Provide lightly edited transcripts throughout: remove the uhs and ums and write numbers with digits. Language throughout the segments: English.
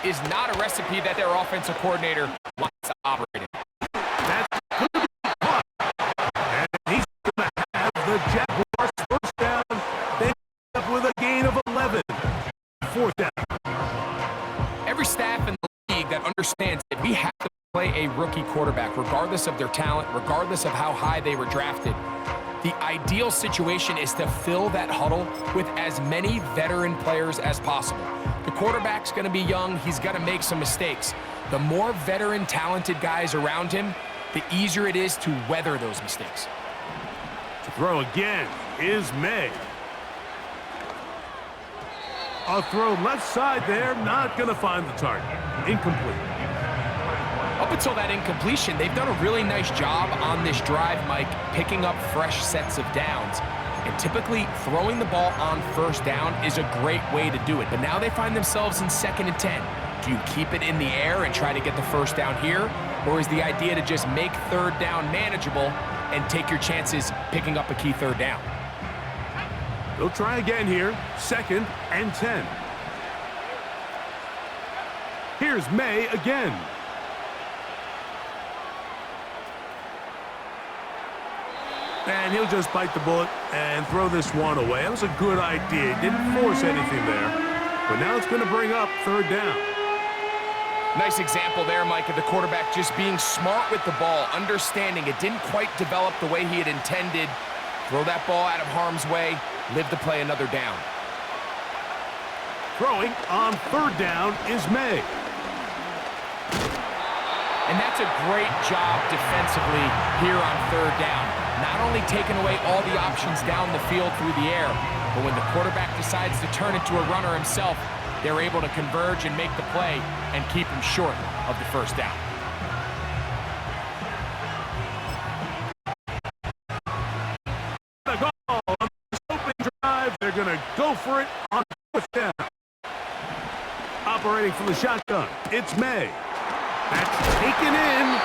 is not a recipe that their offensive coordinator wants to operate in. That's going to be caught. And he's going to have the Jaguars first down. They end up with a gain of 11. Fourth down. Every staff in the league that understands that we have to play a rookie quarterback, regardless of their talent, regardless of how high they were drafted. The ideal situation is to fill that huddle with as many veteran players as possible. The quarterback's going to be young. He's going to make some mistakes. The more veteran, talented guys around him, the easier it is to weather those mistakes. To throw again is May. A throw left side there, not going to find the target. Incomplete. Up until that incompletion, they've done a really nice job on this drive, Mike, picking up fresh sets of downs. And typically, throwing the ball on first down is a great way to do it. But now they find themselves in 2nd and 10. Do you keep it in the air and try to get the first down here? Or is the idea to just make 3rd down manageable and take your chances picking up a key 3rd down? They'll try again here. 2nd and 10. Here's May again. And he'll just bite the bullet and throw this one away. That was a good idea. Didn't force anything there. But now it's going to bring up 3rd down. Nice example there, Mike, of the quarterback just being smart with the ball, understanding it didn't quite develop the way he had intended. Throw that ball out of harm's way, live to play another down. Throwing on 3rd down is May. And that's a great job defensively here on 3rd down. Not only taking away all the options down the field through the air, but when the quarterback decides to turn into a runner himself, they're able to converge and make the play and keep him short of the first down. The goal on this opening drive. They're going to go for it on 4th down. Operating from the shotgun, it's May. That's taken in,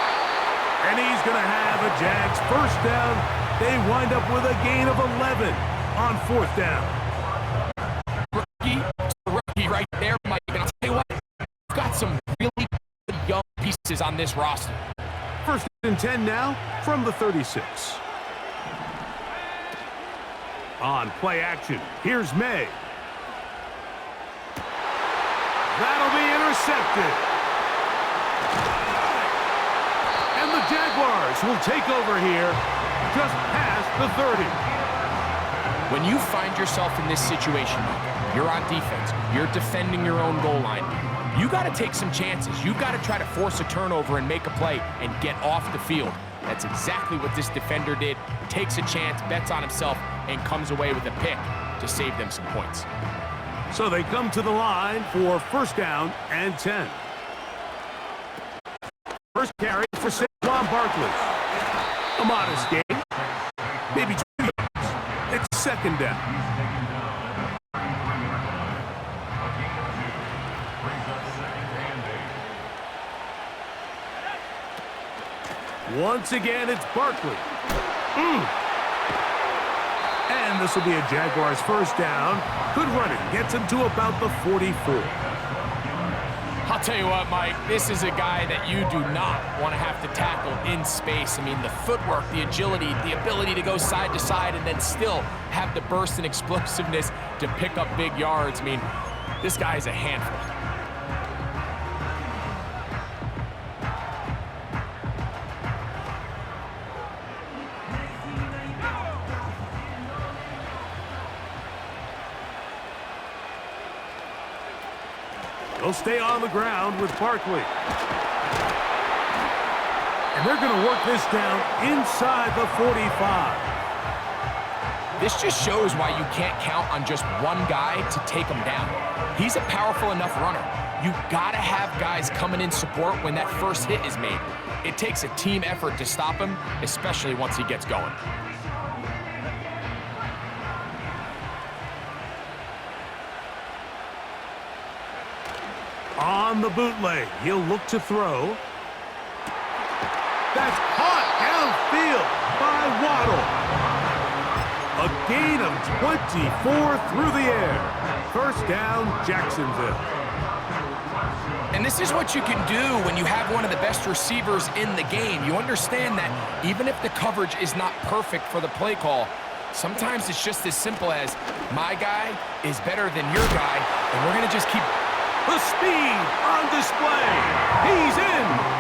and he's going to have a Jags first down. They wind up with a gain of 11 on 4th down. Rookie right there, Mike. And I'll tell you what, we've got some really young pieces on this roster. 1st and 10 now from the 36. On play action, here's May. That'll be intercepted. And the Jaguars will take over here just past the 30. When you find yourself in this situation, you're on defense, you're defending your own goal line, you got to take some chances. You've got to try to force a turnover and make a play and get off the field. That's exactly what this defender did. Takes a chance, bets on himself, and comes away with a pick to save them some points. So they come to the line for 1st down and 10. First carry for Saquon Barkley. A modest gain. Maybe 2 yards. It's 2nd down. Once again, it's Barkley. And this will be a Jaguars first down. Good running. Gets him to about the 44. I'll tell you what, Mike, this is a guy that you do not want to have to tackle in space. I mean, the footwork, the agility, the ability to go side to side and then still have the burst and explosiveness to pick up big yards. I mean, this guy is a handful. They'll stay on the ground with Barkley. And they're going to work this down inside the 45. This just shows why you can't count on just one guy to take him down. He's a powerful enough runner. You got to have guys coming in support when that first hit is made. It takes a team effort to stop him, especially once he gets going. On the bootleg, he'll look to throw. That's caught downfield by Waddle. A gain of 24 through the air. First down, Jacksonville. this is what you can do when you have one of the best receivers in the game. You understand that even if the coverage is not perfect for the play call, sometimes it's just as simple as my guy is better than your guy, and we're going to just keep the speed on display. He's in.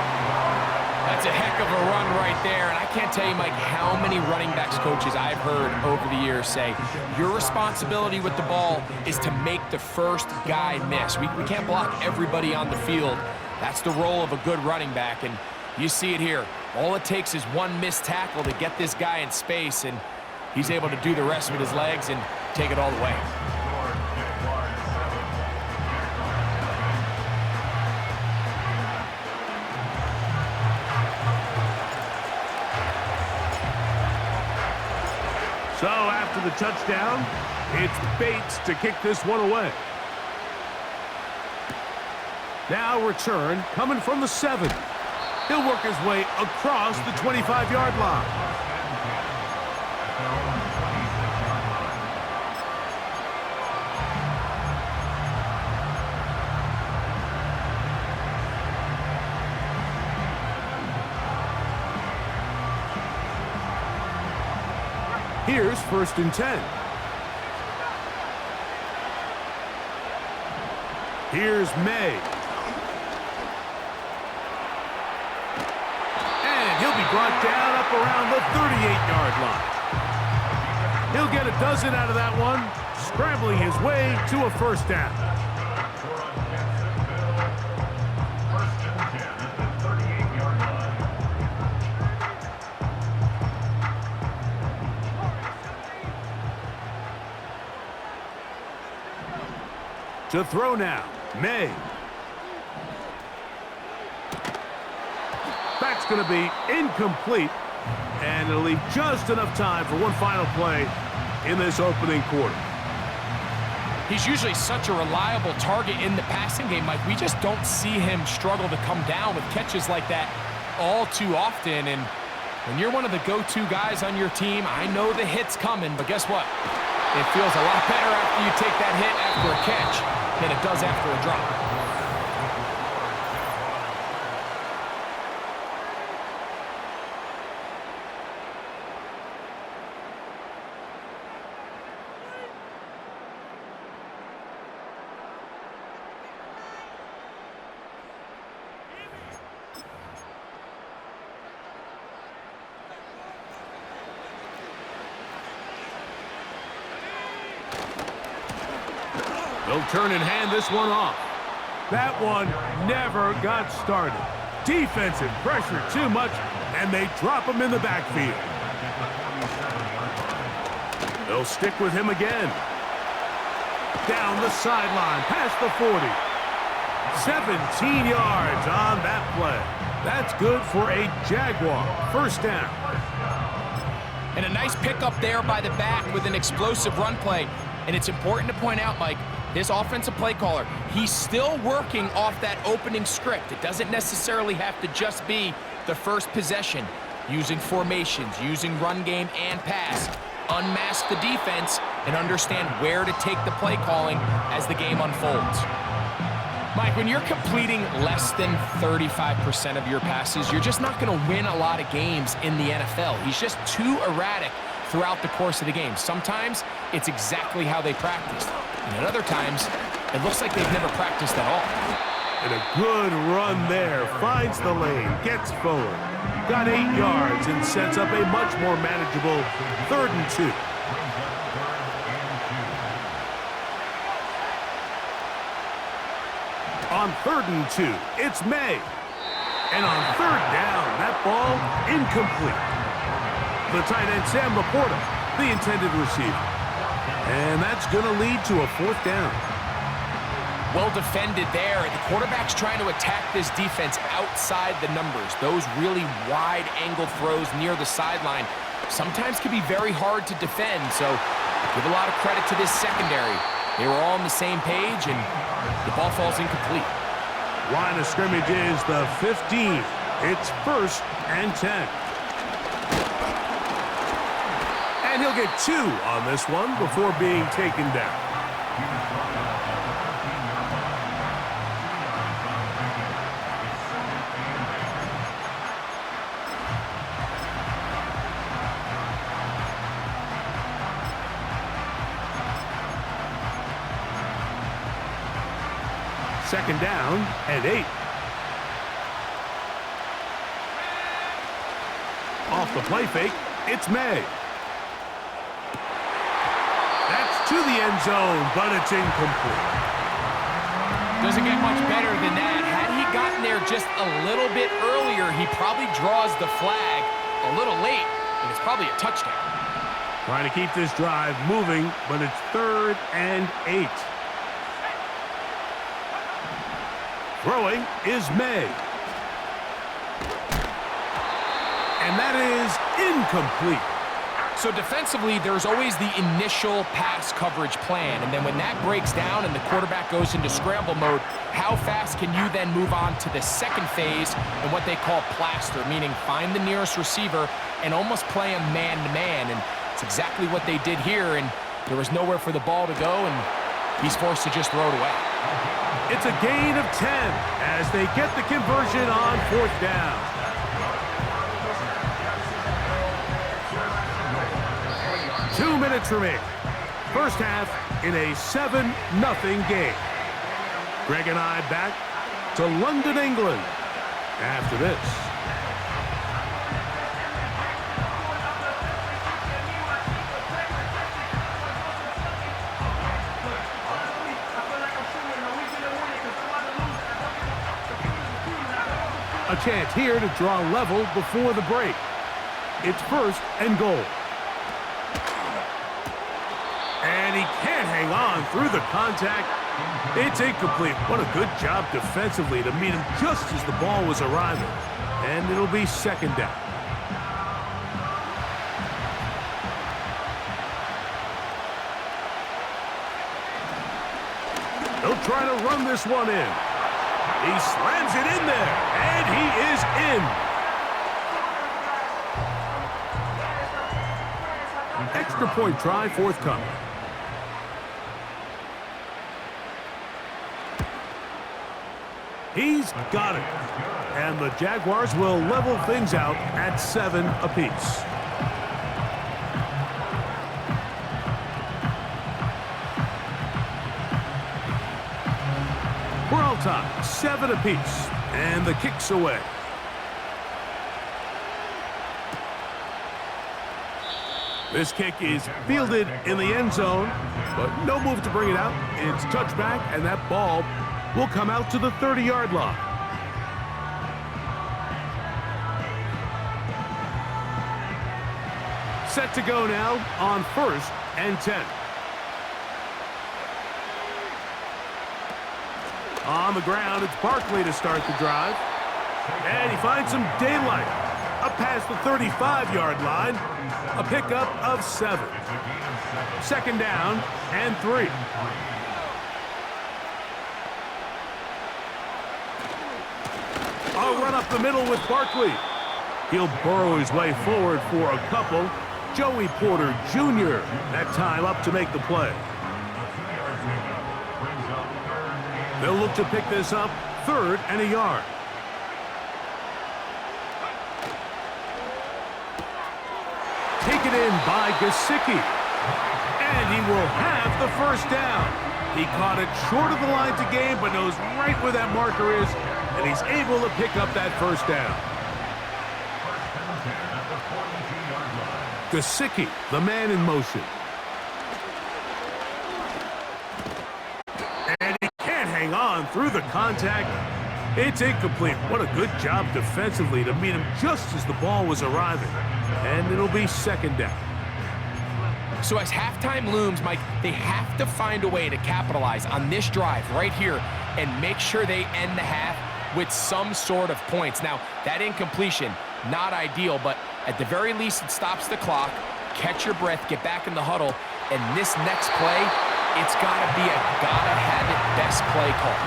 That's a heck of a run right there, and I can't tell you, Mike, how many running backs coaches I've heard over the years say, your responsibility with the ball is to make the first guy miss. We can't block everybody on the field. That's the role of a good running back, and you see it here. All it takes is one missed tackle to get this guy in space, and he's able to do the rest with his legs and take it all the way. So after the touchdown, it's Bates to kick this one away. Now return coming from the 7. He'll work his way across the 25-yard line. Here's 1st and 10. Here's May. And he'll be brought down up around the 38-yard line. He'll get a dozen out of that one, scrambling his way to a first down. To throw now, May. That's going to be incomplete, and it'll leave just enough time for one final play in this opening quarter. He's usually such a reliable target in the passing game, Mike. We just don't see him struggle to come down with catches like that all too often, and when you're one of the go-to guys on your team, I know the hit's coming, but guess what? It feels a lot better after you take that hit after a catch than it does after a drop. They'll turn and hand this one off. That one never got started. Defensive pressure too much, and they drop him in the backfield. They'll stick with him again. Down the sideline, past the 40. 17 yards on that play. That's good for a Jaguar. First down. And a nice pickup there by the back with an explosive run play. And it's important to point out, Mike, this offensive play caller, he's still working off that opening script. It doesn't necessarily have to just be the first possession. Using formations, using run game and pass. Unmask the defense and understand where to take the play calling as the game unfolds. Mike, when you're completing less than 35% of your passes, you're just not going to win a lot of games in the NFL. He's just too erratic throughout the course of the game. Sometimes it's exactly how they practiced, and at other times it looks like they've never practiced at all. And a good run there. Finds the lane, gets forward. Got 8 yards and sets up a much more manageable 3rd and 2. On 3rd and 2, it's May. And on 3rd down, that ball incomplete. The tight end, Sam Laporta, the intended receiver. And that's going to lead to a 4th down. Well defended there. The quarterback's trying to attack this defense outside the numbers. Those really wide angle throws near the sideline sometimes can be very hard to defend. So give a lot of credit to this secondary. They were all on the same page, and the ball falls incomplete. Line of scrimmage is the 15. It's 1st and 10. And he'll get 2 on this one before being taken down. Second down and 8. Off the play fake, it's May. That's to the end zone, but it's incomplete. Doesn't get much better than that. Had he gotten there just a little bit earlier, he probably draws the flag a little late, and it's probably a touchdown. Trying to keep this drive moving, but it's 3rd and 8. Throwing is May. And that is incomplete. So defensively, there's always the initial pass coverage plan, and then when that breaks down and the quarterback goes into scramble mode, how fast can you then move on to the second phase and what they call plaster, meaning find the nearest receiver and almost play him man-to-man, and it's exactly what they did here, and there was nowhere for the ball to go, and he's forced to just throw it away. It's a gain of 10 as they get the conversion on 4th down. Two minutes remaining. First half in a 7-0 game. Greg and I back to London, England after this. A chance here to draw level before the break. It's 1st and goal. And he can't hang on through the contact. It's incomplete. What a good job defensively to meet him just as the ball was arriving. And it'll be 2nd down. They'll try to run this one in. He slams it in there, and he is in. Extra point try forthcoming. He's got it. And the Jaguars will level things out at 7 apiece. We're all tied, 7 apiece, and the kick's away. This kick is fielded in the end zone, but no move to bring it out. It's touchback, and that ball will come out to the 30-yard line. Set to go now on 1st and 10. On the ground, it's Barkley to start the drive. And he finds some daylight. Up past the 35-yard line. A pickup of 7. 2nd down and 3. A run up the middle with Barkley. He'll burrow his way forward for a couple. Joey Porter Jr. that time up to make the play. They'll look to pick this up, 3rd and a yard. Taken in by Gesicki. And he will have the 1st down. He caught it short of the line to gain, but knows right where that marker is, and he's able to pick up that 1st down. Gesicki, the man in motion. Hang on through the contact. It's incomplete. What a good job defensively to meet him just as the ball was arriving. And it'll be 2nd down. So as halftime looms, Mike, they have to find a way to capitalize on this drive right here and make sure they end the half with some sort of points. Now, that incompletion, not ideal, but at the very least it stops the clock. Catch your breath, get back in the huddle, and this next play, it's got to be a gotta-have-it best play call.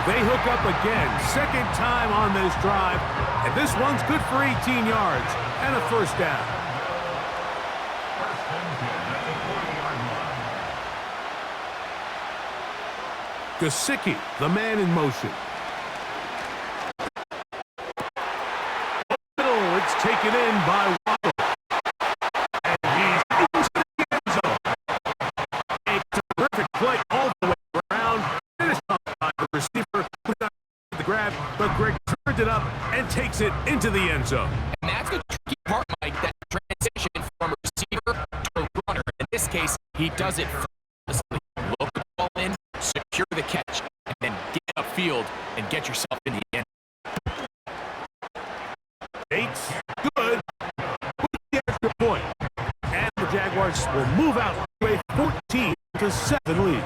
They hook up again, 2nd time on this drive, and this one's good for 18 yards and a 1st down. Gesicki, the man in motion. It's taken in by Waddle. And he's into the end zone. A terrific play all the way around. Finished off by the grab, but Greg turned it up and takes it into the end zone. And that's the tricky part, Mike, that transition from a receiver to a runner. In this case, he does it flawlessly. Look the ball in, secure the catch, and then get upfield and get yourself in the end. Bates, good, with the extra point. And the Jaguars will move out to a 14-7 lead.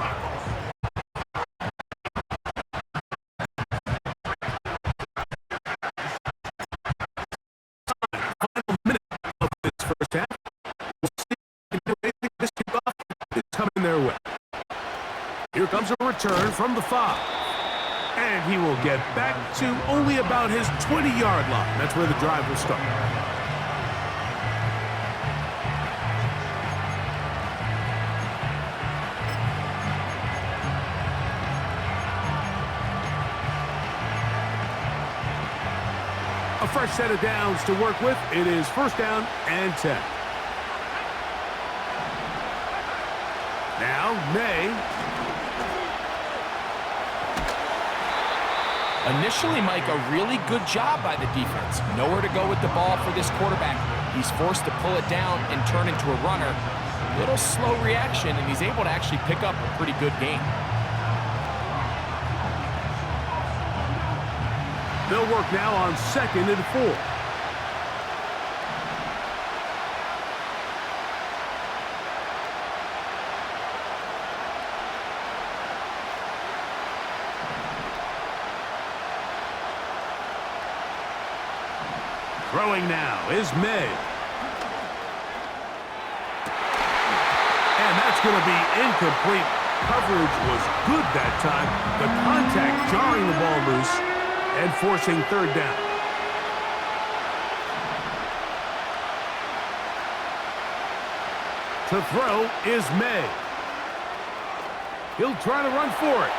Final minute of this first half. We'll see if this kickoff is coming their way. Here comes a return from the 5. And he will get back to only about his 20-yard line. That's where the drive will start. A fresh set of downs to work with. It is first down and 10. Now, May. Initially, Mike, a really good job by the defense. Nowhere to go with the ball for this quarterback. He's forced to pull it down and turn into a runner. Little slow reaction, and he's able to actually pick up a pretty good gain. They'll work now on 2nd and 4. Throwing now is May. And that's going to be incomplete. Coverage was good that time. The contact jarring the ball loose and forcing third down. To throw is May. He'll try to run for it.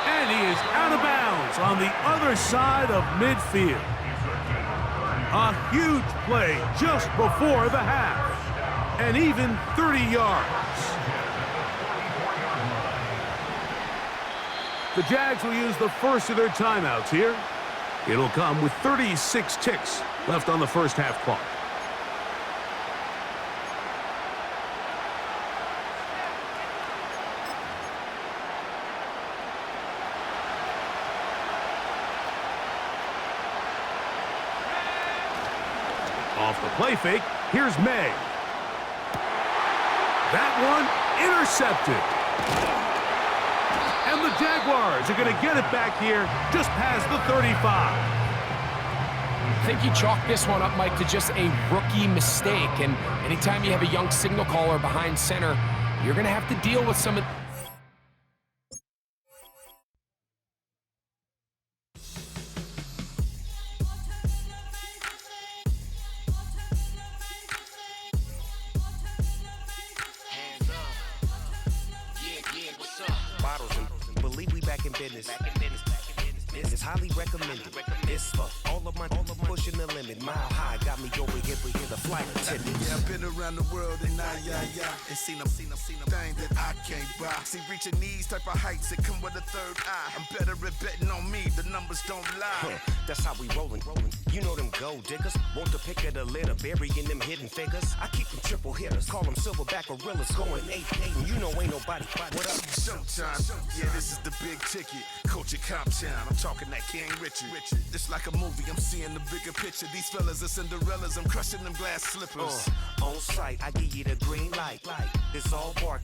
And he is out of bounds on the other side of midfield. A huge play just before the half. And even 30 yards. The Jags will use the first of their timeouts here. It'll come with 36 ticks left on the first half clock. Off the play fake, here's May. That one intercepted. And the Jaguars are going to get it back here just past the 35. I think you chalk this one up, Mike, to just a rookie mistake. And anytime you have a young signal caller behind center, you're going to have to deal with some of... Business. This is highly recommended. This for all of my pushing the limit. Mile high got me over here, but here's the flight attendant. Yeah, I've been around the world and and seen them thing that I can't buy. See, reaching these type of heights that come with a third eye. I'm better at betting on me. The numbers don't lie. That's how we rollin'. You know them gold diggers. Want to pick at a litter, burying them hidden figures. I keep them triple hitters, call them silverback gorillas, going 8-8. And you know ain't nobody. What up? Showtime. Yeah, this is the big ticket. Culture Cop Town. I'm talking that King Richard. It's like a movie. I'm seeing the bigger picture. These fellas are Cinderellas. I'm crushing them glass slippers. On sight, I give you the green light. It's all bark.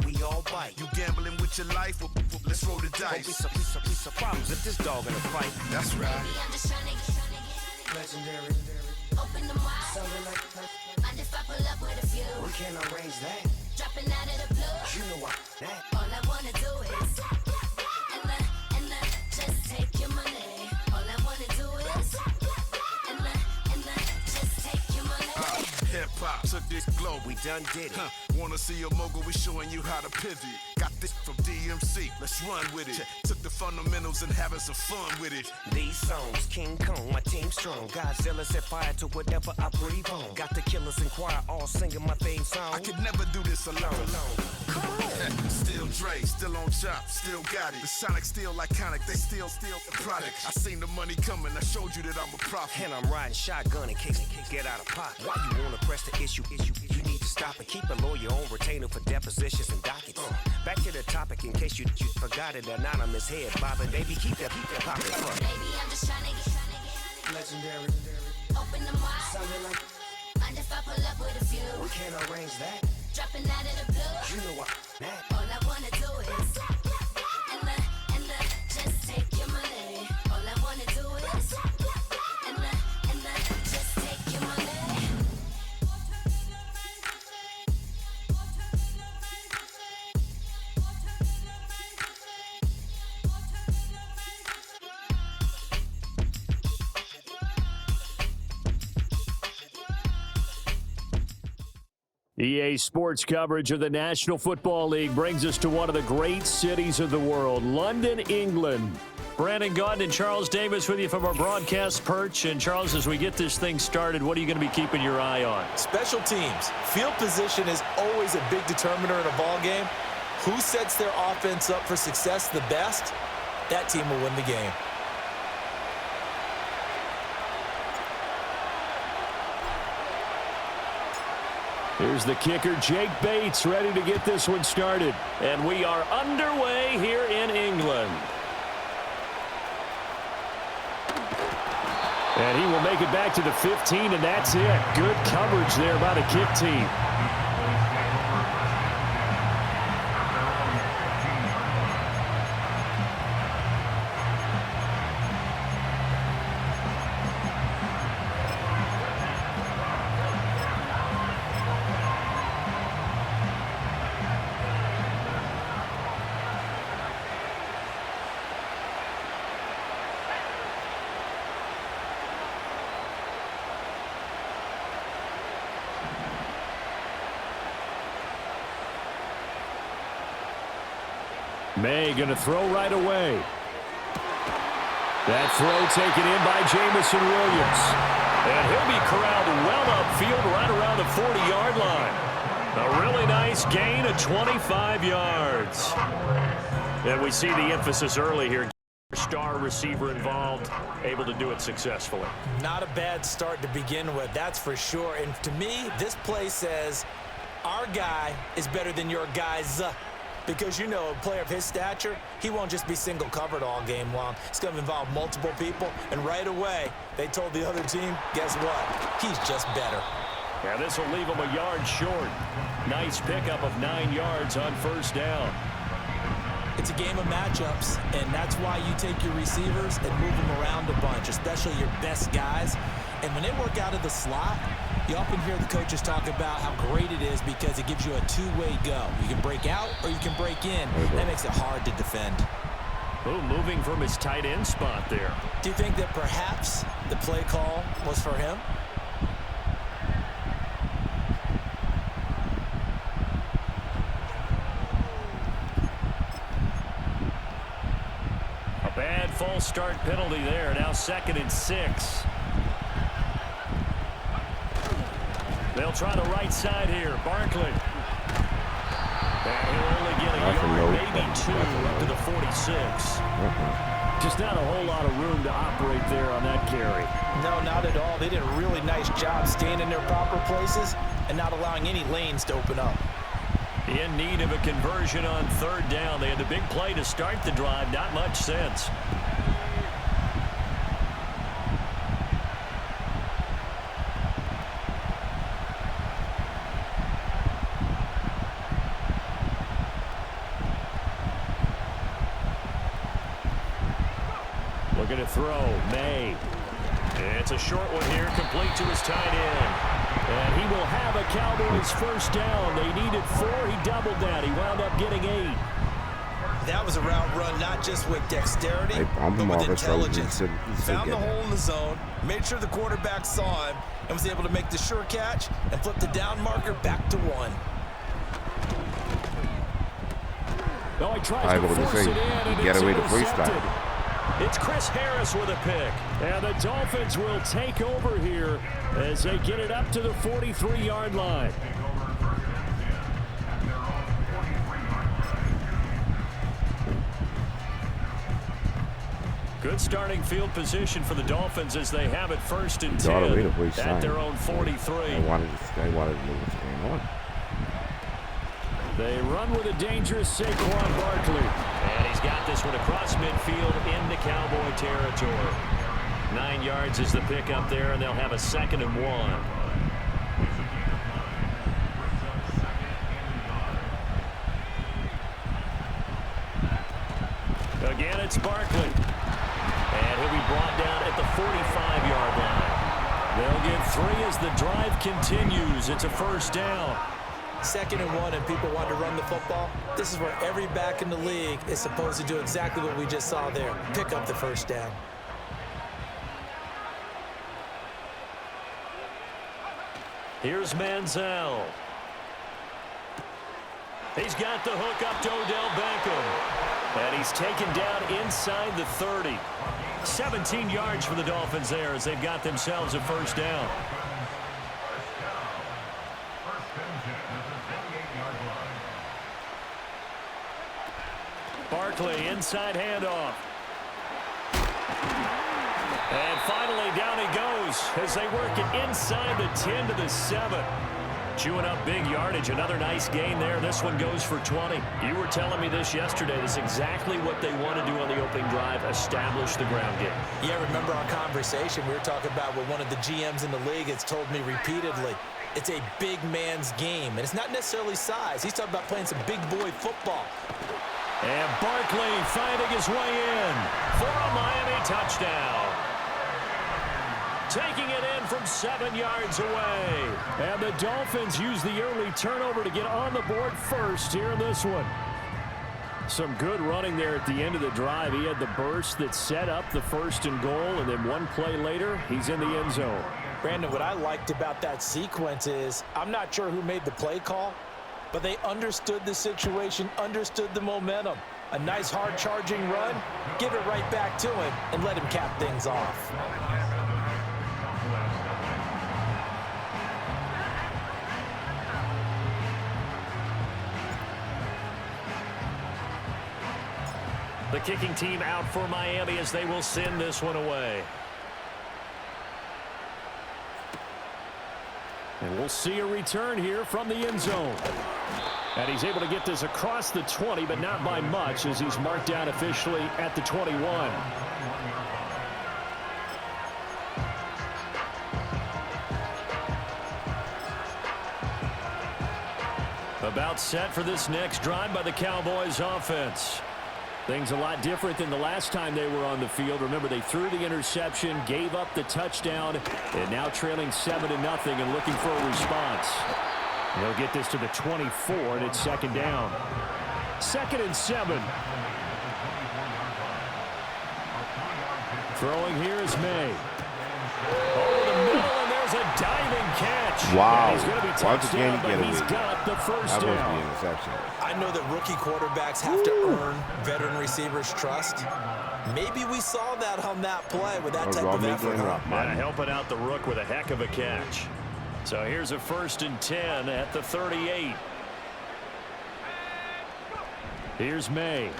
We all bite. You gambling with your life? Well, let's roll the dice. Don't be some problems if this dog in a fight. That's right. I'm just trying to get Legendary. open them wide. Something like that. Mind if I pull up with a few? We can't arrange that. Dropping out of the blue. You know what? That. All I wanna do is and just take your money. All I wanna do is and just take your money. Hip hop took this globe. We done did it. Wanna see a mogul? We showing you how to pivot. Got this from D DMC, let's run with it. Took the fundamentals and having some fun with it. These songs, King Kong, my team strong. Godzilla set fire to whatever I breathe on. Got the killers in choir all singing my theme song. I could never do this alone. Still Dre, still on chop, still got it. The Sonic still iconic, they still the product. I seen the money coming, I showed you that I'm a prophet. And I'm riding shotgun in case get out of pocket. Why you wanna press the issue? You need to stop it. Keep a lawyer on retainer for depositions and dockets. Back to the topic in case you forgot it. Anonymous head bobbing, baby, keep that popping. Baby, I'm just tryna get Legendary. open the mind. Something like Mind if I pull up with a few? we can't arrange that. Dropping out of the blue. You know what? That. All I wanna do is and the just take your money. All I wanna do is and the just take your money. EA Sports coverage of the National Football League brings us to one of the great cities of the world, London, England. Brandon Gaudin and Charles Davis with you from our broadcast perch. And Charles, as we get this thing started, what are you going to be keeping your eye on? Special teams. Field position is always a big determiner in a ball game. Who sets their offense up for success the best? That team will win the game. Here's the kicker, Jake Bates, ready to get this one started. And we are underway here in England. And he will make it back to the 15, and that's it. Good coverage there by the kick team. May going to throw right away. That throw taken in by Jamison Williams. And he'll be corralled well upfield right around the 40-yard line. A really nice gain of 25 yards. And we see the emphasis early here. Star receiver involved, able to do it successfully. Not a bad start to begin with, that's for sure. And to me, this play says our guy is better than your guy's. Because, you know, a player of his stature, he won't just be single covered all game long. It's going to involve multiple people. And right away, they told the other team, guess what? He's just better. Yeah, this will leave him a yard short. Nice pickup of 9 yards on first down. It's a game of matchups, and that's why you take your receivers and move them around a bunch, especially your best guys. And when they work out of the slot, you often hear the coaches talk about how great it is because it gives you a two-way go. You can break out or you can break in. That makes it hard to defend. Oh, moving from his tight end spot there. Do you think that perhaps the play call was for him? A bad false start penalty there. Now 2nd and 6. They'll try the right side here. Barkley. And he'll only get a yard, maybe 2, up to the 46. Just not a whole lot of room to operate there on that carry. No, not at all. They did a really nice job staying in their proper places and not allowing any lanes to open up. In need of a conversion on 3rd down. They had the big play to start the drive. Not much sense. Looking to throw. May. It's a short one here, complete to his tight end. And he will have a Cowboys first down. They needed 4. He doubled that. He wound up getting 8. That was a route run not just with dexterity, but with intelligence. Found the hole in the zone, made sure the quarterback saw him, and was able to make the sure catch and flip the down marker back to 1. No, he tries I to was going to force say, it in, and you get it's away the intercepted. freestyle. It's Chris Harris with a pick. And the Dolphins will take over here as they get it up to the 43-yard line. Good starting field position for the Dolphins as they have it 1st and 10 at their own 43. I wanted to know what's going on. They run with a dangerous Saquon Barkley. And he's got this one across midfield into Cowboy territory. 9 yards is the pickup there, and they'll have a 2nd and 1. Again, it's Barkley. And he'll be brought down at the 45-yard line. They'll get 3 as the drive continues. It's a 1st down. 2nd and 1, and people want to run the football. This is where every back in the league is supposed to do exactly what we just saw there. Pick up the 1st down. Here's Manziel. He's got the hook up to Odell Beckham. And he's taken down inside the 30. 17 yards for the Dolphins there as they've got themselves a 1st down. Barkley, inside handoff. And finally, down he goes as they work it inside the 10 to the 7. Chewing up big yardage. Another nice gain there. This one goes for 20. You were telling me this yesterday. This is exactly what they want to do on the opening drive, establish the ground game. Yeah, remember our conversation? We were talking about what one of the GMs in the league has told me repeatedly. It's a big man's game, and it's not necessarily size. He's talking about playing some big boy football. And Barkley finding his way in for a Miami touchdown. Taking it in from 7 yards away. And the Dolphins use the early turnover to get on the board first here in this one. Some good running there at the end of the drive. He had the burst that set up the 1st and goal, and then one play later, he's in the end zone. Brandon, what I liked about that sequence is I'm not sure who made the play call, but they understood the situation, understood the momentum. A nice hard-charging run, give it right back to him, and let him cap things off. The kicking team out for Miami as they will send this one away. And we'll see a return here from the end zone. And he's able to get this across the 20, but not by much as he's marked down officially at the 21. About set for this next drive by the Cowboys offense. Things a lot different than the last time they were on the field. Remember, they threw the interception, gave up the touchdown, and now trailing 7-0 and looking for a response. They'll get this to the 24, and it's 2nd down. 2nd and 7. Throwing here is May. Over the middle, and there's a diving catch. Wow. And he's going to be touchdown, but he's got the 1st That was down. the interception. I know that rookie quarterbacks have to earn veteran receivers' trust. Maybe we saw that on that play with that type of effort. Helping out the rook with a heck of a catch. So here's a 1st and 10 at the 38. Here's May.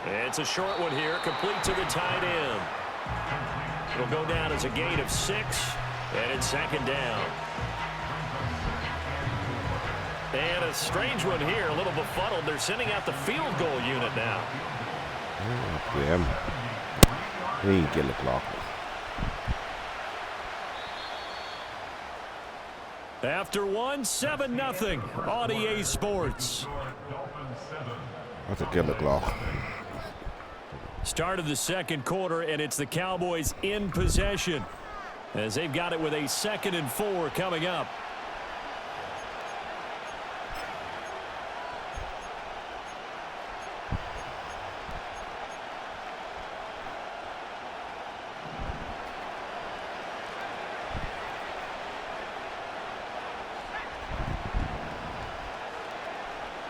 It's a short one here, complete to the tight end. It'll go down as a gain of 6, and it's 2nd down. And a strange one here, a little befuddled. They're sending out the field goal unit now. Damn. He didn't get the clock. After 7-0 on EA Sports. That's a killer clock. Start of the 2nd quarter, and it's the Cowboys in possession as they've got it with a 2nd and 4 coming up.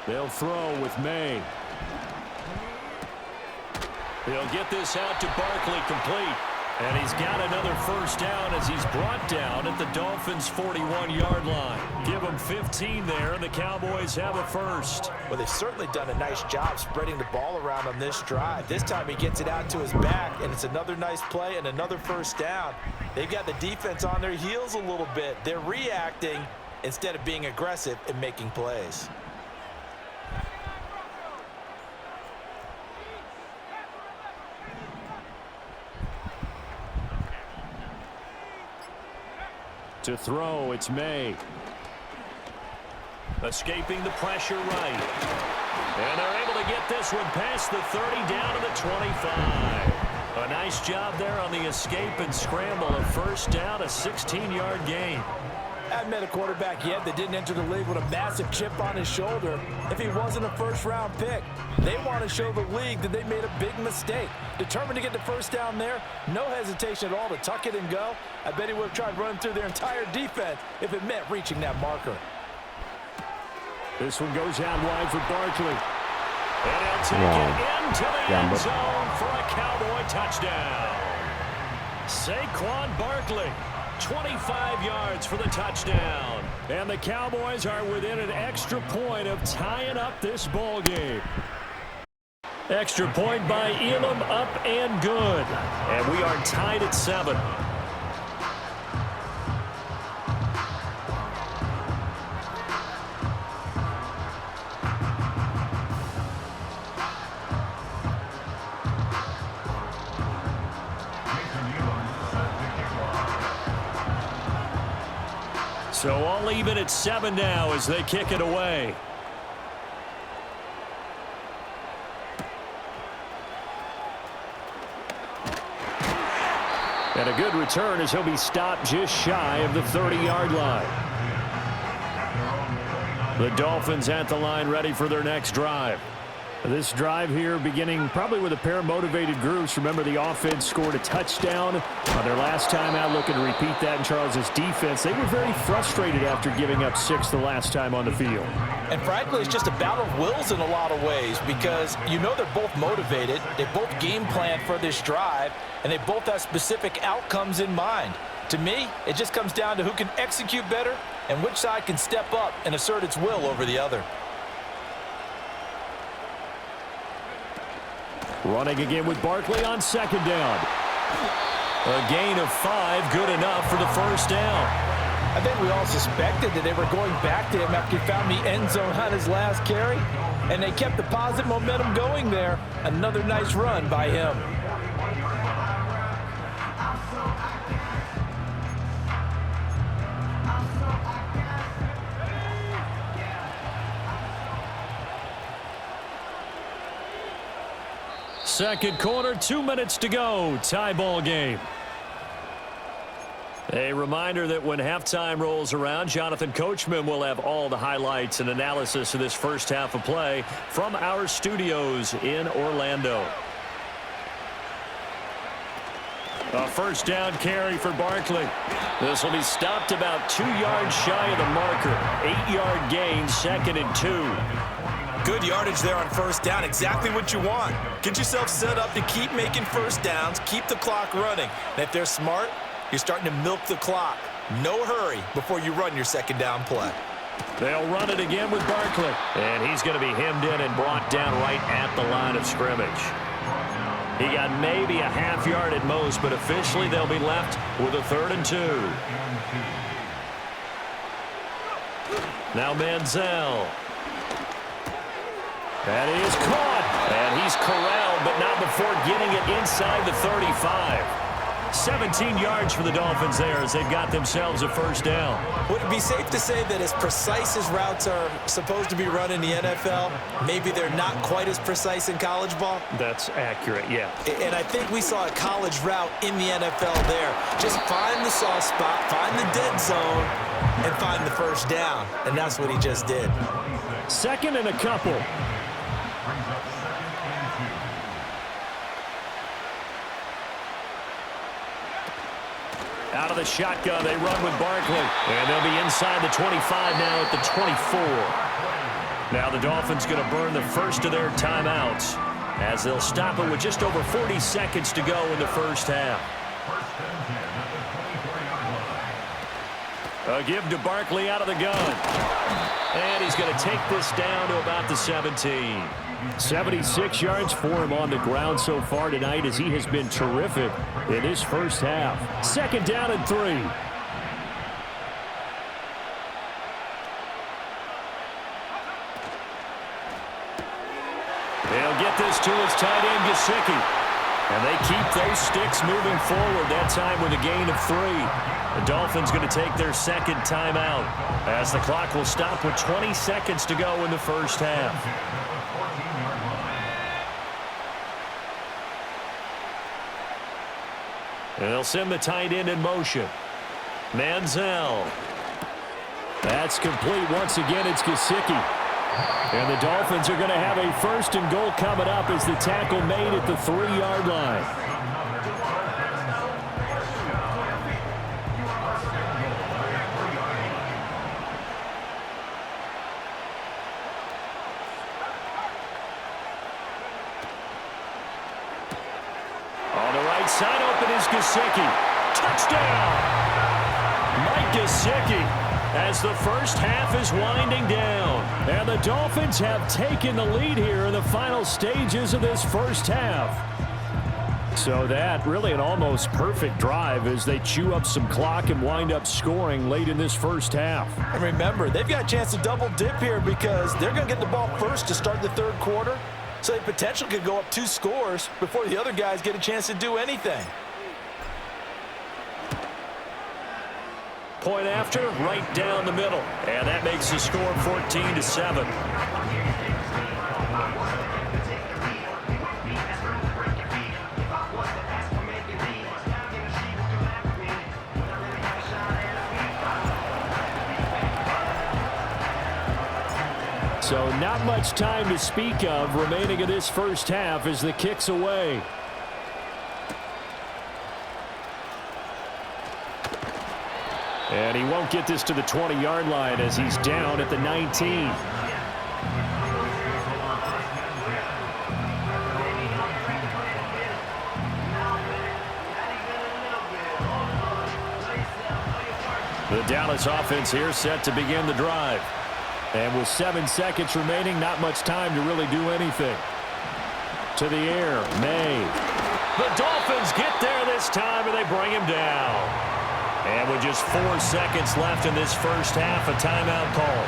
They'll throw with May. He'll get this out to Barkley, complete. And he's got another first down as he's brought down at the Dolphins' 41-yard line. Give them 15 there, and the Cowboys have a first. Well, they've certainly done a nice job spreading the ball around on this drive. This time he gets it out to his back, and it's another nice play and another first down. They've got the defense on their heels a little bit. They're reacting instead of being aggressive and making plays. To throw, it's May. Escaping the pressure right. And they're able to get this one past the 30 down to the 25. A nice job there on the escape and scramble. A first down, a 16-yard gain. I haven't met a quarterback yet that didn't enter the league with a massive chip on his shoulder if he wasn't a first-round pick. They want to show the league that they made a big mistake. Determined to get the first down there, no hesitation at all to tuck it and go. I bet he would have tried running through their entire defense if it meant reaching that marker. This one goes out wide for Barkley. And he'll take it into the end zone for a Cowboy touchdown. Saquon Barkley. 25 yards for the touchdown. And the Cowboys are within an extra point of tying up this ball game. Extra point by Elam, up and good. And we are tied at 7. So all even at 7 now as they kick it away. And a good return as he'll be stopped just shy of the 30-yard line. The Dolphins at the line ready for their next drive. This drive here beginning probably with a pair of motivated groups. Remember, the offense scored a touchdown on their last time out, looking to repeat that in Charles's defense. They were very frustrated after giving up 6 the last time on the field. And frankly, it's just a battle of wills in a lot of ways because you know they're both motivated, they both game plan for this drive, and they both have specific outcomes in mind. To me, it just comes down to who can execute better and which side can step up and assert its will over the other. Running again with Barkley on second down. A gain of 5, good enough for the first down. I think we all suspected that they were going back to him after he found the end zone on his last carry, and they kept the positive momentum going there. Another nice run by him. Second quarter, 2 minutes to go. Tie ball game. A reminder that when halftime rolls around, Jonathan Coachman will have all the highlights and analysis of this first half of play from our studios in Orlando. A first down carry for Barkley. This will be stopped about 2 yards shy of the marker. 8-yard gain, 2nd and 2. Good yardage there on first down. Exactly what you want. Get yourself set up to keep making first downs, keep the clock running. And if they're smart, you're starting to milk the clock. No hurry before you run your second down play. They'll run it again with Barkley. And he's going to be hemmed in and brought down right at the line of scrimmage. He got maybe a half yard at most, but officially they'll be left with a 3rd and 2. Now Manziel. That is caught. And he's corralled, but not before getting it inside the 35. 17 yards for the Dolphins there as they've got themselves a first down. Would it be safe to say that as precise as routes are supposed to be run in the NFL, maybe they're not quite as precise in college ball? That's accurate, yeah. And I think we saw a college route in the NFL there. Just find the soft spot, find the dead zone, and find the first down. And that's what he just did. 2nd and a couple. Out of the shotgun, they run with Barkley. And they'll be inside the 25 now at the 24. Now the Dolphins going to burn the first of their timeouts as they'll stop it with just over 40 seconds to go in the first half. A give to Barkley out of the gun. And he's going to take this down to about the 17. 76 yards for him on the ground so far tonight as he has been terrific in his first half. 2nd down and 3. They'll get this to his tight end, Gesicki. And they keep those sticks moving forward, that time with a gain of 3. The Dolphins going to take their 2nd timeout as the clock will stop with 20 seconds to go in the first half. And they'll send the tight end in motion. Manziel. That's complete. Once again, it's Gesicki. And the Dolphins are going to have a 1st and goal coming up as the tackle made at the 3-yard line. On the right side, open is Gesicki. Touchdown! Mike Gesicki. As the first half is winding down. And the Dolphins have taken the lead here in the final stages of this first half. So that really an almost perfect drive as they chew up some clock and wind up scoring late in this first half. And remember, they've got a chance to double dip here because they're going to get the ball first to start the 3rd quarter. So they potentially could go up 2 scores before the other guys get a chance to do anything. Point after, right down the middle. And that makes the score 14-7. So not much time to speak of remaining in this first half as the kick's away. And he won't get this to the 20-yard line as he's down at the 19. The Dallas offense here set to begin the drive. And with 7 seconds remaining, not much time to really do anything. To the air, May. The Dolphins get there this time and they bring him down. And with just 4 seconds left in this first half, a timeout call.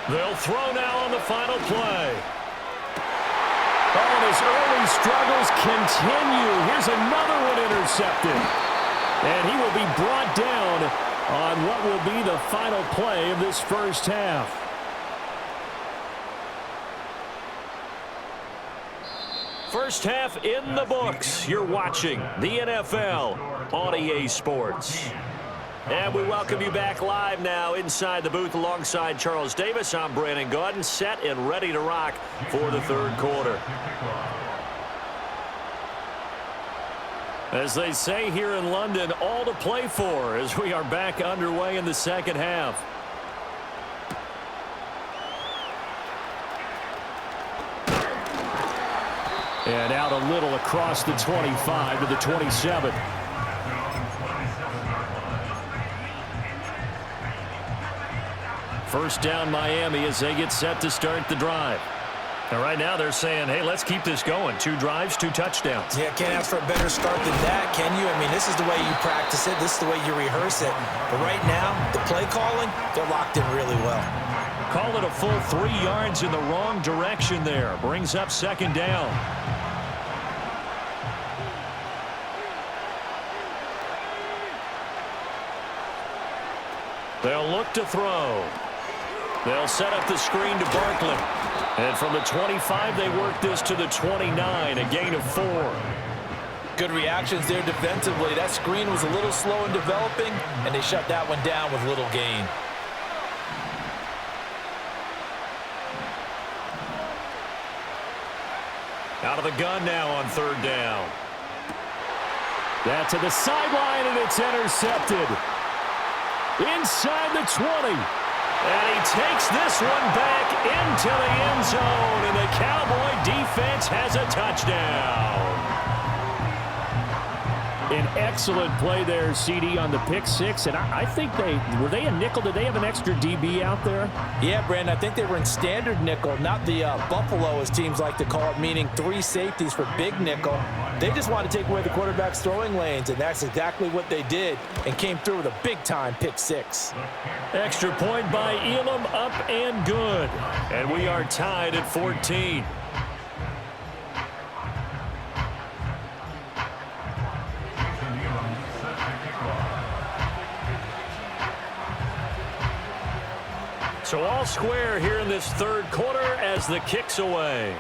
They'll throw now on the final play. Oh, and his early struggles continue. Here's another one intercepted. And he will be brought down on what will be the final play of this first half. First half in the books. You're watching the NFL on EA Sports. And we welcome you back live now inside the booth alongside Charles Davis. I'm Brandon Gaudin, set and ready to rock for the 3rd quarter. As they say here in London, all to play for as we are back underway in the 2nd half. And out a little across the 25 to the 27. First down Miami as they get set to start the drive. And right now they're saying, hey, let's keep this going. 2 drives, 2 touchdowns. Yeah, can't ask for a better start than that, can you? I mean, this is the way you practice it. This is the way you rehearse it. But right now, the play calling, they're locked in really well. Call it a full 3 yards in the wrong direction there. Brings up 2nd down. They'll look to throw. They'll set up the screen to Barkley. And from the 25, they work this to the 29, a gain of 4. Good reactions there defensively. That screen was a little slow in developing, and they shut that one down with little gain. Out of the gun now on third down. That to the sideline, and it's intercepted. Inside the 20. And he takes this one back into the end zone, and the Cowboy defense has a touchdown. An excellent play there, CD, on the pick six. And I think were they a nickel? Did they have an extra DB out there? Yeah, Brandon, I think they were in standard nickel, not the Buffalo, as teams like to call it, meaning 3 safeties for big nickel. They just wanted to take away the quarterback's throwing lanes, and that's exactly what they did, and came through with a big-time pick six. Extra point by Elam, up and good. And we are tied at 14. So all square here in this third quarter as the kick's away.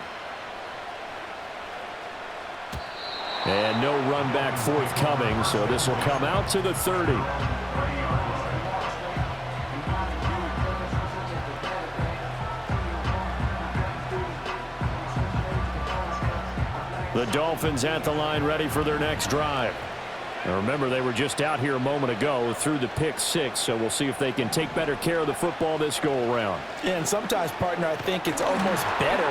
And no run back forthcoming, so this will come out to the 30. The Dolphins at the line, ready for their next drive. Now remember, they were just out here a moment ago through the pick six, so we'll see if they can take better care of the football this go-around. Yeah, and sometimes, partner, I think it's almost better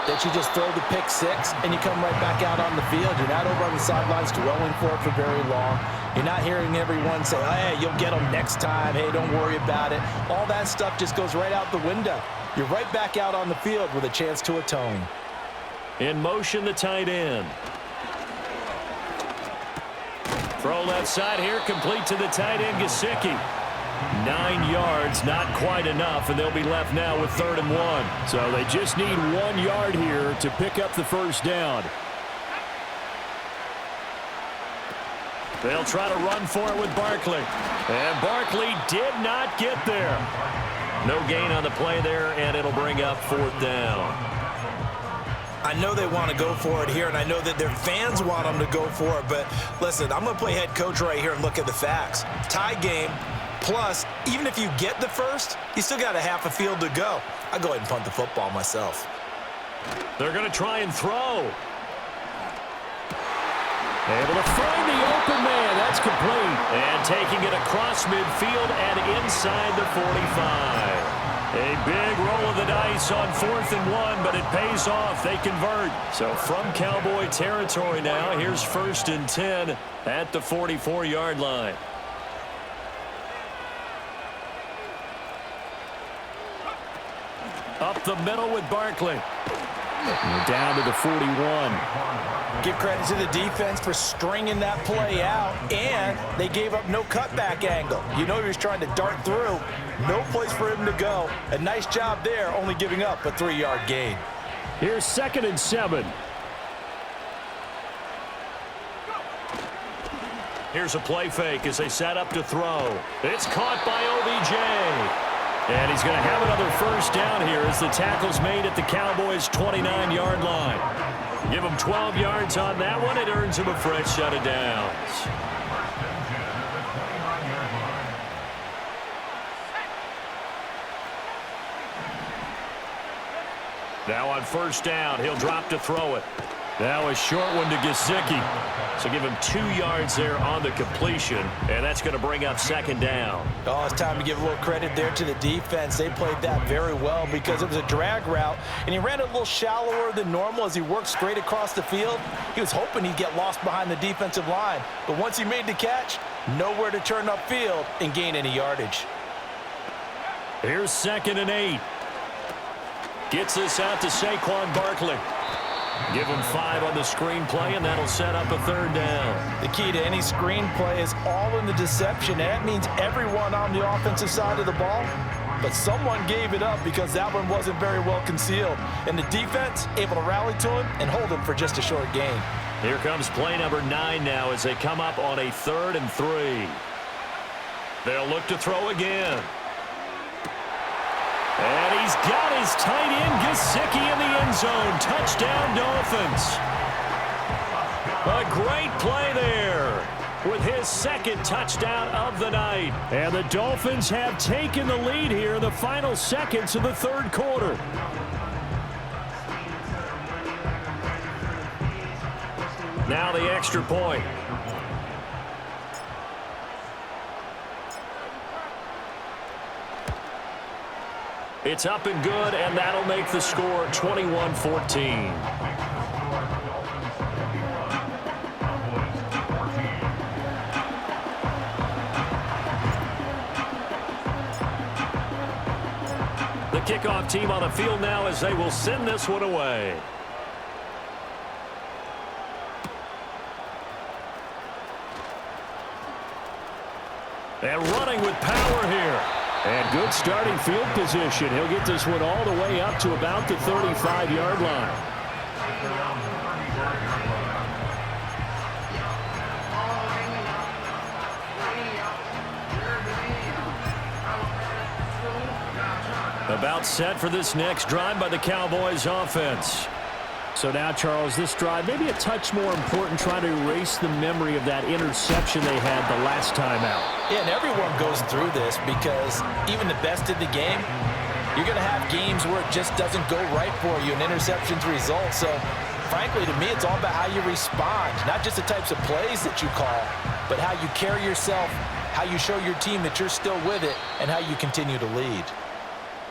that you just throw the pick six and you come right back out on the field. You're not over on the sidelines dwelling for it for very long. You're not hearing everyone say, oh, hey, you'll get them next time. Hey, don't worry about it. All that stuff just goes right out the window. You're right back out on the field with a chance to atone. In motion, the tight end. Throw left side here, complete to the tight end, Gesicki. 9 yards, not quite enough, and they'll be left now with 3rd and 1. So they just need 1 yard here to pick up the first down. They'll try to run for it with Barkley. And Barkley did not get there. No gain on the play there, and it'll bring up 4th down. I know they want to go for it here, and I know that their fans want them to go for it, but listen, I'm going to play head coach right here and look at the facts. Tie game, plus, even if you get the first, you still got a half a field to go. I'll go ahead and punt the football myself. They're going to try and throw. Able to find the open man. That's complete. And taking it across midfield and inside the 45. A big roll of the dice on 4th and 1, but it pays off. They convert. So from Cowboy territory now, here's 1st and 10 at the 44-yard line. Up the middle with Barkley. And down to the 41. Give credit to the defense for stringing that play out, and they gave up no cutback angle. You know he was trying to dart through. No place for him to go. A nice job there, only giving up a 3-yard gain. Here's 2nd and 7. Here's a play fake as they set up to throw. It's caught by OBJ. And he's going to have another first down here as the tackle's made at the Cowboys' 29-yard line. Give him 12 yards on that one. It earns him a fresh set of downs. Now on 1st down, he'll drop to throw it. Now a short one to Gesicki. So give him 2 yards there on the completion, and that's going to bring up 2nd down. Oh, it's time to give a little credit there to the defense. They played that very well because it was a drag route, and he ran it a little shallower than normal as he worked straight across the field. He was hoping he'd get lost behind the defensive line, but once he made the catch, nowhere to turn upfield and gain any yardage. Here's 2nd and 8. Gets this out to Saquon Barkley. Give him 5 on the screen play, and that'll set up a 3rd down. The key to any screen play is all in the deception, and that means everyone on the offensive side of the ball. But someone gave it up because that one wasn't very well concealed. And the defense able to rally to him and hold him for just a short gain. Here comes play number 9 now as they come up on a 3rd and 3. They'll look to throw again. And he's got his tight end, Gesicki, in the end zone. Touchdown, Dolphins. A great play there with his 2nd touchdown of the night. And the Dolphins have taken the lead here in the final seconds of the 3rd quarter. Now the extra point. It's up and good, and that'll make the score 21-14. The kickoff team on the field now as they will send this one away. And running with power here. And good starting field position. He'll get this one all the way up to about the 35-yard line. About set for this next drive by the Cowboys offense. So now, Charles, this drive maybe a touch more important, trying to erase the memory of that interception they had the last time out. Yeah, and everyone goes through this because even the best in the game, you're going to have games where it just doesn't go right for you, and interceptions result. So, frankly, to me, it's all about how you respond, not just the types of plays that you call, but how you carry yourself, how you show your team that you're still with it, and how you continue to lead.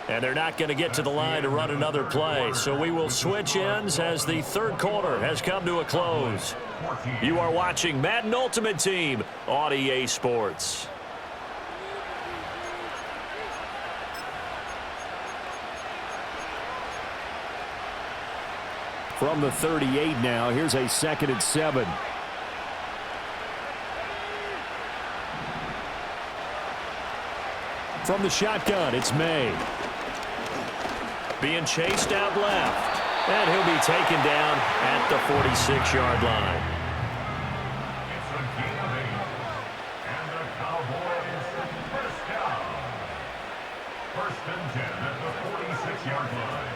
And they're not going to get to the line to run another play. So we will switch ends as the third quarter has come to a close. You are watching Madden Ultimate Team on EA Sports. From the 38 now, here's a 2nd and 7. From the shotgun, it's May. Being chased out left. And he'll be taken down at the 46-yard line. First and 10 at the 46-yard line.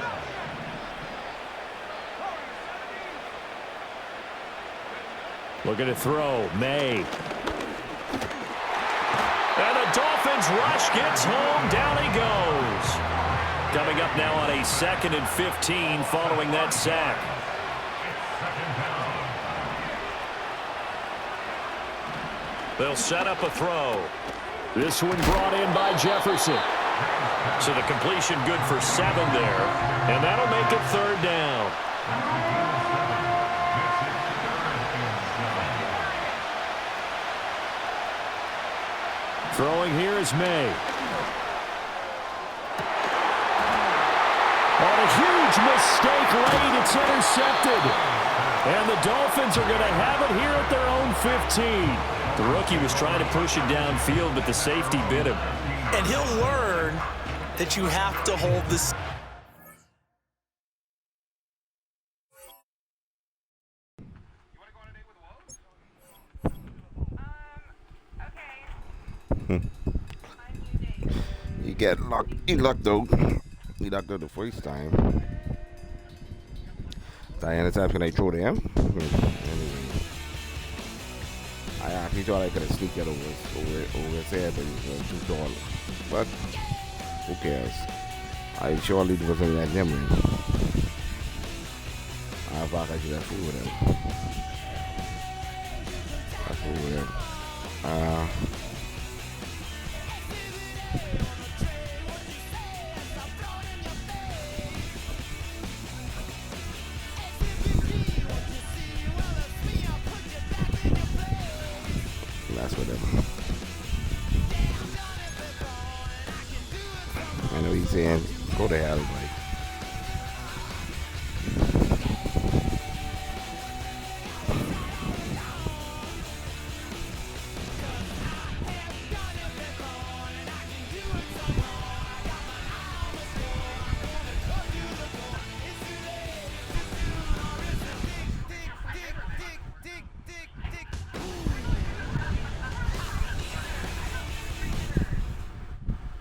Looking to throw, May. And the Dolphins rush gets home. Down he goes. Coming up now on a 2nd and 15 following that sack. They'll set up a throw. This one brought in by Jefferson. So the completion good for 7 there. And that'll make it 3rd down. Throwing here is May. On a huge mistake late, it's intercepted. And the Dolphins are going to have it here at their own 15. The rookie was trying to push it downfield, but the safety bit him. And he'll learn that you have to hold this. You get luck. You lucked out. You lucked out the first time. Diana times can I throw them? Anyway. I actually thought I could have sneaked that over his head, but he was too tall. But who cares? I surely wasn't that memory. I thought I should have fooled with him. I fooled with him. That's whatever. I know he's saying, go to hell, like.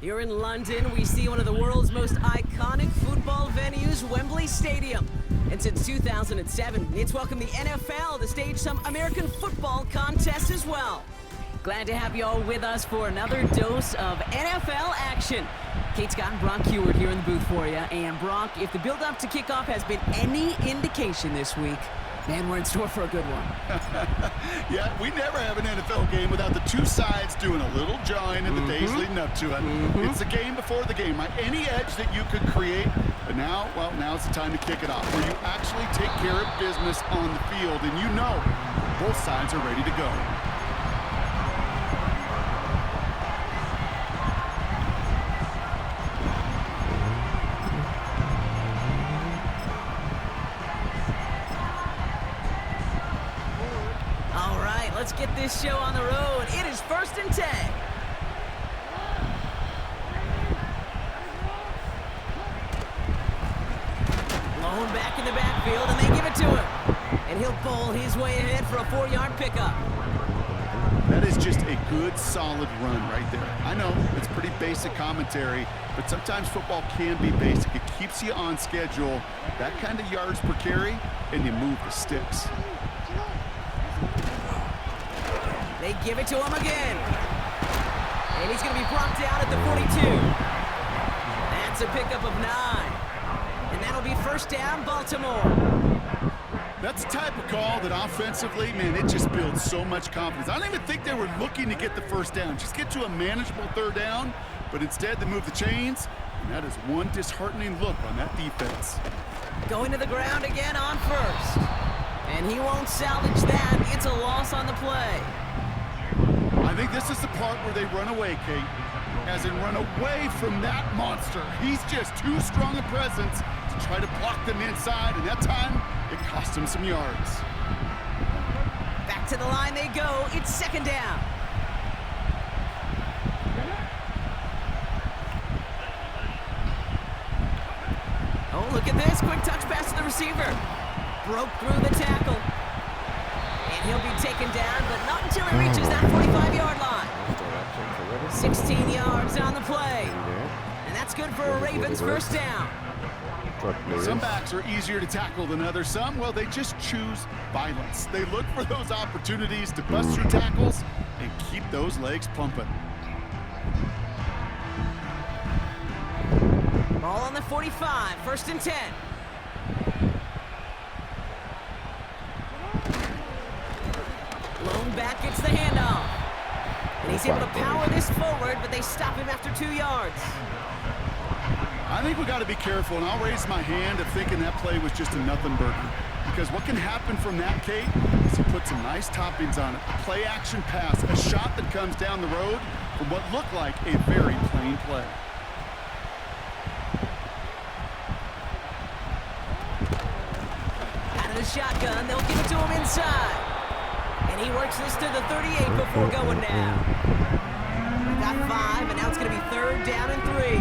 Here in London, we see one of the world's most iconic football venues, Wembley Stadium. And since 2007, it's welcomed the NFL to stage some American football contests as well. Glad to have you all with us for another dose of NFL action. Kate Scott and Brock Heward here in the booth for you. And Brock, if the build-up to kickoff has been any indication this week, Man, we're in store for a good one. Yeah, we never have an NFL game without the two sides doing a little jawing in the days leading up to it. It's the game before the game, right? Any edge that you could create, but now, well, now's the time to kick it off, where you actually take care of business on the field, and you know both sides are ready to go. Let's get this show on the road. It is 1st and 10. Blown back in the backfield, and they give it to him. And he'll bowl his way ahead for a 4-yard pickup. That is just a good, solid run right there. I know, it's pretty basic commentary, but sometimes football can be basic. It keeps you on schedule, that kind of yards per carry, and you move the sticks. They give it to him again. And he's going to be brought down at the 42. That's a pickup of 9. And that'll be 1st down, Baltimore. That's the type of call that offensively, man, it just builds so much confidence. I don't even think they were looking to get the 1st down. Just get to a manageable 3rd down, but instead they move the chains, and that is one disheartening look on that defense. Going to the ground again on 1st. And he won't salvage that. It's a loss on the play. I think this is the part where they run away, Kate. As in run away from that monster. He's just too strong a presence to try to block them inside, and that time, it cost him some yards. Back to the line they go. It's 2nd down. Oh, look at this. Quick touch pass to the receiver. Broke through the tackle. And he'll be taken down, but not until he reaches that 45-yard line. 16 yards on the play. And that's good for a Ravens 1st down. Some backs are easier to tackle than others. Some, well, they just choose violence. They look for those opportunities to bust through tackles and keep those legs pumping. Ball on the 45, 1st and 10. Blown back gets the handoff. And he's able to power this forward, but they stop him after 2 yards. I think we got to be careful, and I'll raise my hand of thinking that play was just a nothing burger. Because what can happen from that, Kate, is he put some nice toppings on it. A play-action pass, a shot that comes down the road from what looked like a very plain play. Out of the shotgun, they'll give it to him inside. And he works this to the 38 before going down. Got 5, and now it's going to be 3rd down and 3.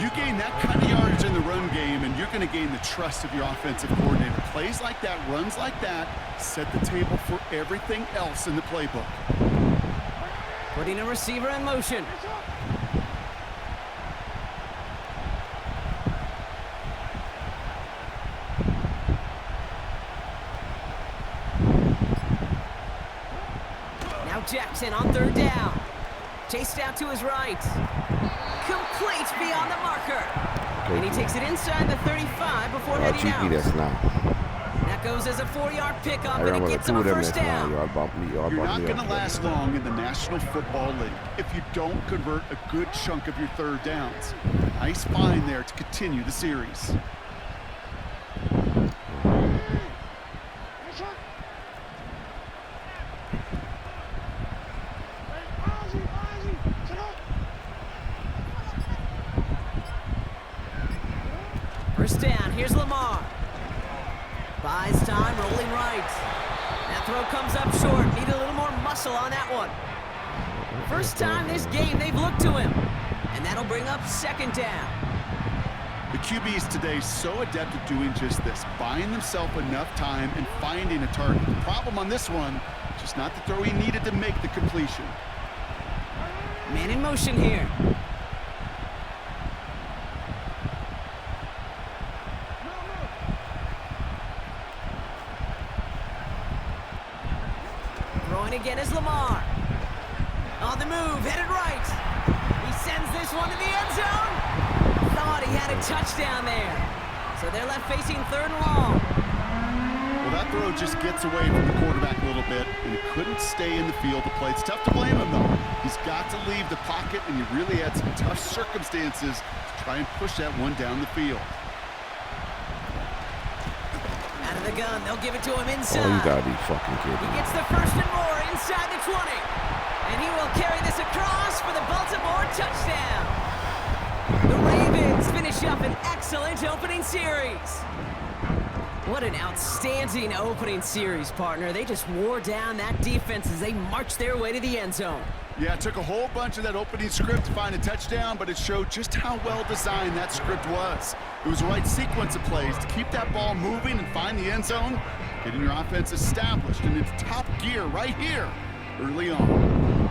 You gain that kind of yardage in the run game, and you're going to gain the trust of your offensive coordinator. Plays like that, runs like that, set the table for everything else in the playbook. Putting a receiver in motion. Now Jackson on 3rd down. Chased out to his right. Complete beyond the marker. And he takes it inside the 35 before heading out. That goes as a 4-yard pickup, and it gets him a 1st down. You're not going to last long in the National Football League if you don't convert a good chunk of your 3rd downs. Nice find there to continue the series. First down, here's Lamar. Buys time, rolling right. That throw comes up short. Need a little more muscle on that one. First time this game they've looked to him. And that'll bring up 2nd down. The QBs today so adept at doing just this, buying themselves enough time and finding a target. The problem on this one, just not the throw he needed to make the completion. Man in motion here. Throwing again is Lamar. On the move, headed right. He sends this one to the end zone. Thought he had a touchdown there. So they're left facing 3rd and long. that throw just gets away from the quarterback a little bit, and he couldn't stay in the field to play. It's tough to blame him, though. He's got to leave the pocket, and he really had some tough circumstances to try and push that one down the field. Out of the gun, they'll give it to him inside. Oh, you gotta be fucking kidding. He gets the first and more inside the 20. And he will carry this across for the Baltimore touchdown. The Ravens finish up an excellent opening series. What an outstanding opening series, partner. They just wore down that defense as they marched their way to the end zone. Yeah, it took a whole bunch of that opening script to find a touchdown, but it showed just how well designed that script was. It was the right sequence of plays to keep that ball moving and find the end zone, getting your offense established in its top gear right here early on.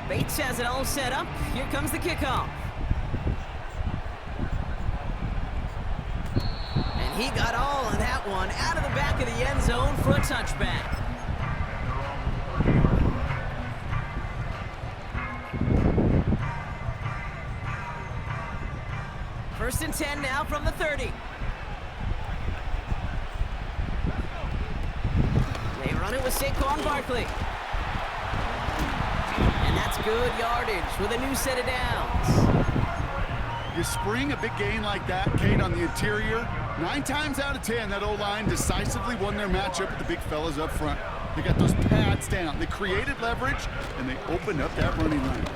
Bates has it all set up. Here comes the kickoff. And he got all of that one out of the back of the end zone for a touchback. First and 10 now from the 30. They run it with Saquon Barkley. And that's good yardage with a new set of downs. You spring a big gain like that, Kate, on the interior, 9 times out of 10, that O-line decisively won their matchup with the big fellas up front. They got those pads down. They created leverage, and they opened up that running line.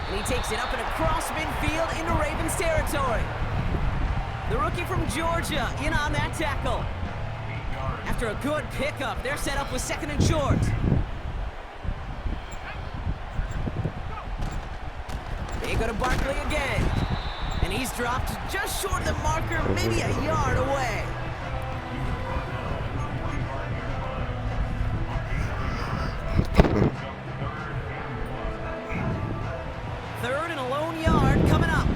And he takes it up and across midfield into Ravens territory. The rookie from Georgia in on that tackle. After a good pickup, they're set up with second and short. They go to Barkley again. And he's dropped just short of the marker, maybe a yard away. Third and a lone yard coming up.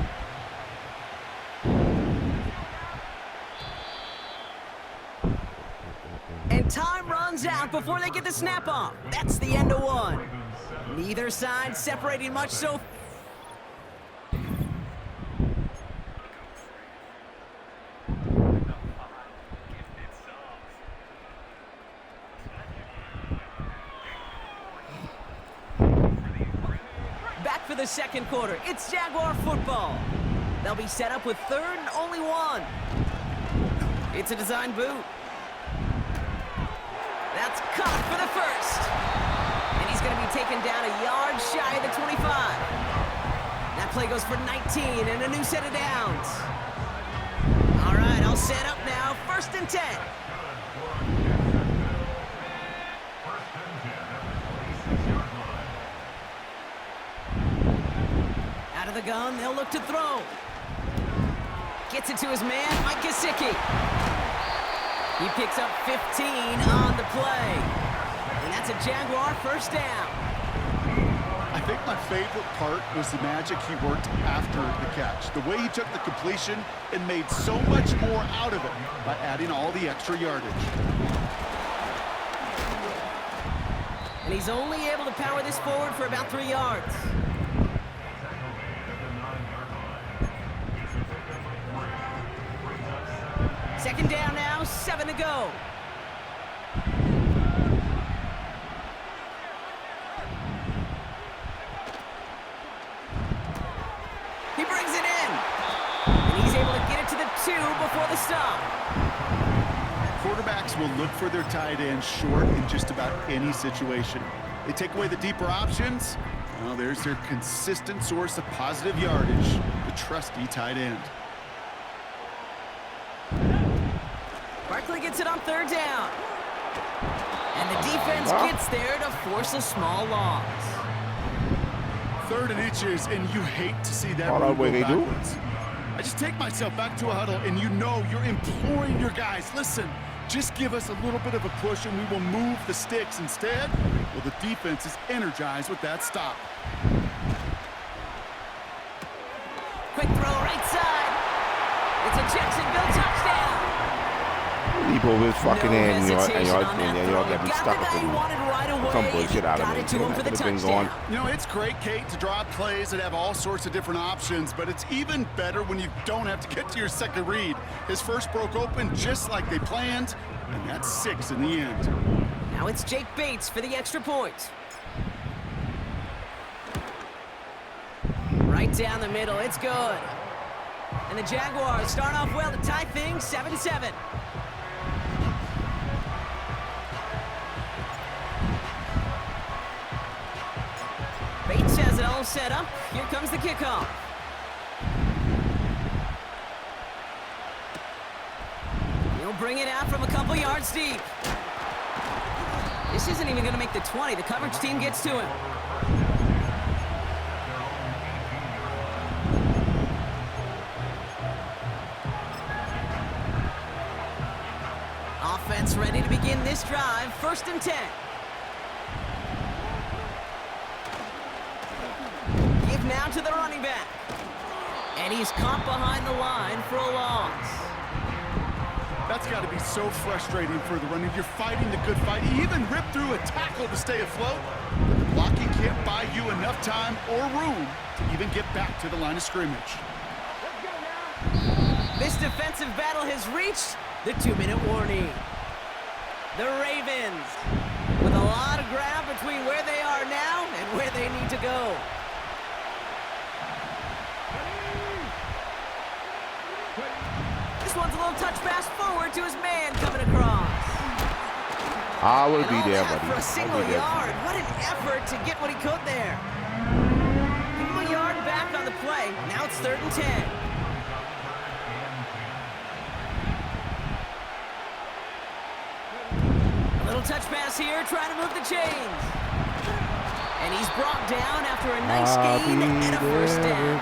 And time runs out before they get the snap off. That's the end of one. Neither side separating much so. Back for the second quarter. It's Jaguar football. They'll be set up with third and only one. It's a design boot. That's caught for the first. And he's going to be taken down a yard shy of the 25. That play goes for 19 and a new set of downs. All right, I'll set up now. First and 10. Out of the gun, they'll look to throw. Gets it to his man, Mike Gesicki. He picks up 15 on the play. And that's a Jaguar first down. I think my favorite part was the magic he worked after the catch. The way he took the completion and made so much more out of it by adding all the extra yardage. And he's only able to power this forward for about 3 yards. Second down now, 7 to go. He brings it in. And he's able to get it to the 2 before the stop. Quarterbacks will look for their tight end short in just about any situation. They take away the deeper options. Well, there's their consistent source of positive yardage, the trusty tight end. Barkley gets it on third down. And the defense gets there to force a small loss. 3rd and inches, and you hate to see that All move right, go they do. backwards. I just take myself back to a huddle, and you know you're imploring your guys, listen, just give us a little bit of a push, and we will move the sticks. Instead, well, the defense is energized with that stop. Quick throw right side. It's a Jacksonville touchdown. leap over his fucking head, and y'all got me Got stuck the guy up he in wanted right away. some bullshit out of Got me. it to him for the That could've been touchdown. gone. You know, it's great, Kate, to draw up plays that have all sorts of different options, but it's even better when you don't have to get to your second read. His first broke open just like they planned, and that's 6 in the end. Now it's Jake Bates for the extra point. Right down the middle, it's good. And the Jaguars start off well to tie things 7-7. Bates has it all set up. Here comes the kickoff. He'll bring it out from a couple yards deep. This isn't even going to make the 20. The coverage team gets to him. Offense ready to begin this drive. 1st and 10. Give now to the running back. And he's caught behind the line for a loss. That's got to be so frustrating for the running. You're fighting the good fight. You even rip through a tackle to stay afloat. But the blocking can't buy you enough time or room to even get back to the line of scrimmage. This defensive battle has reached the 2-minute warning. The Ravens with a lot of ground between where they are now and where they need to go. This one's a little touch pass forward to his man coming across. I will And be all there, that buddy. for a single yard. What an effort to get what he could there. Give him a yard back on the play. Now it's 3rd and 10. A little touch pass here, trying to move the chains. And he's brought down after a nice gain and a first down.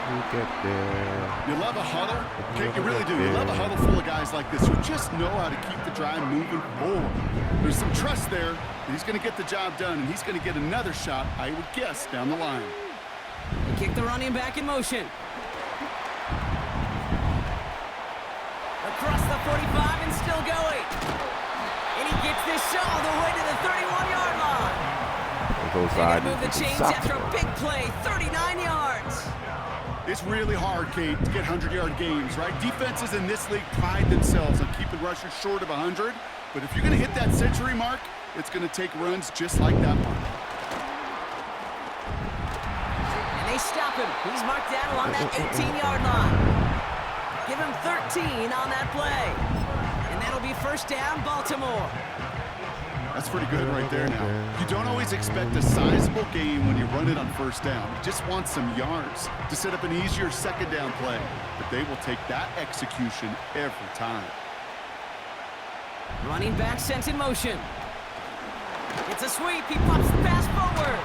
You love a huddle? Okay, you really do. You love a huddle full of guys like this who just know how to keep the drive moving forward. There's some trust there that he's going to get the job done, and he's going to get another shot, I would guess, down the line. They kick the running back in motion. Across the 45 and still going. And he gets this shot all the way to the 31-yard line. They're going to move the chains after a big play, 39 yards. It's really hard, Kate, to get 100-yard games, right? Defenses in this league pride themselves on keeping rushers short of 100. But if you're going to hit that century mark, it's going to take runs just like that one. And they stop him. He's marked down along that 18-yard line. Give him 13 on that play. And that'll be 1st down, Baltimore. That's pretty good right there now. You don't always expect a sizable gain when you run it on 1st down. You just want some yards to set up an easier 2nd down play. But they will take that execution every time. Running back sent in motion. It's a sweep. He pops the pass forward.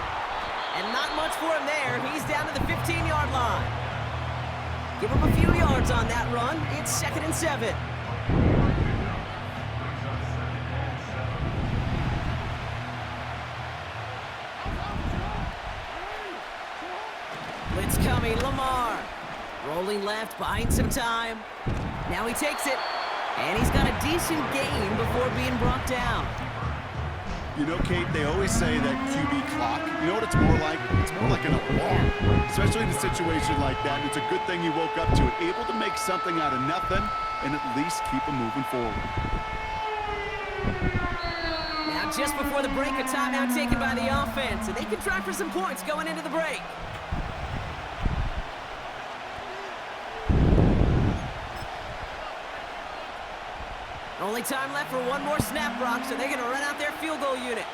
And not much for him there. He's down to the 15-yard line. Give him a few yards on that run. It's 2nd and 7. Blitz coming, Lamar. Rolling left, buying some time. Now he takes it. And he's got a decent gain before being brought down. You know, Kate, they always say that QB clock, you know what it's more like? It's more like an alarm, especially in a situation like that. It's a good thing you woke up to it, able to make something out of nothing and at least keep them moving forward. Now just before the break, a timeout taken by the offense, and they can try for some points going into the break. Only time left for one more snap, Brock, so they're going to run out their field goal unit.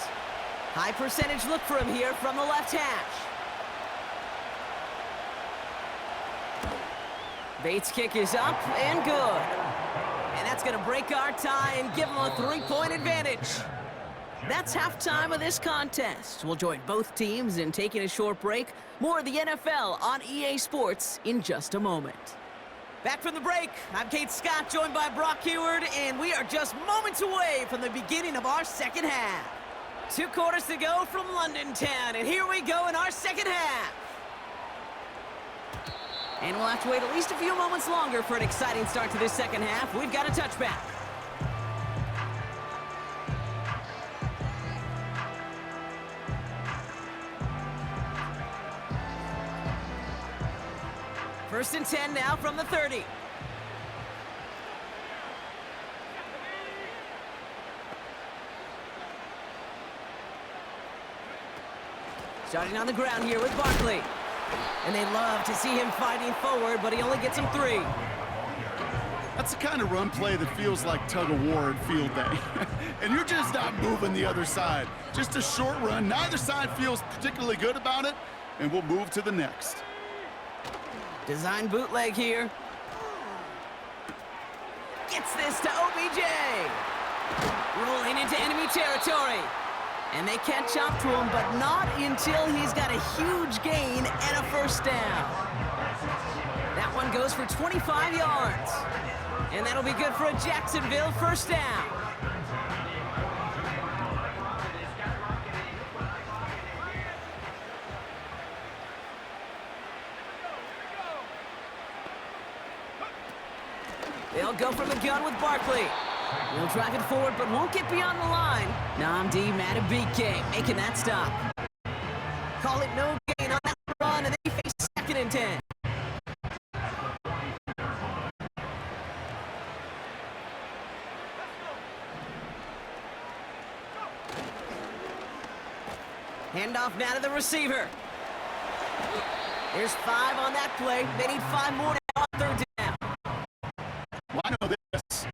High percentage look for him here from the left hash. Bates' kick is up and good. And that's going to break our tie and give them a 3-point advantage. That's halftime of this contest. We'll join both teams in taking a short break. More of the NFL on EA Sports in just a moment. Back from the break, I'm Kate Scott, joined by Brock Heward, and we are just moments away from the beginning of our second half. 2 quarters to go from London Town, and here we go in our second half. And we'll have to wait at least a few moments longer for an exciting start to this second half. We've got a touchback. First and 10 now from the 30. Starting on the ground here with Barkley. And they love to see him fighting forward, but he only gets him 3. That's the kind of run play that feels like tug-of-war in field day. And you're just not moving the other side. Just a short run. Neither side feels particularly good about it, and we'll move to the next. Design bootleg here. Gets this to OBJ. Rolling into enemy territory. And they catch up to him, but not until he's got a huge gain and a first down. That one goes for 25 yards. And that'll be good for a Jacksonville first down. They'll go from the gun with Barkley. He'll drive it forward, but won't get beyond the line. Namdi Madubuike making that stop. Call it no gain on that run, and they face 2nd and 10. Handoff now to the receiver. There's 5 on that play. They need 5 more now on 3rd down. Well, I know this.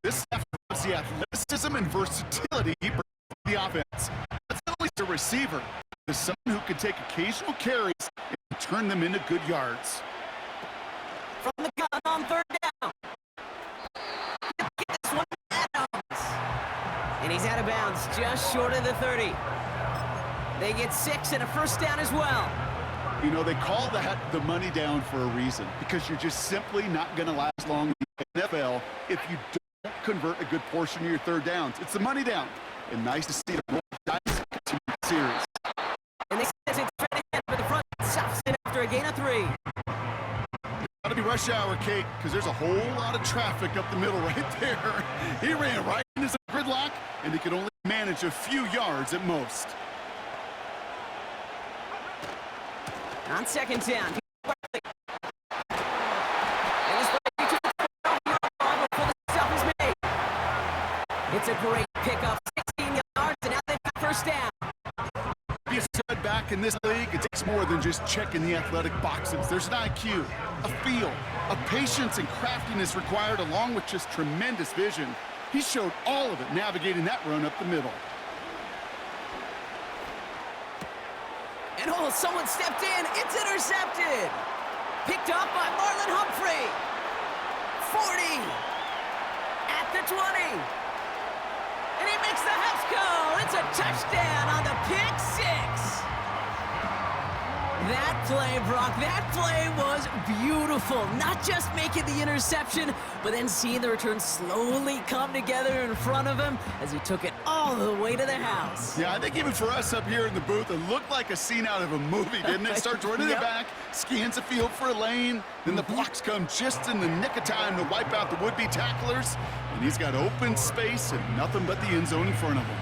This has the athleticism and versatility for the offense. That's not only a receiver. There's someone who can take occasional carries and turn them into good yards. From the gun on 3rd down. Get this one, Adams. And he's out of bounds, just short of the 30. They get 6 and a first down as well. You know, they call that the money down for a reason, because you're just simply not going to last long in the NFL if you don't convert a good portion of your 3rd downs. It's the money down. And nice to see the roll dice continue the series. And they says it's trying to get for the front. Stops it after a gain of 3. Got to be rush hour, Kate, because there's a whole lot of traffic up the middle right there. He ran right into some gridlock, and he could only manage a few yards at most. On 2nd down. It's a great pickup, 16 yards, and now they've got first down. Be a stud back in this league, it takes more than just checking the athletic boxes. There's an IQ, a feel, a patience and craftiness required, along with just tremendous vision. He showed all of it navigating that run up the middle. And oh, someone stepped in. It's intercepted. Picked up by Marlon Humphrey. 40. At the 20. And he makes the house go. It's a touchdown on the pick 6. That play, Brock, that play was beautiful. Not just making the interception, but then seeing the return slowly come together in front of him as he took it all the way to the house. Yeah, I think even for us up here in the booth, it looked like a scene out of a movie, didn't it? Starts running it back, scans the field for a lane, then the blocks come just in the nick of time to wipe out the would-be tacklers, and he's got open space and nothing but the end zone in front of him.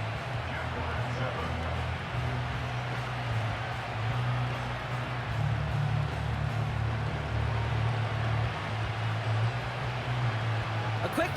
A quick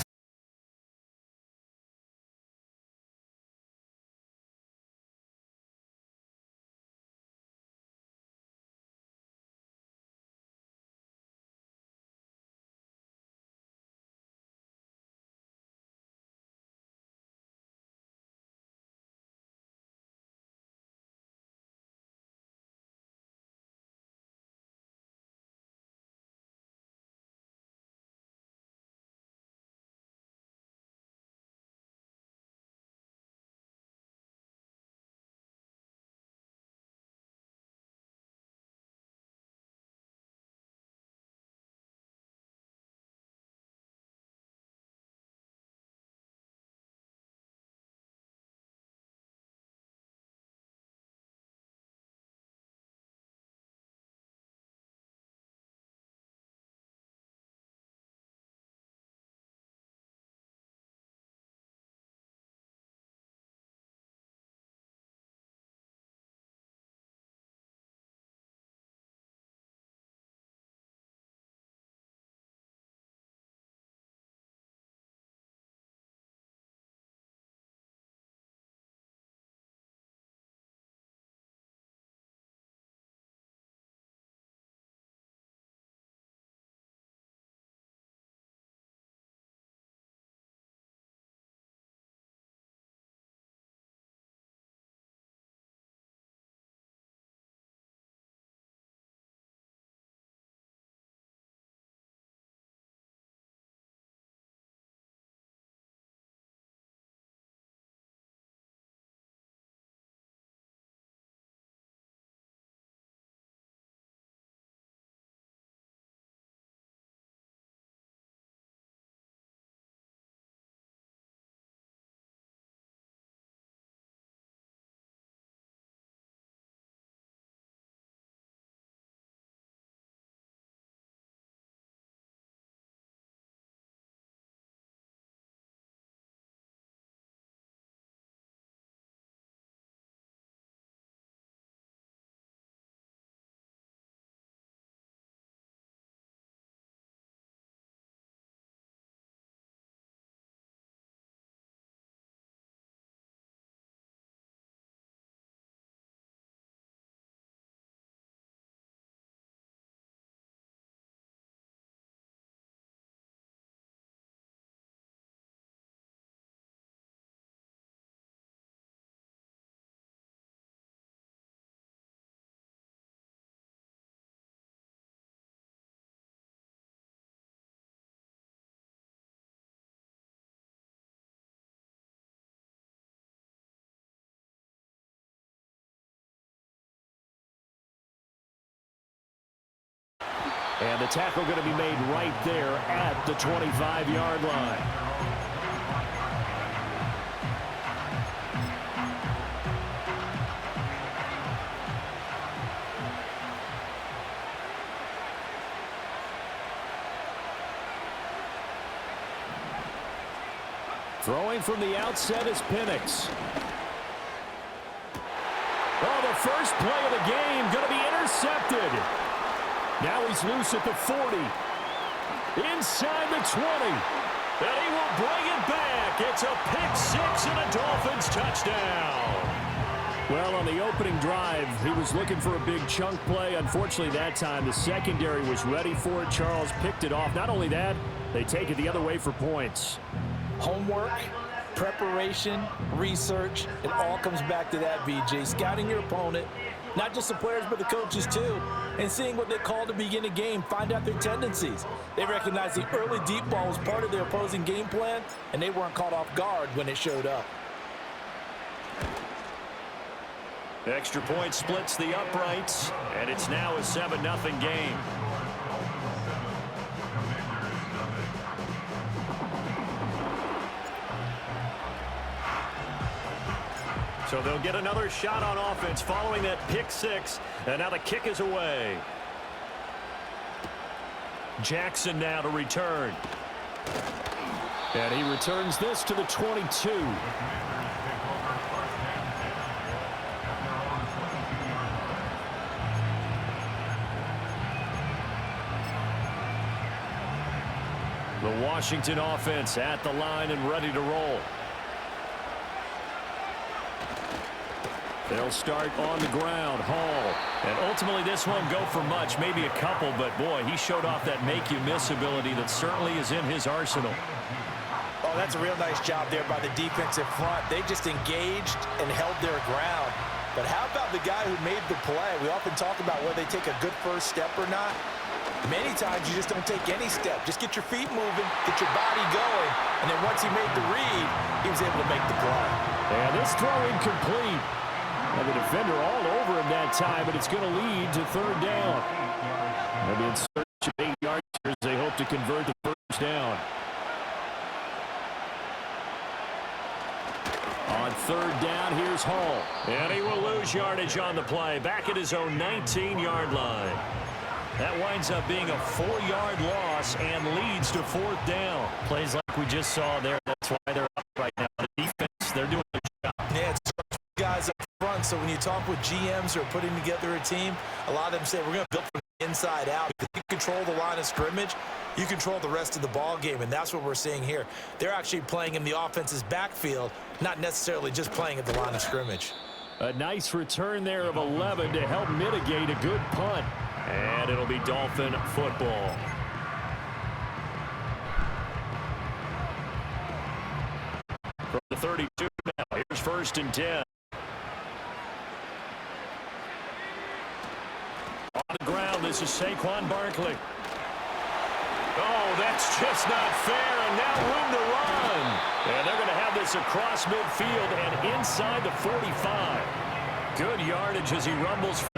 And the tackle going to be made right there at the 25-yard line. Throwing from the outset is Penix. Oh, the first play of the game going to be intercepted. Now he's loose at the 40. Inside the 20. And he will bring it back. It's a pick-6 and a Dolphins touchdown. Well, on the opening drive, he was looking for a big chunk play. Unfortunately, that time, the secondary was ready for it. Charles picked it off. Not only that, they take it the other way for points. Homework, preparation, research, it all comes back to that, BJ. Scouting your opponent, not just the players but the coaches too, and seeing what they call to begin a game, find out their tendencies. They recognize the early deep ball was part of their opposing game plan, and they weren't caught off guard when it showed up. Extra point splits the uprights, and it's now a 7-0 game. So they'll get another shot on offense following that pick-6, and now the kick is away. Jackson now to return. And he returns this to the 22. The Washington offense at the line and ready to roll. They'll start on the ground. Hall. And ultimately this won't go for much, maybe a couple, but boy, he showed off that make-you-miss ability that certainly is in his arsenal. Oh, that's a real nice job there by the defensive front. They just engaged and held their ground. But how about the guy who made the play? We often talk about whether they take a good first step or not. Many times you just don't take any step. Just get your feet moving, get your body going, and then once he made the read, he was able to make the play. And this throw incomplete. And the defender all over him that time, but it's going to lead to third down. Maybe in search of 8 yards as they hope to convert the first down. On third down, here's Hall. And he will lose yardage on the play, back at his own 19-yard line. That winds up being a 4-yard loss and leads to fourth down. Plays like we just saw there. That's why they're up right now. The defense, they're doing a good job. Yeah, it's guys up front. So when you talk with GMs who are putting together a team, a lot of them say we're going to build from the inside out. If you control the line of scrimmage, you control the rest of the ball game, and that's what we're seeing here. They're actually playing in the offense's backfield, not necessarily just playing at the line of scrimmage. A nice return there of 11 to help mitigate a good punt. And it'll be Dolphin football. From the 32 now, here's 1st and 10. On the ground, this is Saquon Barkley. Oh, that's just not fair, and now room to run. And they're going to have this across midfield and inside the 45. Good yardage as he rumbles for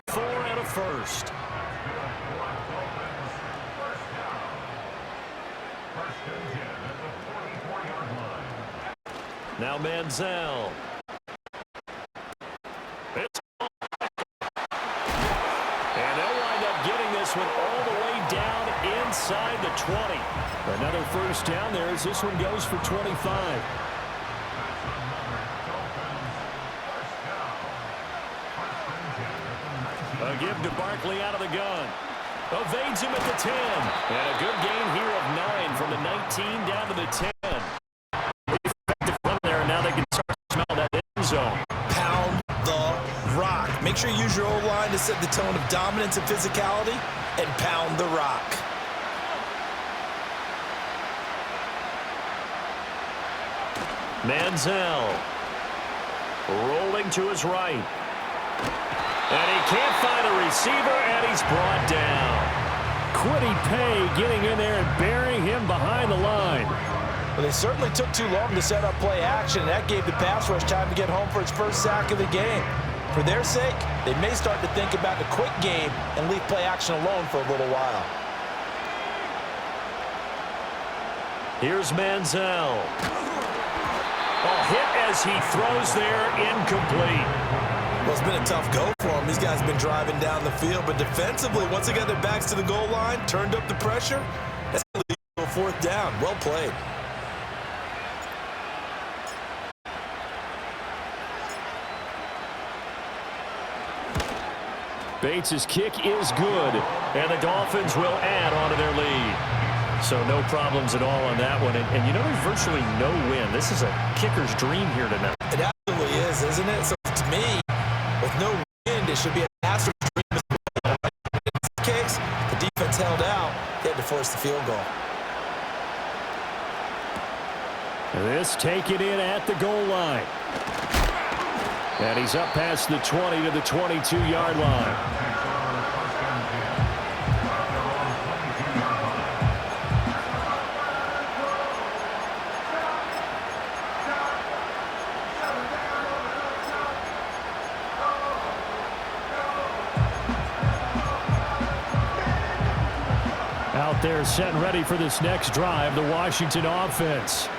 4 and a first. Now Manziel. It's and they'll wind up getting this one all the way down inside the 20. Another first down there as this one goes for 25. A give to Barkley out of the gun. Evades him at the 10. And a good gain here of 9 from the 19 down to the 10. Effective run there, and now they can start to smell that end zone. Pound the rock. Make sure you use your O-line to set the tone of dominance and physicality, and pound the rock. Manziel rolling to his right. And he can't find a receiver, and he's brought down. Quiddy Pay getting in there and burying him behind the line. Well, they certainly took too long to set up play action. That gave the pass rush time to get home for its first sack of the game. For their sake, they may start to think about the quick game and leave play action alone for a little while. Here's Manziel. A hit as he throws there, incomplete. Well, it's been a tough go for him. These guys have been driving down the field, but defensively, once they got their backs to the goal line, turned up the pressure, that's going to lead to a fourth down. Well played. Bates' kick is good, and the Dolphins will add on to their lead. So no problems at all on that one. And you know, there's virtually no win. This is a kicker's dream here tonight. It absolutely is, isn't it? So to me, with no wind, it should be a passer's dream as well. In this case, the defense held out. They had to force the field goal. This taken in at the goal line. And he's up past the 20 to the 22-yard line. Out there set and ready for this next drive, the Washington offense.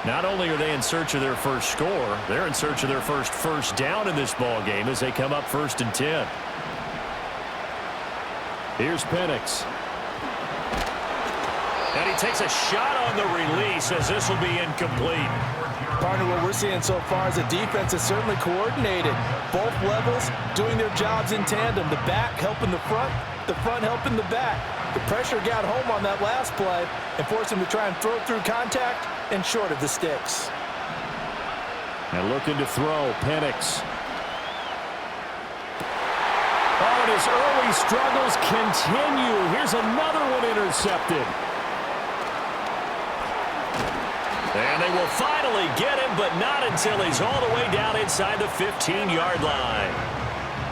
Not only are they in search of their first score, they're in search of their first down in this ball game as they come up 1st and 10. Here's Penix. And he takes a shot on the release as this will be incomplete. Partner, what we're seeing so far is the defense is certainly coordinated. Both levels doing their jobs in tandem. The back helping the front helping the back. The pressure got home on that last play and forced him to try and throw through contact and short of the sticks. And looking to throw, Penix. Oh, and his early struggles continue. Here's another one intercepted. And they will finally get him, but not until he's all the way down inside the 15-yard line.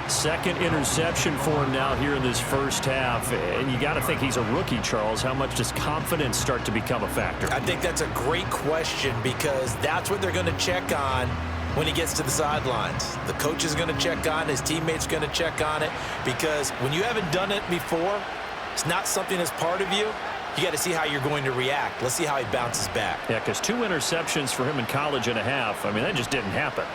Second interception for him now here in this first half. And you got to think he's a rookie, Charles. How much does confidence start to become a factor? I think that's a great question because that's what they're going to check on when he gets to the sidelines. The coach is going to check on it. His teammates are going to check on it because when you haven't done it before, it's not something that's part of you. You got to see how you're going to react. Let's see how he bounces back. Yeah, because 2 interceptions for him in college and a half. I mean, that just didn't happen.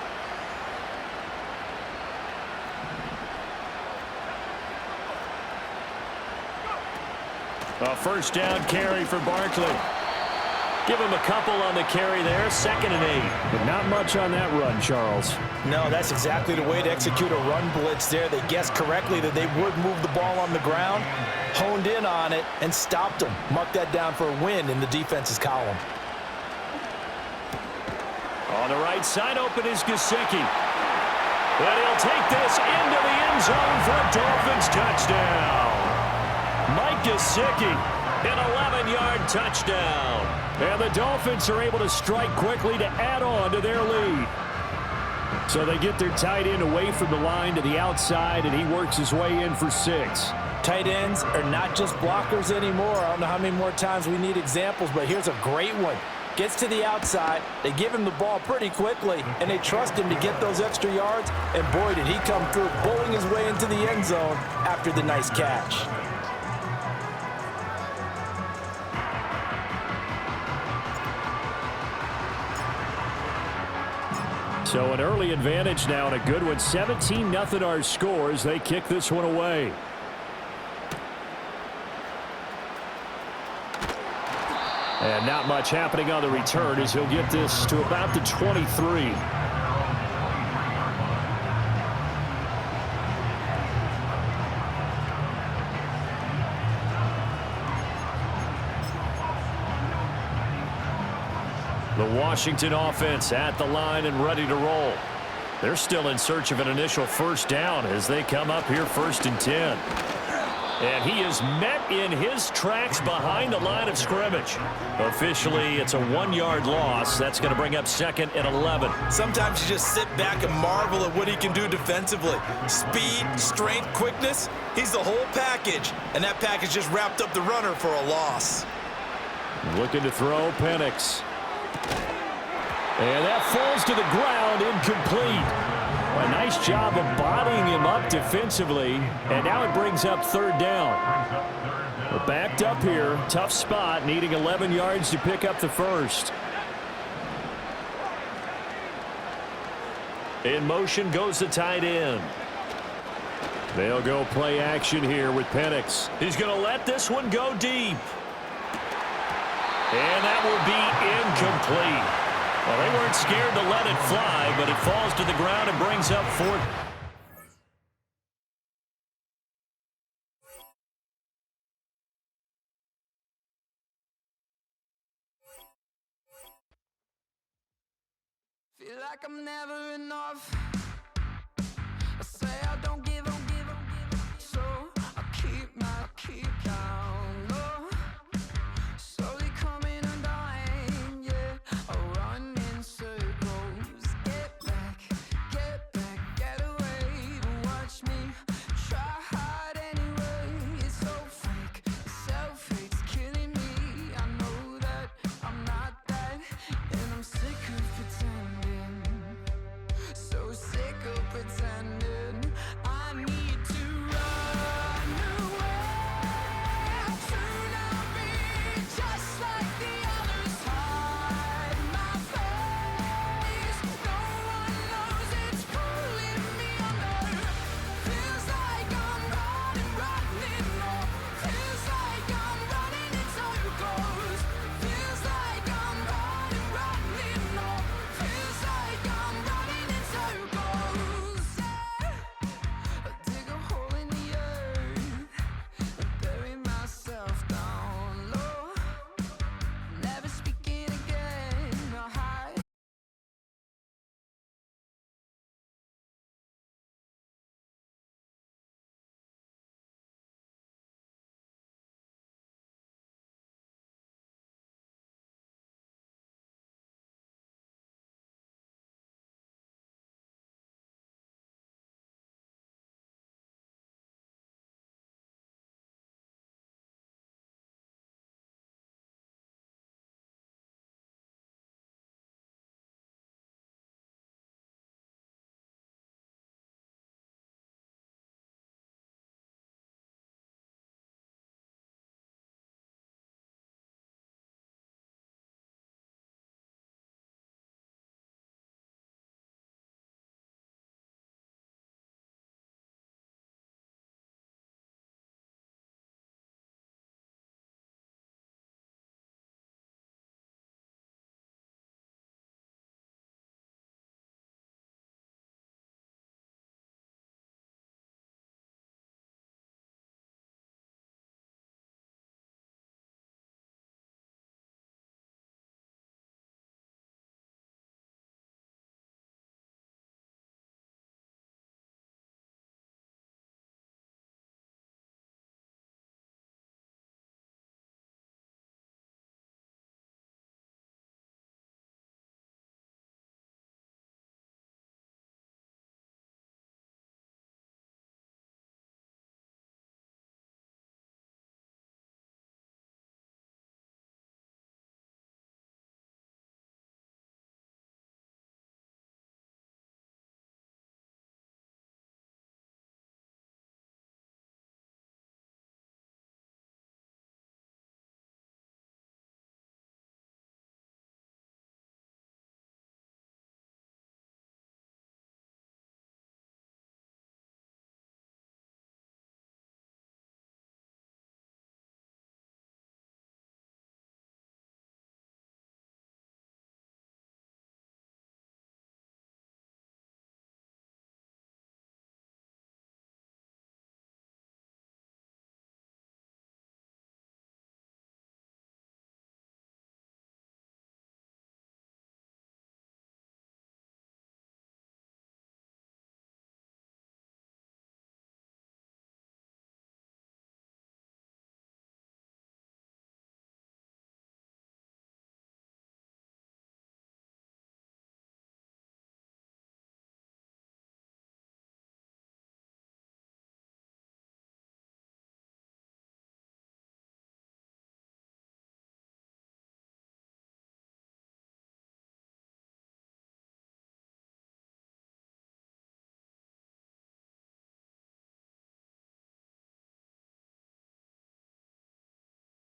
A first down carry for Barkley. Give him a couple on the carry there, 2nd and 8. But not much on that run, Charles. No, that's exactly the way to execute a run blitz there. They guessed correctly that they would move the ball on the ground, honed in on it, and stopped them. Mark that down for a win in the defense's column. On the right side, open is Gesicki. And he'll take this into the end zone for a Dolphins touchdown. Mike Gesicki, an 11-yard touchdown. And the Dolphins are able to strike quickly to add on to their lead. So they get their tight end away from the line to the outside, and he works his way in for 6. Tight ends are not just blockers anymore. I don't know how many more times we need examples, but here's a great one. Gets to the outside, they give him the ball pretty quickly, and they trust him to get those extra yards, and boy, did he come through, bowling his way into the end zone after the nice catch. So an early advantage now and a good one. 17-0 our score as they kick this one away. And not much happening on the return as he'll get this to about the 23. The Washington offense at the line and ready to roll. They're still in search of an initial first down as they come up here 1st and 10. And he is met in his tracks behind the line of scrimmage. Officially, it's a 1-yard loss. That's going to bring up 2nd and 11. Sometimes you just sit back and marvel at what he can do defensively. Speed, strength, quickness, he's the whole package. And that package just wrapped up the runner for a loss. Looking to throw, Penix. And that falls to the ground, incomplete. A nice job of bodying him up defensively, and now it brings up third down. We're backed up here. Tough spot, needing 11 yards to pick up the first. In motion goes the tight end. They'll go play action here with Penix. He's going to let this one go deep. And that will be incomplete. Well, they weren't scared to let it fly, but it falls to the ground and brings up fourth. Feel like I'm never enough. I say I don't give up, so I keep down low. Slowly coming undone, yeah. I run in circles. Get back, get away. But watch me try hard anyway. It's so fake, self-hate's killing me. I know that I'm not that, and I'm sick of pretending. So sick of pretending. I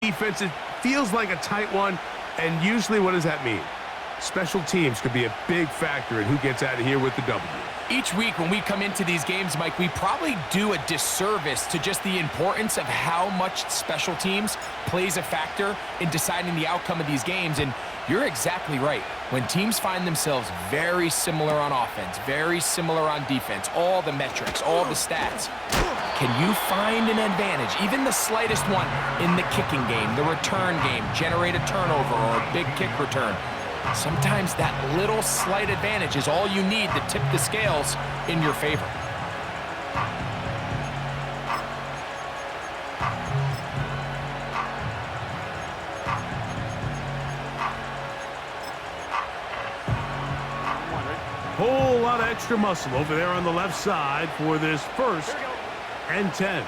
defense, it feels like a tight one, and usually what does that mean? Special teams could be a big factor in who gets out of here with the W. Each week when we come into these games, Mike, we probably do a disservice to just the importance of how much special teams plays a factor in deciding the outcome of these games. And you're exactly right. When teams find themselves very similar on offense, very similar on defense, all the metrics, all the stats, can you find an advantage, even the slightest one, in the kicking game, the return game, generate a turnover or a big kick return? Sometimes that little slight advantage is all you need to tip the scales in your favor. Whole lot of extra muscle over there on the left side for this 1st and 10.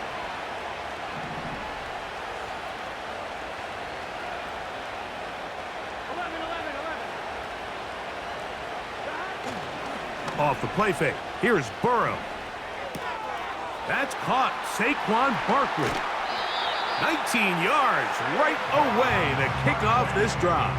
Off the play fake. Here's Burrow. That's caught. Saquon Barkley. 19 yards right away to kick off this drive.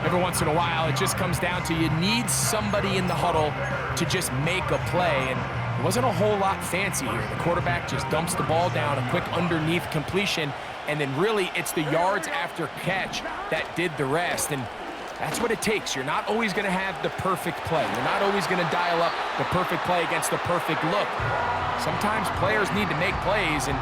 Every once in a while, it just comes down to you need somebody in the huddle to just make a play, and it wasn't a whole lot fancy here. The quarterback just dumps the ball down, a quick underneath completion, and then really it's the yards after catch that did the rest, and that's what it takes. You're not always going to have the perfect play. You're not always going to dial up the perfect play against the perfect look. Sometimes players need to make plays, and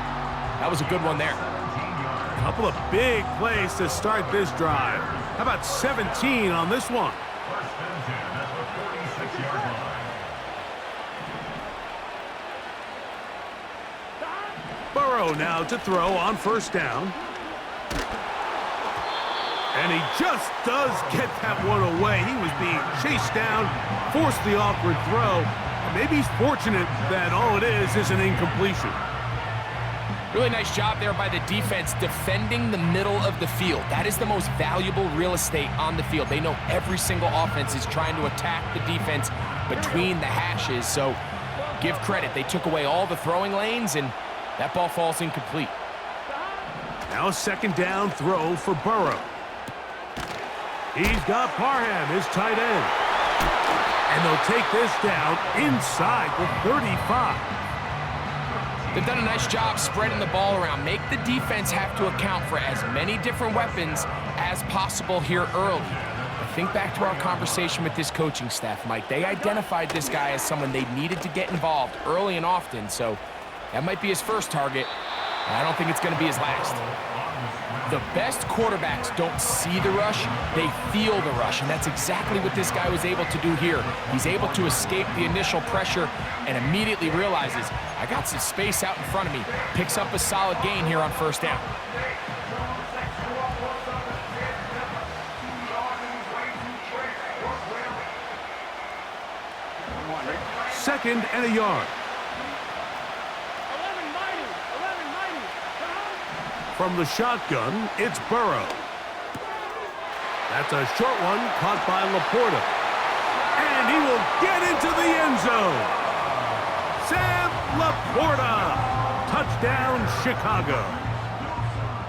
that was a good one there. A couple of big plays to start this drive. How about 17 on this one? First and 10 at the 46-yard line. Burrow now to throw on 1st down. And he just does get that one away. He was being chased down, forced the awkward throw. Maybe he's fortunate that all it is an incompletion. Really nice job there by the defense defending the middle of the field. That is the most valuable real estate on the field. They know every single offense is trying to attack the defense between the hashes. So give credit. They took away all the throwing lanes, and that ball falls incomplete. Now a 2nd down throw for Burrow. He's got Parham, his tight end. And they'll take this down inside the 35. They've done a nice job spreading the ball around. Make the defense have to account for as many different weapons as possible here early. But think back to our conversation with this coaching staff, Mike. They identified this guy as someone they needed to get involved early and often, so that might be his first target. I don't think it's going to be his last. The best quarterbacks don't see the rush, they feel the rush, and that's exactly what this guy was able to do here. He's able to escape the initial pressure and immediately realizes, I got some space out in front of me. Picks up a solid gain here on 1st down. Second and a yard. From the shotgun, it's Burrow. That's a short one caught by Laporta. And he will get into the end zone. Sam Laporta. Touchdown, Chicago.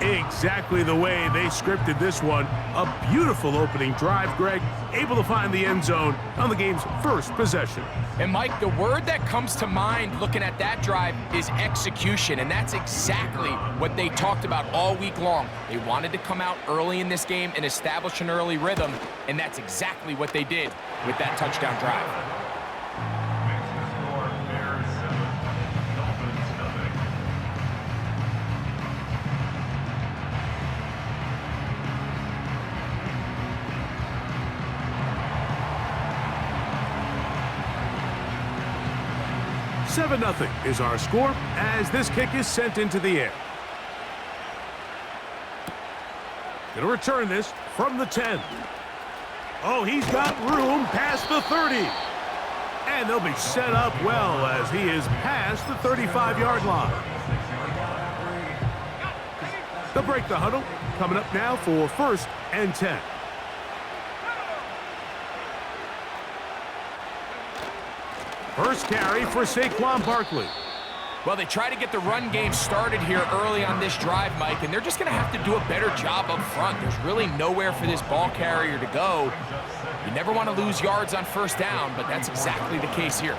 Exactly the way they scripted this one. A beautiful opening drive, Greg. Able to find the end zone on the game's 1st possession. And Mike, the word that comes to mind looking at that drive is execution, and that's exactly what they talked about all week long. They wanted to come out early in this game and establish an early rhythm, and that's exactly what they did with that touchdown drive. Makes the score Bears 7, Dolphins nothing. Seven 0 is our score as this kick is sent into the air. Going to return this from the 10. Oh, he's got room past the 30. And they'll be set up well as he is past the 35-yard line. They'll break the huddle. Coming up now for 1st and 10. First carry for Saquon Barkley. Well, they try to get the run game started here early on this drive, Mike, and they're just going to have to do a better job up front. There's really nowhere for this ball carrier to go. You never want to lose yards on first down, but that's exactly the case here.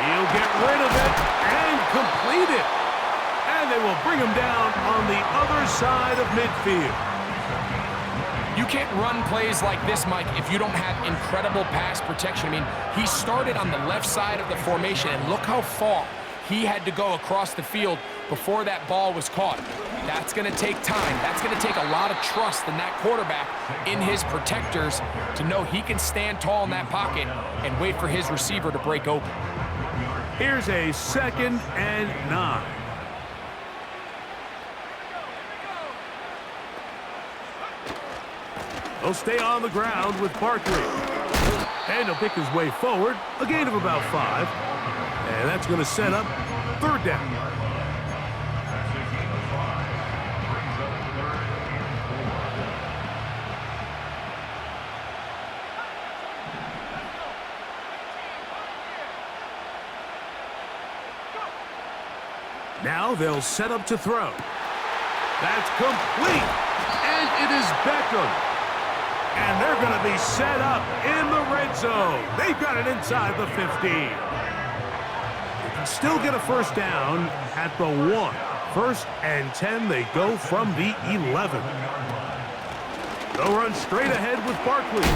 He'll get rid of it and complete it. And they will bring him down on the other side of midfield. You can't run plays like this, Mike, if you don't have incredible pass protection. I mean, he started on the left side of the formation, and look how far he had to go across the field before that ball was caught. That's going to take time. That's going to take a lot of trust in that quarterback, in his protectors, to know he can stand tall in that pocket and wait for his receiver to break open. Here's a 2nd and 9. He'll stay on the ground with Barkley. And he'll pick his way forward, a gain of about 5. And that's going to set up 3rd down. Now they'll set up to throw. That's complete. And it is Beckham. And they're going to be set up in the red zone. They've got it inside the 15. They can still get a first down at the 1. 1st and 10, they go from the 11. They'll run straight ahead with Barkley.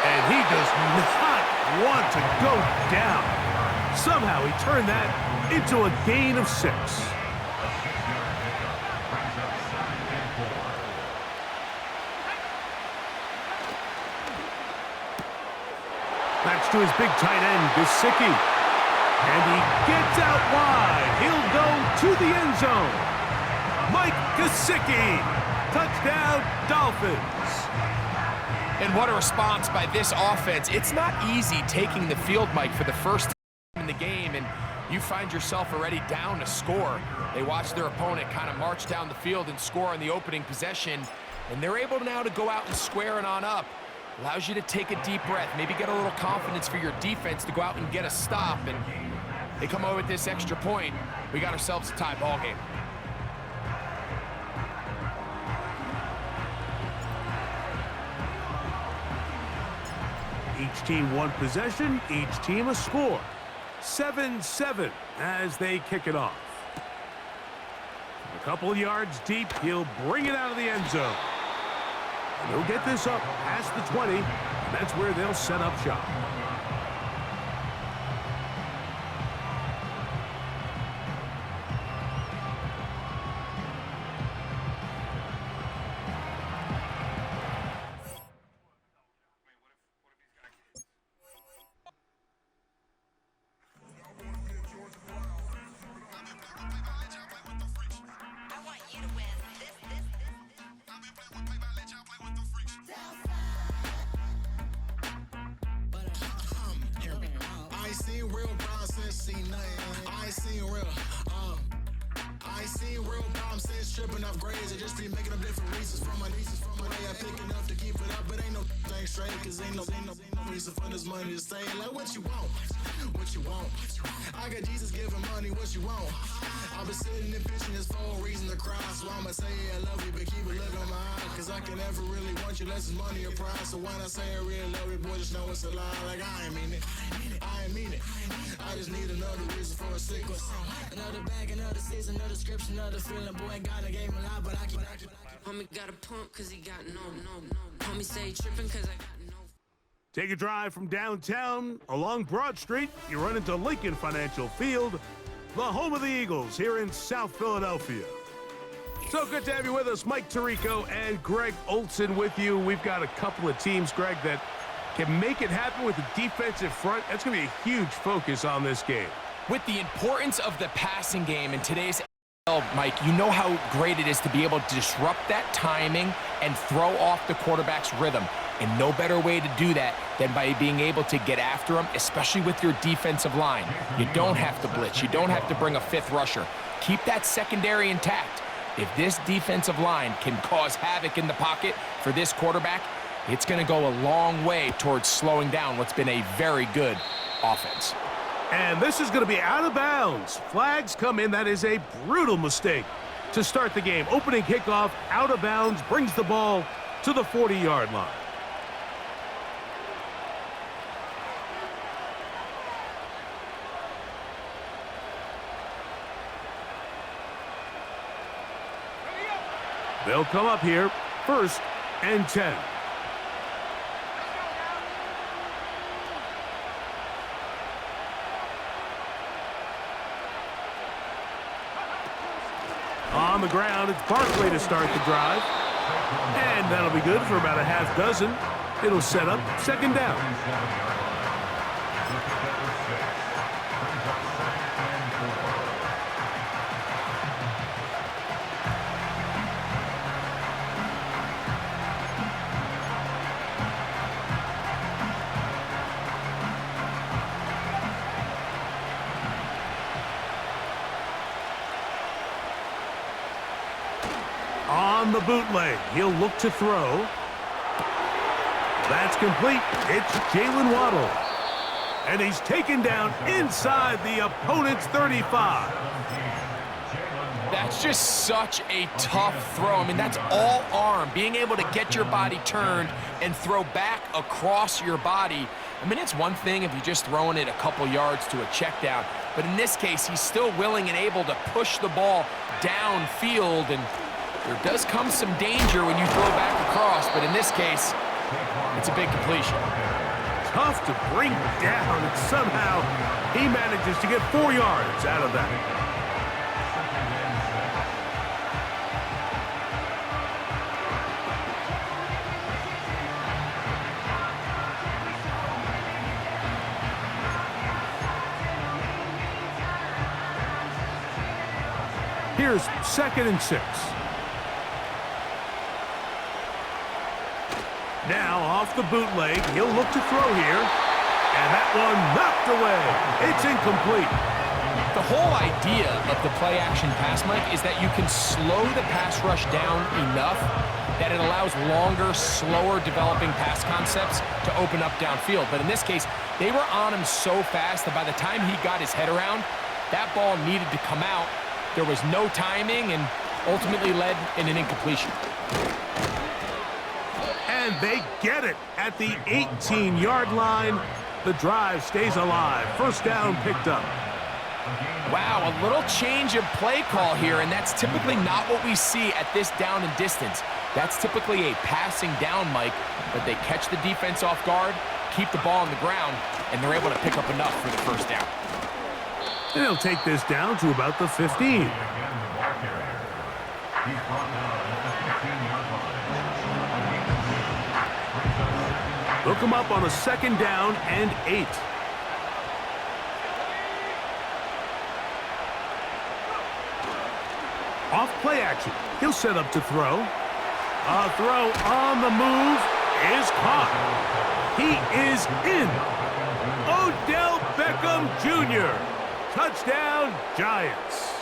And he does not want to go down. Somehow he turned that into a gain of 6. That's to his big tight end, Gesicki. And he gets out wide. He'll go to the end zone. Mike Gesicki. Touchdown, Dolphins. And what a response by this offense. It's not easy taking the field, Mike, for the first time in the game, and you find yourself already down a score. They watch their opponent kind of march down the field and score on the opening possession, and they're able now to go out and square it on up. Allows you to take a deep breath, maybe get a little confidence for your defense to go out and get a stop, and they come over with this extra point. We got ourselves a tie ball game. Each team 1 possession, each team a score. 7-7 as they kick it off. A couple of yards deep, he'll bring it out of the end zone. And he'll get this up past the 20, and that's where they'll set up shop. Tripping off grades, I just be making up different reasons from my way I pick enough to keep it up, but ain't no thing straight, cause ain't no reason for this money to stay. Like what you want, I got Jesus giving money, what you want? I've been sitting and pitching this for a reason to cry, so I'ma say I love you, but keep a look on my eye, cause I can never really want you less than money or pride. So when I say I really love you, boy, just know it's a lie. Like I ain't mean it, I just need another reason for a sequence. Another bag, another season, another description, another feeling. Boy, God, I gave him a lot, but I keep. Homie got a pump cause he got no. Homie say tripping cause I got no. Take a drive from downtown along Broad Street. You run into Lincoln Financial Field, the home of the Eagles here in South Philadelphia. So good to have you with us. Mike Tirico and Greg Olson with you. We've got a couple of teams, Greg, that can make it happen with the defensive front. That's going to be a huge focus on this game. With the importance of the passing game in today's NFL, Mike, you know how great it is to be able to disrupt that timing and throw off the quarterback's rhythm. And no better way to do that than by being able to get after him, especially with your defensive line. You don't have to blitz. You don't have to bring a fifth rusher. Keep that secondary intact. If this defensive line can cause havoc in the pocket for this quarterback, It's going to go a long way towards slowing down what's been a very good offense. And this is going to be out of bounds. Flags come in. That is a brutal mistake to start the game. Opening kickoff, out of bounds, brings the ball to the 40-yard line. They'll come up here, 1st and 10. On the ground, it's Barkley to start the drive. And that'll be good for about a half dozen. It'll set up 2nd down. On the bootleg, he'll look to throw. That's complete. It's Jalen Waddle. And he's taken down inside the opponent's 35. That's just such a tough throw. I mean, that's all arm. Being able to get your body turned and throw back across your body. I mean, it's one thing if you're just throwing it a couple yards to a check down. But in this case, he's still willing and able to push the ball downfield. And there does come some danger when you throw back across. But in this case, it's a big completion. Tough to bring down, and somehow he manages to get 4 yards out of that. Here's 2nd and 6. Now off the bootleg, he'll look to throw here. And that one knocked away. It's incomplete. The whole idea of the play-action pass, Mike, is that you can slow the pass rush down enough that it allows longer, slower developing pass concepts to open up downfield. But in this case, they were on him so fast that by the time he got his head around, that ball needed to come out. There was no timing and ultimately led in an incompletion. And they get it at the 18-yard line. The drive stays alive. 1st down picked up. Wow, a little change of play call here, and that's typically not what we see at this down and distance. That's typically a passing down, Mike, but they catch the defense off guard, keep the ball on the ground, and they're able to pick up enough for the 1st down. And they'll take this down to about the 15. They'll come up on a 2nd down and 8. Off play action. He'll set up to throw. A throw on the move is caught. He is in. Odell Beckham Jr. Touchdown, Giants.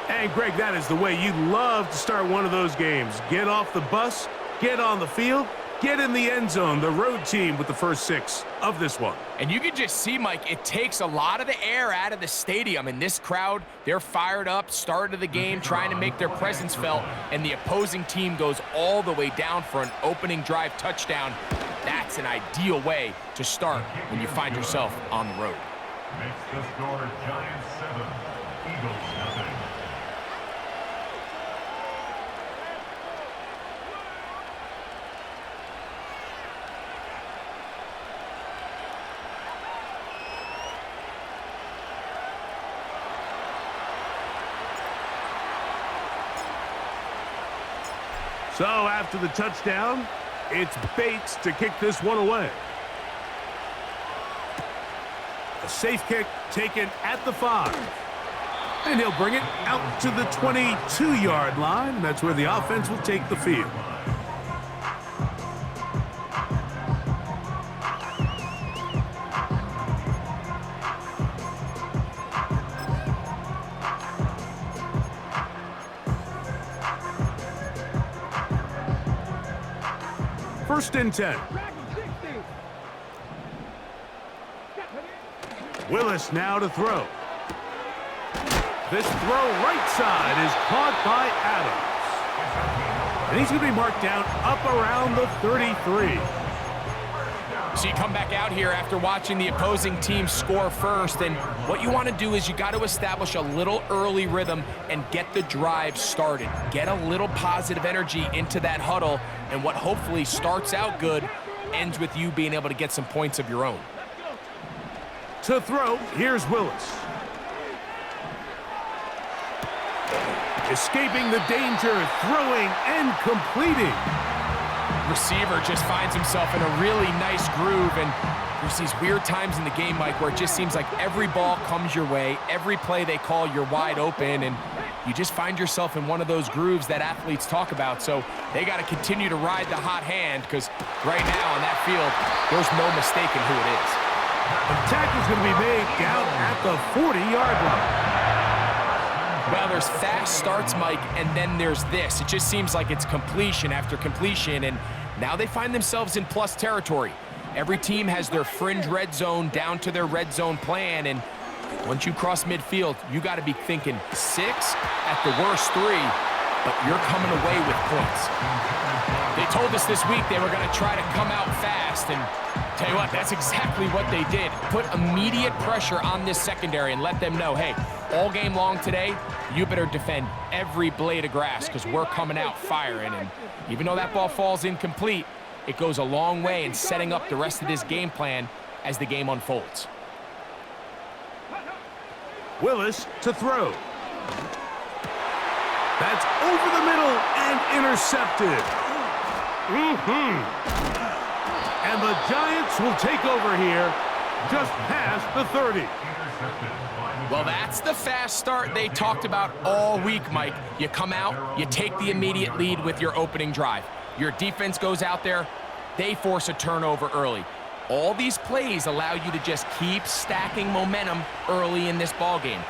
And Greg, that is the way you love to start one of those games. Get off the bus, get on the field, get in the end zone. The road team with the first 6 of this one. And you can just see, Mike, it takes a lot of the air out of the stadium. And this crowd, they're fired up, start of the game, trying to make their presence felt. And the opposing team goes all the way down for an opening drive touchdown. That's an ideal way to start when you find yourself on the road. Makes the score Giants 7, Eagles nothing. So after the touchdown, it's Bates to kick this one away. A safe kick taken at the 5. And he'll bring it out to the 22-yard line. That's where the offense will take the field. first and 10. Willis now to throw. This throw right side is caught by Adams. And he's going to be marked down up around the 33. So you come back out here after watching the opposing team score first, and what you want to do is you got to establish a little early rhythm and get the drive started. Get a little positive energy into that huddle, and what hopefully starts out good ends with you being able to get some points of your own. To throw, here's Willis. Escaping the danger, throwing and completing. Receiver just finds himself in a really nice groove, and there's these weird times in the game, Mike, where it just seems like every ball comes your way, every play they call, you're wide open, and you just find yourself in one of those grooves that athletes talk about. So they got to continue to ride the hot hand, because right now on that field, there's no mistaking who it is. The tackle's going to be made down at the 40-yard line. Well, there's fast starts, Mike, and then there's this. It just seems like it's completion after completion, and now they find themselves in plus territory. Every team has their fringe red zone down to their red zone plan, and once you cross midfield, you got to be thinking 6, at the worst 3, but you're coming away with points. They told us this week they were going to try to come out fast, and tell you what, that's exactly what they did. Put immediate pressure on this secondary and let them know, hey, all game long today, you better defend every blade of grass because we're coming out firing. And even though that ball falls incomplete, it goes a long way in setting up the rest of this game plan as the game unfolds. Willis to throw. That's over the middle and intercepted. And the Giants will take over here just past the 30. Well, that's the fast start they talked about all week, Mike. You come out, you take the immediate lead with your opening drive. Your defense goes out there, they force a turnover early. All these plays allow you to just keep stacking momentum early in this ball game.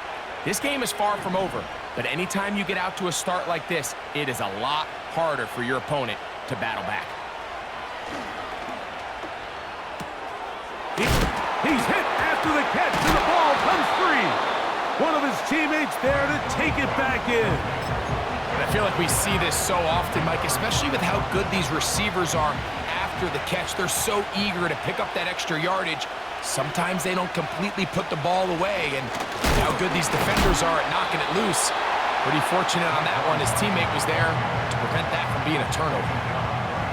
This game is far from over, but anytime you get out to a start like this, it is a lot harder for your opponent to battle back. He's hit after the catch, and the ball comes free. One of his teammates there to take it back in. And I feel like we see this so often, Mike, especially with how good these receivers are after the catch. They're so eager to pick up that extra yardage. Sometimes they don't completely put the ball away, and how good these defenders are at knocking it loose. Pretty fortunate on that one. His teammate was there to prevent that from being a turnover.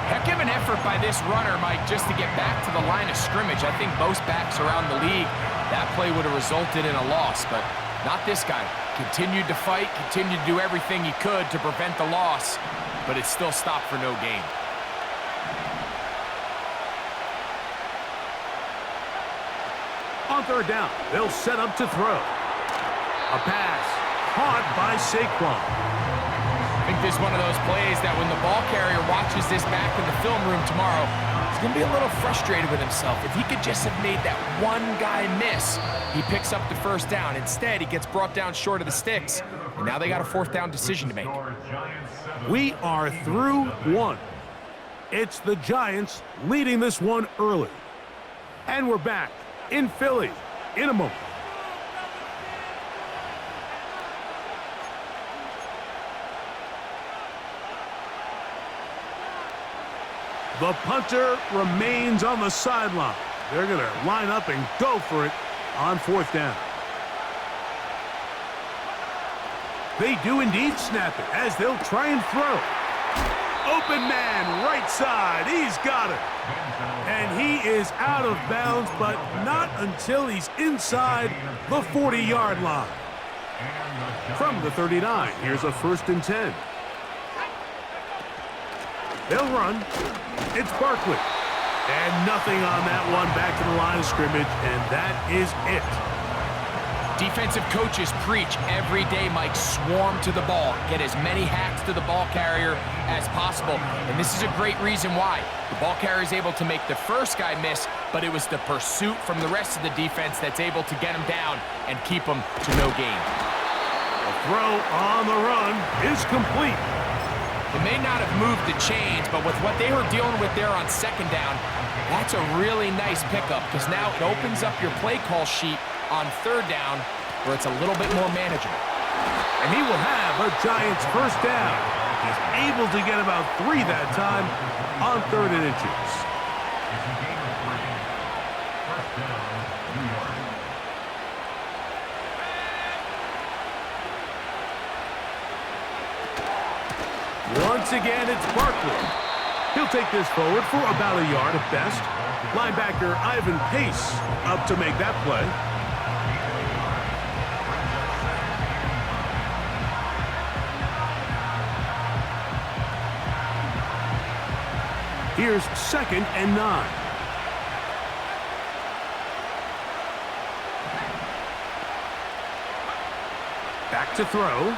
Heck of an effort by this runner, Mike, just to get back to the line of scrimmage. I think most backs around the league, that play would have resulted in a loss, but not this guy. Continued to fight, continued to do everything he could to prevent the loss, but it still stopped for no gain. On third down, they'll set up to throw. A pass caught by Saquon. I think this is one of those plays that when the ball carrier watches this back in the film room tomorrow, he's going to be a little frustrated with himself. If he could just have made that one guy miss, he picks up the first down. Instead, he gets brought down short of the sticks, and now they got a fourth down decision to make. We are through one. It's the Giants leading this one early. And we're back in Philly in a moment. The punter remains on the sideline. They're going to line up and go for it on fourth down. They do indeed snap it as they'll try and throw. Open man, right side. He's got it. And he is out of bounds, but not until he's inside the 40-yard line. From the 39, here's a 1st and 10. They'll run. It's Barkley. And nothing on that one back to the line of scrimmage, and that is it. Defensive coaches preach every day, Mike, swarm to the ball. Get as many hacks to the ball carrier as possible. And this is a great reason why. The ball carrier is able to make the first guy miss, but it was the pursuit from the rest of the defense that's able to get him down and keep him to no gain. The throw on the run is complete. It may not have moved the chains, but with what they were dealing with there on second down, that's a really nice pickup because now it opens up your play call sheet on third down where it's a little bit more manageable. And he will have a Giants first down. He's able to get about 3 that time on 3rd and inches. Once again, it's Barkley. He'll take this forward for about a yard at best. Linebacker Ivan Pace up to make that play. Here's 2nd and 9. Back to throw.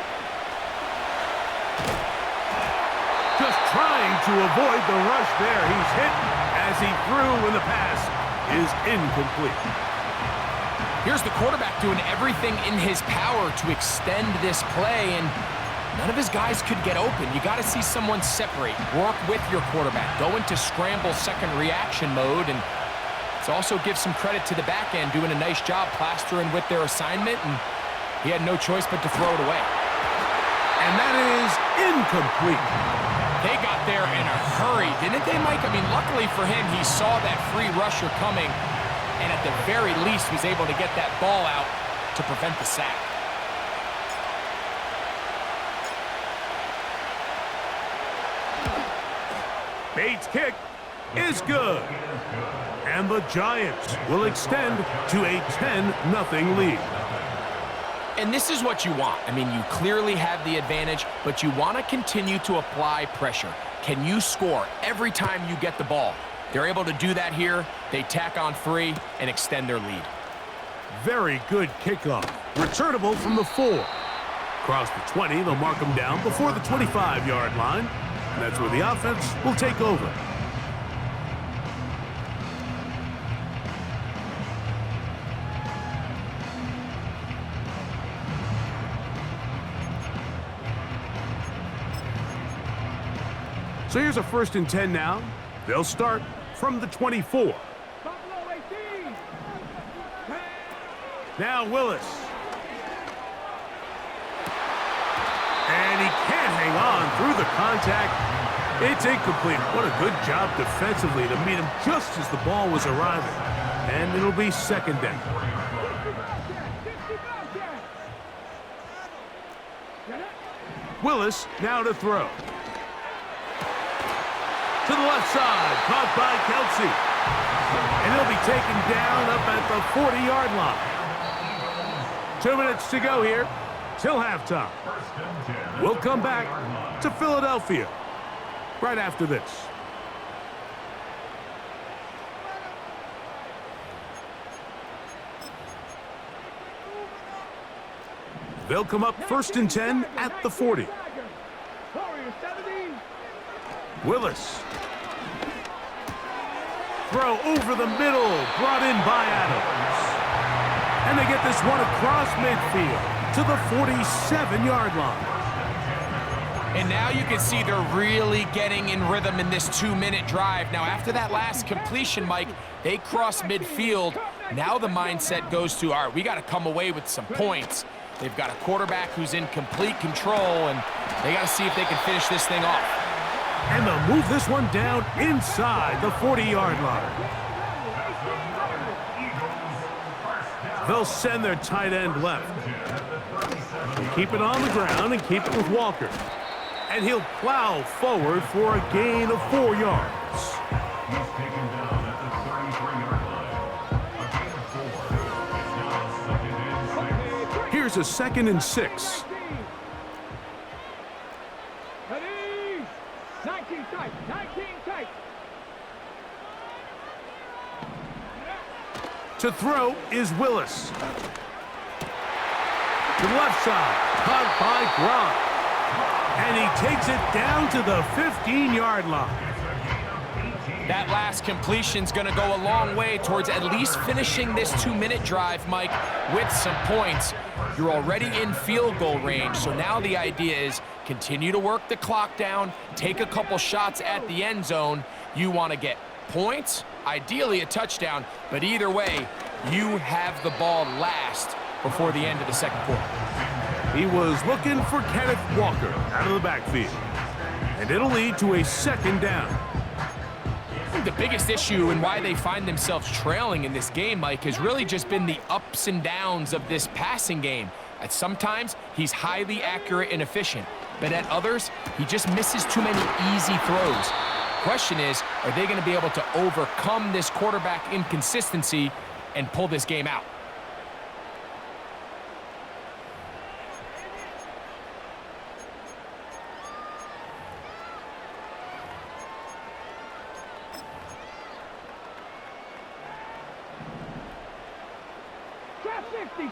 Just trying to avoid the rush there. He's hit as he threw when the pass is incomplete. Here's the quarterback doing everything in his power to extend this play, and none of his guys could get open. You got to see someone separate, work with your quarterback, go into scramble second reaction mode, and it also gives some credit to the back end doing a nice job plastering with their assignment, and he had no choice but to throw it away. And that is incomplete. They got there in a hurry, didn't they, Mike? I mean, luckily for him, he saw that free rusher coming, and at the very least was able to get that ball out to prevent the sack. Bates' kick is good. And the Giants will extend to a 10-0 lead. And this is what you want. I mean, you clearly have the advantage, but you want to continue to apply pressure. Can you score every time you get the ball? They're able to do that here. They tack on 3 and extend their lead. Very good kickoff. Returnable from the 4. Across the 20, they'll mark them down before the 25-yard line. And that's where the offense will take over. So here's a 1st and 10 now. They'll start from the 24. Now Willis. And he can't hang on through the contact. It's incomplete. What a good job defensively to meet him just as the ball was arriving. And it'll be 2nd down. Willis now to throw. To the left side, caught by Kelsey. And he'll be taken down up at the 40-yard line. 2 minutes to go here till halftime. We'll come back to Philadelphia right after this. They'll come up 1st and 10 at the 40. Willis. Throw over the middle, brought in by Adams. And they get this one across midfield to the 47-yard line. And now you can see they're really getting in rhythm in this 2-minute drive. Now, after that last completion, Mike, they cross midfield. Now the mindset goes to, all right, we got to come away with some points. They've got a quarterback who's in complete control, and they got to see if they can finish this thing off. And they'll move this one down inside the 40-yard line. They'll send their tight end left. They keep it on the ground and keep it with Walker. And he'll plow forward for a gain of 4 yards. He's taken down at the 33-yard line. A gain of 4. It's now 2nd and 6. Here's a 2nd and 6. Ready? 19 tight, 19 tight. To throw is Willis. To the left side, caught by Gronk. And he takes it down to the 15-yard line. That last completion's going to go a long way towards at least finishing this 2-minute drive, Mike, with some points. You're already in field goal range, so now the idea is continue to work the clock down, take a couple shots at the end zone. You want to get points, ideally a touchdown, but either way, you have the ball last before the end of the second quarter. He was looking for Kenneth Walker out of the backfield, and it'll lead to a second down. I think the biggest issue and why they find themselves trailing in this game, Mike, has really just been the ups and downs of this passing game. At sometimes, he's highly accurate and efficient, but at others, he just misses too many easy throws. Question is, are they going to be able to overcome this quarterback inconsistency and pull this game out?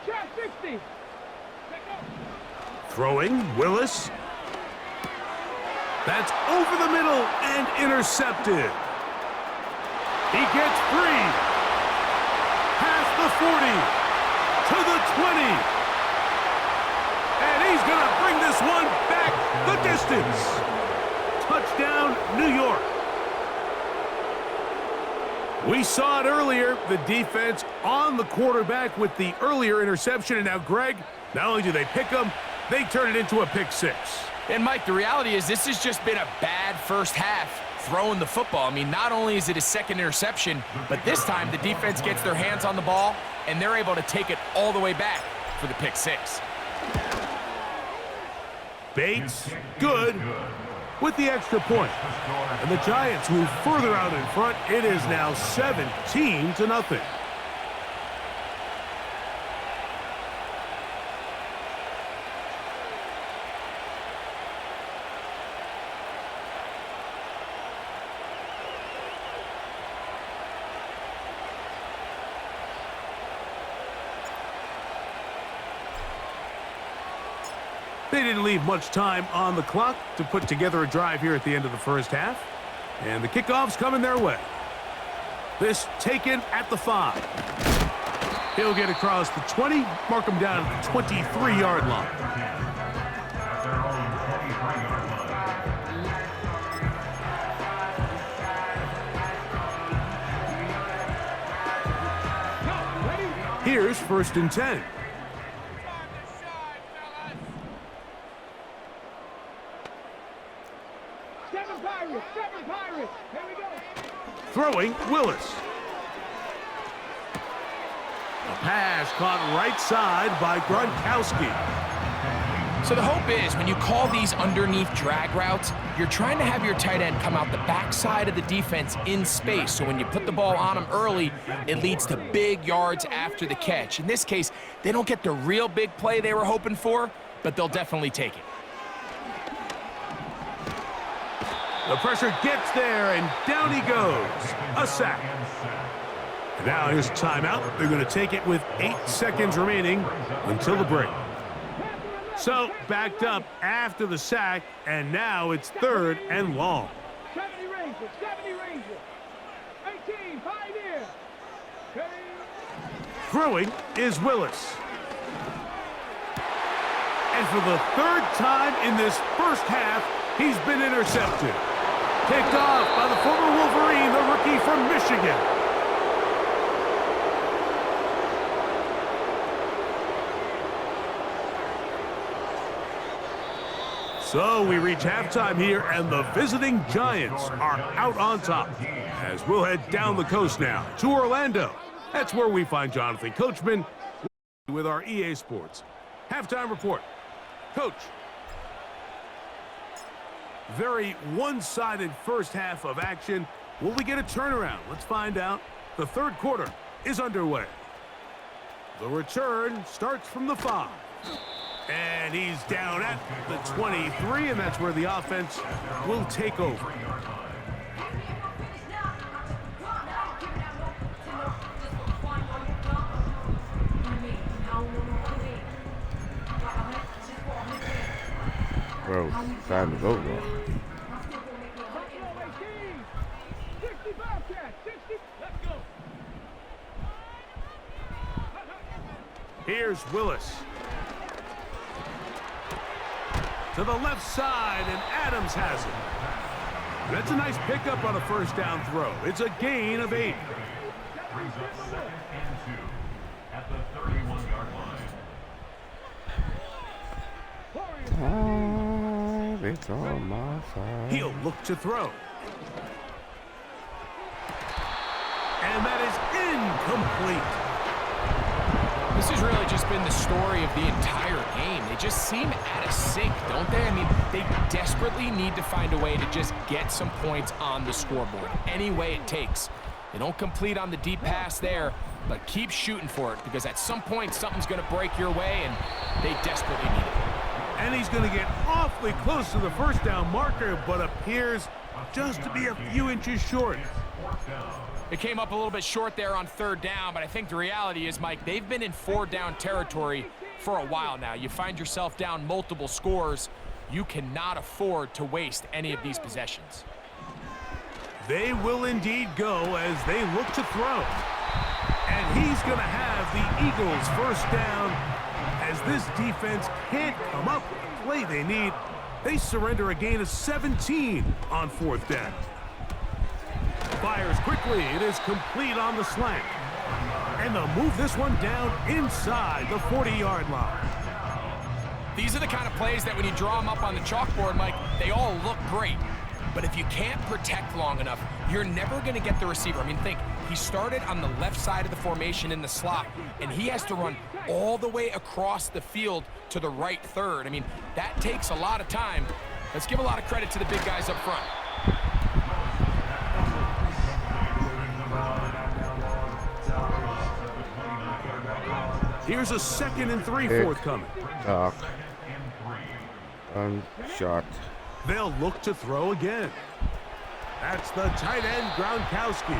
Trap 60. Throwing, Willis. That's over the middle and intercepted. He gets free. Past the 40 to the 20. And he's going to bring this one back the distance. Touchdown, New York. We saw it earlier, the defense on the quarterback with the earlier interception. And now, Greg, not only do they pick him, they turn it into a pick six. And, Mike, the reality is this has just been a bad first half throwing the football. I mean, not only is it a second interception, but this time the defense gets their hands on the ball, and they're able to take it all the way back for the pick six. Bates, good, with the extra point. And the Giants move further out in front. It is now 17-0. They didn't leave much time on the clock to put together a drive here at the end of the first half. And the kickoff's coming their way. This taken at the 5. He'll get across the 20, mark him down at the 23-yard line. Here's 1st and 10. Seven Pirates. Here we go. Throwing, Willis. A pass caught right side by Gronkowski. So the hope is when you call these underneath drag routes, you're trying to have your tight end come out the backside of the defense in space. So when you put the ball on him early, it leads to big yards after the catch. In this case, they don't get the real big play they were hoping for, but they'll definitely take it. The pressure gets there, and down he goes. A sack. And now here's timeout. They're going to take it with 8 seconds remaining until the break. So, backed up after the sack, and now it's 3rd and long. 70 Rangers. 18, Pioneer. Throwing is Willis. And for the 3rd time in this first half, he's been intercepted. Picked off by the former Wolverine, the rookie from Michigan. So we reach halftime here, and the visiting Giants are out on top. As we'll head down the coast now to Orlando. That's where we find Jonathan Coachman with our EA Sports halftime report. Coach. Very one-sided first half of action. Will we get a turnaround? Let's find out. The 3rd quarter is underway. The return starts from the 5. And he's down at the 23, and that's where the offense will take over. Bro, time to go, bro. Here's Willis. to the left side, and Adams has it. That's a nice pickup on a first down throw. It's a gain of 8. Brings up 2nd and 2 at the 31-yard line. It's on my side. He'll look to throw. And that is incomplete. This has really just been the story of the entire game. They just seem out of sync, don't they? I mean, they desperately need to find a way to just get some points on the scoreboard, any way it takes. They don't complete on the deep pass there, but keep shooting for it, because at some point something's going to break your way, and they desperately need it. And he's going to get awfully close to the first down marker, but appears just to be a few inches short. It came up a little bit short there on 3rd down, but I think the reality is, Mike, they've been in 4-down territory for a while now. You find yourself down multiple scores. You cannot afford to waste any of these possessions. They will indeed go as they look to throw. And he's going to have the Eagles first down as this defense can't come up with the play they need. They surrender a gain of 17 on 4th down. Fires quickly. It is complete on the slant. And they'll move this one down inside the 40-yard line. These are the kind of plays that when you draw them up on the chalkboard, Mike, they all look great. But if you can't protect long enough, you're never going to get the receiver. I mean, think, he started on the left side of the formation in the slot, and he has to run all the way across the field to the right third. I mean, that takes a lot of time. Let's give a lot of credit to the big guys up front. Here's a 2nd and 3 forthcoming. Shot. They'll look to throw again. That's the tight end, Gronkowski.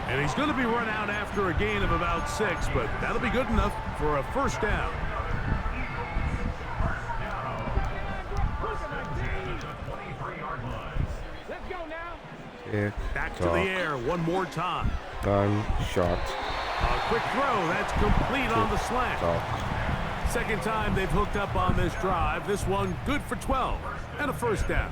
And he's going to be run out after a gain of about 6, but that'll be good enough for a first down. Let's go now. Back to the air one more time. Shot. A quick throw. That's complete on the slant. Second time they've hooked up on this drive. This one good for 12 and a first down.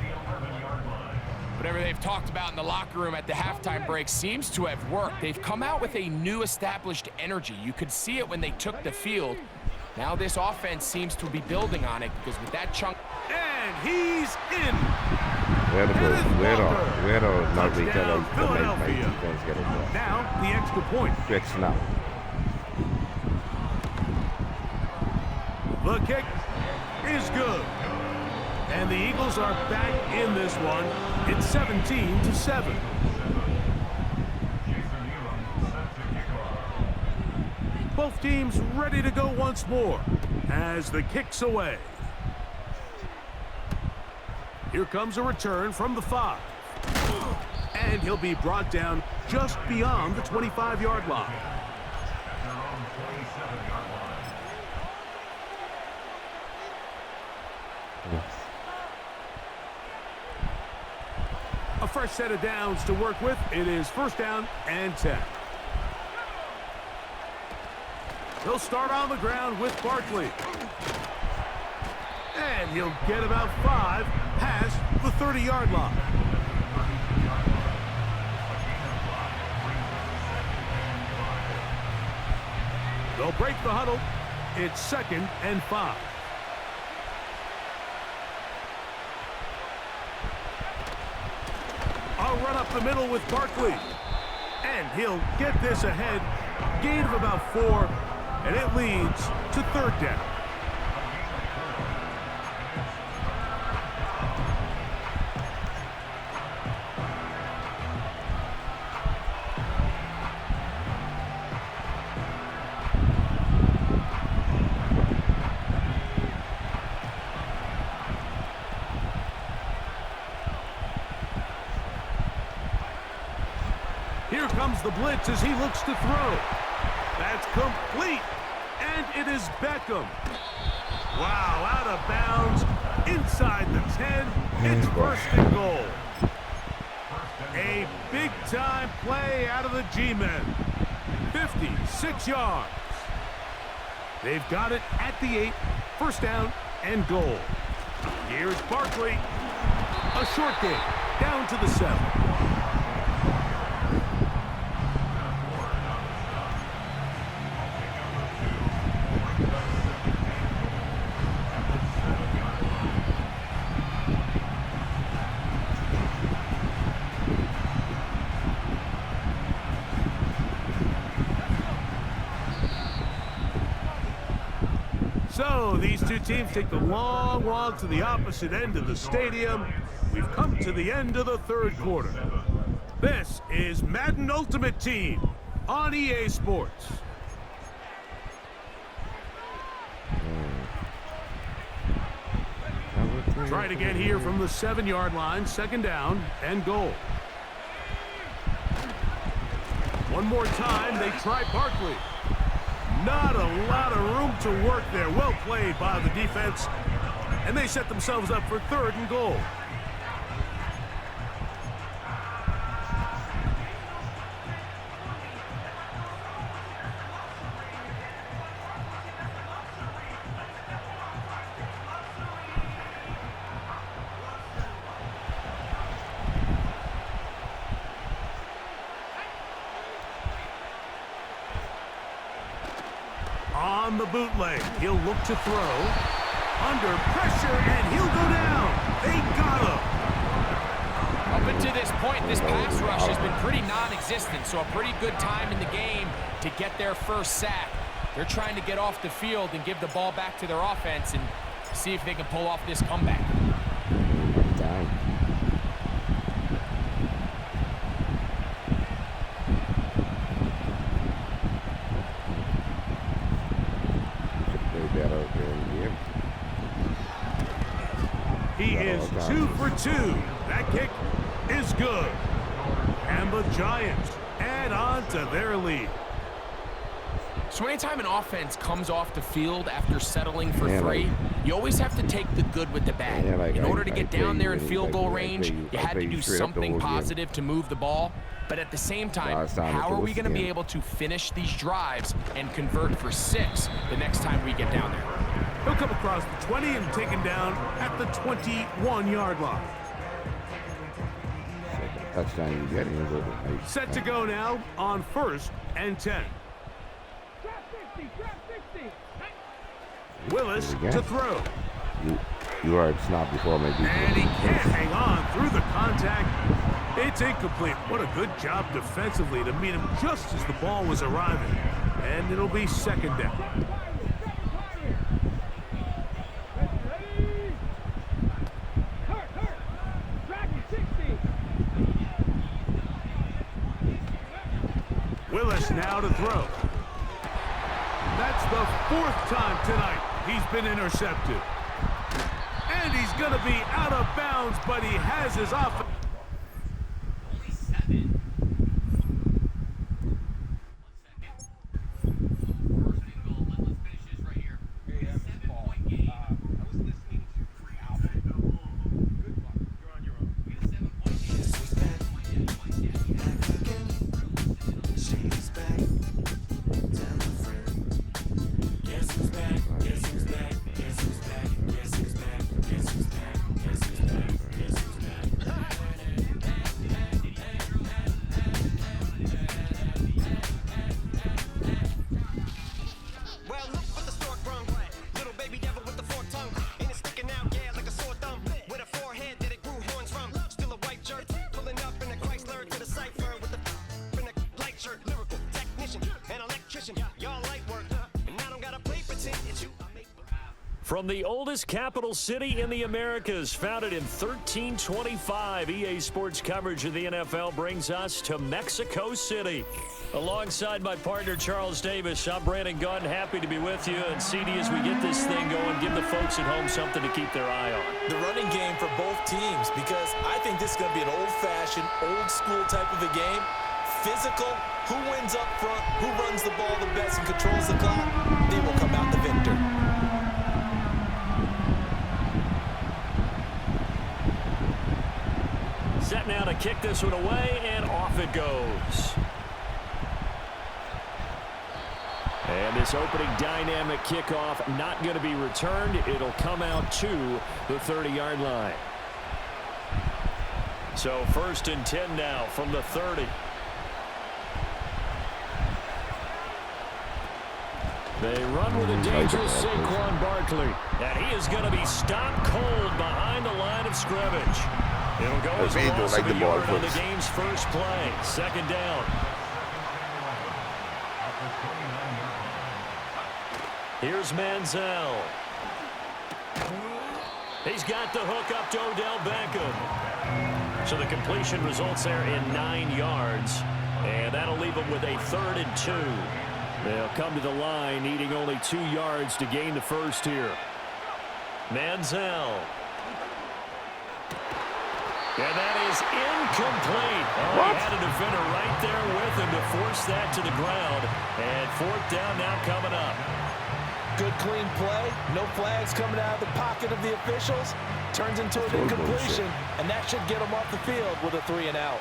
Whatever they've talked about in the locker room at the halftime break seems to have worked. They've come out with a new established energy. You could see it when they took the field. Now this offense seems to be building on it, because with that chunk... And he's in. Now the extra point. The kick is good. And the Eagles are back in this one. It's 17-7. Both teams ready to go once more as the kick's away. Here comes a return from the 5. And he'll be brought down just beyond the 25-yard line. A fresh set of downs to work with. It is first down and 10. He'll start on the ground with Barkley. And he'll get about 5 past the 30-yard line. They'll break the huddle. It's 2nd and 5. A run up the middle with Barkley. And he'll get this ahead. Gain of about 4. And it leads to 3rd down. Here comes the blitz as he looks to throw. That's complete. And it is Beckham. Wow, out of bounds. Inside the 10. It's first and goal. A big-time play out of the G-men. 56 yards. They've got it at the 8. First down and goal. Here's Barkley. A short game, down to the 7. So these two teams take the long walk to the opposite end of the stadium. We've come to the end of the third quarter. This is Madden Ultimate Team on EA Sports. Try it again here from the 7-yard line, second down and goal. One more time, they try Barkley. Not a lot of room to work there. Well played by the defense. And they set themselves up for third and goal. On the bootleg, he'll look to throw. Under pressure, and he'll go down. They got him. Up until this point, this pass rush has been pretty non-existent, so a pretty good time in the game to get their first sack. They're trying to get off the field and give the ball back to their offense and see if they can pull off this comeback. He is 2 for 2. That kick is good. And the Giants add on to their lead. So anytime an offense comes off the field after settling for three, you always have to take the good with the bad. In order to get down there in field goal range, you had to do something positive to move the ball. But at the same time, how are we going to be able to finish these drives and convert for 6 the next time we get down there? He'll come across the 20 and taken down at the 21-yard line. Touchdown, you get him. Set to go now on 1st and 10. Willis to throw. You heard snap before, maybe. And he can't hang on through the contact. It's incomplete. What a good job defensively to meet him just as the ball was arriving. And it'll be second down. Willis now to throw. That's the 4th time tonight he's been intercepted. And he's going to be out of bounds, but he has his offense. From the oldest capital city in the Americas, founded in 1325, EA Sports coverage of the NFL brings us to Mexico City. Alongside my partner, Charles Davis, I'm Brandon Gunn, happy to be with you. And CD, as we get this thing going, give the folks at home something to keep their eye on. The running game for both teams, because I think this is going to be an old-fashioned, old-school type of a game. Physical, who wins up front, who runs the ball the best and controls the clock, they will come out the victor. Set now to kick this one away, and off it goes. And this opening dynamic kickoff not going to be returned. It'll come out to the 30-yard line. So 1st and 10 now from the 30. They run with a dangerous Saquon Barkley. And he is going to be stopped cold behind the line of scrimmage. It'll go as a loss of a yard on the game's first play. 2nd down. Here's Manziel. He's got the hook up to Odell Beckham. So the completion results there in 9 yards. And that'll leave them with a 3rd and 2. They'll come to the line needing only 2 yards to gain the first here. Manziel. And that is incomplete. Oh, he had a defender right there with him to force that to the ground. And 4th down now coming up. Good, clean play. No flags coming out of the pocket of the officials. Turns into an incompletion, and that should get them off the field with a 3 and out.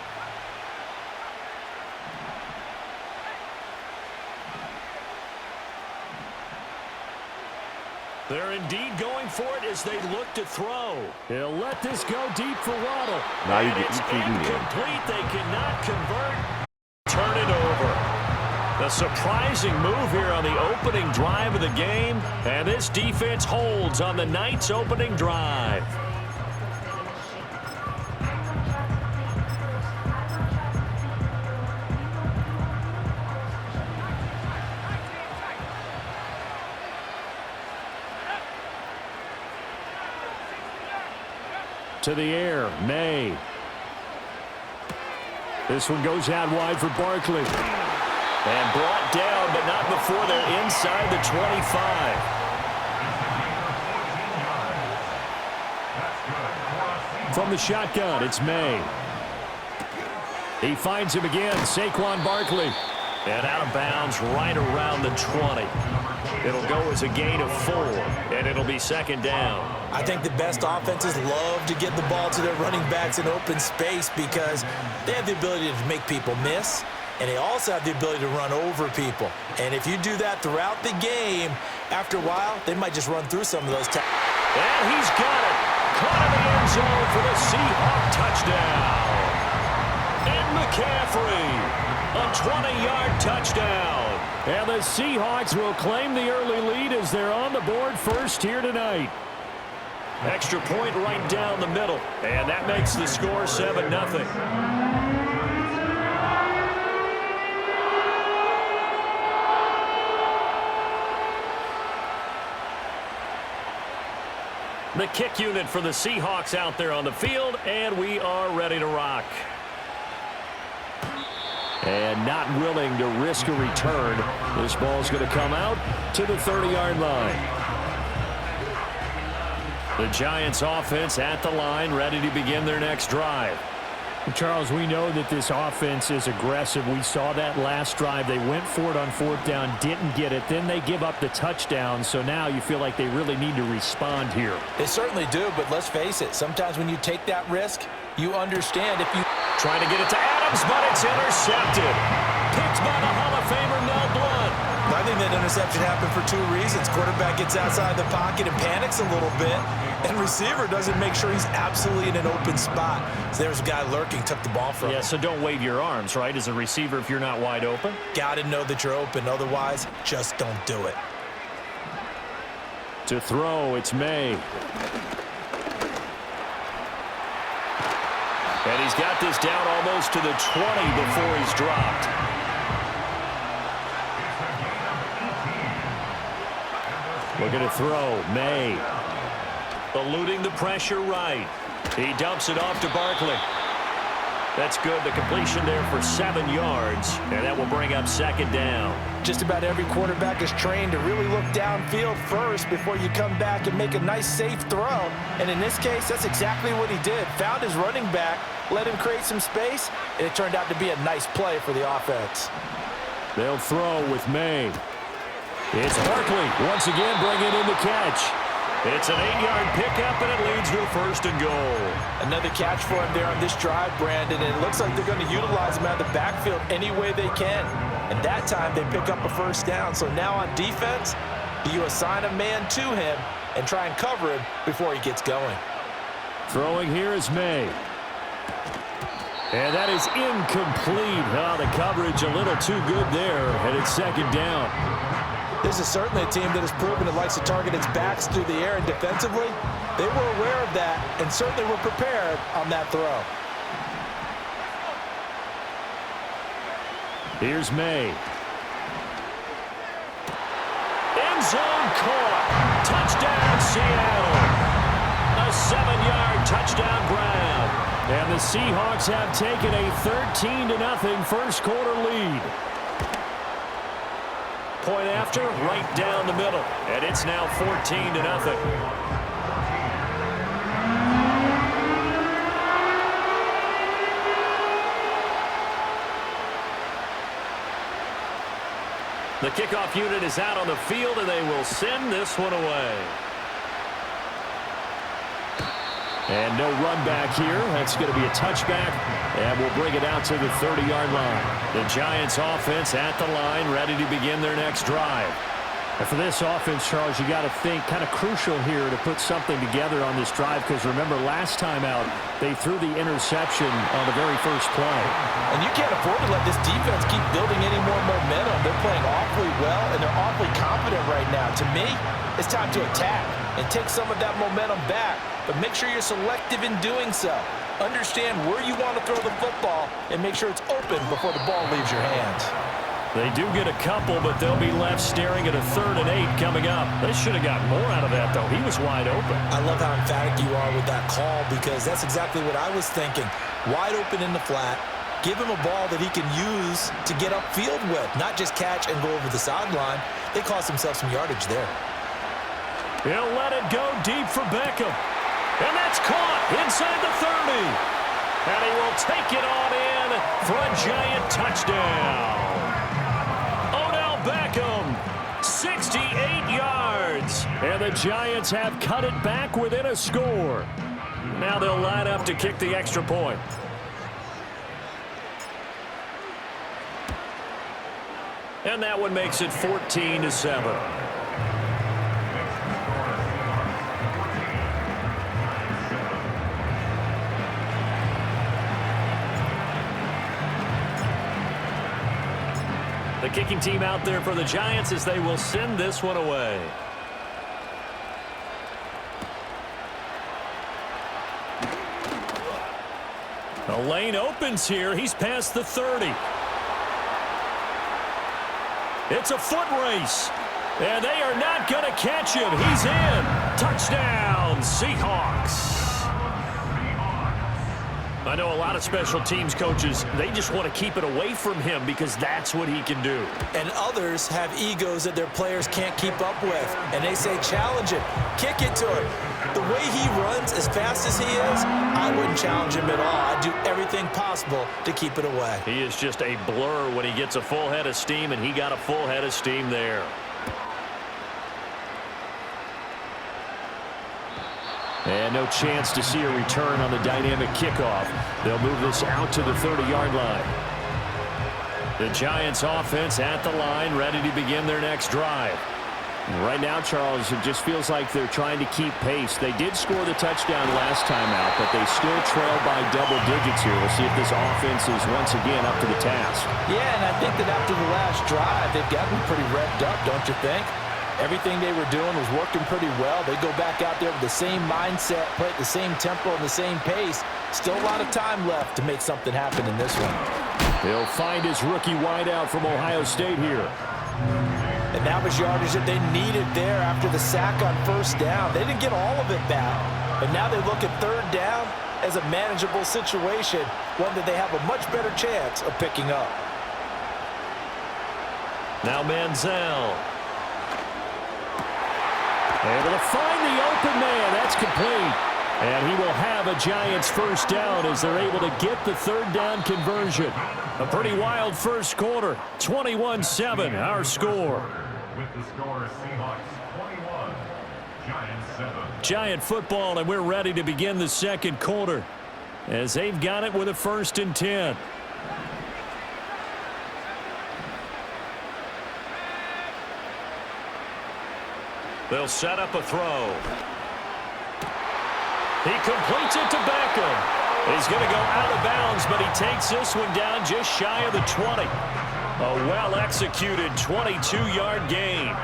They're indeed going for it as they look to throw. They'll let this go deep for Waddle. Now you and get it's incomplete. They cannot convert. Turn it over. A surprising move here on the opening drive of the game. And this defense holds on the Knights' opening drive. To the air, May. This one goes out wide for Barkley. And brought down, but not before they're inside the 25. From the shotgun, it's May. He finds him again, Saquon Barkley. And out of bounds right around the 20. It'll go as a gain of 4, and it'll be 2nd down. I think the best offenses love to get the ball to their running backs in open space because they have the ability to make people miss, and they also have the ability to run over people. And if you do that throughout the game, after a while, they might just run through some of those. And he's got it. Caught in the end zone for the Seahawk touchdown. And McCaffrey, a 20-yard touchdown. And the Seahawks will claim the early lead as they're on the board first here tonight. Extra point right down the middle. And that makes the score 7-0. The kick unit for the Seahawks out there on the field, and we are ready to rock. And not willing to risk a return. This ball's going to come out to the 30-yard line. The Giants offense at the line, ready to begin their next drive. Charles, we know that this offense is aggressive. We saw that last drive. They went for it on 4th down, didn't get it. Then they give up the touchdown. So now you feel like they really need to respond here. They certainly do, but let's face it. Sometimes when you take that risk, you understand if you... Trying to get it to Adams, but it's intercepted. Picked by the Hall of Famer, Mel Blount. I think that interception happened for 2 reasons. Quarterback gets outside the pocket and panics a little bit, and receiver doesn't make sure he's absolutely in an open spot. So there's a guy lurking, took the ball from him. Yeah, so don't wave your arms, right, as a receiver if you're not wide open? Got to know that you're open. Otherwise, just don't do it. To throw, it's May. And he's got this down almost to the 20 before he's dropped. Looking to throw, May. Eluding the pressure right. He dumps it off to Barkley. That's good. The completion there for 7 yards, and that will bring up 2nd down. Just about every quarterback is trained to really look downfield first before you come back and make a nice, safe throw. And in this case, that's exactly what he did. Found his running back, let him create some space, and it turned out to be a nice play for the offense. They'll throw with May. It's Barkley once again bringing in the catch. It's an 8-yard pickup, and it leads to a 1st and goal. Another catch for him there on this drive, Brandon, and it looks like they're going to utilize him out of the backfield any way they can. And that time they pick up a first down. So now on defense, do you assign a man to him and try and cover him before he gets going? Throwing here is May. And that is incomplete. Oh, the coverage a little too good there, and it's second down. This is certainly a team that has proven it likes to target its backs through the air, and defensively, they were aware of that and certainly were prepared on that throw. Here's May. End zone caught. Touchdown, Seattle. A 7-yard touchdown grab. And the Seahawks have taken a 13-0 first quarter lead. Point after, right down the middle. And it's now 14-0. The kickoff unit is out on the field, and they will send this one away. And no run back here. That's going to be a touchback, and we'll bring it out to the 30-yard line. The Giants offense at the line, ready to begin their next drive. And for this offense, Charles, you got to think kind of crucial here to put something together on this drive, because remember, last time out, they threw the interception on the very first play. And you can't afford to let this defense keep building any more momentum. They're playing awfully well, and they're awfully confident right now. To me, it's time to attack and take some of that momentum back. But make sure you're selective in doing so. Understand where you want to throw the football and make sure it's open before the ball leaves your hands. They do get a couple, but they'll be left staring at a 3rd and 8 coming up. They should have gotten more out of that, though. He was wide open. I love how emphatic you are with that call, because that's exactly what I was thinking. Wide open in the flat. Give him a ball that he can use to get upfield with, not just catch and go over the sideline. They cost themselves some yardage there. He'll let it go deep for Beckham. And that's caught inside the 30. And he will take it on in for a Giant touchdown. Odell Beckham, 68 yards. And the Giants have cut it back within a score. Now they'll line up to kick the extra point. And that one makes it 14-7. The kicking team out there for the Giants as they will send this one away. The lane opens here. He's past the 30. It's a foot race. And they are not going to catch him. He's in. Touchdown, Seahawks. I know a lot of special teams coaches, they just want to keep it away from him because that's what he can do. And others have egos that their players can't keep up with. And they say, challenge him, kick it to him. The way he runs as fast as he is, I wouldn't challenge him at all. I'd do everything possible to keep it away. He is just a blur when he gets a full head of steam, and he got a full head of steam there. And no chance to see a return on the dynamic kickoff. They'll move this out to the 30-yard line. The Giants offense at the line, ready to begin their next drive. Right now, Charles, it just feels like they're trying to keep pace. They did score the touchdown last time out, but they still trail by double digits here. We'll see if this offense is once again up to the task. Yeah, and I think that after the last drive, they've gotten pretty revved up, don't you think? Everything they were doing was working pretty well. They go back out there with the same mindset, play at the same tempo and the same pace. Still a lot of time left to make something happen in this one. He'll find his rookie wideout from Ohio State here. And that was yardage that they needed there after the sack on first down. They didn't get all of it back, but now they look at third down as a manageable situation, one that they have a much better chance of picking up. Now Manziel. Able to find the open man. That's complete. And he will have a Giants first down as they're able to get the third down conversion. A pretty wild first quarter. 21-7, our score. With the score, Seahawks 21, Giants 7. Giant football, and we're ready to begin the second quarter as they've got it with a 1st and 10. They'll set up a throw. He completes it to Beckham. He's going to go out of bounds, but he takes this one down just shy of the 20. A well-executed 22-yard gain.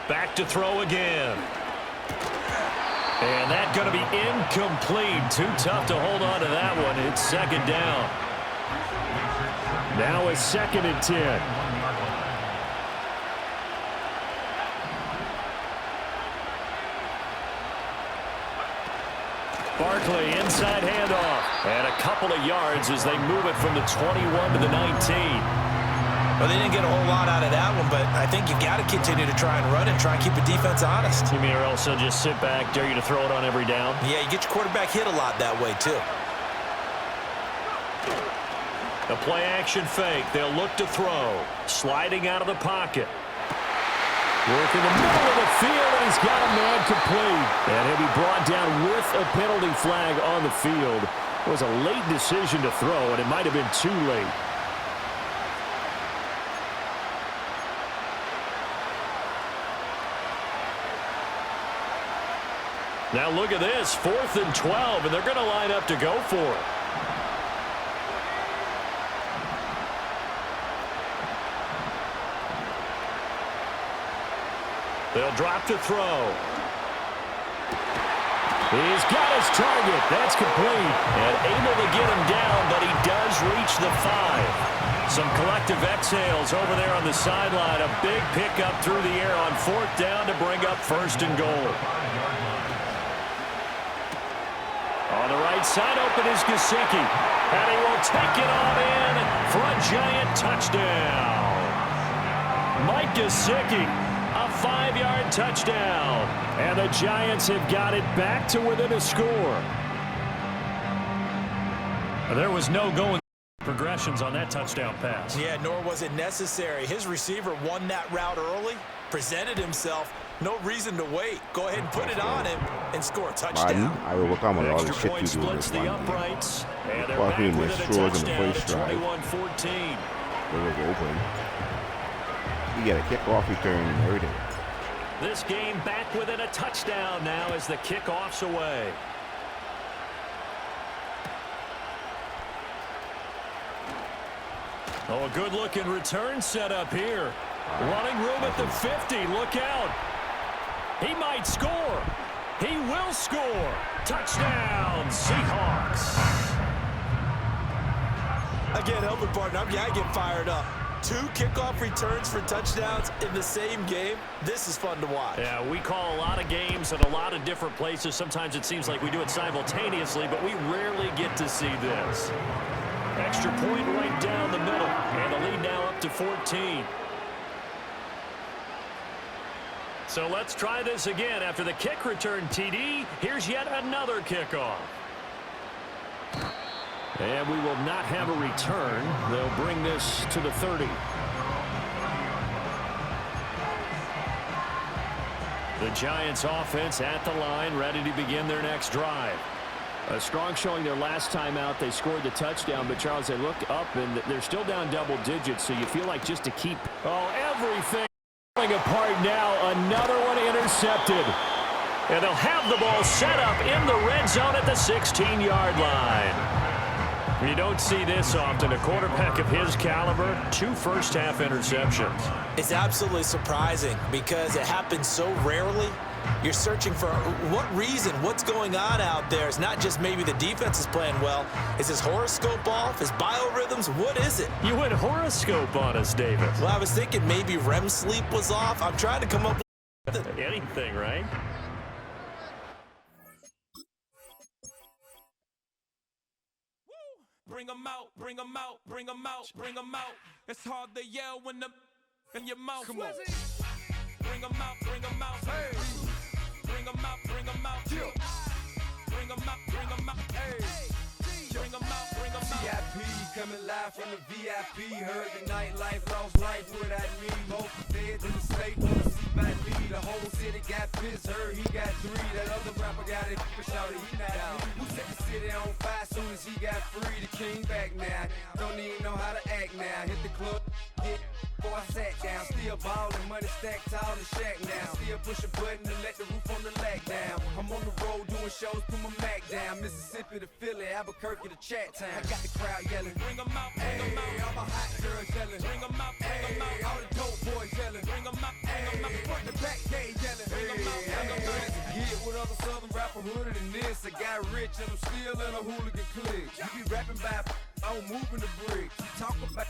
Back to throw again. And that's going to be incomplete. Too tough to hold on to that one. It's second down. Now it's 2nd and 10. Barkley, inside handoff. And a couple of yards as they move it from the 21 to the 19. Well, they didn't get a whole lot out of that one, but I think you've got to continue to try and run and try and keep the defense honest. You mean or else they'll just sit back, dare you to throw it on every down? Yeah, you get your quarterback hit a lot that way, too. The play-action fake. They'll look to throw. Sliding out of the pocket. Work in the middle of the field, and he's got a man complete. And he'll be brought down with a penalty flag on the field. It was a late decision to throw, and it might have been too late. Now look at this, 4th and 12, and they're going to line up to go for it. They'll drop to throw. He's got his target. That's complete. And able to get him down, but he does reach the 5. Some collective exhales over there on the sideline. A big pickup through the air on 4th down to bring up 1st and goal. On the right side, open is Gesicki. And he will take it on in for a giant touchdown. Mike Gesicki, a 5-yard touchdown. And the Giants have got it back to within a score. There was no going progressions on that touchdown pass. Yeah, nor was it necessary. His receiver won that route early, presented himself. No reason to wait. Go ahead and put it on him and score a touchdown. I overcome all the shit you do splits this the one uprights, and they're well, back within a touchdown at 21-14. It was open. You get a kickoff return and everything. This game back within a touchdown now as the kickoff's away. Oh, a good-looking return set up here. Running room at the 50. Look out. He might score. He will score. Touchdown, Seahawks. I can't help it, partner. I get fired up. 2 kickoff returns for touchdowns in the same game. This is fun to watch. Yeah, we call a lot of games in a lot of different places. Sometimes it seems like we do it simultaneously, but we rarely get to see this. Extra point right down the middle, and the lead now up to 14. So let's try this again. After the kick return TD, here's yet another kickoff. And we will not have a return. They'll bring this to the 30. The Giants offense at the line, ready to begin their next drive. A strong showing their last time out. They scored the touchdown, but Charles, they look up and they're still down double digits, so you feel like just to keep everything falling apart now. Another one intercepted. And they'll have the ball set up in the red zone at the 16-yard line. You don't see this often. A quarterback of his caliber, 2 first-half interceptions. It's absolutely surprising because it happens so rarely. You're searching for what reason, what's going on out there. It's not just maybe the defense is playing well. Is his horoscope off? His biorhythms? What is it? You went horoscope on us, David. Well, I was thinking maybe REM sleep was off. I'm trying to come up with anything, right? Bring 'em out, bring 'em out, bring 'em out, bring 'em out. It's hard to yell when the in your mouth. Come on. Bring 'em out, bring 'em out. Hey. Bring 'em out, bring 'em out. Yeah. Bring 'em out, bring 'em out. Hey. Bring 'em out, bring 'em out. VIP coming live from the VIP. Heard the nightlife, lost life without me. Most dead in the state, wanna see by me. The whole whole city got pissed, heard he got 3. That other rapper got it, for shouty, he not out. Who set the city on fire soon as he got free? The king back now, don't even know how to act now. Hit the club, get before I sat down. Still ballin', money stacked tall and shack now. Still push a button to let the roof on the lag down. I'm on the road doing shows, put my Mac down. Mississippi to Philly, Albuquerque to Chat Town. I got the crowd yelling, bring 'em out, bring 'em out. All my hot girls yelling, bring 'em out, bring 'em out. All the dope boys yelling, bring 'em out, bring 'em out. Front the back gate yelling, bring 'em out, bring 'em out. Get with other southern rapper hooded than this. I got rich and I'm still in a hooligan clique. You be rapping by, I'm moving the bricks. You talk about,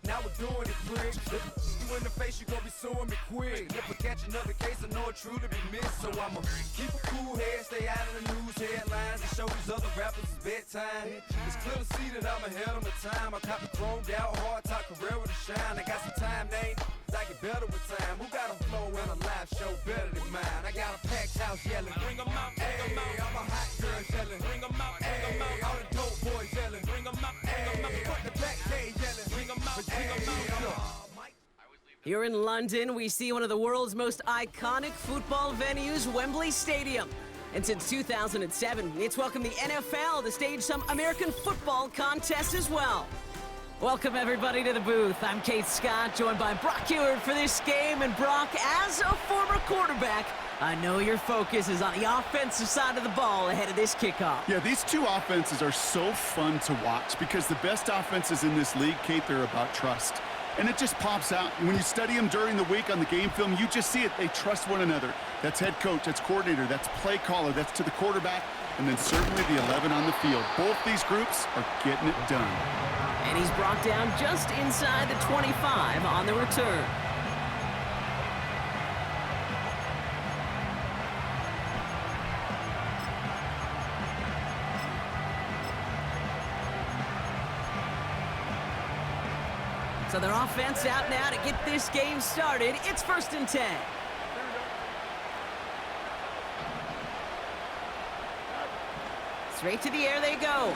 now we're doing it, prick. You in the face, you gon' be suing me quick. Never catch another case, I know it truly be missed. So I'ma keep a cool head, stay out of the news headlines, and show these other rappers it's bedtime. It's clear to see that I'm ahead of my time. I caught the chromed out, hard top career with a shine. I got some time, they ain't I get better with time. Who got a flow and a live show better than mine? I got a packed house yelling, bring 'em out, bring 'em out. All my hot girls yelling, bring 'em out, bring 'em out. All the dope boys yelling, bring 'em out, bring 'em out. Front the back gate yelling, bring 'em out, bring 'em out. Here in London, we see one of the world's most iconic football venues, Wembley Stadium. And since 2007, it's welcomed the NFL to stage some American football contests as well. Welcome, everybody, to the booth. I'm Kate Scott, joined by Brock Ewart for this game. And Brock, as a former quarterback, I know your focus is on the offensive side of the ball ahead of this kickoff. Yeah, these two offenses are so fun to watch because the best offenses in this league, Kate, they're about trust. And it just pops out. When you study them during the week on the game film, you just see it. They trust one another. That's head coach, that's coordinator, that's play caller, that's to the quarterback, and then certainly the 11 on the field. Both these groups are getting it done. And he's brought down just inside the 25 on the return. So their offense out now to get this game started. It's 1st and 10. Straight to the air they go.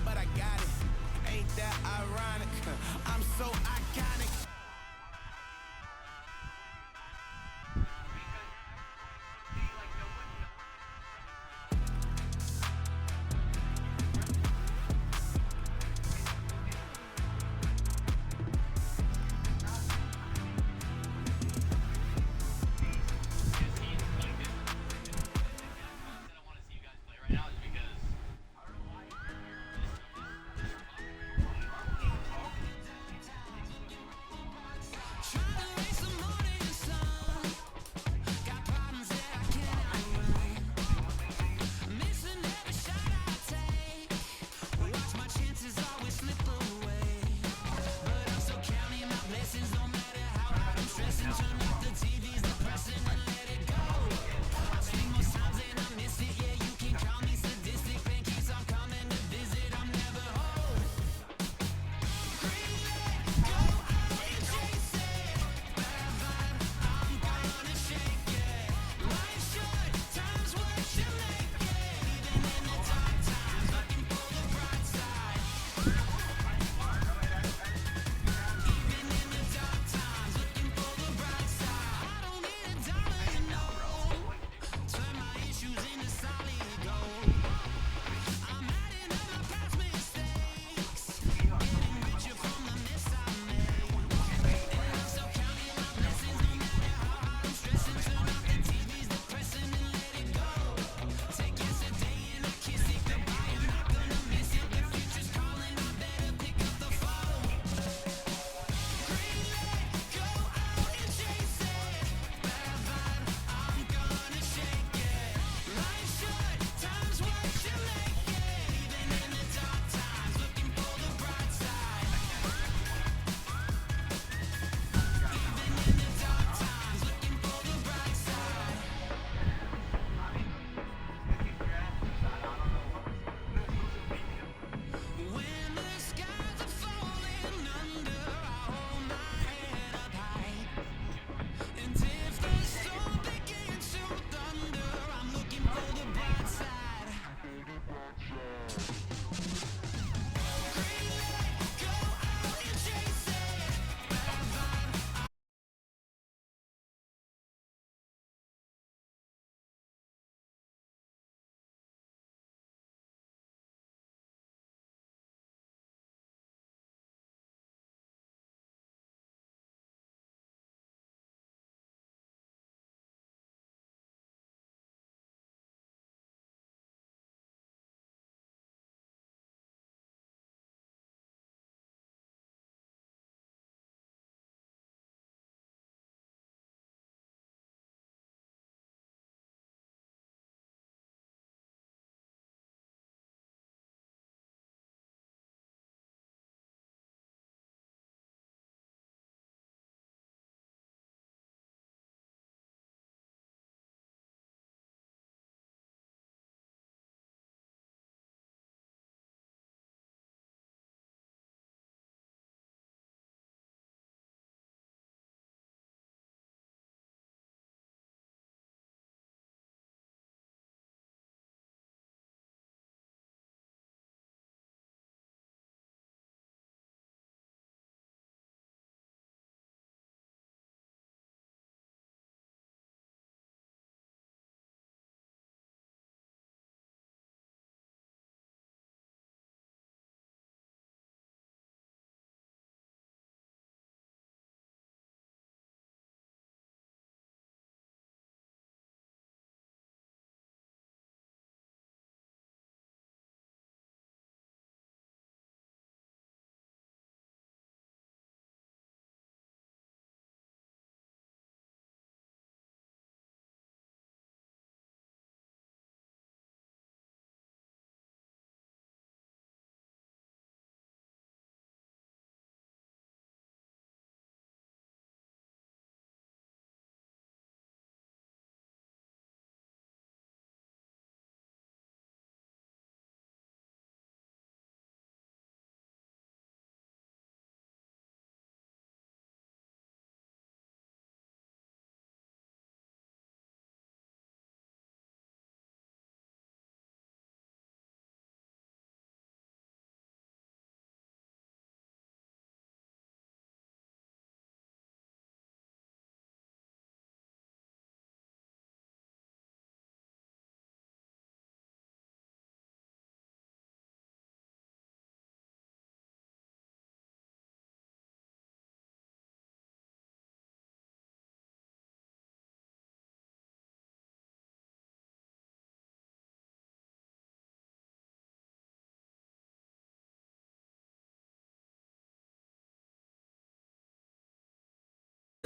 but I got it. Ain't that ironic? I'm so iconic.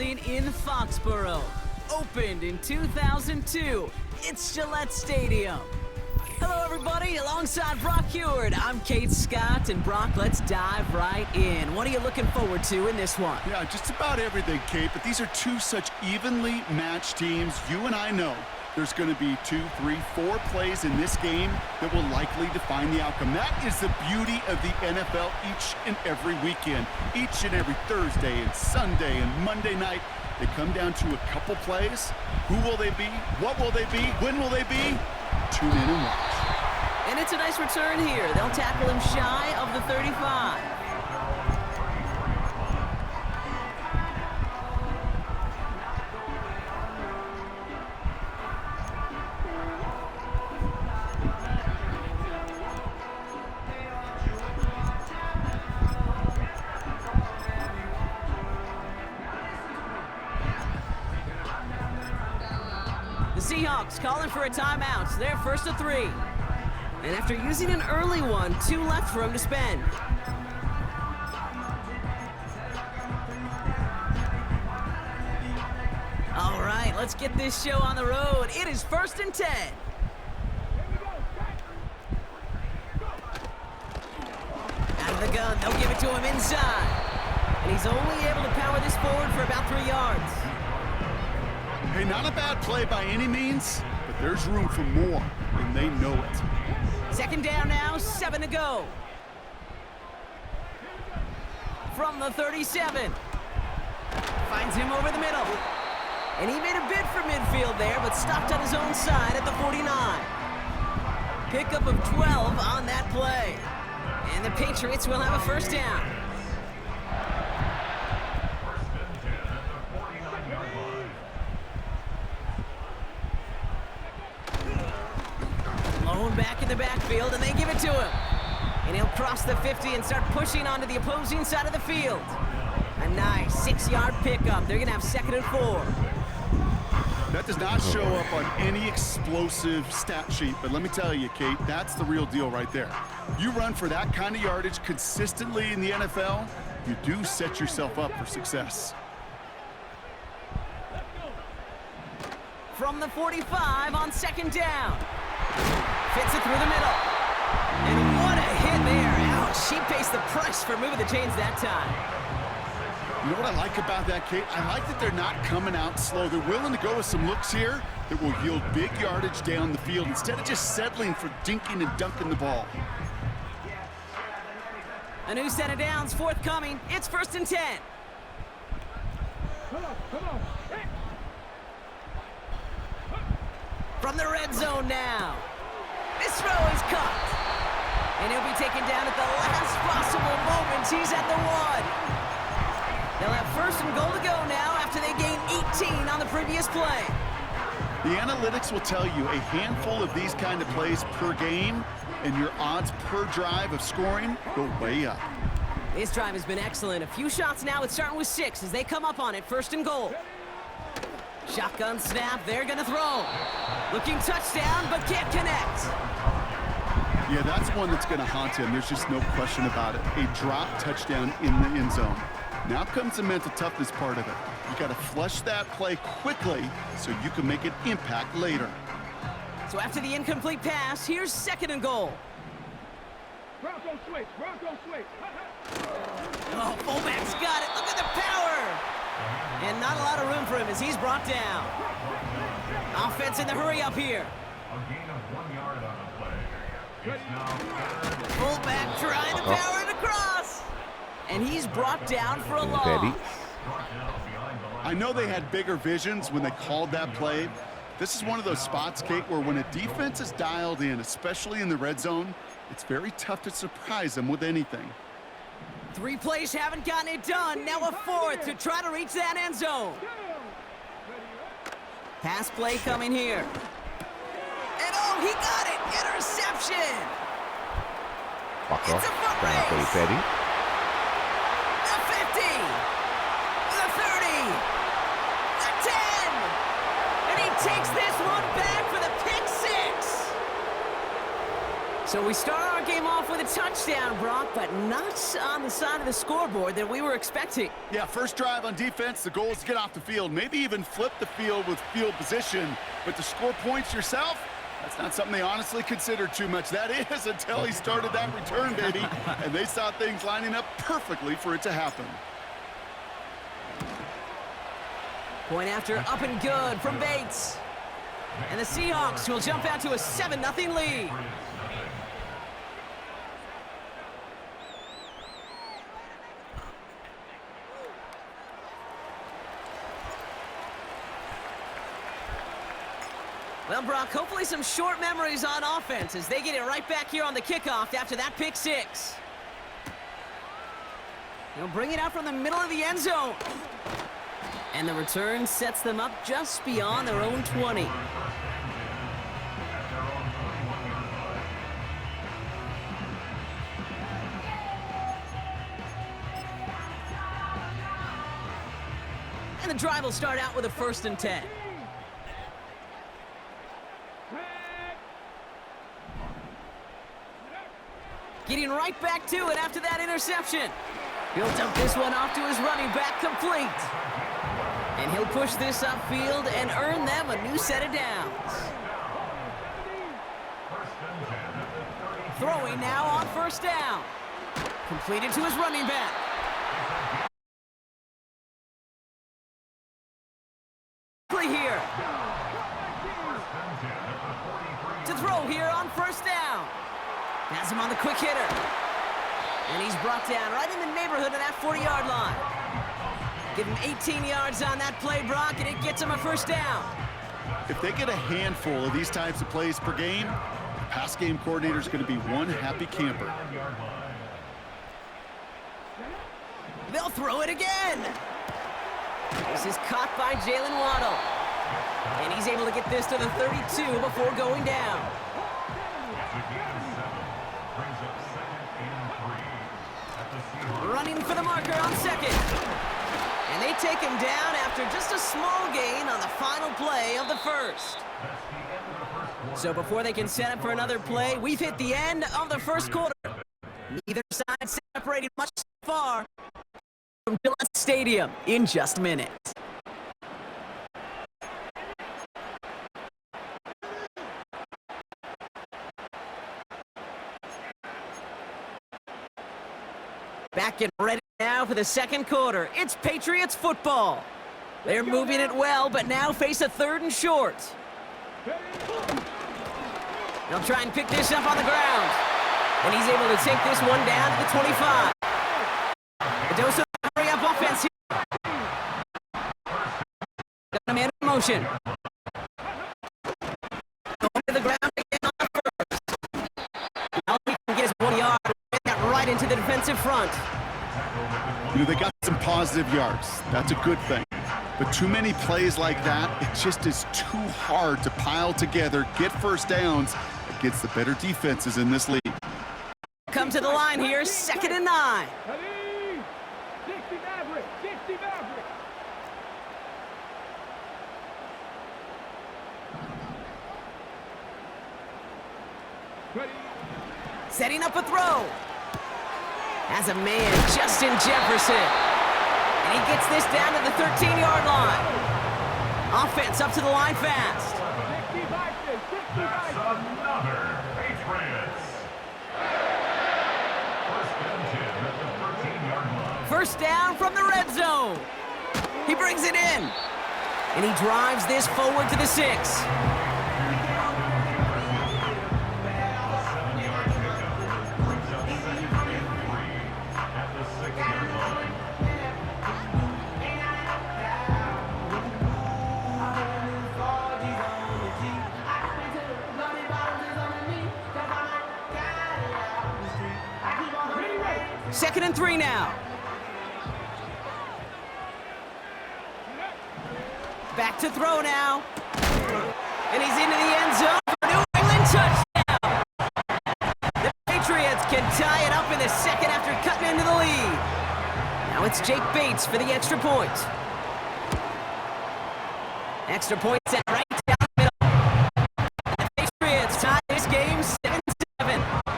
in Foxborough. Opened in 2002. It's Gillette Stadium. Hello, everybody. Alongside Brock Heward, I'm Kate Scott. And Brock, let's dive right in. What are you looking forward to in this one? Yeah, just about everything, Kate. But these are two such evenly matched teams. You and I know there's going to be 2, 3, 4 plays in this game that will likely define the outcome. That is the beauty of the NFL each and every weekend. Each and every Thursday and Sunday and Monday night, they come down to a couple plays. Who will they be? What will they be? When will they be? Tune in and watch. And it's a nice return here. They'll tackle him shy of the 35. The Seahawks calling for a timeout. They're first to 3. And after using an early one, 2 left for him to spend. All right, let's get this show on the road. It is first and 10. Out of the gun, they'll give it to him inside. And he's only able to power this forward for about 3 yards. Hey, not a bad play by any means, but there's room for more, and they know it. Second down now, 7 to go. From the 37. Finds him over the middle. And he made a bid for midfield there, but stopped on his own side at the 49. Pickup of 12 on that play. And the Patriots will have a first down. Back in the backfield, and they give it to him. And he'll cross the 50 and start pushing onto the opposing side of the field. A nice 6-yard pickup. They're going to have 2nd and 4. That does not show up on any explosive stat sheet, but let me tell you, Kate, that's the real deal right there. You run for that kind of yardage consistently in the NFL, you do set yourself up for success. From the 45 on 2nd down. Fits it through the middle. And what a hit there. Ouch, she pays the price for moving the chains that time. You know what I like about that, Kate? I like that they're not coming out slow. They're willing to go with some looks here that will yield big yardage down the field instead of just settling for dinking and dunking the ball. A new set of downs forthcoming. It's 1st and 10. Come on. Hey. From the red zone now. This throw is caught. And he'll be taken down at the last possible moment. He's at the 1. They'll have 1st and goal to go now after they gain 18 on the previous play. The analytics will tell you a handful of these kind of plays per game, and your odds per drive of scoring go way up. This drive has been excellent. A few shots now. It's starting with 6 as they come up on it. 1st and goal. Shotgun snap. They're going to throw. Looking touchdown, but can't connect. Yeah, that's one that's going to haunt him. There's just no question about it. A drop touchdown in the end zone. Now comes the mental toughness part of it. You got to flush that play quickly so you can make an impact later. So after the incomplete pass, here's 2nd and goal. Bronco switch. Oh, fullback's got it. Look at the power. And not a lot of room for him as he's brought down. Offense in the hurry up here. A gain of 1 yard on the play. It's now 3rd. Fullback trying to power it across. And he's brought down for a loss. I know they had bigger visions when they called that play. This is one of those spots, Kate, where when a defense is dialed in, especially in the red zone, it's very tough to surprise them with anything. 3 plays haven't gotten it done. Now a 4th to try to reach that end zone. Pass play coming here. And oh, he got it. Interception. It's a foot race. The 50. The 30. The 10. And he takes this one back for the pick 6. So we start our game off with a touchdown, Brock, but not on the side of the scoreboard that we were expecting. Yeah, first drive on defense, the goal is to get off the field, maybe even flip the field with field position, but to score points yourself, that's not something they honestly consider too much. That is until he started that return, baby, and they saw things lining up perfectly for it to happen. Point after up and good from Bates. And the Seahawks will jump out to a 7-0 lead. Well, Brock, hopefully some short memories on offense as they get it right back here on the kickoff after that pick six. They'll bring it out from the middle of the end zone. And the return sets them up just beyond their own 20. And the drive will start out with a 1st and 10. Getting right back to it after that interception. He'll dump this one off to his running back, complete. And he'll push this upfield and earn them a new set of downs. Throwing now on 1st down. Completed to his running back. Here. To throw here on 1st down. Has him on the quick hitter. And he's brought down right in the neighborhood of that 40-yard line. Give him 18 yards on that play, Brock, and it gets him a 1st down. If they get a handful of these types of plays per game, the pass game coordinator is going to be one happy camper. They'll throw it again. This is caught by Jalen Waddle. And he's able to get this to the 32 before going down. Running for the marker on 2nd. And they take him down after just a small gain on the final play of the 1st. So before they can set up for another play, we've hit the end of the 1st quarter. Neither side separated much so far from Gillette Stadium in just minutes. Back and ready now for the 2nd quarter. It's Patriots football. They're moving it well, but now face a 3rd and short. They'll try and pick this up on the ground. And he's able to take this one down to the 25. A dose of hurry-up offense here. Got a man in motion. Going to the ground again on 1st. Now he can get his 1 yard. Right into the defensive front. You know, they got some positive yards. That's a good thing. But too many plays like that, it just is too hard to pile together, get 1st downs against the better defenses in this league. Come to the line here, 2nd and 9. 60 Maverick, 60 Maverick. Setting up a throw. Has a man, Justin Jefferson. And he gets this down to the 13-yard line. Offense up to the line fast. That's another Patriots. 1st and 10 at the 13-yard line. 1st down from the red zone. He brings it in. And he drives this forward to the 6. Second and 3 now. Back to throw now. And he's into the end zone for New England touchdown. The Patriots can tie it up in the 2nd after cutting into the lead. Now it's Jake Bates for the extra point. Extra point set right down the middle. The Patriots tie this game 7-7.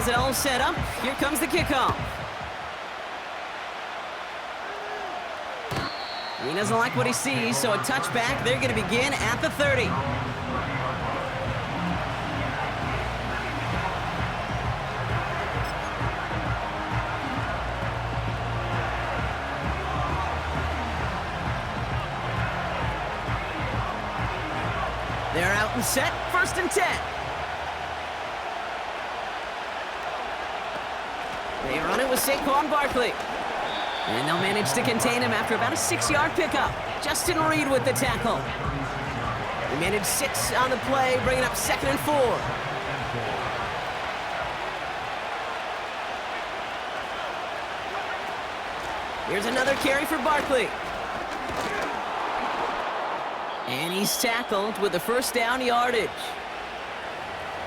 has it all set up. Here comes the kickoff. He doesn't like what he sees, so a touchback. They're going to begin at the 30. They're out and set, 1st and 10. They run it with Saquon Barkley. And they'll manage to contain him after about a 6-yard pickup. Justin Reed with the tackle. They managed 6 on the play, bringing up 2nd and 4. Here's another carry for Barkley. And he's tackled with the 1st down yardage.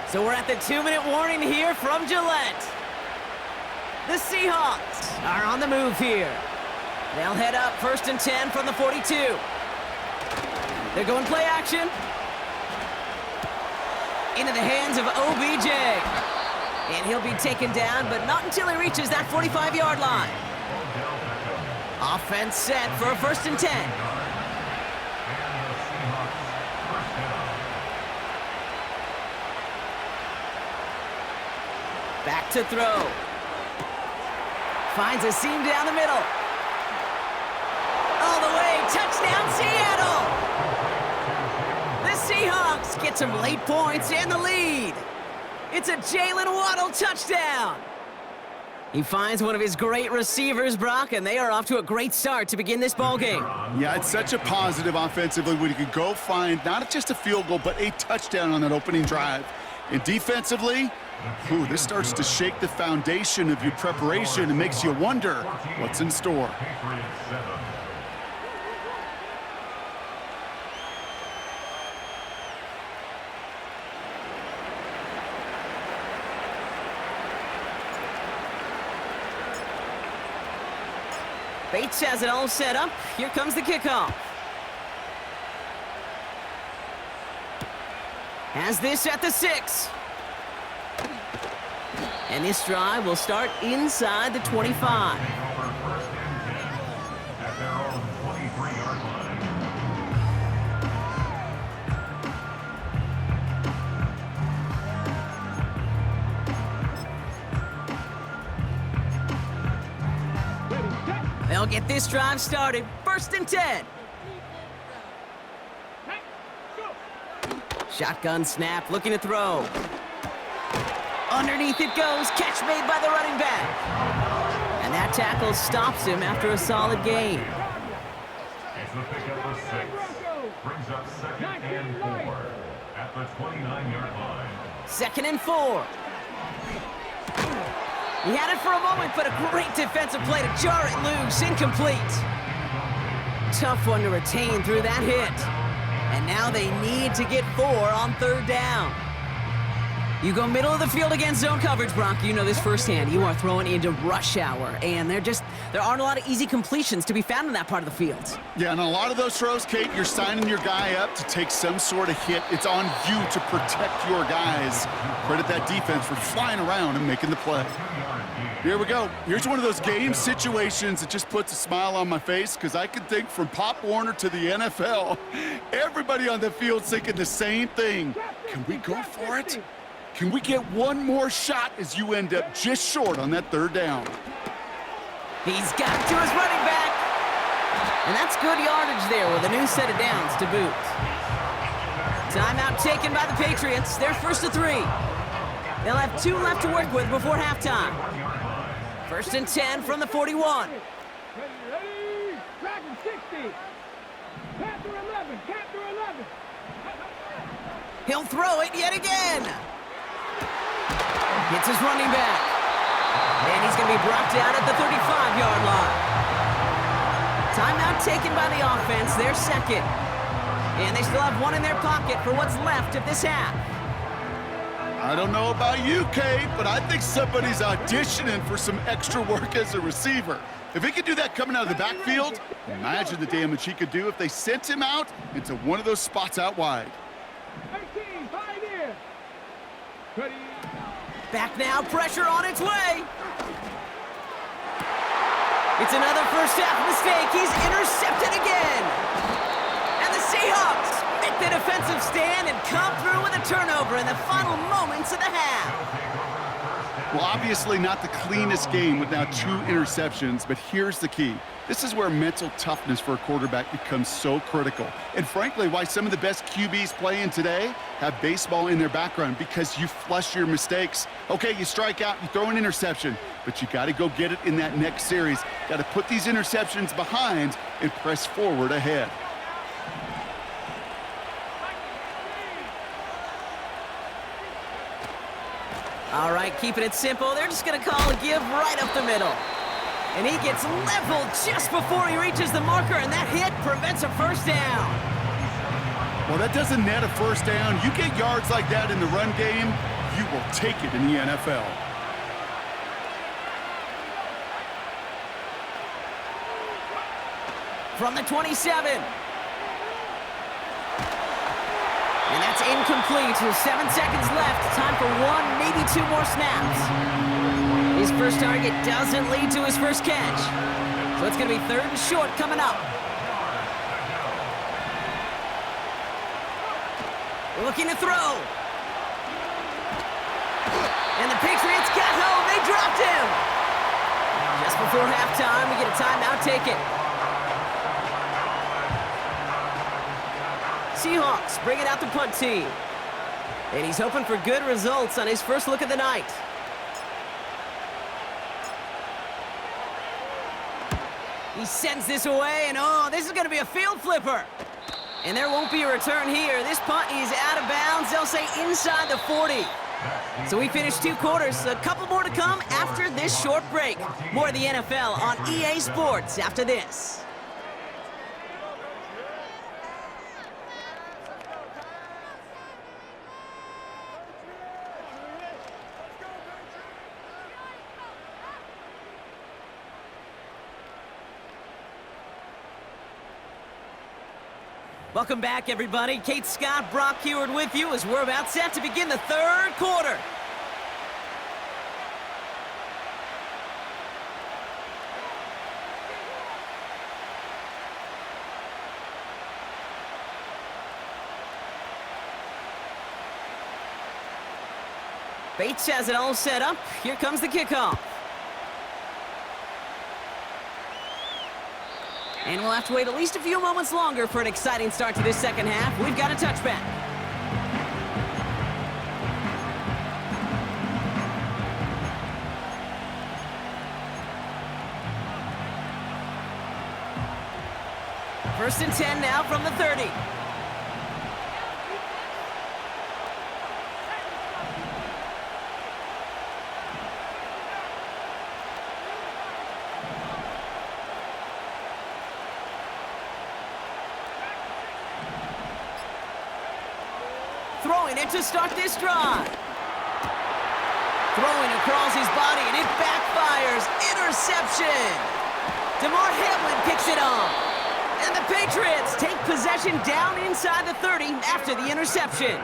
So we're at the 2-minute warning here from Gillette. The Seahawks are on the move here. They'll head up 1st and 10 from the 42. They're going play action. Into the hands of OBJ. And he'll be taken down, but not until he reaches that 45-yard line. Offense set for a 1st and 10. Back to throw. Finds a seam down the middle. All the way, touchdown Seattle! The Seahawks get some late points and the lead. It's a Jalen Waddle touchdown. He finds one of his great receivers, Brock, and they are off to a great start to begin this ballgame. Yeah, it's such a positive offensively when you can go find not just a field goal, but a touchdown on that opening drive. And defensively, this starts to shake the foundation of your preparation and makes you wonder what's in store. Bates has it all set up. Here comes the kickoff. Has this at the 6. And this drive will start inside the 25. At their own 23-yard line. They'll get this drive started. 1st and 10. Shotgun snap, looking to throw. Underneath it goes, catch made by the running back. And that tackle stops him after a solid gain. It's the pickup of 6. Brings up 2nd and 4 at the 29-yard line. 2nd and 4. He had it for a moment, but a great defensive play to jar it loose. Incomplete. Tough one to retain through that hit. And now they need to get 4 on 3rd down. You go middle of the field against zone coverage, Brock. You know this firsthand. You are throwing into rush hour, and there aren't a lot of easy completions to be found in that part of the field. Yeah, and a lot of those throws, Kate, you're signing your guy up to take some sort of hit. It's on you to protect your guys. Credit that defense for flying around and making the play. Here we go. Here's one of those game situations that just puts a smile on my face because I can think from Pop Warner to the NFL, everybody on the field thinking the same thing. Can we go for it? Can we get one more shot as you end up just short on that 3rd down? He's got to his running back. And that's good yardage there with a new set of downs to boot. Timeout taken by the Patriots. They're 1st and 3. They'll have 2 left to work with before halftime. 1st and 10 from the 41. Ready, Dragon 60. Panther 11, Panther 11. He'll throw it yet again. Hits his running back. And he's going to be brought down at the 35-yard line. Timeout taken by the offense. They're 2nd. And they still have 1 in their pocket for what's left of this half. I don't know about you, Kate, but I think somebody's auditioning for some extra work as a receiver. If he could do that coming out of the backfield, imagine the damage he could do if they sent him out into one of those spots out wide. 18, pioneer. Ready. Back now, pressure on its way. It's another first half mistake. He's intercepted again. And the Seahawks make the defensive stand and come through with a turnover in the final moments of the half. Well, obviously not the cleanest game with now 2 interceptions, but here's the key. This is where mental toughness for a quarterback becomes so critical. And frankly, why some of the best QBs playing today have baseball in their background, because you flush your mistakes. Okay, you strike out, you throw an interception, but you got to go get it in that next series. Got to put these interceptions behind and press forward ahead. All right, keeping it simple. They're just going to call a give right up the middle. And he gets leveled just before he reaches the marker, and that hit prevents a first down. Well, that doesn't net a first down. You get yards like that in the run game, you will take it in the NFL. From the 27. And that's incomplete. With 7 seconds left. Time for 1, maybe 2 more snaps. His first target doesn't lead to his first catch. So it's going to be 3rd and short coming up. Looking to throw. And the Patriots got home. They dropped him. Just before halftime, we get a timeout. Take it. Seahawks bringing out the punt team. And he's hoping for good results on his first look of the night. He sends this away, and oh, this is going to be a field flipper. And there won't be a return here. This punt is out of bounds. They'll say inside the 40. So we finished 2 quarters. A couple more to come after this short break. More of the NFL on EA Sports after this. Welcome back, everybody. Kate Scott, Brock Heward with you as we're about set to begin the 3rd quarter. Bates has it all set up. Here comes the kickoff. And we'll have to wait at least a few moments longer for an exciting start to this second half. We've got a touchback. First and 10 now from the 30. Throwing it to start this drive. Throwing across his body, and it backfires. Interception. DeMar Hamlin picks it off. And the Patriots take possession down inside the 30 after the interception.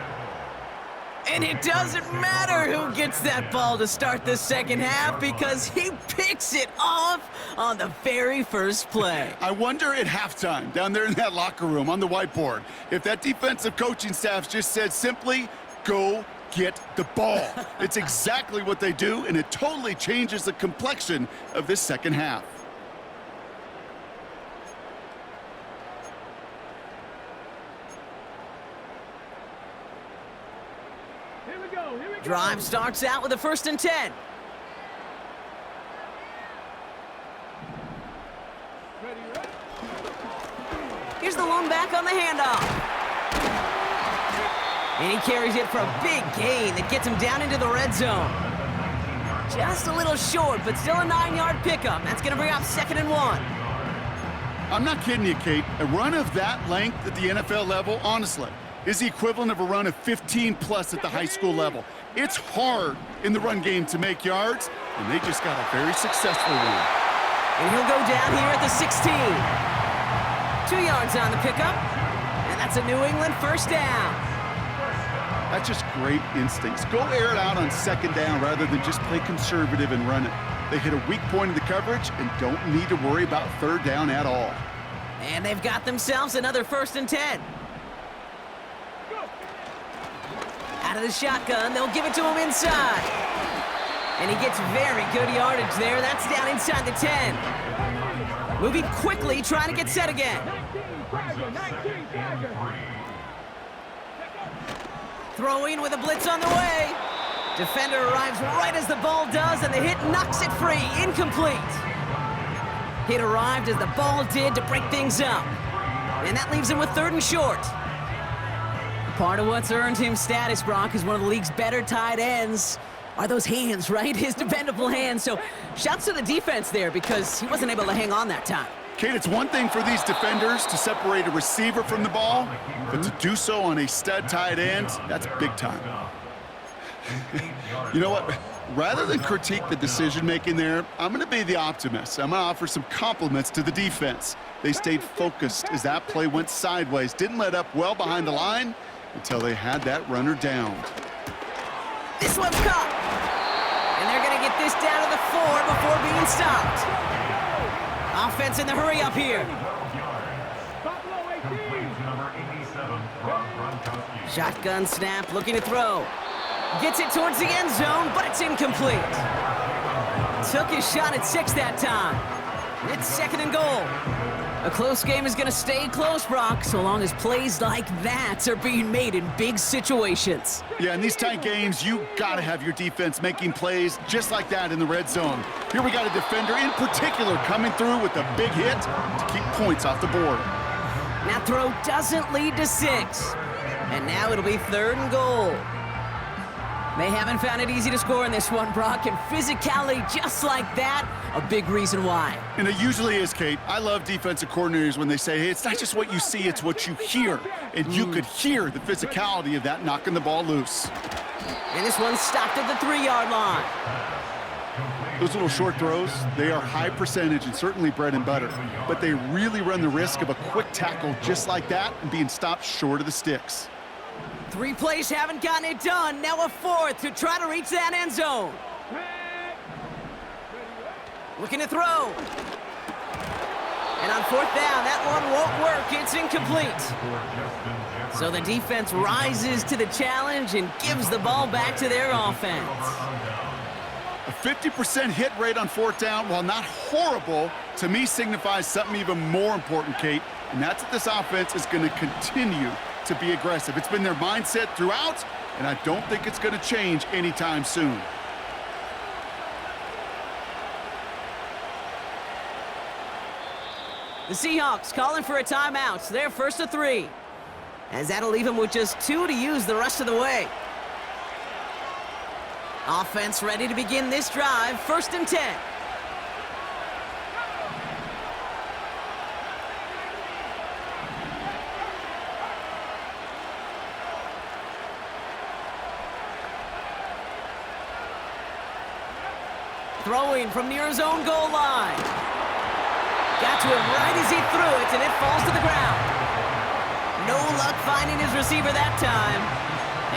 And it doesn't matter who gets that ball to start the second half because he picks it off on the very first play. I wonder at halftime, down there in that locker room on the whiteboard, if that defensive coaching staff just said simply, go get the ball. It's exactly what they do, and it totally changes the complexion of this second half. Drive starts out with a 1st and 10. Here's the lone back on the handoff. And he carries it for a big gain that gets him down into the red zone. Just a little short, but still a 9-yard pickup. That's going to bring up 2nd and 1. I'm not kidding you, Kate. A run of that length at the NFL level, honestly, is the equivalent of a run of 15-plus at the high school level. It's hard in the run game to make yards, and they just got a very successful one. And he'll go down here at the 16. 2 yards on the pickup, and that's a New England first down. That's just great instincts. Go air it out on second down rather than just play conservative and run it. They hit a weak point in the coverage and don't need to worry about third down at all. And they've got themselves another 1st and 10. Out of the shotgun, they'll give it to him inside. And he gets very good yardage there. That's down inside the 10. Moving quickly, trying to get set again. Throwing with a blitz on the way. Defender arrives right as the ball does, and the hit knocks it free. Incomplete. Hit arrived as the ball did to break things up. And that leaves him with 3rd and short. Part of what's earned him status, Brock, is one of the league's better tight ends. Are those hands, right? His dependable hands. So shouts to the defense there because he wasn't able to hang on that time. Kate, it's one thing for these defenders to separate a receiver from the ball, but to do so on a stud tight end, that's big time. You know what? Rather than critique the decision-making there, I'm going to be the optimist. I'm going to offer some compliments to the defense. They stayed focused as that play went sideways, didn't let up well behind the line until they had that runner down. This one's caught. And they're going to get this down to the 4 before being stopped. Offense in the hurry up here. Shotgun snap, looking to throw. Gets it towards the end zone, but it's incomplete. Took his shot at 6 that time. It's 2nd and goal. A close game is going to stay close, Brock, so long as plays like that are being made in big situations. Yeah, in these tight games, you got to have your defense making plays just like that in the red zone. Here we got a defender in particular coming through with a big hit to keep points off the board. That throw doesn't lead to 6. And now it'll be 3rd and goal. They haven't found it easy to score in this one, Brock, and physicality just like that, a big reason why. And it usually is, Kate. I love defensive coordinators when they say, hey, it's not just what you see, it's what you hear. And you could hear the physicality of that knocking the ball loose. And this one's stopped at the 3-yard line. Those little short throws, they are high percentage and certainly bread and butter. But they really run the risk of a quick tackle just like that and being stopped short of the sticks. 3 plays haven't gotten it done. Now a 4th to try to reach that end zone. Looking to throw. And on 4th down, that one won't work. It's incomplete. So the defense rises to the challenge and gives the ball back to their offense. A 50% hit rate on 4th down, while not horrible, to me signifies something even more important, Kate, and that's that this offense is going to continue to be aggressive. It's been their mindset throughout, and I don't think it's going to change anytime soon. The Seahawks calling for a timeout. They're 1st to 3. As that'll leave them with just 2 to use the rest of the way. Offense ready to begin this drive. 1st and 10. Throwing from near his own goal line. Got to him right as he threw it, and it falls to the ground. No luck finding his receiver that time.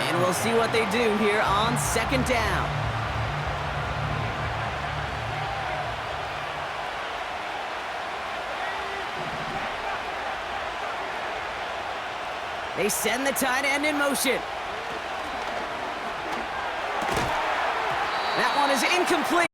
And we'll see what they do here on 2nd down. They send the tight end in motion. That one is incomplete.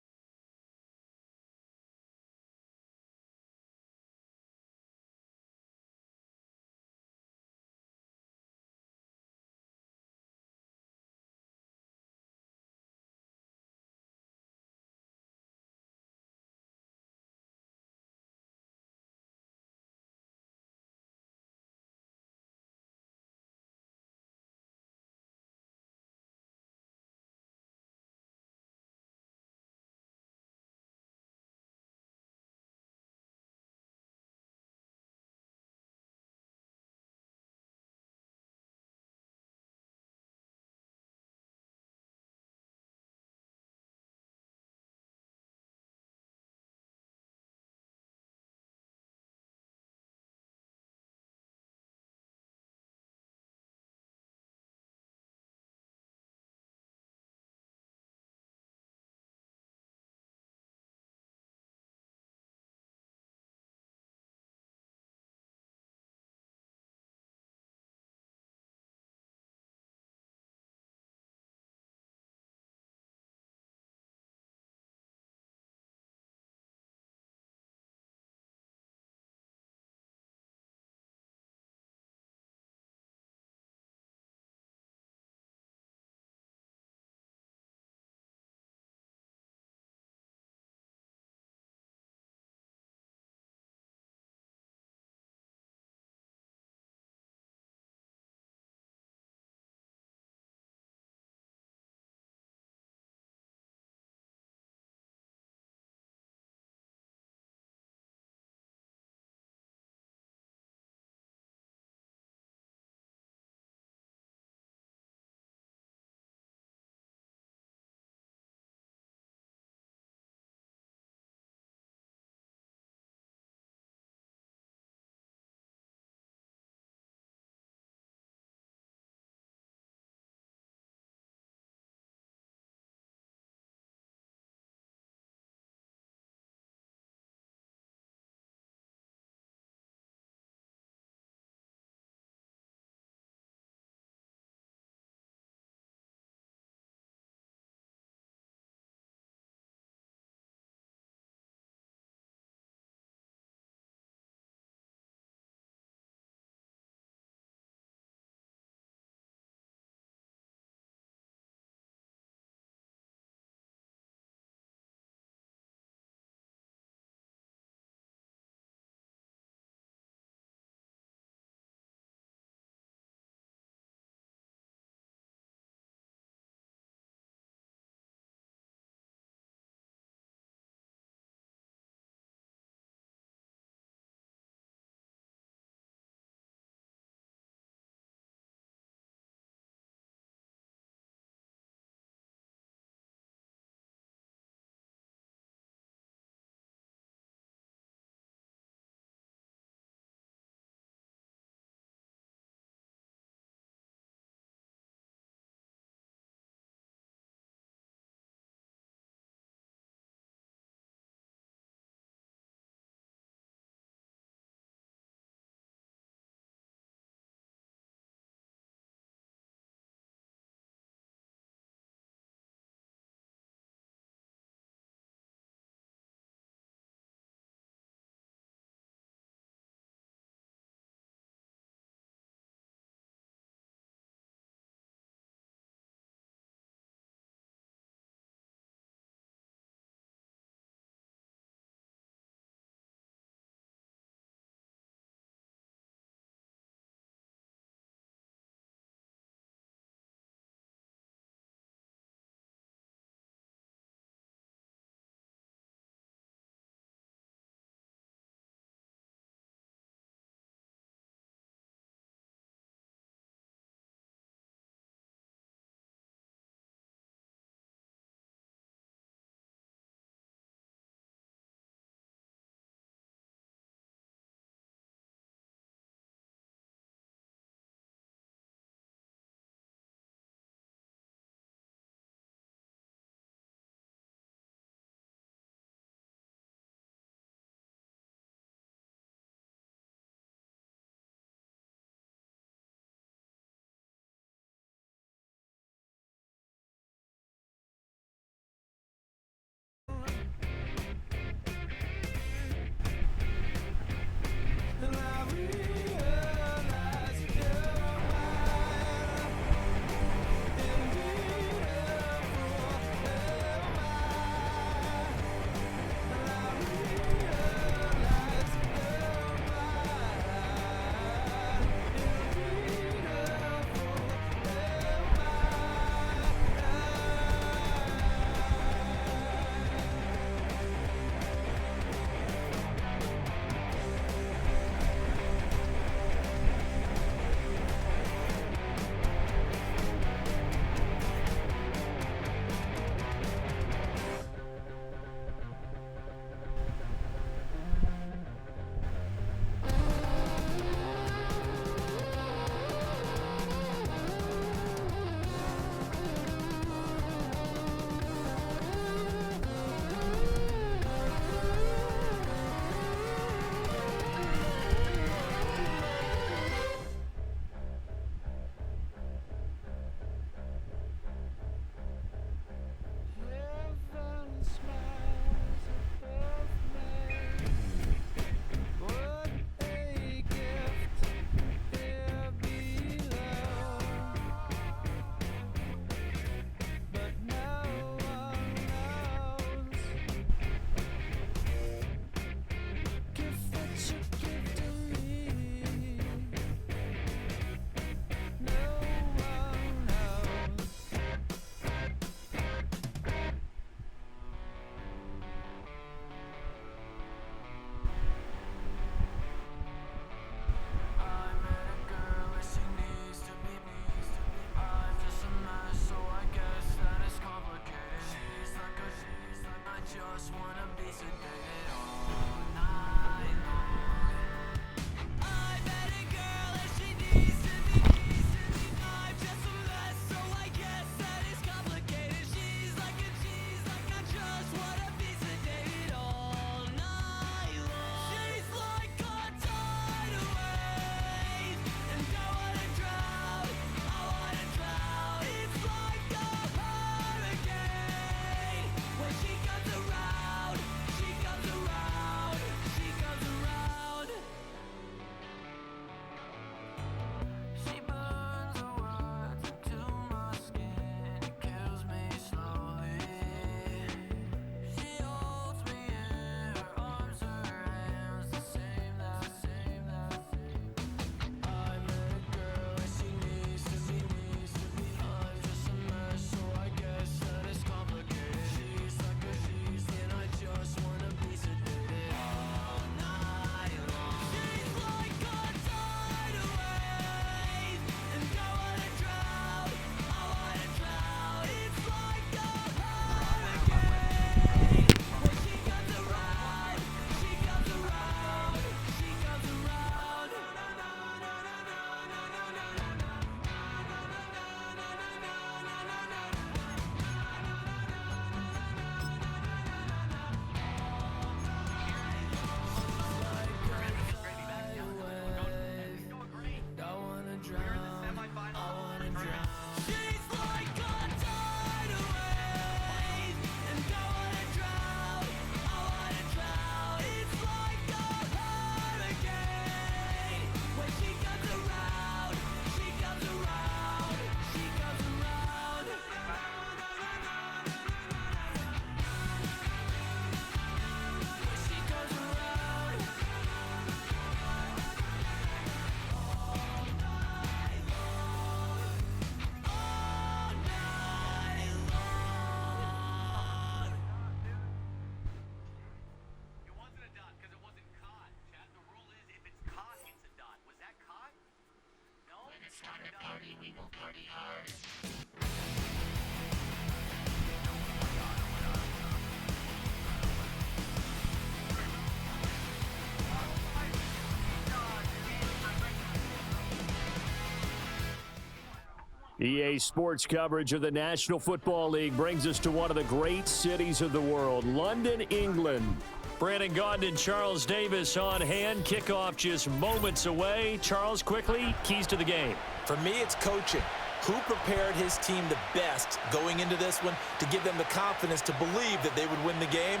EA Sports coverage of the National Football League brings us to one of the great cities of the world, London, England. Brandon Gaudin and Charles Davis on hand. Kickoff just moments away. Charles, quickly, keys to the game. For me, it's coaching. Who prepared his team the best going into this one to give them the confidence to believe that they would win the game?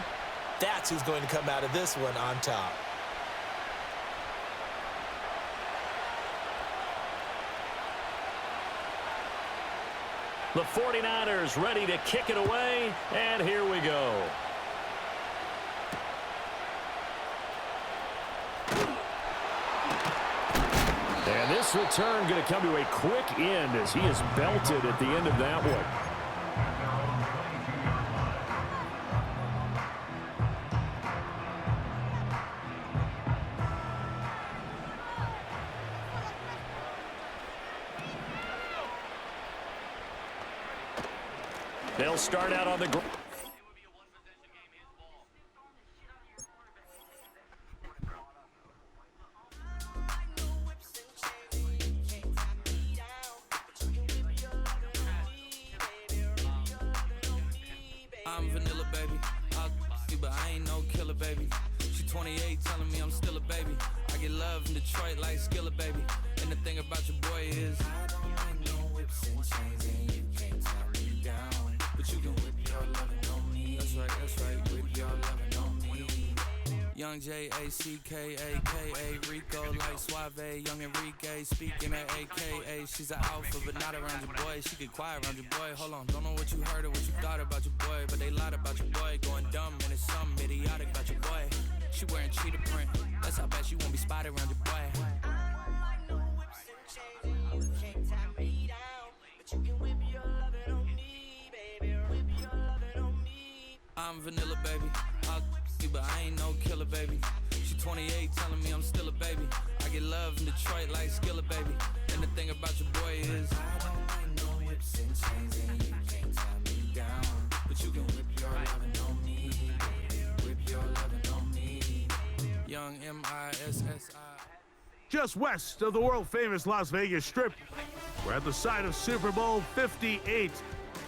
That's who's going to come out of this one on top. The 49ers ready to kick it away, and here we go. And this return going to come to a quick end as he is belted at the end of that one. They'll start out on the ground. I'm vanilla, baby. I'll you, but I ain't no killer, baby. She 28, telling me I'm still a baby. I get love in Detroit like Skillet, baby. And the thing about your boy is I don't like no whips and chains, and you can't tie me down. But you can whip your lovin' on me. That's right, whip your lovin' on me. Young J-A-C-K-A-K-A, Rico like Suave, young Enrique, speaking at AKA. She's an alpha, but not around your boy. She get quiet around your boy. Hold on, don't know what you heard or what you thought about your boy, but they lied about your boy. Going dumb, and it's something idiotic about your boy. She wearing cheetah print, that's how bad she won't be spotted around your boy. I'm vanilla, baby. I'll you, but I ain't no killer, baby. She 28, telling me I'm still a baby. I get love in Detroit like Skillet, baby. And the thing about your boy is I don't like no whips and chains, and you can't tie me down. But you can whip your lovin' on me, whip your lovin' on me. Young M-I-S-S-I. Just west of the world-famous Las Vegas Strip, we're at the site of Super Bowl 58,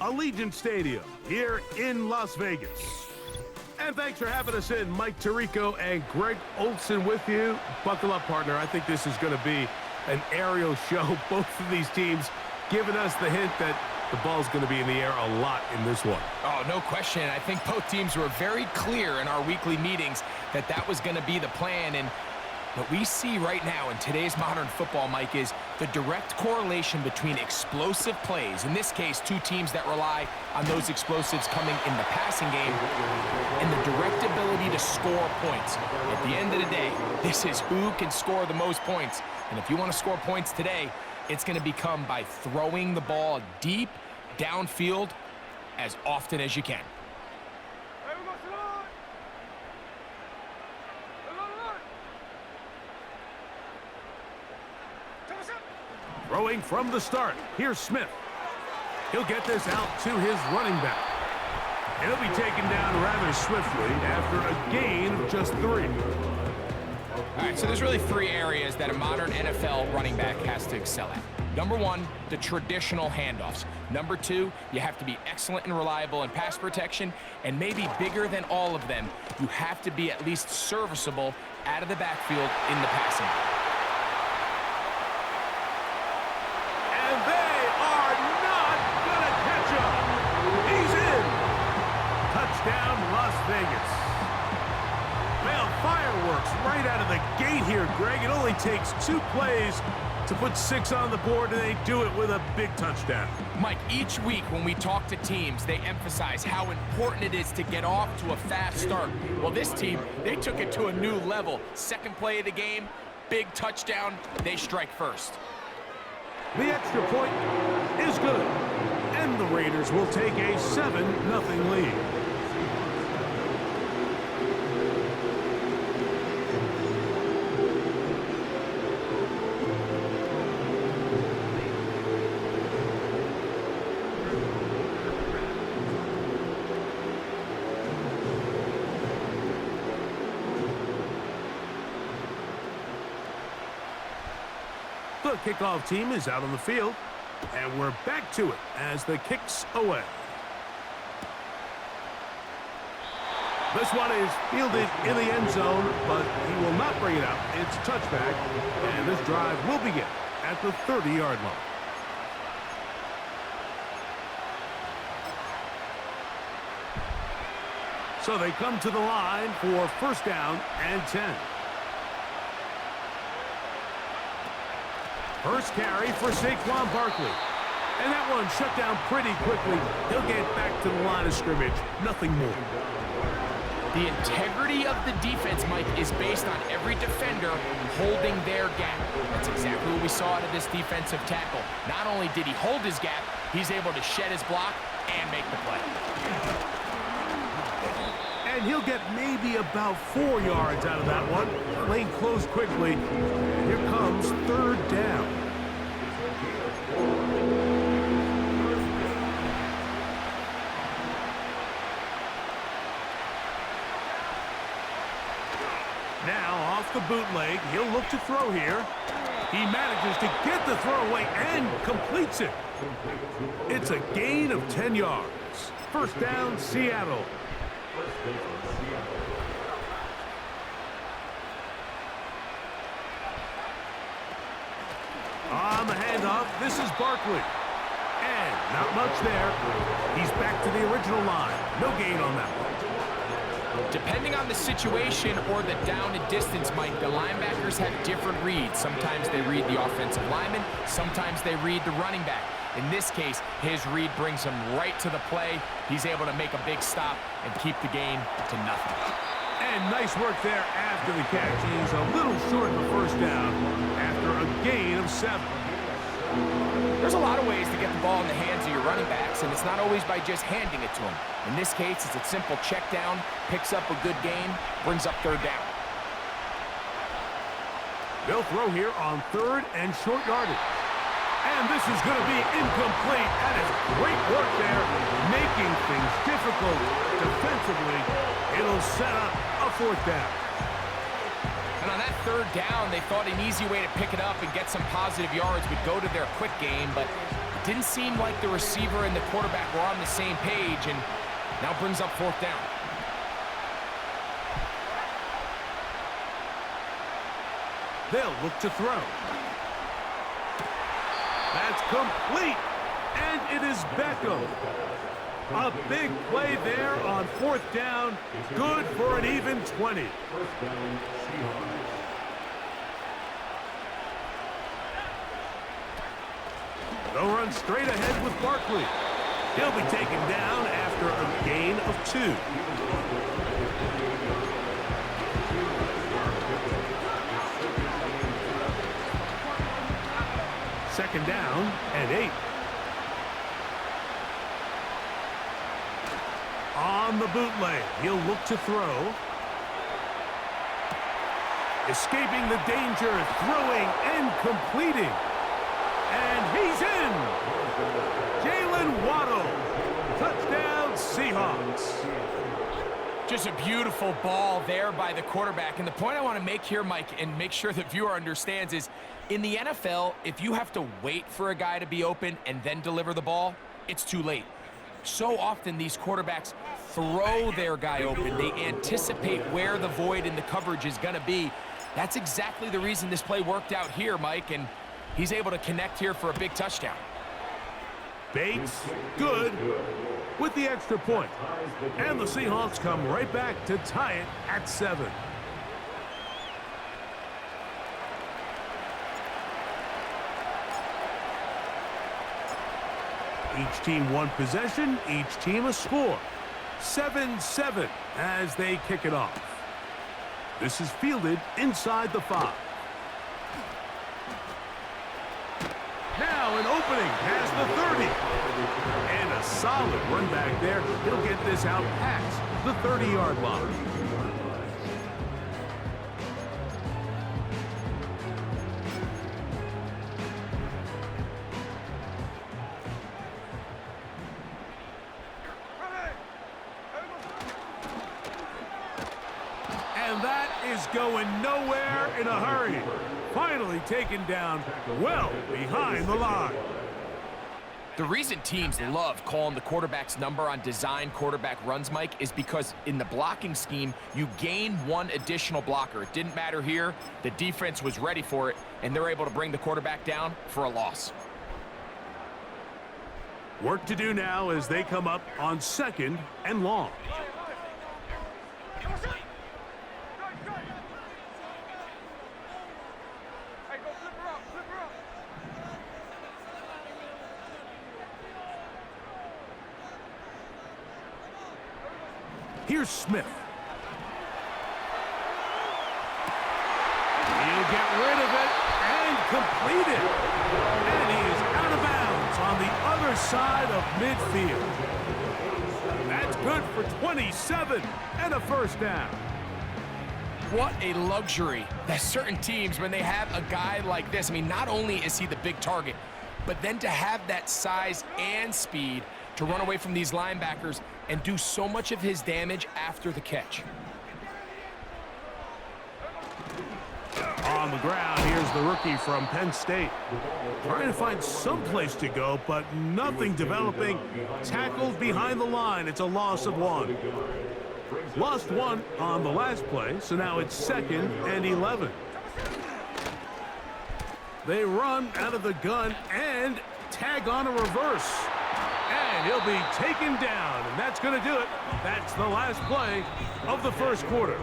Allegiant Stadium, here in Las Vegas. And thanks for having us in. Mike Tirico and Greg Olson with you. Buckle up, partner. I think this is going to be an aerial show. Both of these teams giving us the hint that the ball's going to be in the air a lot in this one. Oh, no question. I think both teams were very clear in our weekly meetings that that was going to be the plan. And what we see right now in today's modern football, Mike, is the direct correlation between explosive plays, in this case, two teams that rely on those explosives coming in the passing game, and the direct ability to score points. At the end of the day, this is who can score the most points. And if you want to score points today, it's going to become by throwing the ball deep downfield as often as you can. Throwing from the start, here's Smith. He'll get this out to his running back. He'll be taken down rather swiftly after a gain of just 3. All right, so there's really 3 areas that a modern NFL running back has to excel at. Number 1, the traditional handoffs. Number 2, you have to be excellent and reliable in pass protection, and maybe bigger than all of them, you have to be at least serviceable out of the backfield in the passing game. And they are not gonna catch him. He's in. Touchdown, Las Vegas. Well, fireworks right out of the gate here, Greg. It only takes 2 plays to put 6 on the board, and they do it with a big touchdown. Mike, each week when we talk to teams, they emphasize how important it is to get off to a fast start. Well, this team, they took it to a new level. Second play of the game, big touchdown, they strike first. The extra point is good, and the Raiders will take a 7-0 lead. The kickoff team is out on the field, and we're back to it as the kick's away. This one is fielded in the end zone, but he will not bring it out. It's a touchback, and this drive will begin at the 30-yard line. So they come to the line for first down and 10. First carry for Saquon Barkley. And that one shut down pretty quickly. He'll get back to the line of scrimmage. Nothing more. The integrity of the defense, Mike, is based on every defender holding their gap. That's exactly what we saw out of this defensive tackle. Not only did he hold his gap, he's able to shed his block and make the play. And he'll get maybe about 4 yards out of that one. Lane closed quickly. And here comes third down. Now off the bootleg, he'll look to throw here. He manages to get the throw away and completes it. It's a gain of 10 yards. First down, Seattle. On the handoff, this is Barkley. And not much there. He's back to the original line. No gain on that one. Depending on the situation or the down and distance, Mike, the linebackers have different reads. Sometimes they read the offensive lineman. Sometimes they read the running back. In this case, his read brings him right to the play. He's able to make a big stop and keep the gain to nothing. And nice work there after the catch. He's a little short of the first down after a gain of 7. There's a lot of ways to get the ball in the hands of your running backs, and it's not always by just handing it to them. In this case, it's a simple check down, picks up a good gain, brings up third down. They'll throw here on third and short yardage. And this is going to be incomplete. That is great work there, making things difficult defensively. It'll set up a fourth down. And on that third down, they thought an easy way to pick it up and get some positive yards would go to their quick game, but it didn't seem like the receiver and the quarterback were on the same page, and now brings up fourth down. They'll look to throw. That's complete, and it is Beckham. A big play there on fourth down. Good for an even 20. They'll run straight ahead with Barkley. He'll be taken down after a gain of 2. Second down and 8. On the bootleg, he'll look to throw. Escaping the danger, throwing and completing. And he's in! Jalen Waddle. Touchdown, Seahawks. Just a beautiful ball there by the quarterback. And the point I want to make here, Mike, and make sure the viewer understands is, in the NFL, if you have to wait for a guy to be open and then deliver the ball, it's too late. So often these quarterbacks throw their guy open. They anticipate where the void in the coverage is going to be. That's exactly the reason this play worked out here, Mike, and he's able to connect here for a big touchdown. Bates, good, with the extra point. And the Seahawks come right back to tie it at 7. Each team one possession, each team a score. 7-7 as they kick it off. This is fielded inside the 5. Now an opening past the 30. And a solid run back there. He'll get this out past the 30-yard line. And that is going nowhere in a hurry. finally taken down well behind the line. The reason teams love calling the quarterback's number on design quarterback runs, Mike, is because in the blocking scheme, you gain one additional blocker. It didn't matter here. The defense was ready for it, and they're able to bring the quarterback down for a loss. Work to do now as they come up on 2nd and long. Here's Smith. He'll get rid of it and complete it. And he is out of bounds on the other side of midfield. That's good for 27 and a first down. What a luxury that certain teams, when they have a guy like this, I mean, not only is he the big target, but then to have that size and speed to run away from these linebackers and do so much of his damage after the catch. On the ground, here's the rookie from Penn State. Trying to find some place to go, but nothing developing. Tackled behind the line. It's a loss of 1. Lost 1 on the last play, so now it's 2nd and 11. They run out of the gun and tag on a reverse. And he'll be taken down, and that's going to do it. That's the last play of the first quarter.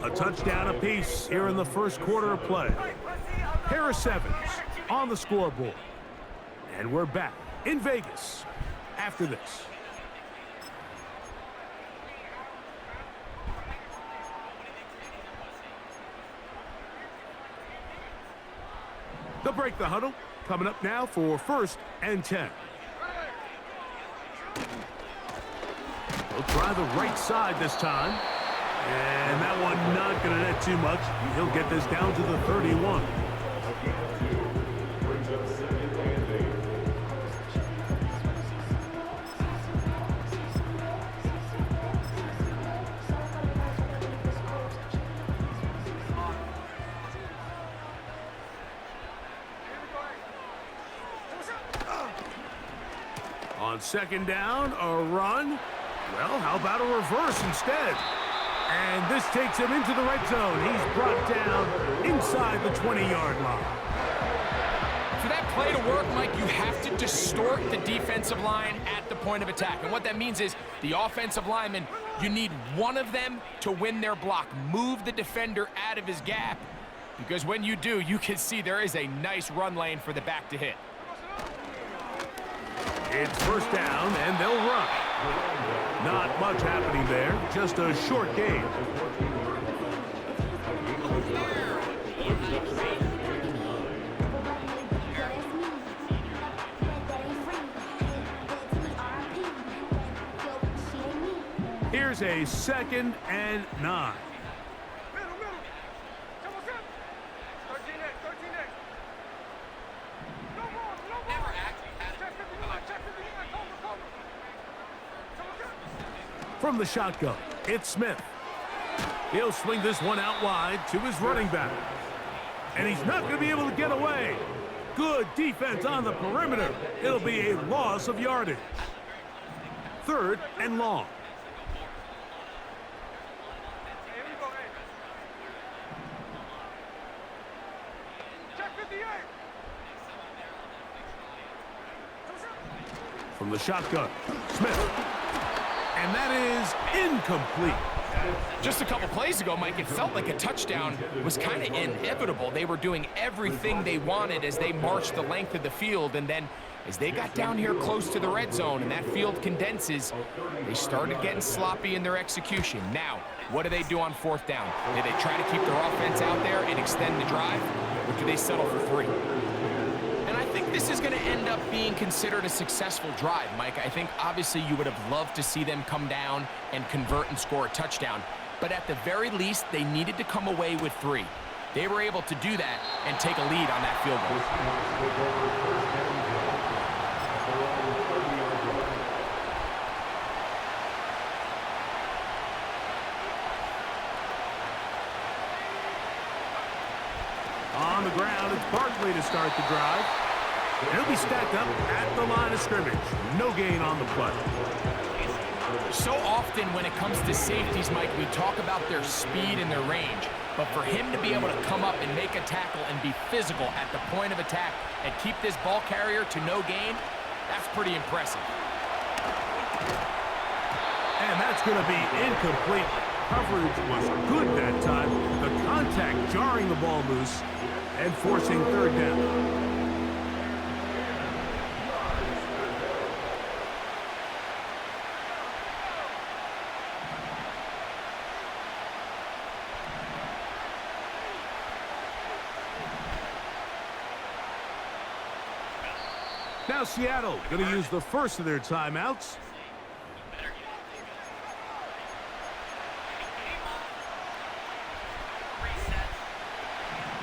A touchdown apiece here in the first quarter of play. Pair of 7s on the scoreboard. And we're back in Vegas after this. They'll break the huddle. Coming up now for 1st and 10. He'll try the right side this time. And that one not going to net too much. He'll get this down to the 31. On 2nd down, a run. Well, how about a reverse instead? And this takes him into the red zone. He's brought down inside the 20-yard line. For that play to work, Mike, you have to distort the defensive line at the point of attack. And what that means is the offensive lineman, you need one of them to win their block. Move the defender out of his gap, because when you do, you can see there is a nice run lane for the back to hit. It's 1st down, and they'll run. Not much happening there, just a short gain. Here's a 2nd and 9. From the shotgun, it's Smith. He'll swing this one out wide to his running back. And he's not going to be able to get away. Good defense on the perimeter. It'll be a loss of yardage. 3rd and long. From the shotgun, Smith. And that is incomplete. Just a couple plays ago, Mike, it felt like a touchdown was kind of inevitable. They were doing everything they wanted as they marched the length of the field, and then as they got down here close to the red zone and that field condenses, they started getting sloppy in their execution. Now, what do they do on 4th down? Do they try to keep their offense out there and extend the drive, or do they settle for 3? And I think this is going to end up being considered a successful drive, Mike. I think obviously you would have loved to see them come down and convert and score a touchdown, but at the very least, they needed to come away with 3. They were able to do that and take a lead on that field goal. ground. It's Barkley to start the drive. He'll be stacked up at the line of scrimmage. No gain on the play. So often when it comes to safeties, Mike, we talk about their speed and their range. But for him to be able to come up and make a tackle and be physical at the point of attack and keep this ball carrier to no gain, that's pretty impressive. And that's going to be incomplete. Coverage was good that time. The contact jarring the ball loose and forcing third down. Now Seattle going to use the first of their timeouts.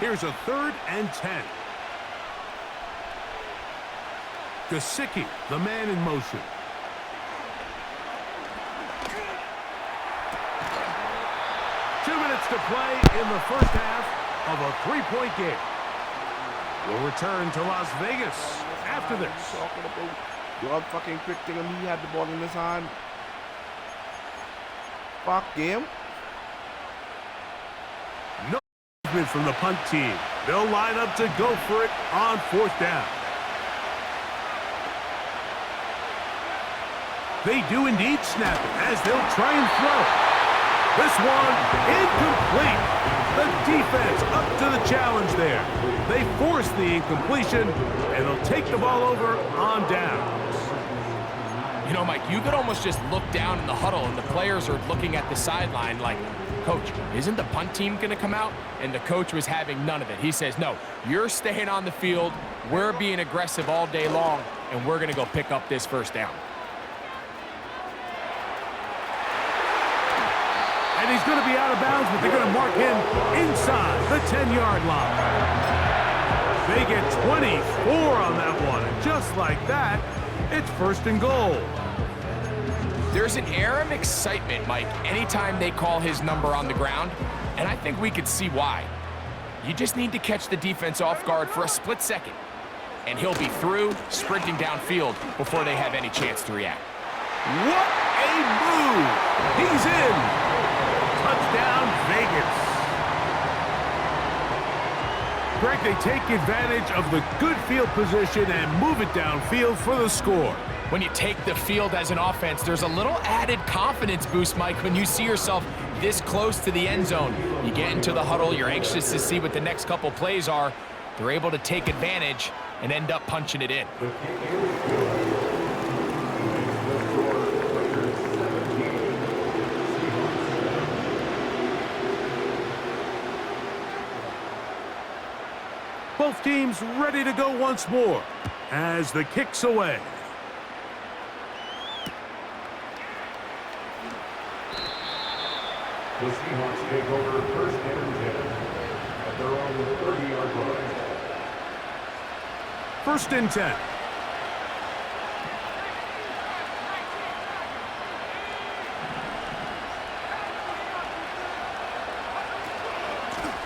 Here's a 3rd and 10. Gesicki, the man in motion. Two minutes to play in the first half of a 3-point game. We'll return to Las Vegas after this. You fucking quick thing and he had the ball in his hand. Fuck game. No movement from the punt team. They'll line up to go for it on 4th down. They do indeed snap it as they'll try and throw. This one incomplete. The defense up to the challenge there. They force the incompletion, and they'll take the ball over on downs. You know, Mike, you could almost just look down in the huddle, and the players are looking at the sideline like, Coach, isn't the punt team going to come out? And the coach was having none of it. He says, no, you're staying on the field. We're being aggressive all day long, and we're going to go pick up this first down. And he's going to be out of bounds, but they're going to mark him inside the 10-yard line. They get 24 on that one, and just like that, it's 1st and goal. There's an air of excitement, Mike, anytime they call his number on the ground, and I think we could see why. You just need to catch the defense off guard for a split second, and he'll be through, sprinting downfield before they have any chance to react. What a move! He's in! Touchdown, Vegas. Greg, they take advantage of the good field position and move it downfield for the score. When you take the field as an offense, there's a little added confidence boost, Mike, when you see yourself this close to the end zone. You get into the huddle, you're anxious to see what the next couple plays are. They're able to take advantage and end up punching it in. Both teams ready to go once more as the kick's away. The Seahawks take over 1st and 10 at their own 30-yard line. 1st and 10.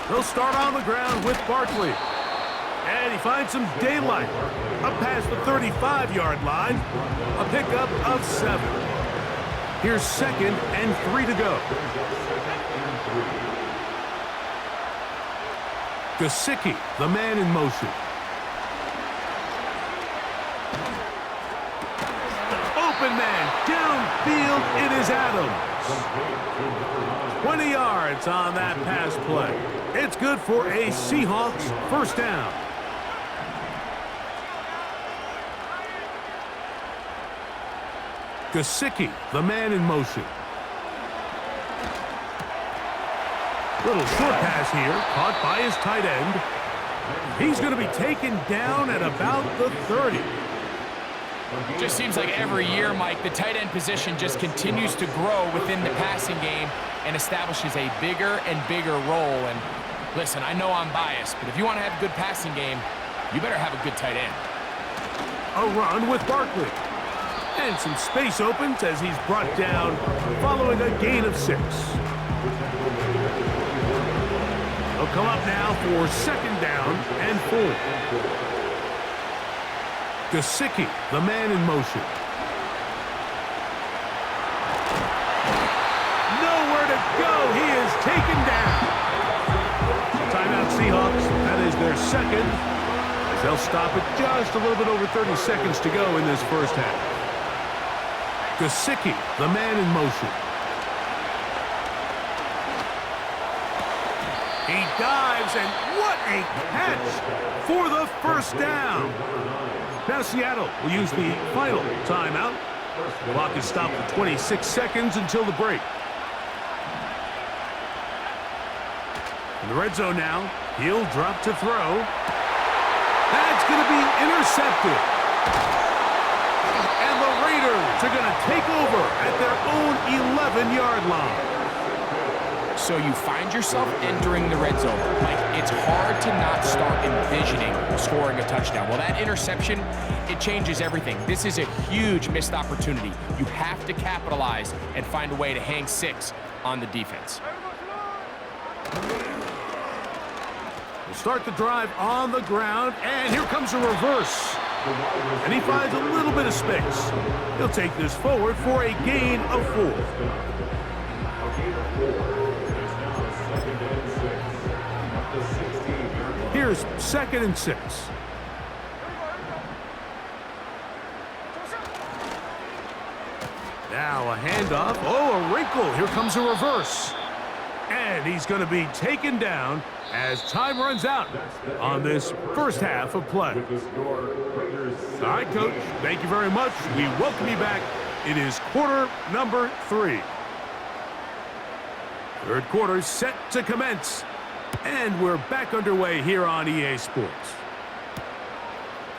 They'll start on the ground with Barkley. And he finds some daylight. Up past the 35-yard line. A pickup of 7. Here's 2nd and 3 to go. Gesicki, the man in motion. Open man, downfield, it is Adams. 20 yards on that pass play. It's good for a Seahawks 1st down. Gesicki, the man in motion. Little short pass here, caught by his tight end. He's going to be taken down at about the 30. Just seems like every year, Mike, the tight end position just continues to grow within the passing game and establishes a bigger and bigger role. And listen, I know I'm biased, but if you want to have a good passing game, you better have a good tight end. A run with Barkley. And some space opens as he's brought down following a gain of 6. They'll come up now for second down and 4. Gesicki, the man in motion. Nowhere to go. He is taken down. Timeout Seahawks. That is their second. As they'll stop it just a little bit over 30 seconds to go in this first half. Gesicki, the man in motion. He dives, and what a catch for the first down. Now Seattle will use the final timeout. The clock is stopped for 26 seconds until the break. In the red zone now, he'll drop to throw. That's going to be intercepted. And the Raiders are going to take over at their own 11-yard line. So you find yourself entering the red zone. Like, it's hard to not start envisioning scoring a touchdown. Well, that interception, it changes everything. This is a huge missed opportunity. You have to capitalize and find a way to hang 6 on the defense. We'll start the drive on the ground, and here comes a reverse. And he finds a little bit of space. He'll take this forward for a gain of 4. Here's 2nd and 6. Now a handoff. Oh, a wrinkle. Here comes a reverse. And he's going to be taken down as time runs out on this first half of play. All right, Coach. Thank you very much. We welcome you back. It is quarter number 3. Third quarter set to commence. And we're back underway here on EA Sports.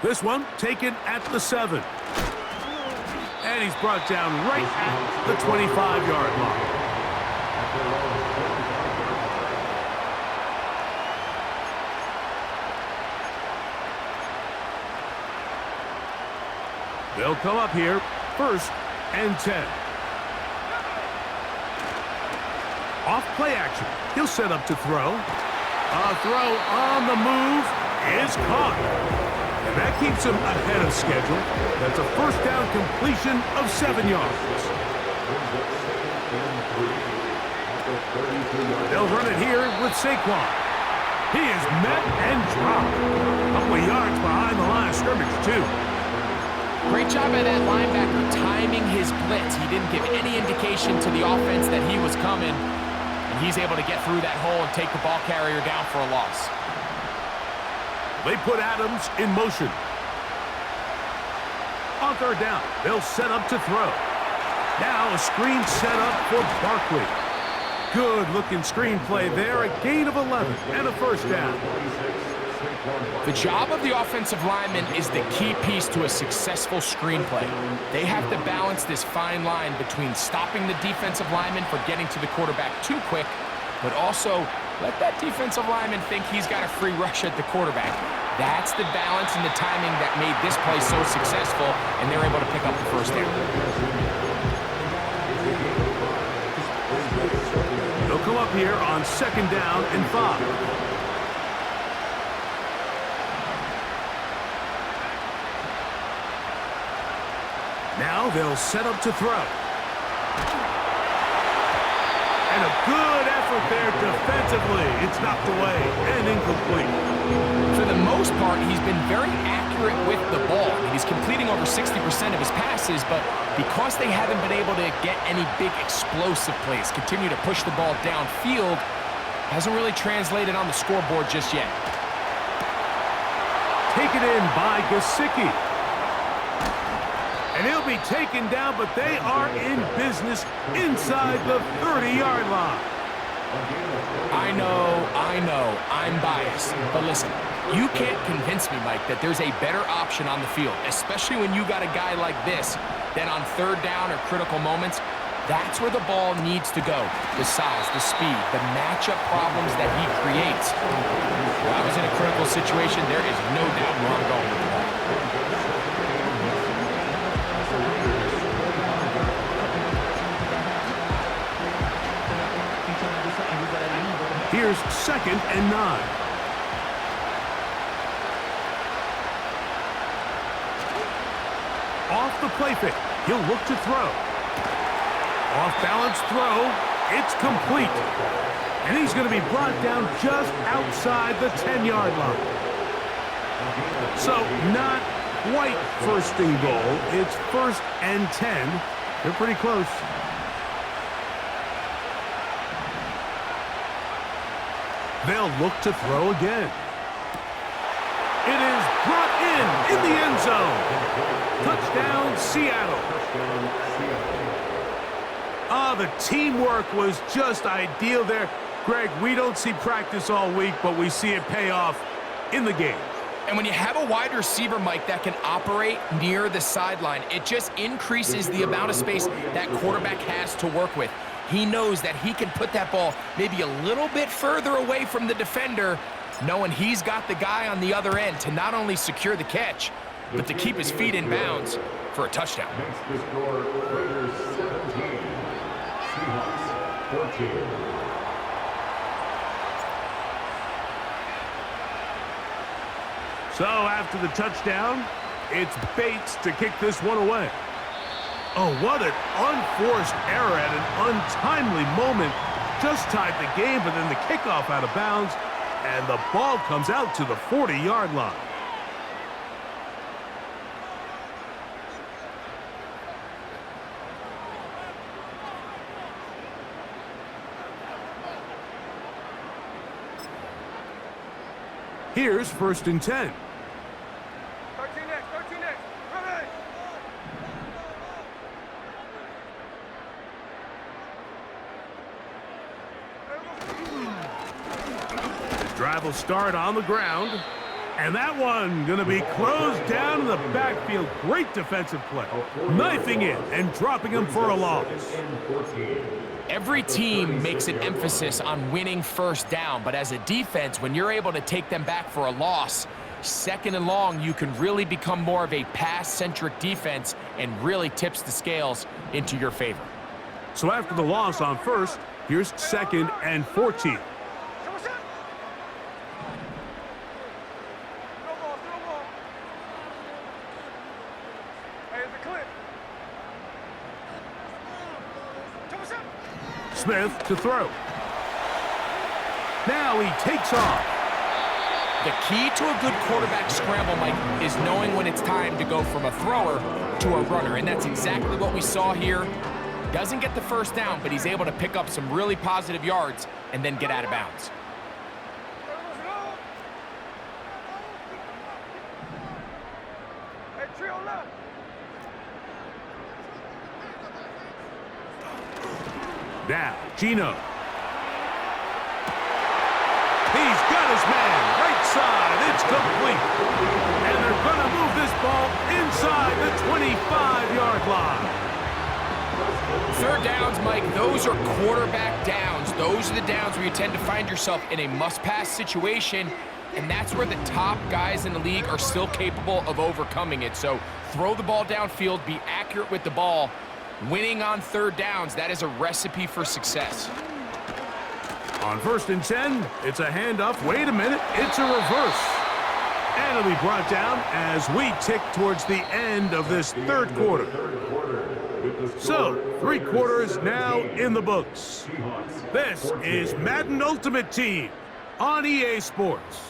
This one taken at the 7. And he's brought down right at the 25-yard line. They'll come up here, 1st and 10. Off play action. He'll set up to throw. A throw on the move is caught. And that keeps him ahead of schedule. That's a first down completion of 7 yards. They'll run it here with Saquon. He is met and dropped. A couple of yards behind the line of scrimmage, too. Great job by that linebacker timing his blitz. He didn't give any indication to the offense that he was coming. And he's able to get through that hole and take the ball carrier down for a loss. They put Adams in motion. On 3rd down, they'll set up to throw. Now a screen set up for Barkley. Good-looking screenplay there. A gain of 11 and a first down. The job of the offensive lineman is the key piece to a successful screenplay. They have to balance this fine line between stopping the defensive lineman from getting to the quarterback too quick, but also let that defensive lineman think he's got a free rush at the quarterback. That's the balance and the timing that made this play so successful, and they're able to pick up the first down. They'll come up here on 2nd down and 5. Now they'll set up to throw. And a good effort there defensively. It's knocked away and incomplete. For the most part, he's been very accurate with the ball. He's completing over 60% of his passes, but because they haven't been able to get any big explosive plays, continue to push the ball downfield, hasn't really translated on the scoreboard just yet. Taken in by Gesicki. And he'll be taken down, but they are in business inside the 30-yard line. I know, I'm biased. But listen, you can't convince me, Mike, that there's a better option on the field, especially when you got a guy like this, that on 3rd down or critical moments, that's where the ball needs to go. The size, the speed, the matchup problems that he creates. If I was in a critical situation, there is no doubt where I'm going with the ball. Here's 2nd and 9. Off the play fake. He'll look to throw. Off-balance throw. It's complete. And he's going to be brought down just outside the 10-yard line. So not quite first and goal. It's 1st and 10. They're pretty close. They'll look to throw again. It is brought in the end zone. Touchdown, Seattle. The teamwork was just ideal there. Greg, we don't see practice all week, but we see it pay off in the game. And when you have a wide receiver, Mike, that can operate near the sideline, it just increases the amount of space that quarterback has to work with. He knows that he can put that ball maybe a little bit further away from the defender, knowing he's got the guy on the other end to not only secure the catch, but to keep his feet in bounds for a touchdown. Makes the score Raiders 17, Seahawks 14. So after the touchdown, it's Bates to kick this one away. Oh, what an unforced error at an untimely moment. Just tied the game, but then the kickoff out of bounds, and the ball comes out to the 40-yard line. Here's 1st and 10. 13 next, ready! Drive will start on the ground. And that one going to be closed down in the backfield. Great defensive play. Knifing in and dropping him for a loss. Every team makes an emphasis on winning first down, but as a defense, when you're able to take them back for a loss, 2nd and long, you can really become more of a pass-centric defense and really tips the scales into your favor. So after the loss on 1st, here's 2nd and 14. Smith to throw. Now he takes off. The key to a good quarterback scramble, Mike, is knowing when it's time to go from a thrower to a runner, and that's exactly what we saw here. Doesn't get the first down, but he's able to pick up some really positive yards and then get out of bounds. Now, Gino. He's got his man. Right side. It's complete. And they're going to move this ball inside the 25-yard line. 3rd downs, Mike, those are quarterback downs. Those are the downs where you tend to find yourself in a must-pass situation, and that's where the top guys in the league are still capable of overcoming it. So throw the ball downfield, be accurate with the ball. Winning on 3rd downs, that is a recipe for success. On 1st and 10, it's a handoff. Wait a minute, it's a reverse. And it'll be brought down as we tick towards the end of this 3rd quarter. So, 3 quarters now in the books. This is Madden Ultimate Team on EA Sports.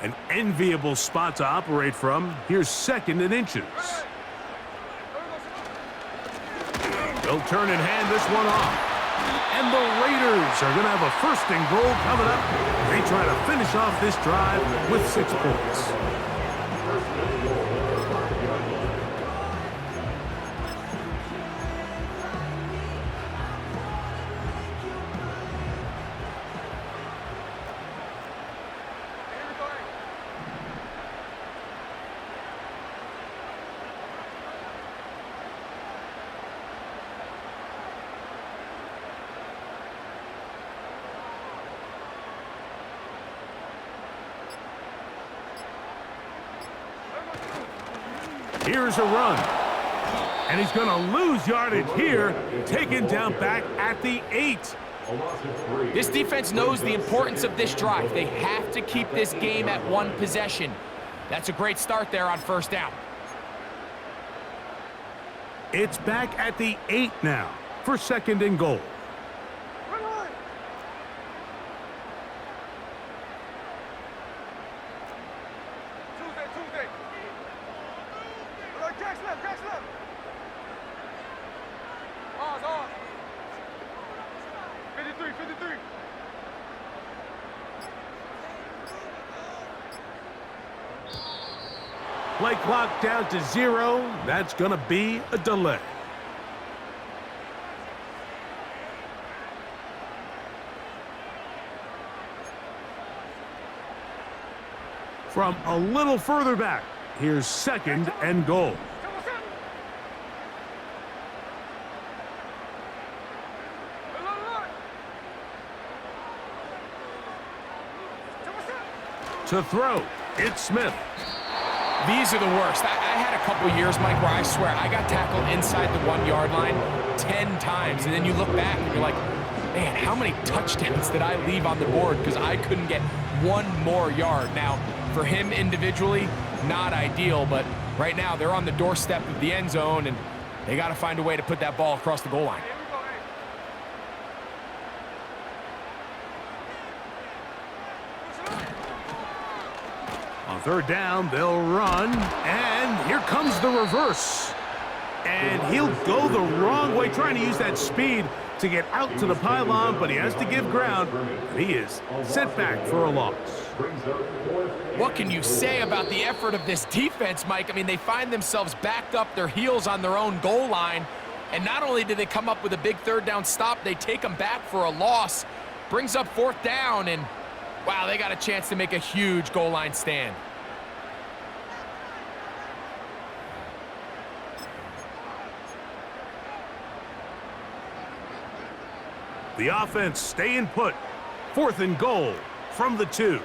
An enviable spot to operate from. Here's 2nd and inches. They'll turn and hand this one off. And the Raiders are going to have a 1st and goal coming up. They try to finish off this drive with 6 points. Here's a run. And he's going to lose yardage here, taken down back at the 8. This defense knows the importance of this drive. They have to keep this game at one possession. That's a great start there on first down. It's back at the 8 now for 2nd and goal. Play clock down to 0. That's going to be a delay. From a little further back, here's 2nd and goal. To throw, it's Smith. These are the worst. I had a couple years, Mike, where I swear I got tackled inside the 1-yard line 10 times, and then you look back and you're like, man, how many touchdowns did I leave on the board because I couldn't get one more yard? Now, for him individually, not ideal, but right now they're on the doorstep of the end zone, and they got to find a way to put that ball across the goal line. On 3rd down, they'll run, and here comes the reverse. And he'll go the wrong way, trying to use that speed to get out to the pylon, but he has to give ground, and he is sent back for a loss. What can you say about the effort of this defense, Mike? I mean, they find themselves backed up their heels on their own goal line, and not only did they come up with a big 3rd down stop, they take them back for a loss. Brings up 4th down, and wow, they got a chance to make a huge goal line stand. The offense staying put. 4th and goal from the 2.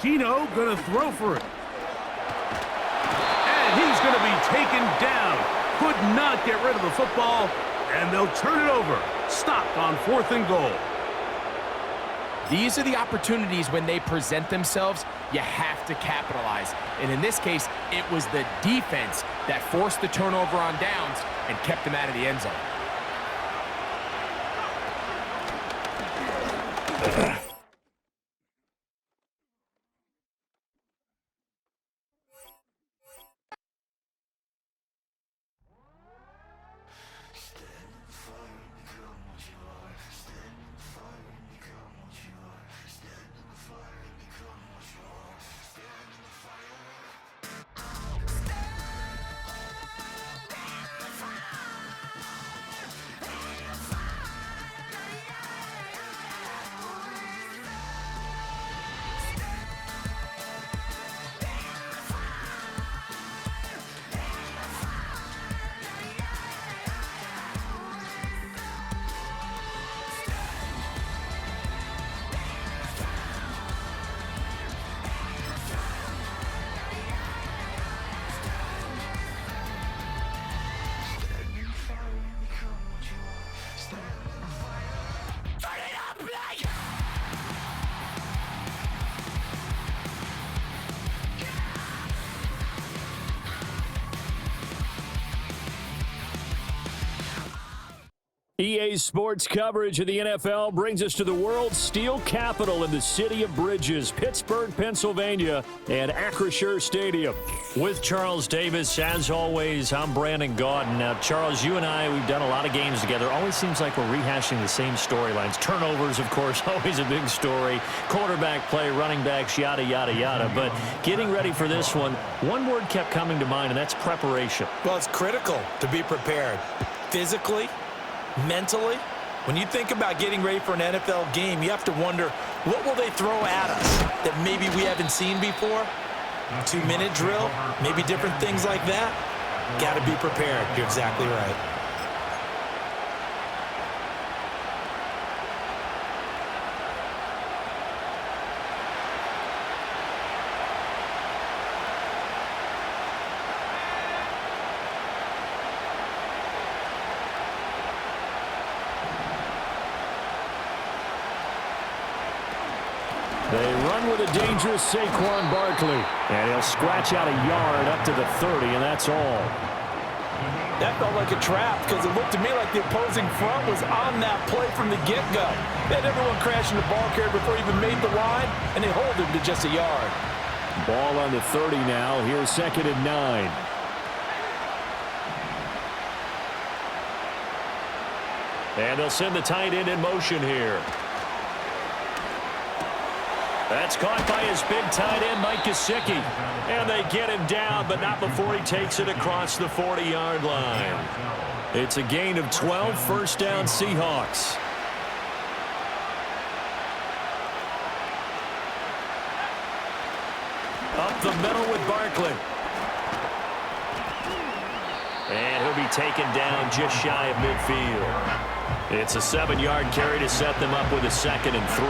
Gino gonna throw for it. And he's gonna be taken down. Could not get rid of the football, and they'll turn it over. Stopped on 4th and goal. These are the opportunities when they present themselves, you have to capitalize. And in this case, it was the defense that forced the turnover on downs and kept them out of the end zone. EA Sports coverage of the NFL brings us to the world's steel capital in the city of Bridges, Pittsburgh, Pennsylvania, and Acrisure Stadium. With Charles Davis, as always, I'm Brandon Gaudin. Now, Charles, you and I, we've done a lot of games together. Always seems like we're rehashing the same storylines. Turnovers, of course, always a big story. Quarterback play, running backs, yada, yada, yada. But getting ready for this one word kept coming to mind, and that's preparation. Well, it's critical to be prepared physically, mentally. When you think about getting ready for an NFL game, you have to wonder, what will they throw at us that maybe we haven't seen before? 2-minute drill, maybe different things like that. Got to be prepared. You're exactly right. They run with a dangerous Saquon Barkley. And he'll scratch out a yard up to the 30, and that's all. That felt like a trap because it looked to me like the opposing front was on that play from the get-go. They had everyone crashing the ball carrier before he even made the line, and they hold him to just a yard. Ball on the 30 now. Here's 2nd and 9. And they'll send the tight end in motion here. That's caught by his big tight end, Mike Gesicki. And they get him down, but not before he takes it across the 40-yard line. It's a gain of 12, first down Seahawks. Up the middle with Barkley. And he'll be taken down just shy of midfield. It's a 7-yard carry to set them up with a 2nd and 3.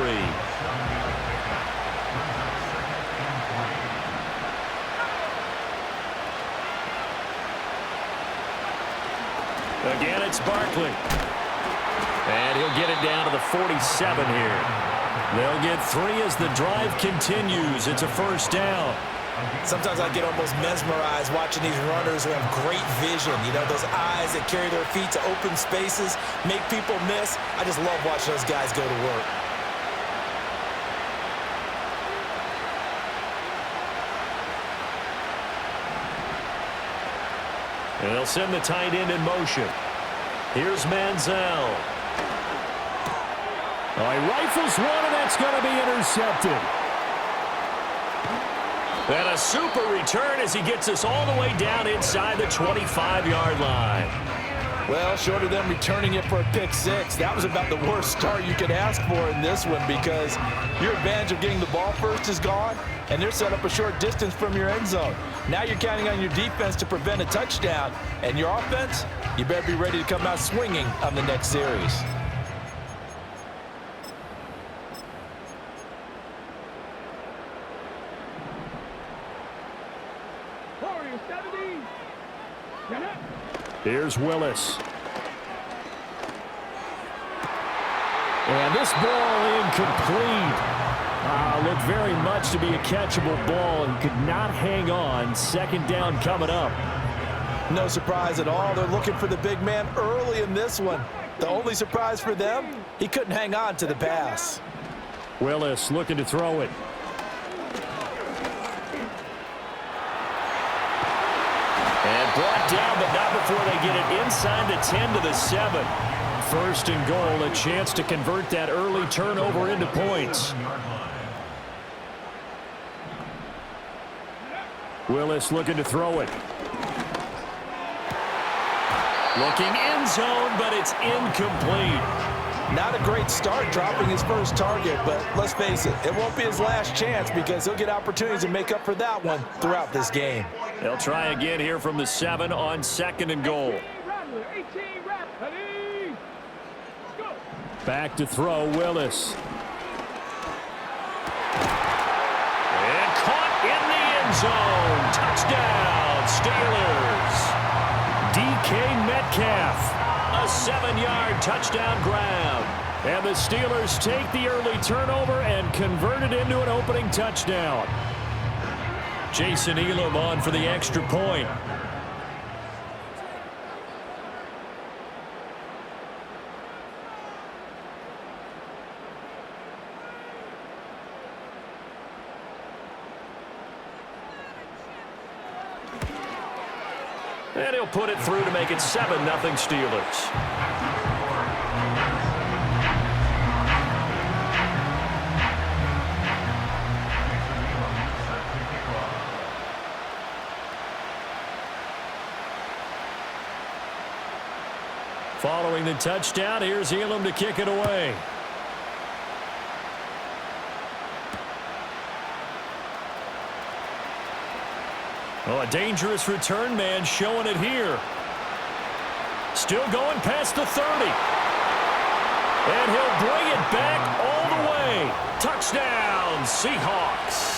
Again, it's Barkley. And he'll get it down to the 47 here. They'll get 3 as the drive continues. It's a first down. Sometimes I get almost mesmerized watching these runners who have great vision. You know, those eyes that carry their feet to open spaces, make people miss. I just love watching those guys go to work. And they'll send the tight end in motion. Here's Manziel. Oh, he rifles one, and that's going to be intercepted. And a super return as he gets us all the way down inside the 25-yard line. Well, short of them returning it for a pick 6, that was about the worst start you could ask for in this one because your advantage of getting the ball first is gone, and they're set up a short distance from your end zone. Now you're counting on your defense to prevent a touchdown, and your offense, you better be ready to come out swinging on the next series. Here's Willis. And this ball incomplete. Looked very much to be a catchable ball and could not hang on. 2nd down coming up. No surprise at all. They're looking for the big man early in this one. The only surprise for them, he couldn't hang on to the pass. Willis looking to throw it. And brought down, but not before they get it inside the 10 to the 7. 1st and goal, a chance to convert that early turnover into points. Willis looking to throw it. Looking end zone, but it's incomplete. Not a great start dropping his first target, but let's face it, it won't be his last chance because he'll get opportunities to make up for that one throughout this game. They'll try again here from the 7 on 2nd and goal. Back to throw, Willis. And caught in the end zone. Touchdown, Steelers. DK Metcalf. A 7-yard touchdown grab. And the Steelers take the early turnover and convert it into an opening touchdown. Jason Elam on for the extra point. And he'll put it through to make it 7-0 Steelers. Following the touchdown, here's Elam to kick it away. Oh, a dangerous return man showing it here. Still going past the 30. And he'll bring it back all the way. Touchdown, Seahawks.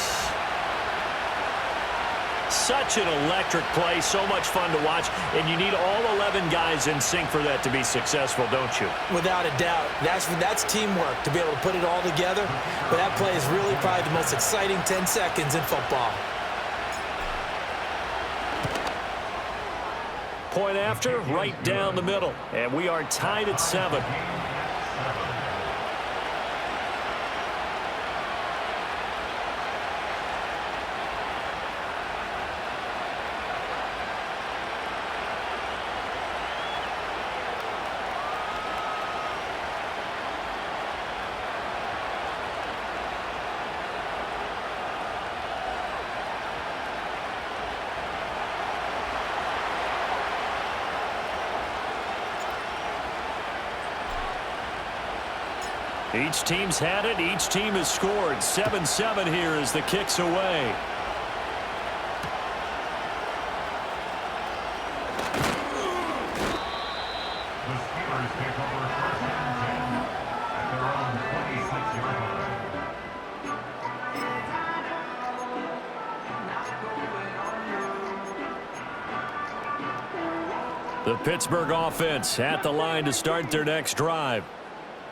Such an electric play, so much fun to watch, and you need all 11 guys in sync for that to be successful, don't you? Without a doubt. That's teamwork, to be able to put it all together. But that play is really probably the most exciting 10 seconds in football. Point after, right down the middle. And we are tied at 7. Each team's had it. Each team has scored. 7-7 here as the kick's away. The Steelers take over first and 10 at their own 26-yard line. The Pittsburgh offense at the line to start their next drive.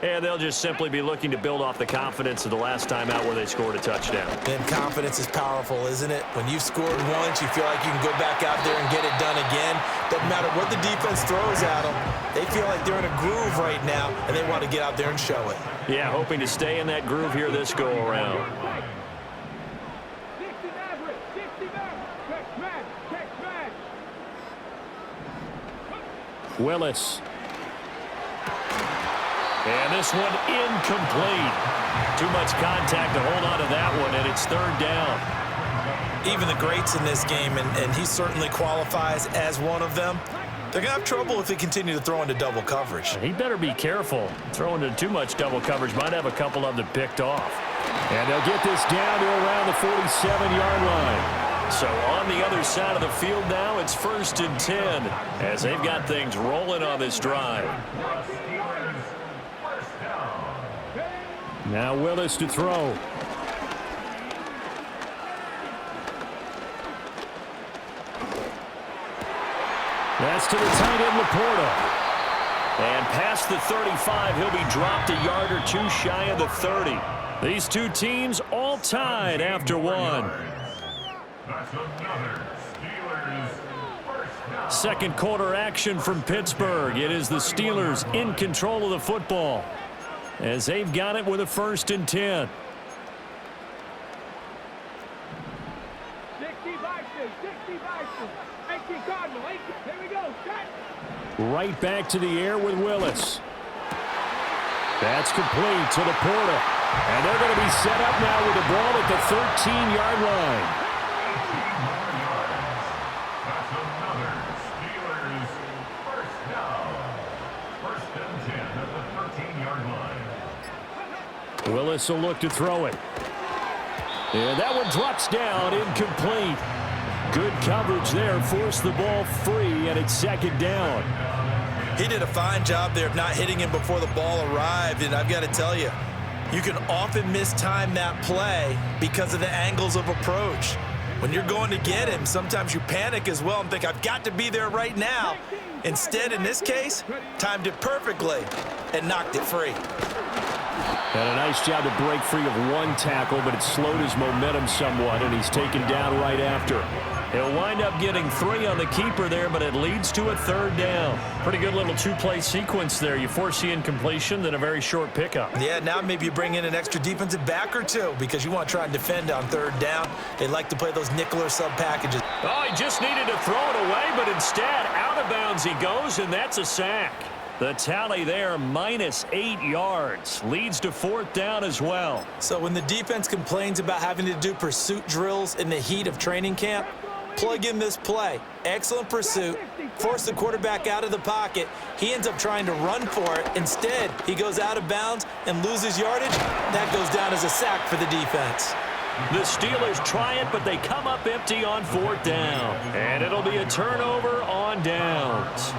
And they'll just simply be looking to build off the confidence of the last time out where they scored a touchdown. And confidence is powerful, isn't it? When you've scored once, you feel like you can go back out there and get it done again. Doesn't matter what the defense throws at them. They feel like they're in a groove right now, and they want to get out there and show it. Yeah, hoping to stay in that groove here this go-around. Willis. And this one incomplete. Too much contact to hold on to that one, and it's third down. Even the greats in this game, and he certainly qualifies as one of them, they're going to have trouble if they continue to throw into double coverage. He better be careful. Throwing into too much double coverage might have a couple of them picked off. And they'll get this down to around the 47-yard line. So on the other side of the field now, it's 1st and 10 as they've got things rolling on this drive. Now Willis to throw. That's to the tight end, Laporta. And past the 35, he'll be dropped a yard or two shy of the 30. These two teams all tied after one. That's another Steelers first down. Second quarter action from Pittsburgh. It is the Steelers in control of the football as they've got it with a 1st and 10. 60 Bison. 18 Cardinal. 18. Here we go. Set. Right back to the air with Willis. That's complete to Laporta. And they're going to be set up now with the ball at the 13-yard line. That's another Steelers first down. 1st and 10 at the 13-yard line. Willis will look to throw it. And that one drops down, incomplete. Good coverage there, forced the ball free, and it's 2nd down. He did a fine job there of not hitting him before the ball arrived, and I've got to tell you, you can often mistime that play because of the angles of approach. When you're going to get him, sometimes you panic as well and think, I've got to be there right now. Instead, in this case, timed it perfectly and knocked it free. And a nice job to break free of one tackle, but it slowed his momentum somewhat, and he's taken down right after. He'll wind up getting 3 on the keeper there, but it leads to a 3rd down. Pretty good little 2-play sequence there. You force the incompletion, then a very short pickup. Yeah, now maybe you bring in an extra defensive back or two because you want to try and defend on 3rd down. They like to play those nickel or sub packages. Oh, he just needed to throw it away, but instead, out of bounds he goes, and that's a sack. The tally there, -8 yards. Leads to 4th down as well. So when the defense complains about having to do pursuit drills in the heat of training camp, plug in this play. Excellent pursuit. Force the quarterback out of the pocket. He ends up trying to run for it. Instead, he goes out of bounds and loses yardage. That goes down as a sack for the defense. The Steelers try it, but they come up empty on 4th down. And it'll be a turnover on downs.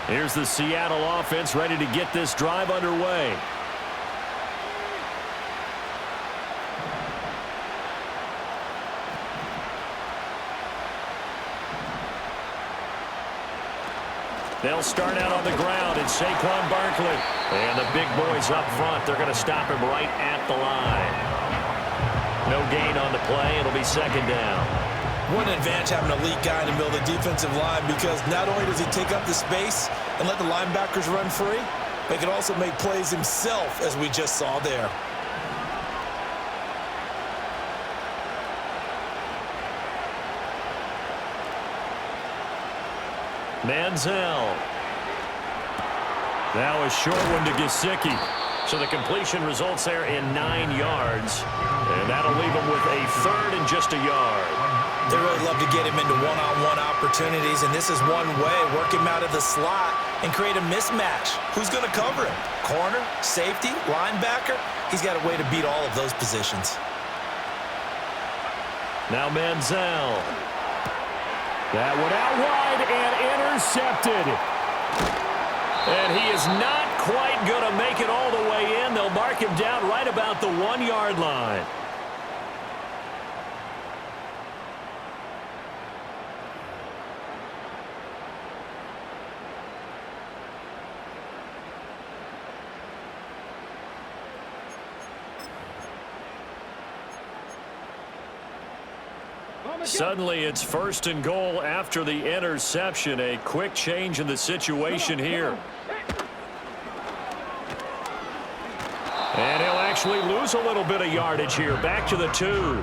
Here's the Seattle offense ready to get this drive underway. They'll start out on the ground. It's Saquon Barkley. And the big boys up front, they're going to stop him right at the line. No gain on the play. It'll be 2nd down. What an advantage having an elite guy in the middle of the defensive line, because not only does he take up the space and let the linebackers run free, but he can also make plays himself, as we just saw there. Manziel. Now a short one to Gesicki. So the completion results there in 9 yards. And that'll leave him with a 3rd and just a yard. They really love to get him into one-on-one opportunities, and this is one way. Work him out of the slot and create a mismatch. Who's going to cover him? Corner, safety, linebacker? He's got a way to beat all of those positions. Now Manziel. That one out wide and intercepted. And he is not quite going to make it all the way in. They'll mark him down right about the 1-yard line. Suddenly, it's 1st and goal after the interception. A quick change in the situation here. And he'll actually lose a little bit of yardage here. Back to the 2.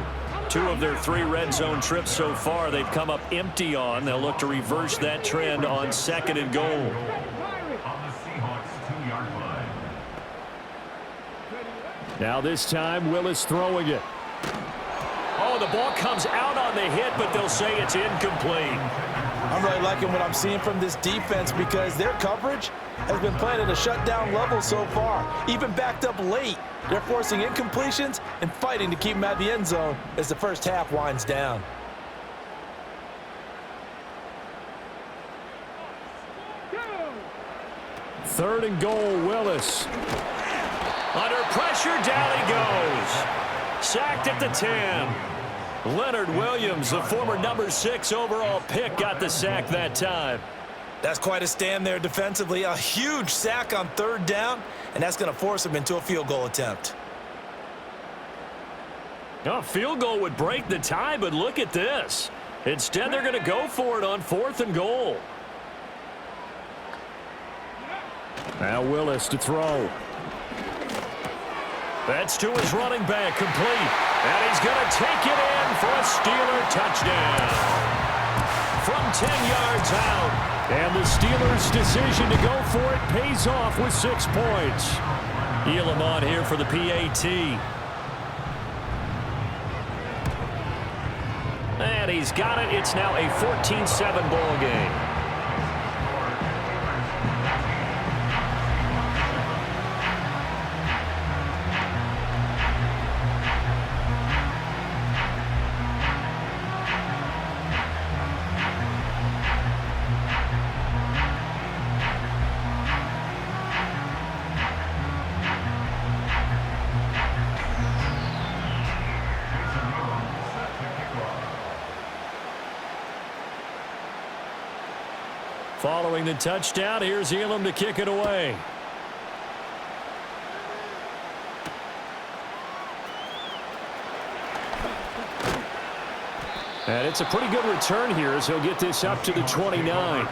2 of their 3 red zone trips so far they've come up empty on. They'll look to reverse that trend on 2nd and goal. On the Seahawks 2-yard line. Now this time, Willis throwing it. Oh, the ball comes out on the hit, but they'll say it's incomplete. I'm really liking what I'm seeing from this defense, because their coverage has been playing at a shutdown level so far. Even backed up late, they're forcing incompletions and fighting to keep them at the end zone as the first half winds down. Third and goal, Willis. Under pressure, down he goes. Sacked at the 10. Leonard Williams, the former number 6 overall pick, got the sack that time. That's quite a stand there defensively. A huge sack on 3rd down, and that's going to force him into a field goal attempt. A field goal would break the tie, but look at this. Instead, they're going to go for it on 4th and goal. Now Willis to throw. That's to his running back, complete. And he's going to take it in for a Steeler touchdown. From 10 yards out. And the Steelers' decision to go for it pays off with 6 points. Elam on here for the PAT. And he's got it. It's now a 14-7 ball game. Following the touchdown, here's Elam to kick it away. And it's a pretty good return here as he'll get this up to the 29.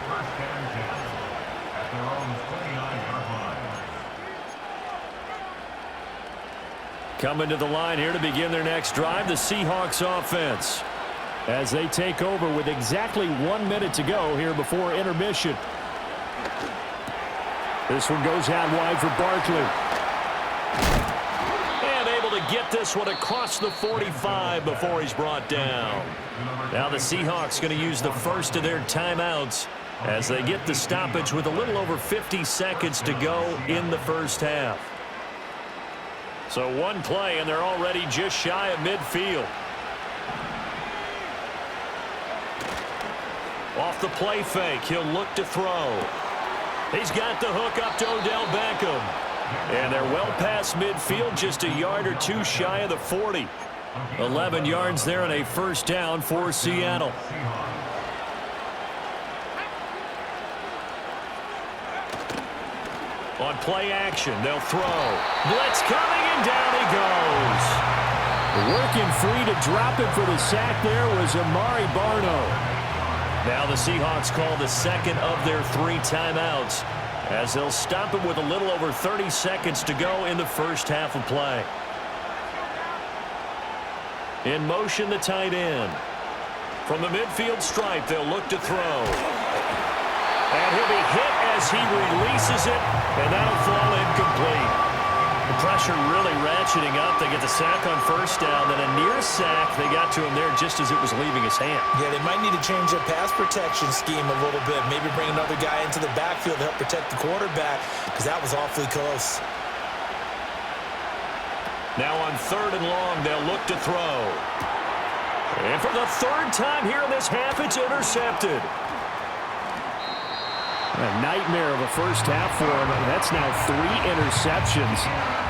Coming to the line here to begin their next drive, the Seahawks offense, as they take over with exactly 1 minute to go here before intermission. This one goes out wide for Barkley. And able to get this one across the 45 before he's brought down. Now the Seahawks going to use the first of their timeouts as they get the stoppage with a little over 50 seconds to go in the first half. So one play, and they're already just shy of midfield. Off the play fake, he'll look to throw. He's got the hook up to Odell Beckham. And they're well past midfield, just a yard or two shy of the 40. 11 yards there and a first down for Seattle. On play action, they'll throw. Blitz coming, and down he goes. Working free to drop it for the sack there was Amari Barno. Now the Seahawks call the second of their 3 timeouts as they'll stop it with a little over 30 seconds to go in the first half of play. In motion, the tight end. From the midfield stripe, they'll look to throw. And he'll be hit as he releases it, and that'll fall incomplete. The pressure really ratcheting up. They get the sack on first down, then a near sack. They got to him there just as it was leaving his hand. Yeah, they might need to change their pass protection scheme a little bit. Maybe bring another guy into the backfield to help protect the quarterback, because that was awfully close. Now on 3rd and long, they'll look to throw. And for the 3rd time here in this half, it's intercepted. A nightmare of a first half for him. That's now 3 interceptions.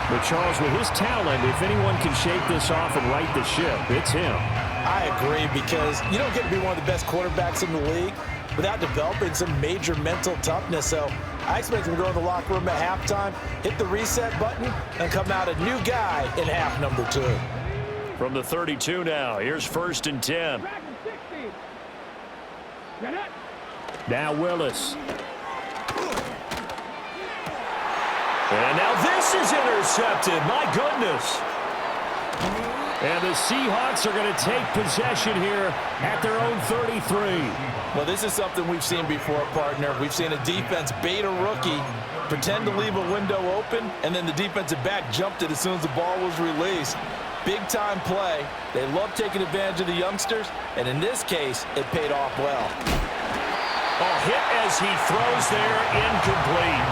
But Charles, with his talent, if anyone can shake this off and right the ship, it's him. I agree, because you don't get to be one of the best quarterbacks in the league without developing some major mental toughness. So I expect him to go in the locker room at halftime, hit the reset button, and come out a new guy in half number 2. From the 32 now, here's 1st and 10. Now Willis. And now this is intercepted. My goodness. And the Seahawks are going to take possession here at their own 33. Well, this is something we've seen before, partner. We've seen a defense bait a rookie, pretend to leave a window open, and then the defensive back jumped it as soon as the ball was released. Big-time play. They love taking advantage of the youngsters, and in this case, it paid off well. Oh, hit as he throws there, incomplete.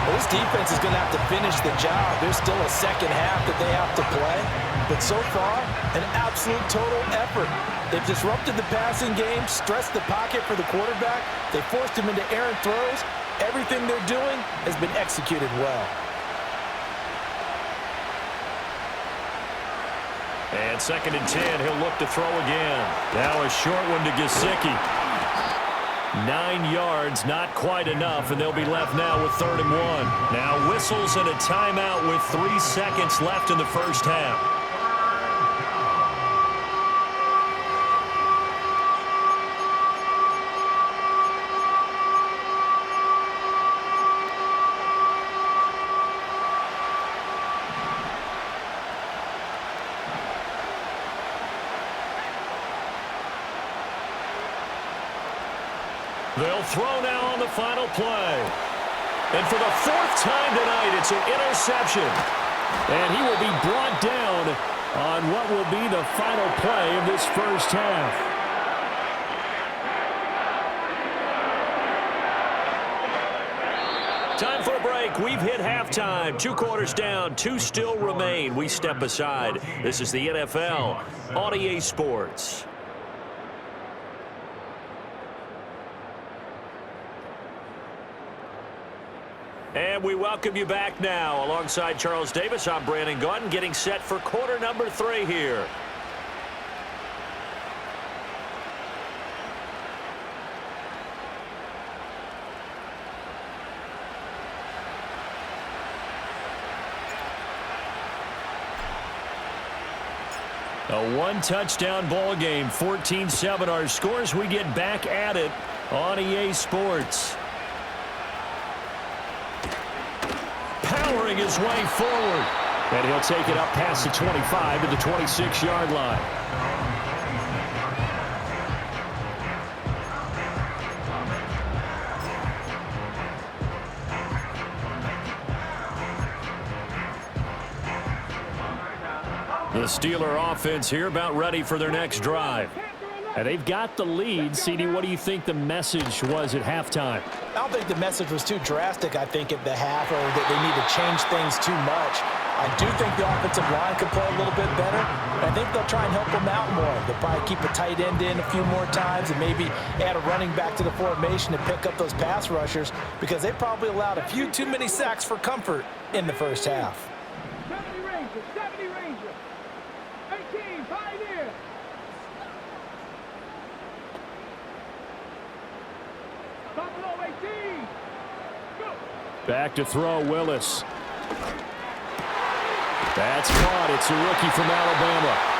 Well, this defense is going to have to finish the job. There's still a second half that they have to play. But so far, an absolute total effort. They've disrupted the passing game, stressed the pocket for the quarterback. They forced him into errant throws. Everything they're doing has been executed well. And 2nd and 10, he'll look to throw again. Now a short one to Gesicki. 9 yards, not quite enough, and they'll be left now with 3rd and 1. Now whistles and a timeout with 3 seconds left in the first half. They'll throw now on the final play. And for the 4th time tonight, it's an interception. And he will be brought down on what will be the final play of this first half. Time for a break. We've hit halftime. 2 quarters down, 2 still remain. We step aside. This is the NFL on EA Sports. And we welcome you back now. Alongside Charles Davis, I'm Brandon Gaudin, getting set for quarter number 3 here. A 1-touchdown ball game, 14-7 our scores. We get back at it on EA Sports. Powering his way forward. And he'll take it up past the 25 to the 26-yard line. The Steeler offense here about ready for their next drive. And they've got the lead. CD, what do you think the message was at halftime? I don't think the message was too drastic, I think, at the half, or that they need to change things too much. I I do think the offensive line could play a little bit better. I think they'll try and help him out more. They'll probably keep a tight end in a few more times and maybe add a running back to the formation to pick up those pass rushers because they probably allowed a few too many sacks for comfort in the first half. 70 Rangers, 70 Rangers. 18, Pioneer. Buffalo 18. Go. Back to throw, Willis. That's caught. It's a rookie from Alabama.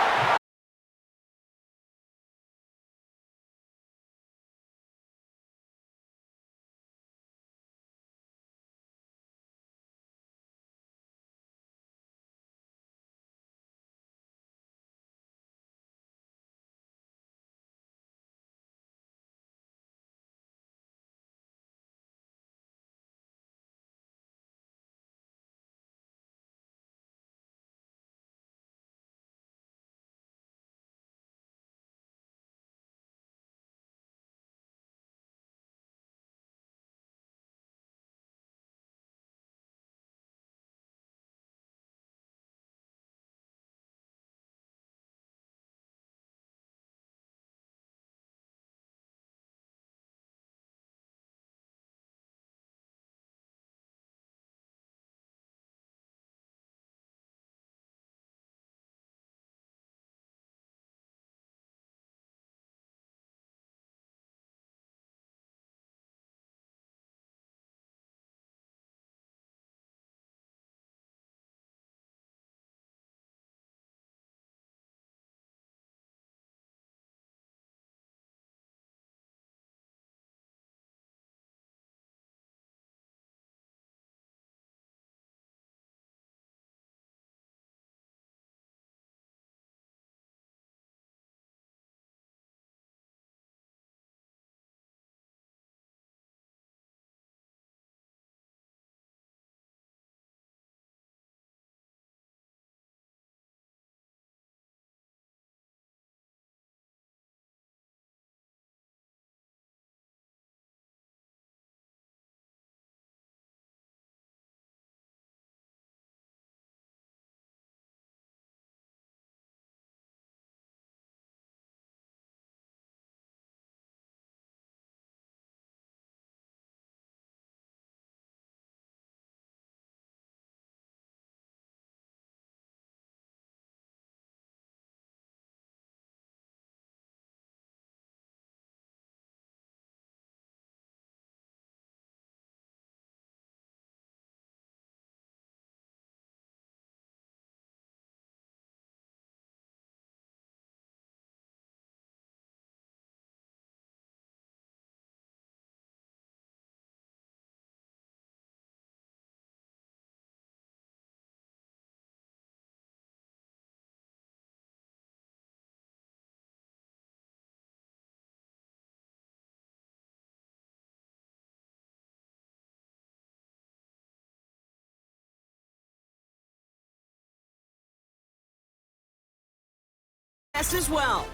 As well.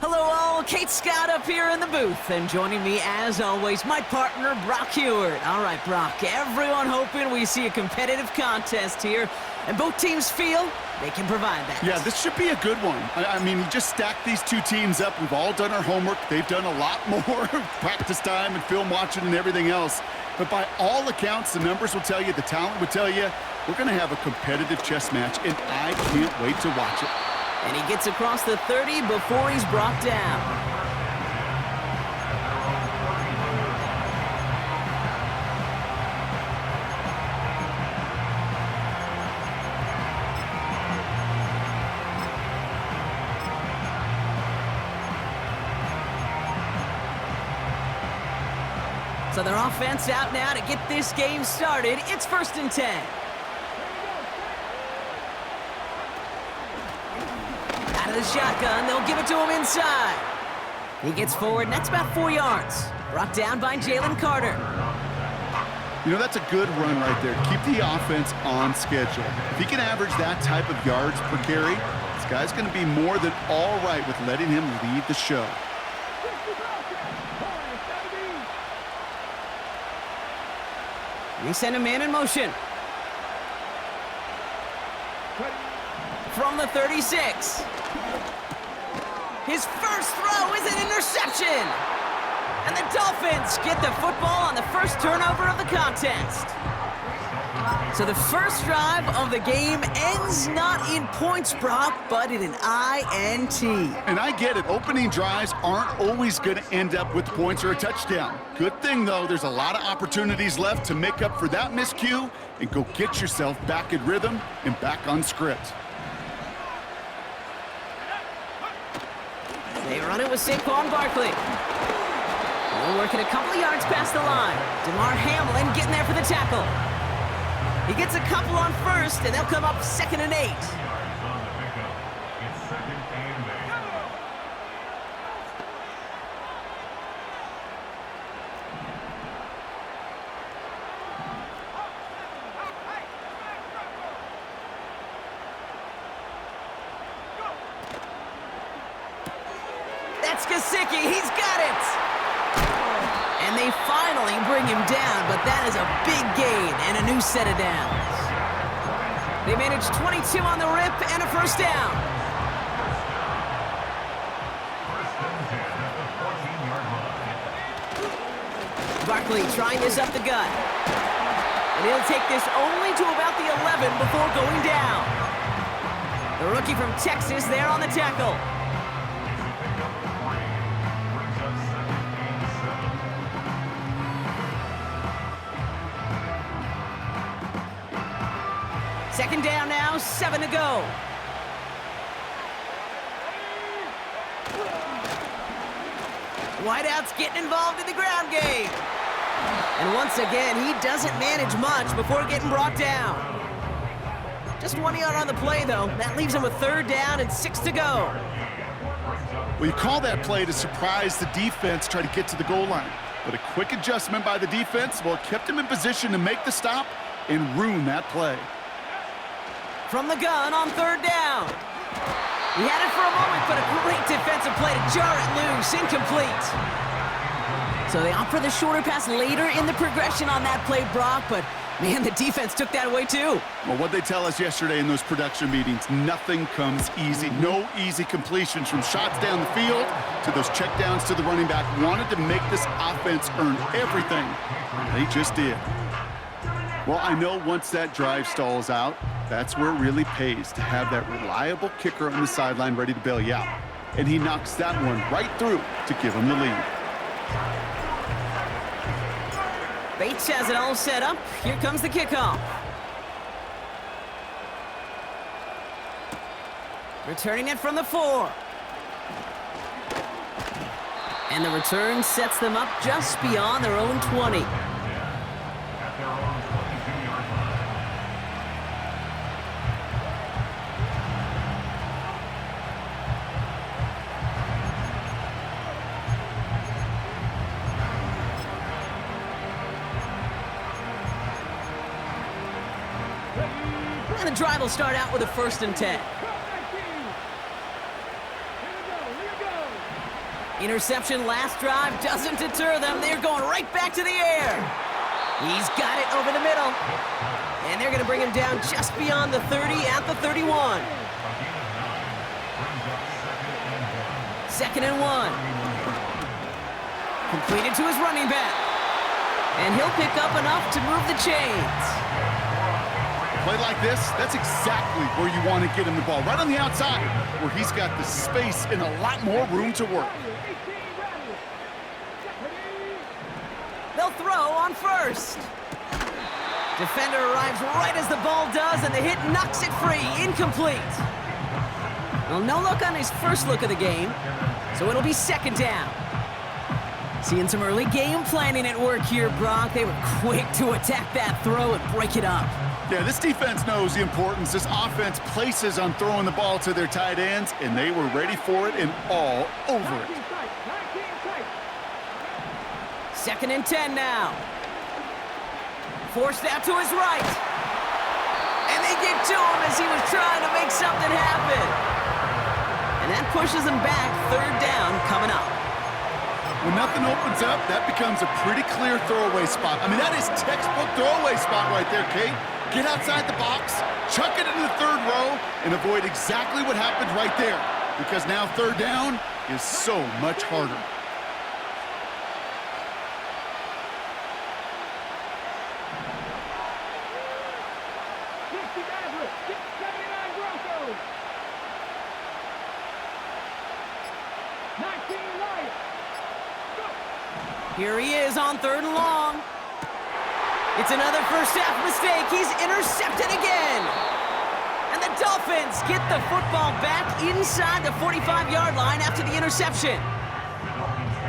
Hello all, Kate Scott up here in the booth, and joining me as always, my partner, Brock Heward. All right, Brock, everyone hoping we see a competitive contest here, and both teams feel they can provide that. Yeah, this should be a good one. I mean, you just stack these two teams up. We've all done our homework. They've done a lot more practice time and film watching and everything else. But by all accounts, the numbers will tell you, the talent will tell you, we're going to have a competitive chess match, and I can't wait to watch it. And he gets across the 30 before he's brought down. So their offense out now to get this game started. It's 1st and 10. Out of the shotgun, they'll give it to him inside. He gets forward, and that's about 4 yards. Brought down by Jalen Carter. You know, that's a good run right there. Keep the offense on schedule. If he can average that type of yards per carry, this guy's going to be more than all right with letting him lead the show. We send a man in motion. from the 36. His first throw is an interception. And the Dolphins get the football on the first turnover of the contest. So the first drive of the game ends not in points, Brock, but in an INT. And I get it. Opening drives aren't always going to end up with points or a touchdown. Good thing, though, there's a lot of opportunities left to make up for that miscue and go get yourself back in rhythm and back on script. They run it with Saquon Barkley. They're working a couple of yards past the line. DeMar Hamlin getting there for the tackle. He gets a couple on first, and they'll come up 2nd and 8. That's Gesicki. He's got it. And they finally bring him down, but that is a big gain and a new set of downs. They managed 22 on the rip and a first down. Barkley trying this up the gut. And he'll take this only to about the 11 before going down. The rookie from Texas there on the tackle. Second down now, 7 to go. Wideout's getting involved in the ground game. And once again, he doesn't manage much before getting brought down. Just 1 yard on the play, though. That leaves him with 3rd down and 6 to go. Well, you call that play to surprise the defense, try to get to the goal line. But a quick adjustment by the defense, well, it kept him in position to make the stop and ruin that play. From the gun on 3rd down. He had it for a moment, but a great defensive play to jar it loose. Incomplete. So they opt for the shorter pass later in the progression on that play, Brock, but man, the defense took that away too. Well, what they tell us yesterday in those production meetings, nothing comes easy. No easy completions from shots down the field to those checkdowns to the running back. Wanted to make this offense earn everything. They just did. Well, I know once that drive stalls out, that's where it really pays to have that reliable kicker on the sideline ready to bail you out. And he knocks that one right through to give him the lead. Bates has it all set up. Here comes the kickoff. Returning it from the 4. And the return sets them up just beyond their own 20. And the drive will start out with a 1st and 10. Interception last drive doesn't deter them. They're going right back to the air. He's got it over the middle. And they're going to bring him down just beyond the 30 at the 31. 2nd and 1. Completed to his running back. And he'll pick up enough to move the chains. Play like this, that's exactly where you want to get him the ball. Right on the outside, where he's got the space and a lot more room to work. They'll throw on 1st. Defender arrives right as the ball does, and the hit knocks it free. Incomplete. Well, no look on his first look of the game, so it'll be 2nd down. Seeing some early game planning at work here, Brock. They were quick to attack that throw and break it up. Yeah, this defense knows the importance this offense places on throwing the ball to their tight ends, and they were ready for it and all over it. 2nd and 10 now. Forced out to his right. And they get to him as he was trying to make something happen. And that pushes him back. 3rd down coming up. When nothing opens up, that becomes a pretty clear throwaway spot. I mean, that is textbook throwaway spot right there, Kate. Get outside the box, chuck it in the third row, and avoid exactly what happened right there. Because now third down is so much harder. Here he is on third and long. It's another first half mistake. He's intercepted again. And the Dolphins get the football back inside the 45-yard line after the interception.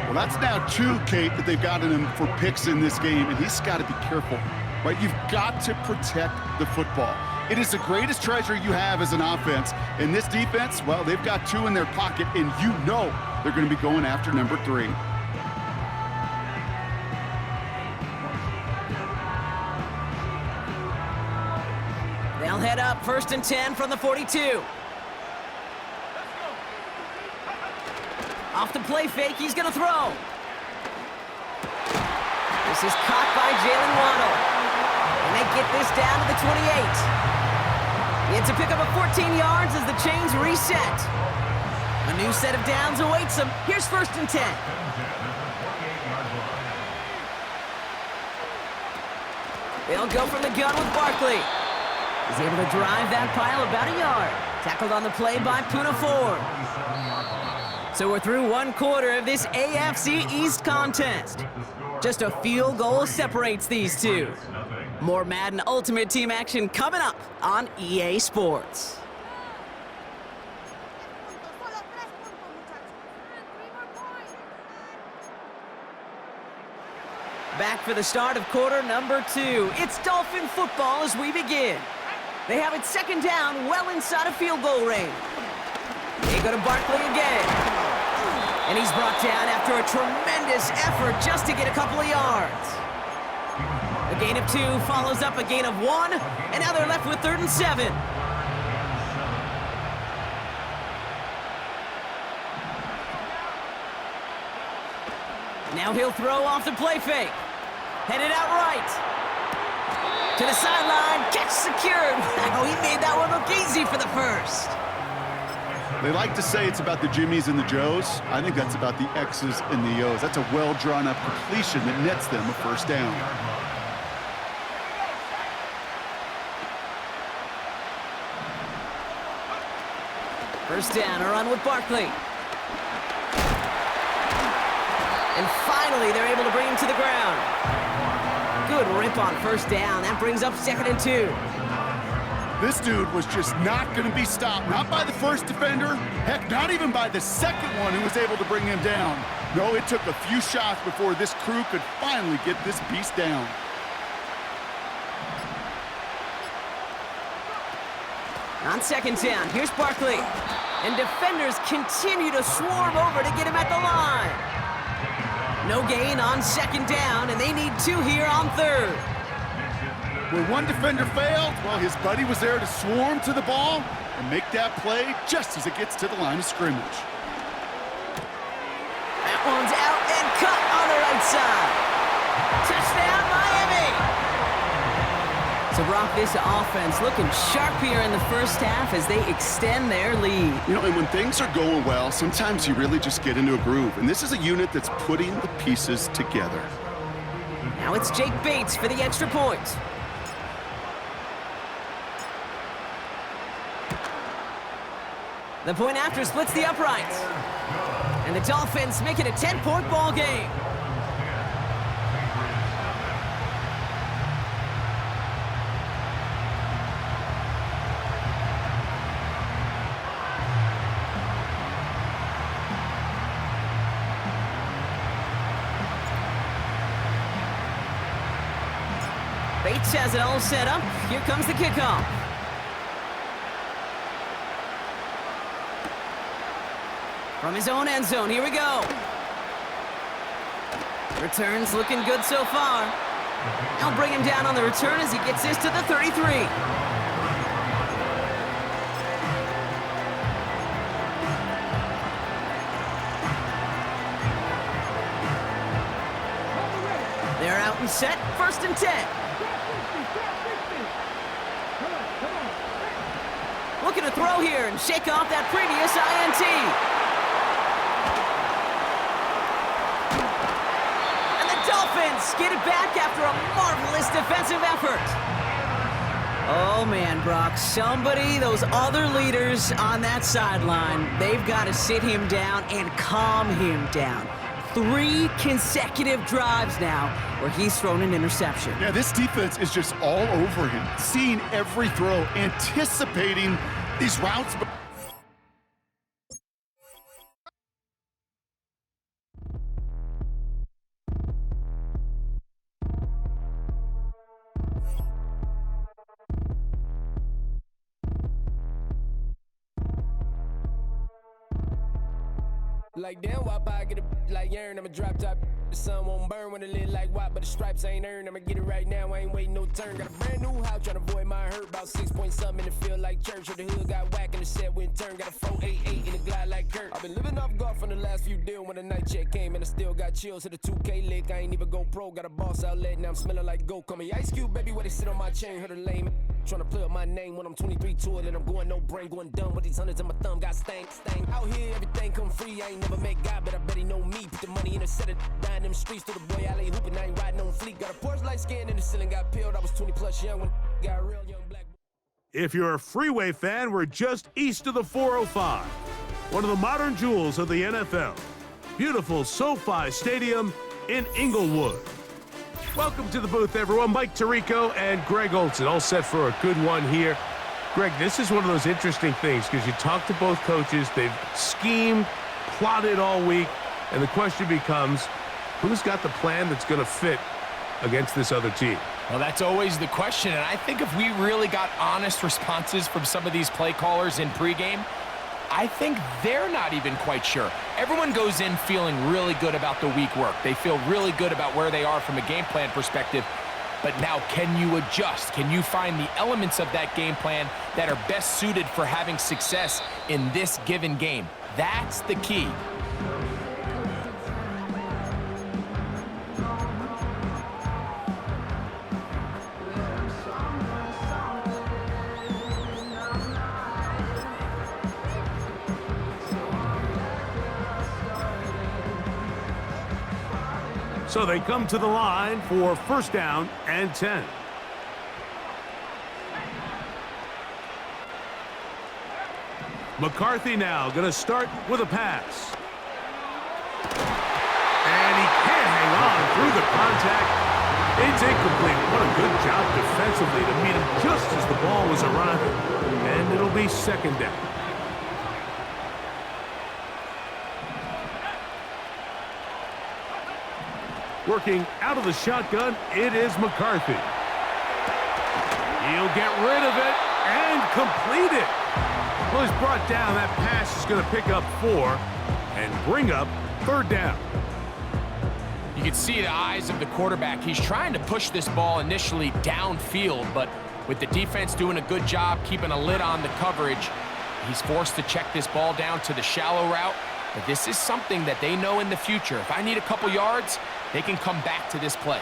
Well, that's now 2, Kate, that they've gotten him for picks in this game, and he's got to be careful, right? You've got to protect the football. It is the greatest treasure you have as an offense. And this defense, well, they've got 2 in their pocket, and you know they're going to be going after number 3. They'll head up 1st and 10 from the 42. Off the play fake, he's going to throw. This is caught by Jalen Waddle. And they get this down to the 28. It's a pickup of 14 yards as the chains reset. A new set of downs awaits them. Here's 1st and 10. They'll go from the gun with Barkley. He's able to drive that pile about a yard. Tackled on the play by Puna Ford. So we're through 1 quarter of this AFC East contest. Just a field goal separates these two. More Madden Ultimate Team action coming up on EA Sports. Back for the start of quarter number 2. It's Dolphin football as we begin. They have it 2nd down, well inside of field goal range. They go to Barkley again. And he's brought down after a tremendous effort just to get a couple of yards. A gain of 2 follows up a gain of 1, and now they're left with 3rd and 7. Now he'll throw off the play fake. Headed out right. To the sideline, catch secured. Wow, he made that one look easy for the first. They like to say it's about the Jimmies and the Joes. I think that's about the X's and the O's. That's a well-drawn-up completion that nets them a 1st down. First down, a run with Barkley. And finally, they're able to bring him to the ground. Good rip on 1st down. That brings up 2nd and 2. This dude was just not going to be stopped. Not by the first defender. Heck, not even by the second one who was able to bring him down. No, it took a few shots before this crew could finally get this beast down. On 2nd down, here's Barkley. And defenders continue to swarm over to get him at the line. No gain on 2nd down, and they need 2 here on 3rd. Where one defender failed, well, his buddy was there to swarm to the ball and make that play just as it gets to the line of scrimmage. That one's out and cut on the right side. Touchdown, Miami! So, Brock, this offense looking sharp here in the first half as they extend their lead. You know, and when things are going well, sometimes you really just get into a groove. And this is a unit that's putting the pieces together. Now it's Jake Bates for the extra point. The point after splits the uprights. And the Dolphins make it a 10-point ball game. Bates has it all set up. Here comes the kickoff. From his own end zone, here we go. Returns looking good so far. They'll bring him down on the return as he gets this to the 33. They're out and set, 1st and 10. going to throw here and shake off that previous INT. And the Dolphins get it back after a marvelous defensive effort. Oh, man, Brock, those other leaders on that sideline, they've got to sit him down and calm him down. 3 consecutive drives now where he's thrown an interception. Yeah, this defense is just all over him, seeing every throw, anticipating these routes. Like damn, wop, I get a like urn. I'm a drop top. The sun won't burn when it lit like wop, but the stripes ain't earned. I'ma get it right now. I ain't waiting no turn. Got a brand new house, trying to avoid my hurt. About 6 point something in the field like church. Or the hood got whack and the set went turn. Got a 488 in the glide like Kurt. I've been living off golf on the last few deals. When the night check came and I still got chills. Hit a 2K lick, I ain't even go pro. Got a boss outlet, now I'm smelling like gold. Call me Ice Cube, baby, where they sit on my chain. Heard a lame. Trying to play up my name when I'm 23 to it, and I'm going no brain, going dumb with these hundreds in my thumb. Got stank. Out here, everything come free. I ain't never met God, but I bet he know me. Put the money in a set of down them streets to the boy alley hooping. I ain't riding on fleek. Got a Porsche light skin in the ceiling, got peeled. I was 20 plus young when got real young black. If you're a freeway fan, we're just east of the 405. One of the modern jewels of the NFL. Beautiful SoFi Stadium in Inglewood. Welcome to the booth, everyone. Mike Tirico and Greg Olson, all set for a good one here. Greg, this is one of those interesting things because you talk to both coaches. They've schemed, plotted all week, and the question becomes, who's got the plan that's going to fit against this other team? Well, that's always the question, and I think if we really got honest responses from some of these play callers in pregame, I think they're not even quite sure. Everyone goes in feeling really good about the week work. They feel really good about where they are from a game plan perspective. But now, can you adjust? Can you find the elements of that game plan that are best suited for having success in this given game? That's the key. So they come to the line for first down and 10. McCarthy now going to start with a pass. And he can't hang on through the contact. It's incomplete. What a good job defensively to meet him just as the ball was arriving. And it'll be second down. Working out of the shotgun, it is McCarthy. He'll get rid of it and complete it. Well, he's brought down. That pass is going to pick up 4 and bring up third down. You can see the eyes of the quarterback. He's trying to push this ball initially downfield, but with the defense doing a good job keeping a lid on the coverage, he's forced to check this ball down to the shallow route. But this is something that they know in the future. If I need a couple yards, they can come back to this play.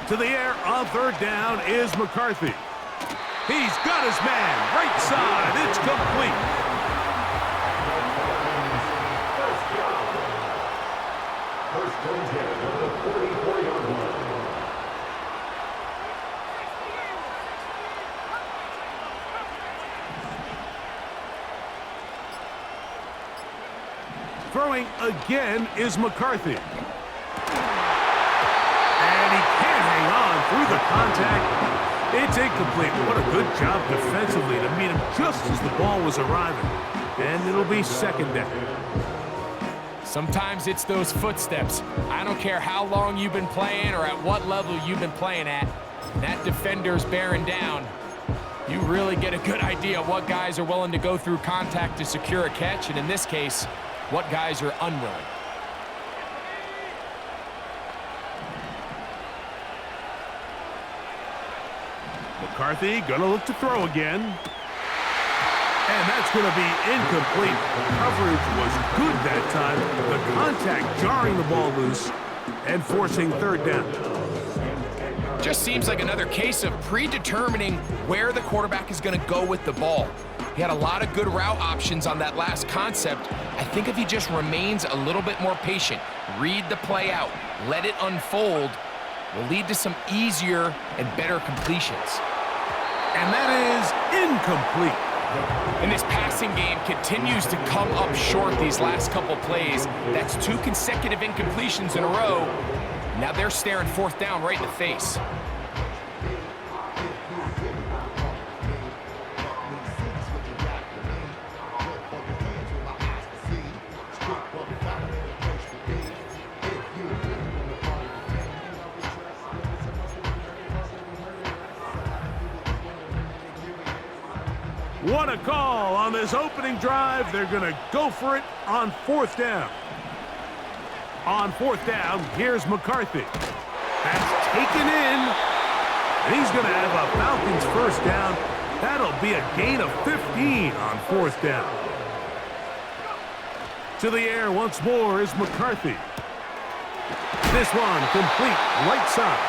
To the air on third down is McCarthy. He's got his man right side. It's complete. Throwing again is McCarthy. And he can't hang on through the contact. It's incomplete. What a good job defensively to meet him just as the ball was arriving. And it'll be second down. Sometimes it's those footsteps. I don't care how long you've been playing or at what level you've been playing at. That defender's bearing down. You really get a good idea of what guys are willing to go through contact to secure a catch, and in this case, what guys are unwilling. McCarthy gonna look to throw again. And that's going to be incomplete. Coverage was good that time. The contact jarring the ball loose and forcing third down. Just seems like another case of predetermining where the quarterback is going to go with the ball. He had a lot of good route options on that last concept. I think if he just remains a little bit more patient, read the play out, let it unfold, will lead to some easier and better completions. And that is incomplete. And this passing game continues to come up short these last couple plays. That's 2 consecutive incompletions in a row. Now they're staring fourth down right in the face. What a call on this opening drive. They're going to go for it on fourth down. On fourth down, here's McCarthy. That's taken in. And he's going to have a Falcons first down. That'll be a gain of 15 on fourth down. To the air once more is McCarthy. This one complete right side.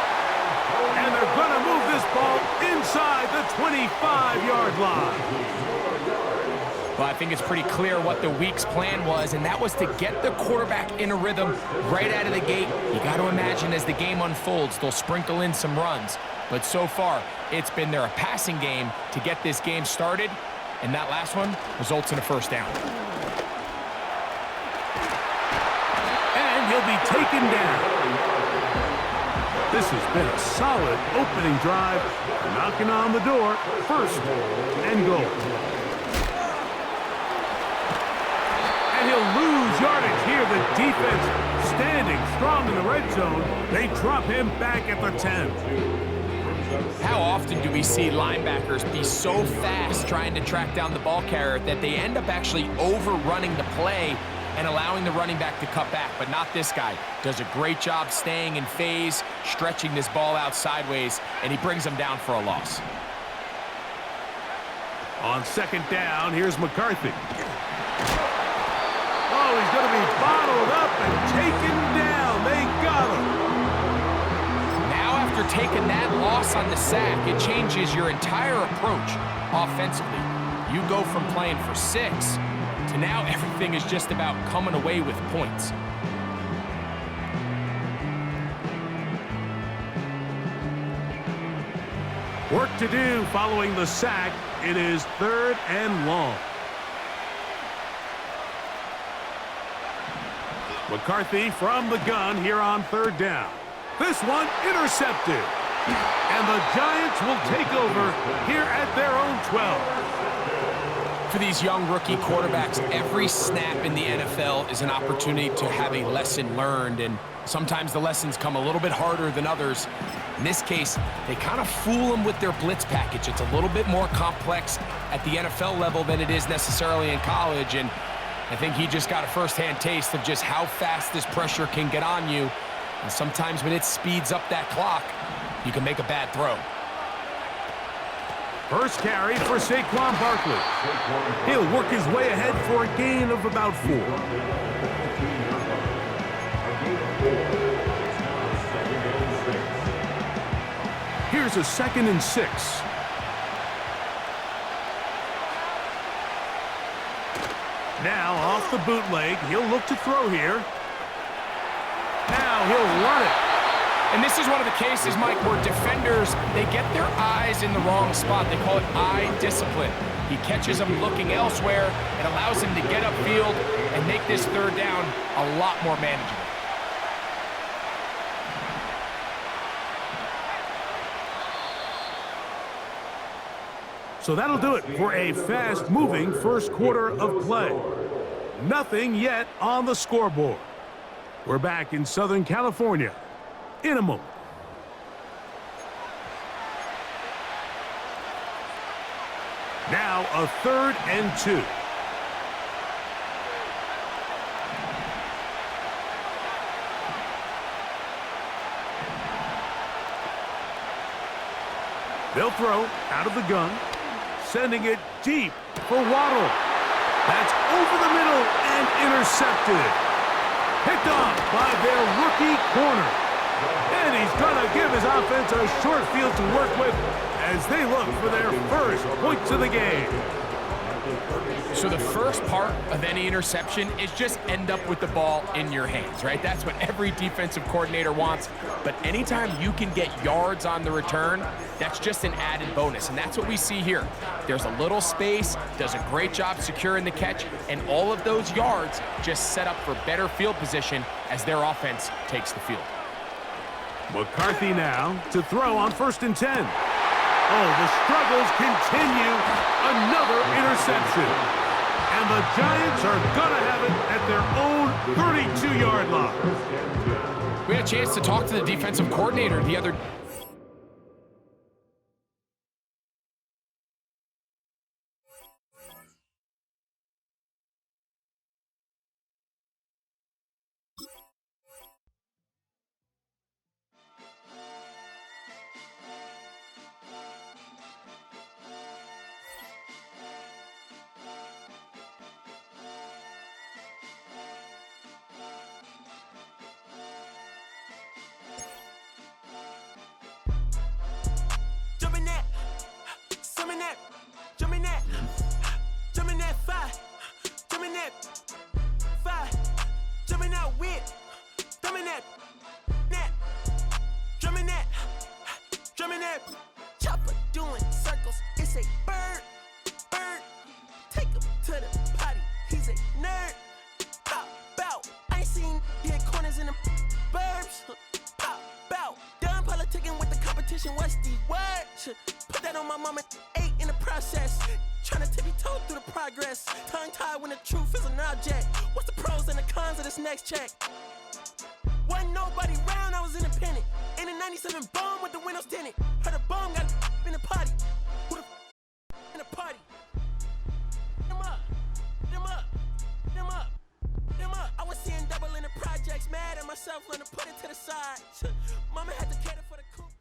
And they're going to move this ball inside the 25-yard line. Well, I think it's pretty clear what the week's plan was, and that was to get the quarterback in a rhythm right out of the gate. You got to imagine as the game unfolds, they'll sprinkle in some runs. But so far, it's been a passing game to get this game started, and that last one results in a first down. And he'll be taken down. This has been a solid opening drive, knocking on the door, first and goal. And he'll lose yardage here. The defense standing strong in the red zone. They drop him back at the 10. How often do we see linebackers be so fast trying to track down the ball carrier that they end up actually overrunning the play and allowing the running back to cut back? But not this guy. Does a great job staying in phase, stretching this ball out sideways, and he brings them down for a loss. On second down, here's McCarthy. Oh, he's going to be bottled up and taken down. They got him. Now, after taking that loss on the sack, it changes your entire approach offensively. You go from playing for 6 to now everything is just about coming away with points. Work to do following the sack. It is third and long. McCarthy from the gun here on third down. This one intercepted. And the Giants will take over here at their own 12. For these young rookie quarterbacks, every snap in the NFL is an opportunity to have a lesson learned, and sometimes the lessons come a little bit harder than others. In this case, they kind of fool them with their blitz package. It's a little bit more complex at the NFL level than it is necessarily in college, and I think he just got a first-hand taste of just how fast this pressure can get on you, and sometimes when it speeds up that clock, you can make a bad throw. First carry for Saquon Barkley. He'll work his way ahead for a gain of about 4. Here's a 2nd and 6. Now off the bootleg, he'll look to throw here. Now he'll run it. And this is one of the cases, Mike, where defenders, they get their eyes in the wrong spot. They call it eye discipline. He catches them looking elsewhere. It allows him to get upfield and make this third down a lot more manageable. So that'll do it for a fast-moving first quarter of play. Nothing yet on the scoreboard. We're back in Southern California in a moment. Now a 3rd and 2. They'll throw out of the gun, sending it deep for Waddle. That's over the middle and intercepted. Picked off by their rookie corner. And he's going to give his offense a short field to work with as they look for their first points of the game. So the first part of any interception is just end up with the ball in your hands, right? That's what every defensive coordinator wants. But anytime you can get yards on the return, that's just an added bonus. And that's what we see here. There's a little space, does a great job securing the catch, and all of those yards just set up for better field position as their offense takes the field. McCarthy now to throw on 1st and 10. Oh, the struggles continue. Another interception. And the Giants are going to have it at their own 32-yard line. We had a chance to talk to the defensive coordinator the other Chopper doing circles, it's a bird. Take him to the potty, he's a nerd. Pop out, I ain't seen hit corners in the burbs. Pop out, done politicking with the competition, what's the word? Put that on my mama, 8 in the process. Trying to tippy-toe through the progress. Tongue-tied when the truth is an object. What's the pros and the cons of this next check? Wasn't nobody round, I was independent. In a 97 bomb with the windows tinted. Heard a bomb got in the potty. Who the in the party? Them up, them up, them up, them up. I was seeing double in the projects, mad at myself, learning to put it to the side. Mama had to cater for the coop.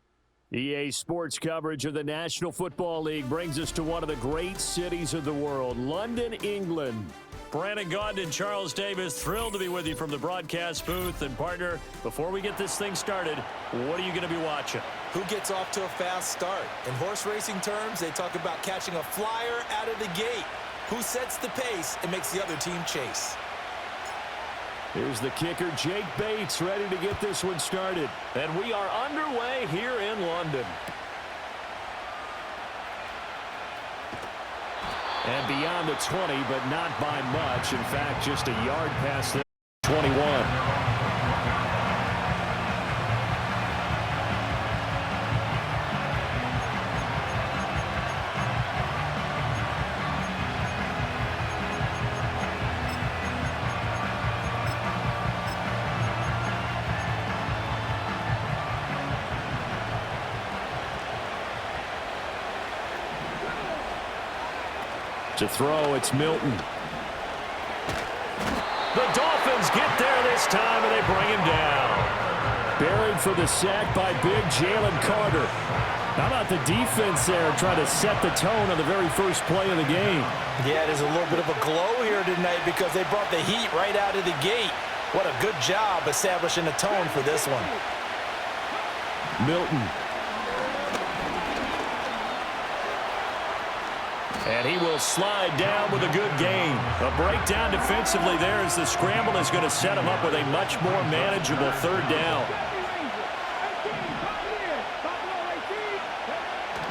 EA Sports coverage of the National Football League brings us to one of the great cities of the world, London, England. Brandon Gaudin and Charles Davis, thrilled to be with you from the broadcast booth. And partner, before we get this thing started, what are you going to be watching? Who gets off to a fast start? In horse racing terms, they talk about catching a flyer out of the gate. Who sets the pace and makes the other team chase? Here's the kicker, Jake Bates, ready to get this one started. And we are underway here in London. And beyond the 20, but not by much. In fact, just a yard past the 21. To throw, it's Milton. The Dolphins get there this time, and they bring him down. Buried for the sack by big Jalen Carter. How about the defense there trying to set the tone on the very first play of the game? Yeah, there's a little bit of a glow here tonight because they brought the heat right out of the gate. What a good job establishing a tone for this one. Milton. And he will slide down with a good gain. A breakdown defensively there as the scramble is going to set him up with a much more manageable third down.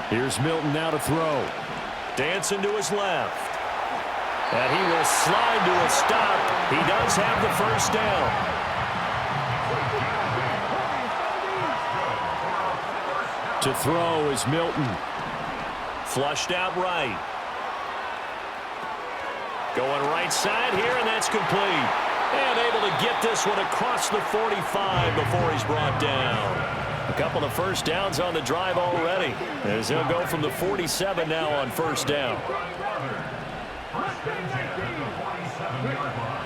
Here's Milton now to throw. Dancing to his left. And he will slide to a stop. He does have the first down. To throw is Milton. Flushed out right. Going right side here, and that's complete. And able to get this one across the 45 before he's brought down. A couple of first downs on the drive already, as he'll go from the 47 now on first down.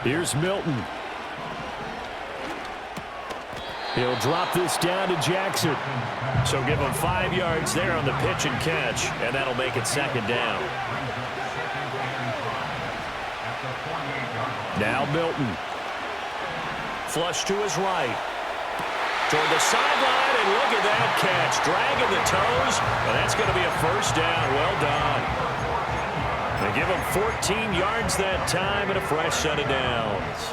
Here's Milton. He'll drop this down to Jackson. So give him 5 yards there on the pitch and catch, and that'll make it second down. Now Milton. Flush to his right. Toward the sideline, and look at that catch. Dragging the toes, and that's going to be a first down. Well done. They give him 14 yards that time and a fresh set of downs.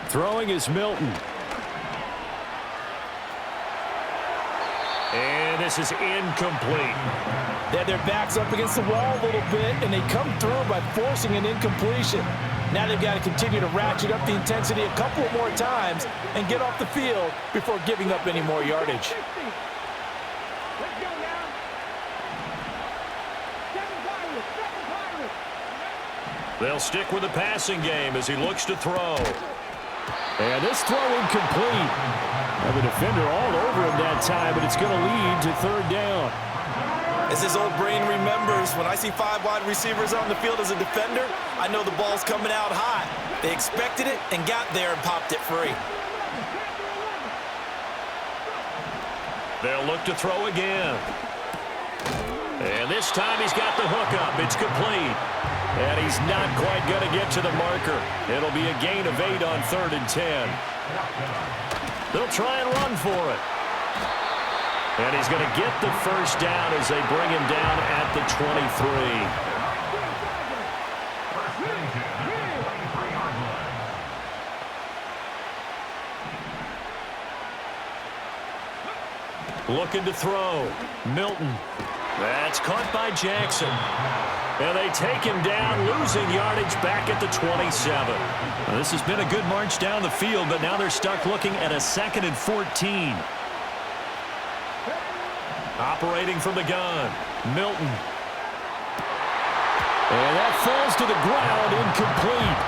Throwing is Milton. And this is incomplete. They had their backs up against the wall a little bit, and they come through by forcing an incompletion. Now they've got to continue to ratchet up the intensity a couple of more times and get off the field before giving up any more yardage. They'll stick with the passing game as he looks to throw. And this throw incomplete. Now the defender all over him that time, but it's going to lead to third down. As his old brain remembers, when I see 5 wide receivers on the field as a defender, I know the ball's coming out high. They expected it and got there and popped it free. They'll look to throw again. And this time he's got the hook up. It's complete. And he's not quite going to get to the marker. It'll be a gain of 8 on 3rd and 10. They'll try and run for it. And he's going to get the first down as they bring him down at the 23. Looking to throw. Milton. That's caught by Jackson. And they take him down, losing yardage back at the 27. Now, this has been a good march down the field, but now they're stuck looking at a 2nd and 14. Operating from the gun, Milton. And that falls to the ground, incomplete.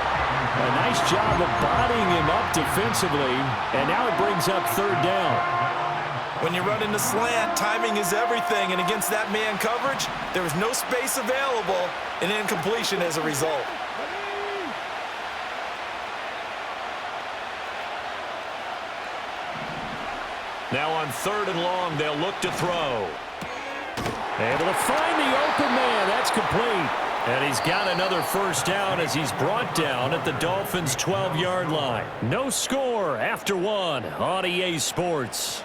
A nice job of bodying him up defensively, and now it brings up 3rd down. When you run into slant, timing is everything, and against that man coverage, there was no space available, and incompletion as a result. Now on 3rd and long, they'll look to throw. Able to find the open man. That's complete. And he's got another first down as he's brought down at the Dolphins' 12-yard line. No score after 1 on EA Sports.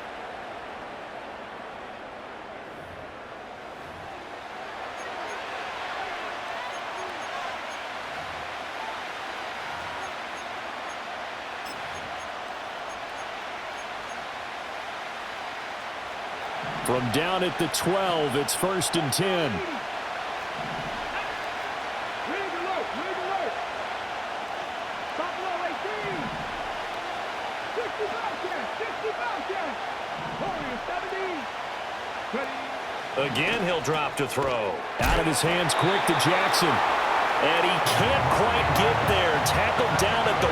From down at the 12, it's 1st and 10. Again, he'll drop to throw. Out of his hands quick to Jackson. And he can't quite get there. Tackled down at the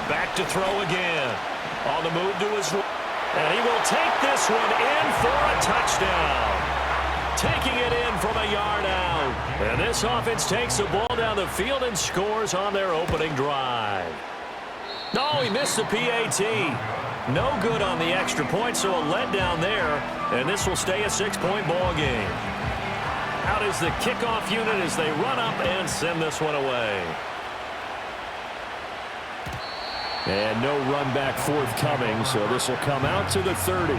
1. Back to throw again. On the move to his right. And he will take this one in for a touchdown. Taking it in from a yard out. And this offense takes the ball down the field and scores on their opening drive. No, he missed the PAT. No good on the extra point, so a letdown there. And this will stay a 6-point ball game. Out is the kickoff unit as they run up and send this one away. And no run back forthcoming, so this will come out to the 30.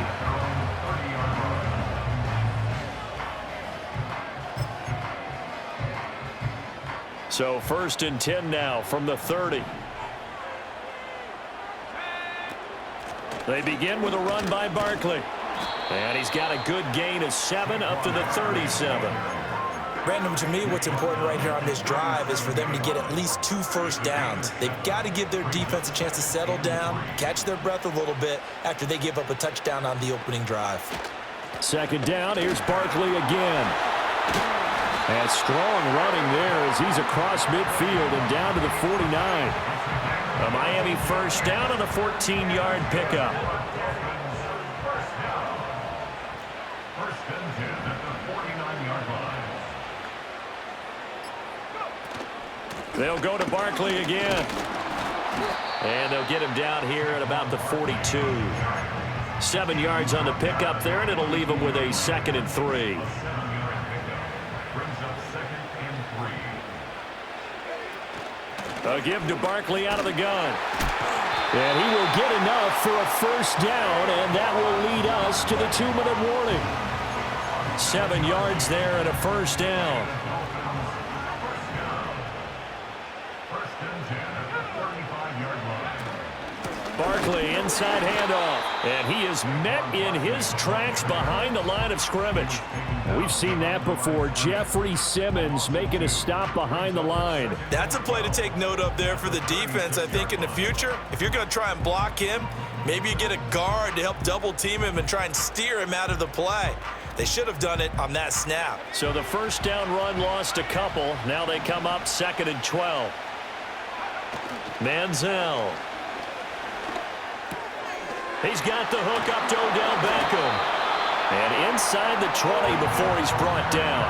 So 1st and 10 now from the 30. They begin with a run by Barkley. And he's got a good gain of 7 up to the 37. Brandon, to me, what's important right here on this drive is for them to get at least 2 first downs. They've got to give their defense a chance to settle down, catch their breath a little bit after they give up a touchdown on the opening drive. 2nd down, here's Barkley again. And strong running there as he's across midfield and down to the 49. A Miami first down on a 14-yard pickup. They'll go to Barkley again. And they'll get him down here at about the 42. 7 yards on the pickup there, and it'll leave them with a 2nd and 3. A give to Barkley out of the gun. And he will get enough for a first down, and that will lead us to the 2-minute warning. 7 yards there and a first down. Barkley inside handoff, and he is met in his tracks behind the line of scrimmage. We've seen that before. Jeffrey Simmons making a stop behind the line. That's a play to take note of there for the defense, I think, in the future. If you're going to try and block him, maybe you get a guard to help double team him and try and steer him out of the play. They should have done it on that snap. So the first down run lost a couple. Now they come up 2nd and 12. Manziel. He's got the hook up to Odell Beckham. And inside the 20 before he's brought down.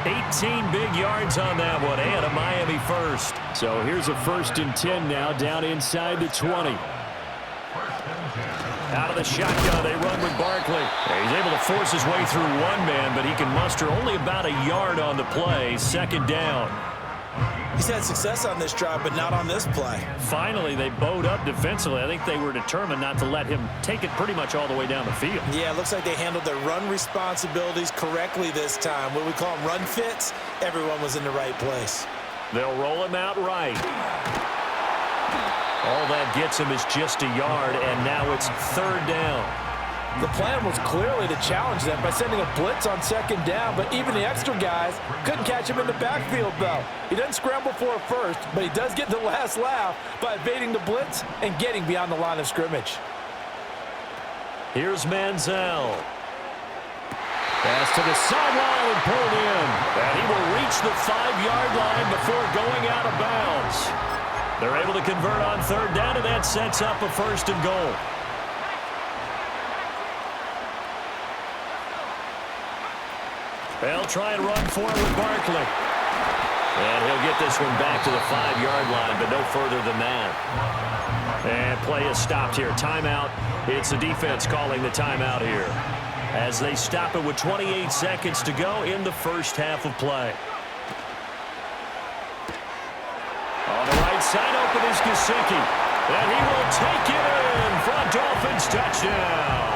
18 big yards on that one, and a Miami first. So here's a 1st and 10 now, down inside the 20. Out of the shotgun, they run with Barkley. He's able to force his way through one man, but he can muster only about a yard on the play. 2nd down. He's had success on this drive, but not on this play. Finally, they bowed up defensively. I think they were determined not to let him take it pretty much all the way down the field. Yeah, it looks like they handled their run responsibilities correctly this time. What we call them run fits, everyone was in the right place. They'll roll him out right. All that gets him is just a yard, and now it's 3rd down. The plan was clearly to challenge them by sending a blitz on 2nd down, but even the extra guys couldn't catch him in the backfield, though. He doesn't scramble for a first, but he does get the last laugh by evading the blitz and getting beyond the line of scrimmage. Here's Manziel. Pass to the sideline and pulled in. And he will reach the 5-yard line before going out of bounds. They're able to convert on 3rd down, and that sets up a 1st and goal. They'll try and run for it with Barkley. And he'll get this one back to the 5-yard line, but no further than that. And play is stopped here. Timeout. It's the defense calling the timeout here, as they stop it with 28 seconds to go in the first half of play. On the right side, open is Gesicki. And he will take it in for a Dolphins touchdown.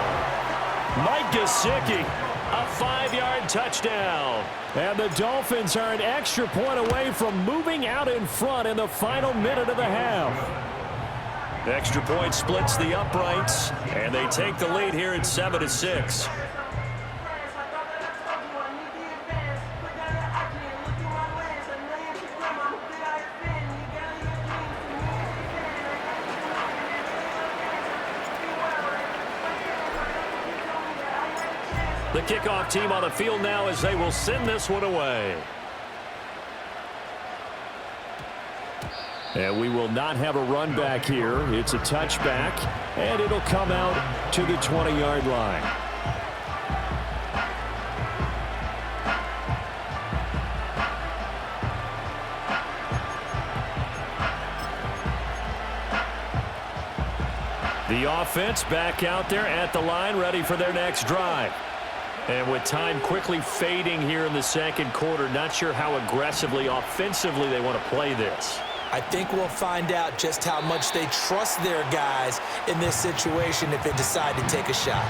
Mike Gesicki. A 5-yard touchdown. And the Dolphins are an extra point away from moving out in front in the final minute of the half. The extra point splits the uprights, and they take the lead here at 7-6. The kickoff team on the field now as they will send this one away. And we will not have a run back here. It's a touchback, and it'll come out to the 20-yard line. The offense back out there at the line, ready for their next drive. And with time quickly fading here in the 2nd quarter, not sure how aggressively, offensively they want to play this. I think we'll find out just how much they trust their guys in this situation if they decide to take a shot.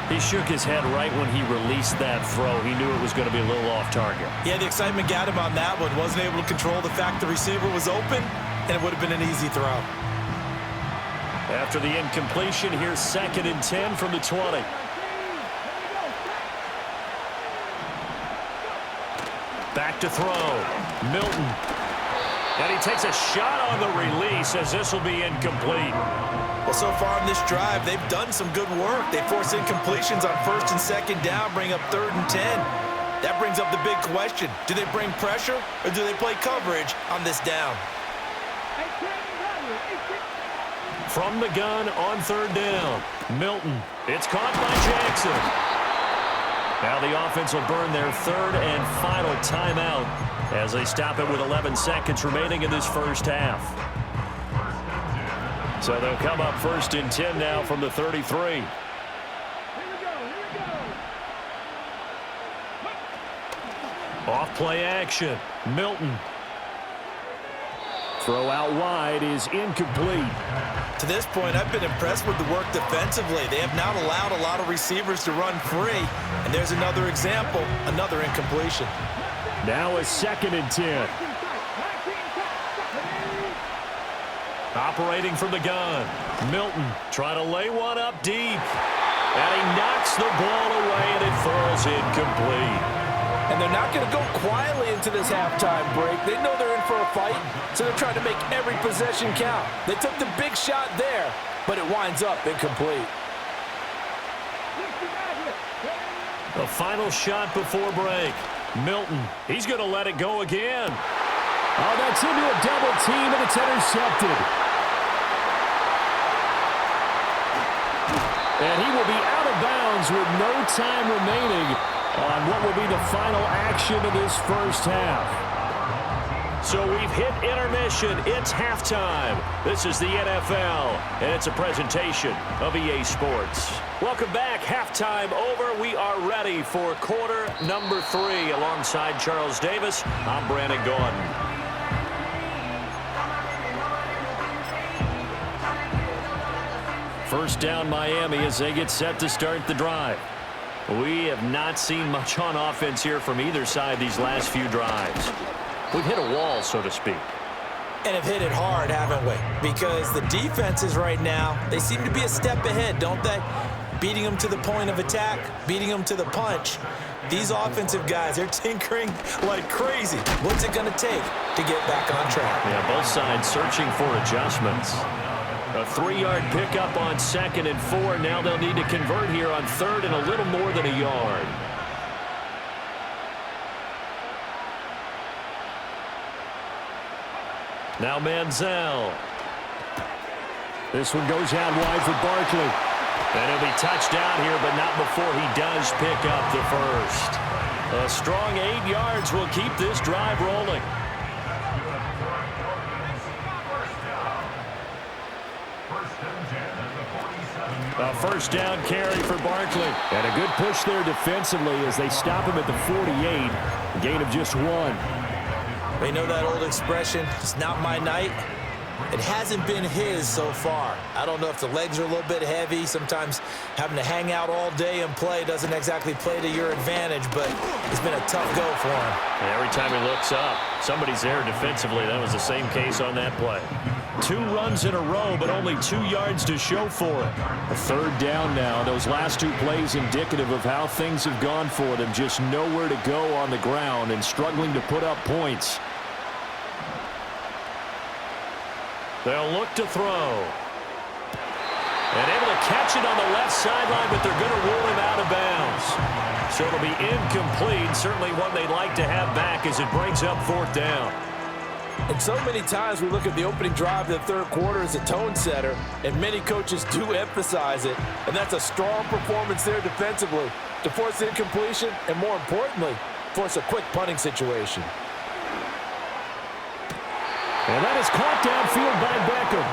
He shook his head right when he released that throw. He knew it was going to be a little off target. Yeah, the excitement got him on that one. Wasn't able to control the fact the receiver was open, and it would have been an easy throw. After the incompletion, here's 2nd and 10 from the 20. Back to throw. Milton. And he takes a shot on the release as this will be incomplete. Well, so far in this drive, they've done some good work. They force incompletions on 1st and 2nd down, bring up 3rd and 10. That brings up the big question. Do they bring pressure or do they play coverage on this down? From the gun on 3rd down. Milton. It's caught by Jackson. Now the offense will burn their 3rd and final timeout as they stop it with 11 seconds remaining in this first half. So they'll come up 1st and 10 now from the 33. Off play action. Milton. Throw out wide is incomplete. To this point, I've been impressed with the work defensively. They have not allowed a lot of receivers to run free. And there's another example, another incompletion. Now a 2nd and 10. Operating from the gun. Milton trying to lay one up deep. And he knocks the ball away, and it falls incomplete. And they're not going to go quietly into this halftime break. They know they're in for a fight, so they're trying to make every possession count. They took the big shot there, but it winds up incomplete. The final shot before break. Milton, he's going to let it go again. Oh, that's into a double team, and it's intercepted. And he will be out of bounds with no time remaining on what will be the final action of this first half. So we've hit intermission. It's halftime. This is the NFL, and it's a presentation of EA Sports. Welcome back. Halftime over. We are ready for quarter number 3. Alongside Charles Davis, I'm Brandon Gordon. First down Miami as they get set to start the drive. We have not seen much on offense here from either side these last few drives. We've hit a wall, so to speak. And have hit it hard, haven't we? Because the defenses right now, they seem to be a step ahead, don't they? Beating them to the point of attack, beating them to the punch. These offensive guys, they're tinkering like crazy. What's it going to take to get back on track? Yeah, both sides searching for adjustments. A 3-yard pickup on 2nd and 4. Now they'll need to convert here on 3rd and a little more than a yard. Now Manziel. This one goes out wide for Barkley. And he'll be touched down here, but not before he does pick up the first. A strong 8 yards will keep this drive rolling. A first down carry for Barkley. And a good push there defensively as they stop him at the 48. A gain of just 1. You know that old expression, it's not my night? It hasn't been his so far. I don't know if the legs are a little bit heavy. Sometimes having to hang out all day and play doesn't exactly play to your advantage, but it's been a tough go for him. And every time he looks up, somebody's there defensively. That was the same case on that play. 2 runs in a row, but only 2 yards to show for it. A 3rd down now. Those last 2 plays indicative of how things have gone for them. Just nowhere to go on the ground and struggling to put up points. They'll look to throw. And able to catch it on the left sideline, but they're going to rule him out of bounds. So it'll be incomplete. Certainly one they'd like to have back as it brings up 4th down. And so many times we look at the opening drive of the 3rd quarter as a tone setter, and many coaches do emphasize it. And that's a strong performance there defensively to force incompletion and, more importantly, force a quick punting situation. And that is caught downfield by Beckham.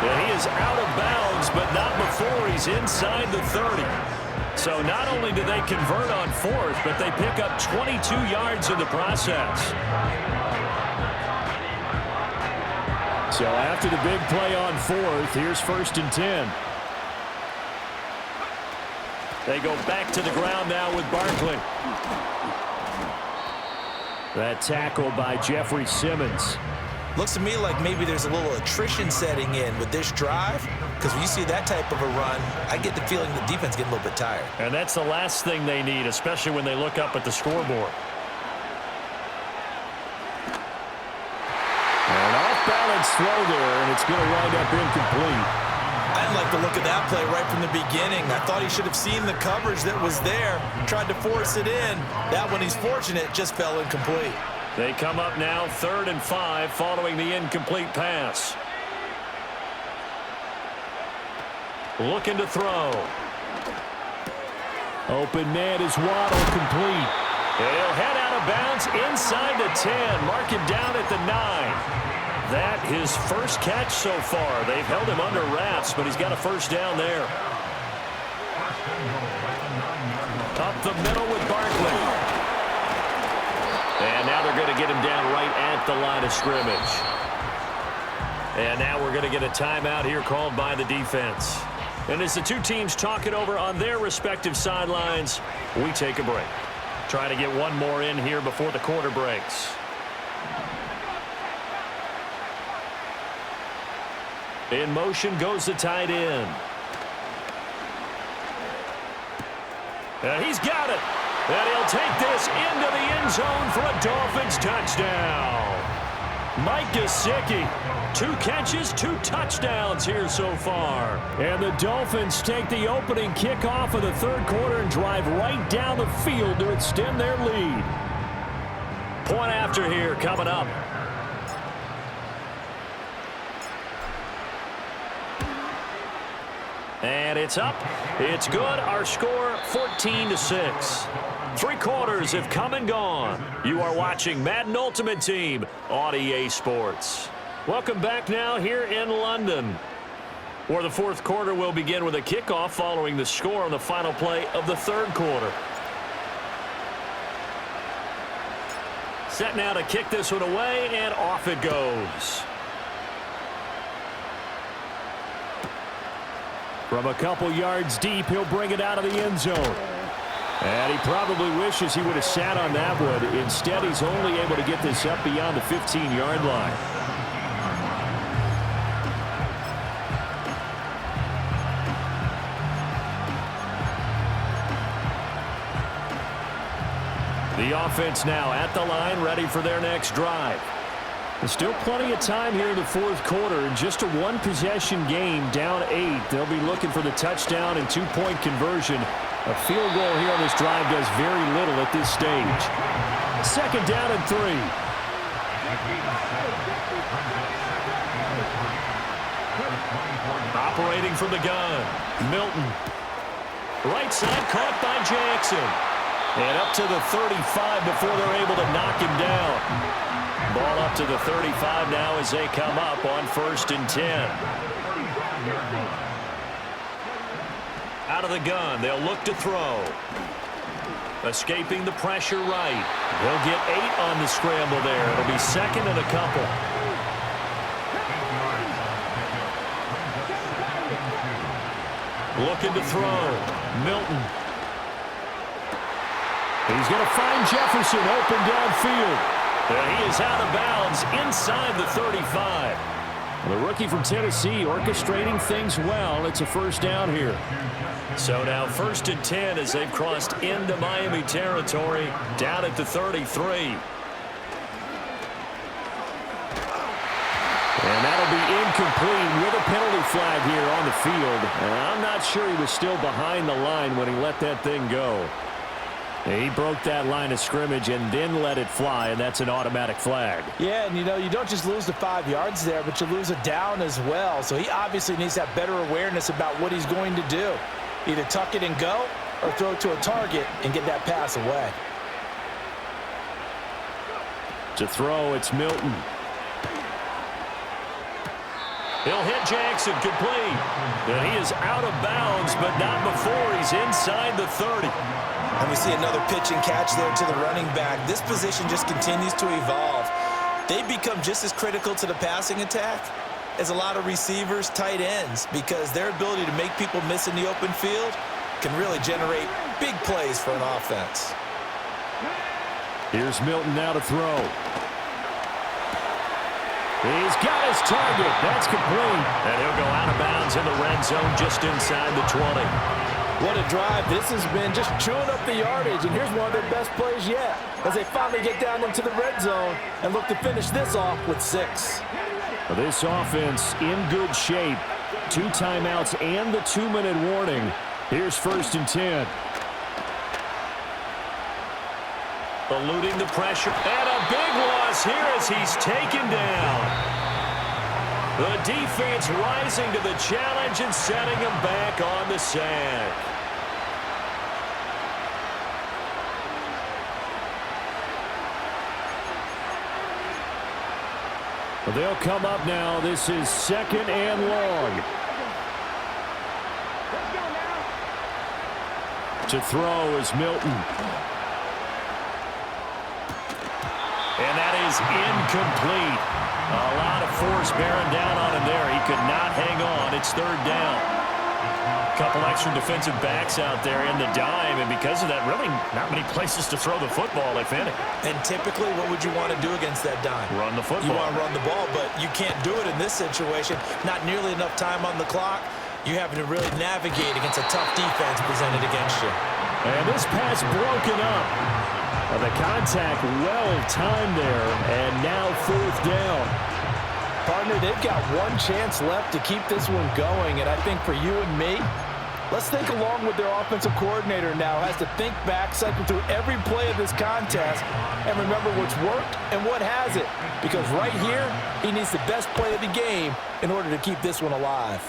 And he is out of bounds, but not before he's inside the 30. So not only do they convert on 4th, but they pick up 22 yards in the process. So after the big play on 4th, here's 1st and 10. They go back to the ground now with Barkley. That tackle by Jeffrey Simmons. Looks to me like maybe there's a little attrition setting in with this drive, because when you see that type of a run, I get the feeling the defense getting a little bit tired. And that's the last thing they need, especially when they look up at the scoreboard. An off-balance throw there, and it's going to wind up incomplete. I didn't like the look of that play right from the beginning. I thought he should have seen the coverage that was there, tried to force it in. That one, he's fortunate, just fell incomplete. They come up now 3rd and 5 following the incomplete pass. Looking to throw. Open man is Waddle, complete. He'll head out of bounds inside the 10. Mark him down at the 9. That his first catch so far. They've held him under wraps, but he's got a first down there. Up the middle with Barkley. And now they're going to get him down right at the line of scrimmage. And now we're going to get a timeout here called by the defense. And as the two teams talk it over on their respective sidelines, we take a break. Try to get one more in here before the quarter breaks. In motion goes the tight end. And he's got it. And he'll take this into the end zone for a Dolphins touchdown. Mike Gesicki, 2 catches, 2 touchdowns here so far. And the Dolphins take the opening kickoff of the third quarter and drive right down the field to extend their lead. Point after here coming up. And it's up. It's good. Our score, 14-6. 3 quarters have come and gone. You are watching Madden Ultimate Team on EA Sports. Welcome back now here in London, where the fourth quarter will begin with a kickoff following the score on the final play of the third quarter. Set now to kick this one away, and off it goes. From a couple yards deep, he'll bring it out of the end zone. And he probably wishes he would have sat on that one. Instead, he's only able to get this up beyond the 15-yard line. The offense now at the line, ready for their next drive. There's still plenty of time here in the fourth quarter. In just a one-possession game, down 8. They'll be looking for the touchdown and 2-point conversion. A field goal here on this drive does very little at this stage. Second down and 3. Operating from the gun, Milton. Right side caught by Jackson. And up to the 35 before they're able to knock him down. Ball up to the 35 now as they come up on 1st and 10. Out of the gun, they'll look to throw. Escaping the pressure right. They'll get 8 on the scramble there. It'll be 2nd and a couple. Looking to throw. Milton. He's going to find Jefferson open downfield. And he is out of bounds inside the 35. The rookie from Tennessee orchestrating things well. It's a first down here. So now 1st and 10 as they've crossed into Miami territory, down at the 33. And that'll be incomplete with a penalty flag here on the field. And I'm not sure he was still behind the line when he let that thing go. He broke that line of scrimmage and then let it fly, and that's an automatic flag. Yeah, and you don't just lose the 5 yards there, but you lose a down as well. So he obviously needs to have better awareness about what he's going to do. Either tuck it and go or throw it to a target and get that pass away. To throw, it's Milton. He'll hit Jackson complete. And he is out of bounds, but not before he's inside the 30. And we see another pitch and catch there to the running back. This position just continues to evolve. They become just as critical to the passing attack as a lot of receivers, tight ends, because their ability to make people miss in the open field can really generate big plays for an offense. Here's Milton now to throw. He's got his target. That's complete. And he'll go out of bounds in the red zone just inside the 20. What a drive. This has been just chewing up the yardage, and here's one of their best plays yet as they finally get down into the red zone and look to finish this off with 6. This offense in good shape. 2 timeouts and the 2-minute warning. Here's 1st and 10. Eluding the pressure. And a big loss here as he's taken down. The defense rising to the challenge and setting him back on the sack. They'll come up now. This is 2nd and long. To throw is Milton. And that is incomplete. A lot of force bearing down on him there. He could not hang on. It's third down. A couple extra defensive backs out there in the dime, and because of that, really not many places to throw the football, if any. And typically, what would you want to do against that dime? Run the football. You want to run the ball, but you can't do it in this situation. Not nearly enough time on the clock. You have to really navigate against a tough defense presented against you. And this pass broken up. The contact well-timed there, and now fourth down. Partner, they've got one chance left to keep this one going, and I think for you and me, let's think along with their offensive coordinator now. Has to think back, cycle through every play of this contest, and remember what's worked and what hasn't. Because right here, he needs the best play of the game in order to keep this one alive.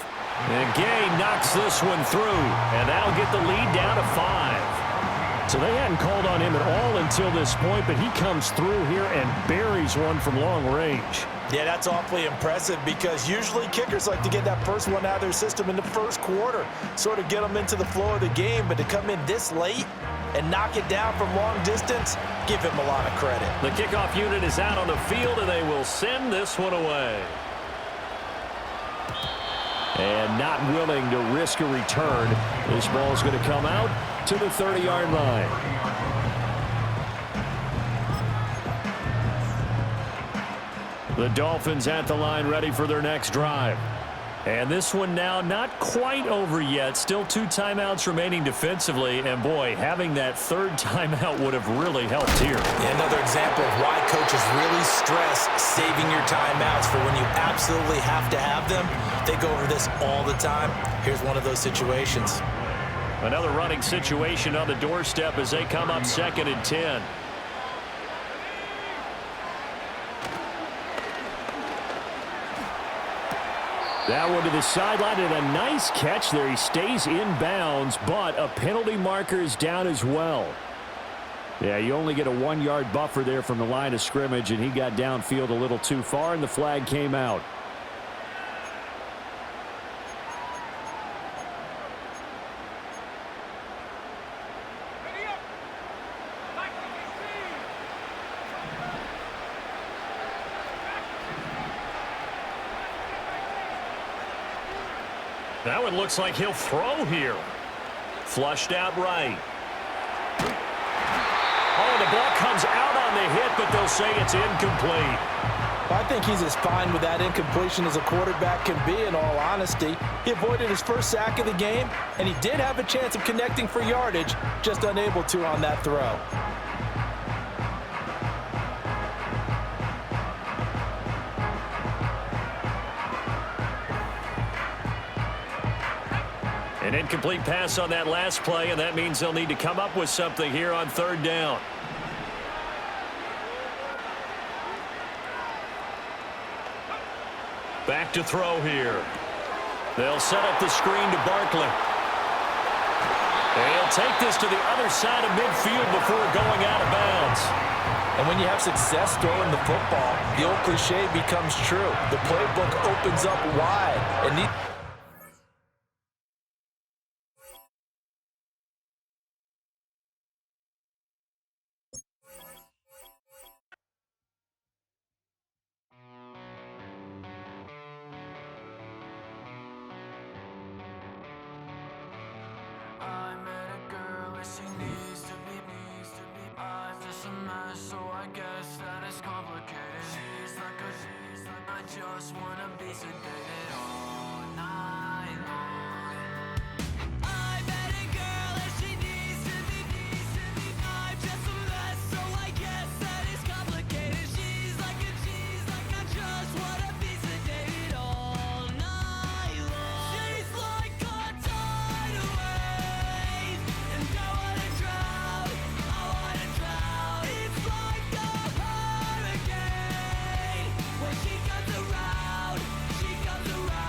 And Gay knocks this one through, and that'll get the lead down to 5. So they hadn't called on him at all until this point, but he comes through here and buries one from long range. Yeah, that's awfully impressive because usually kickers like to get that first one out of their system in the first quarter, sort of get them into the flow of the game, but to come in this late and knock it down from long distance, give him a lot of credit. The kickoff unit is out on the field, and they will send this one away. And not willing to risk a return, this ball's going to come out to the 30-yard line. The Dolphins at the line ready for their next drive. And this one now not quite over yet. Still 2 timeouts remaining defensively. And, boy, having that third timeout would have really helped here. Yeah, another example of why coaches really stress saving your timeouts for when you absolutely have to have them. They go over this all the time. Here's one of those situations. Another running situation on the doorstep as they come up 2nd and 10. That one to the sideline, and a nice catch there. He stays in bounds, but a penalty marker is down as well. Yeah, you only get a 1-yard buffer there from the line of scrimmage, and he got downfield a little too far, and the flag came out. That one looks like he'll throw here. Flushed out right. Oh, the ball comes out on the hit, but they'll say it's incomplete. I think he's as fine with that incompletion as a quarterback can be, in all honesty. He avoided his first sack of the game, and he did have a chance of connecting for yardage, just unable to on that throw. An incomplete pass on that last play, and that means they'll need to come up with something here on third down. Back to throw here. They'll set up the screen to Barkley. They'll take this to the other side of midfield before going out of bounds. And when you have success throwing the football, the old cliche becomes true. The playbook opens up wide. And I met a girl and she needs to be. I'm just a mess, so I guess that it's complicated. She's like I just wanna be sedated all night long. I met a girl and she needs to be. I'm just a mess, so I guess that it's complicated. She's like I just wanna be sedated all night long. She's like a tidal wave, and I wanna drown. It's like a hurricane. When she comes around, she comes around.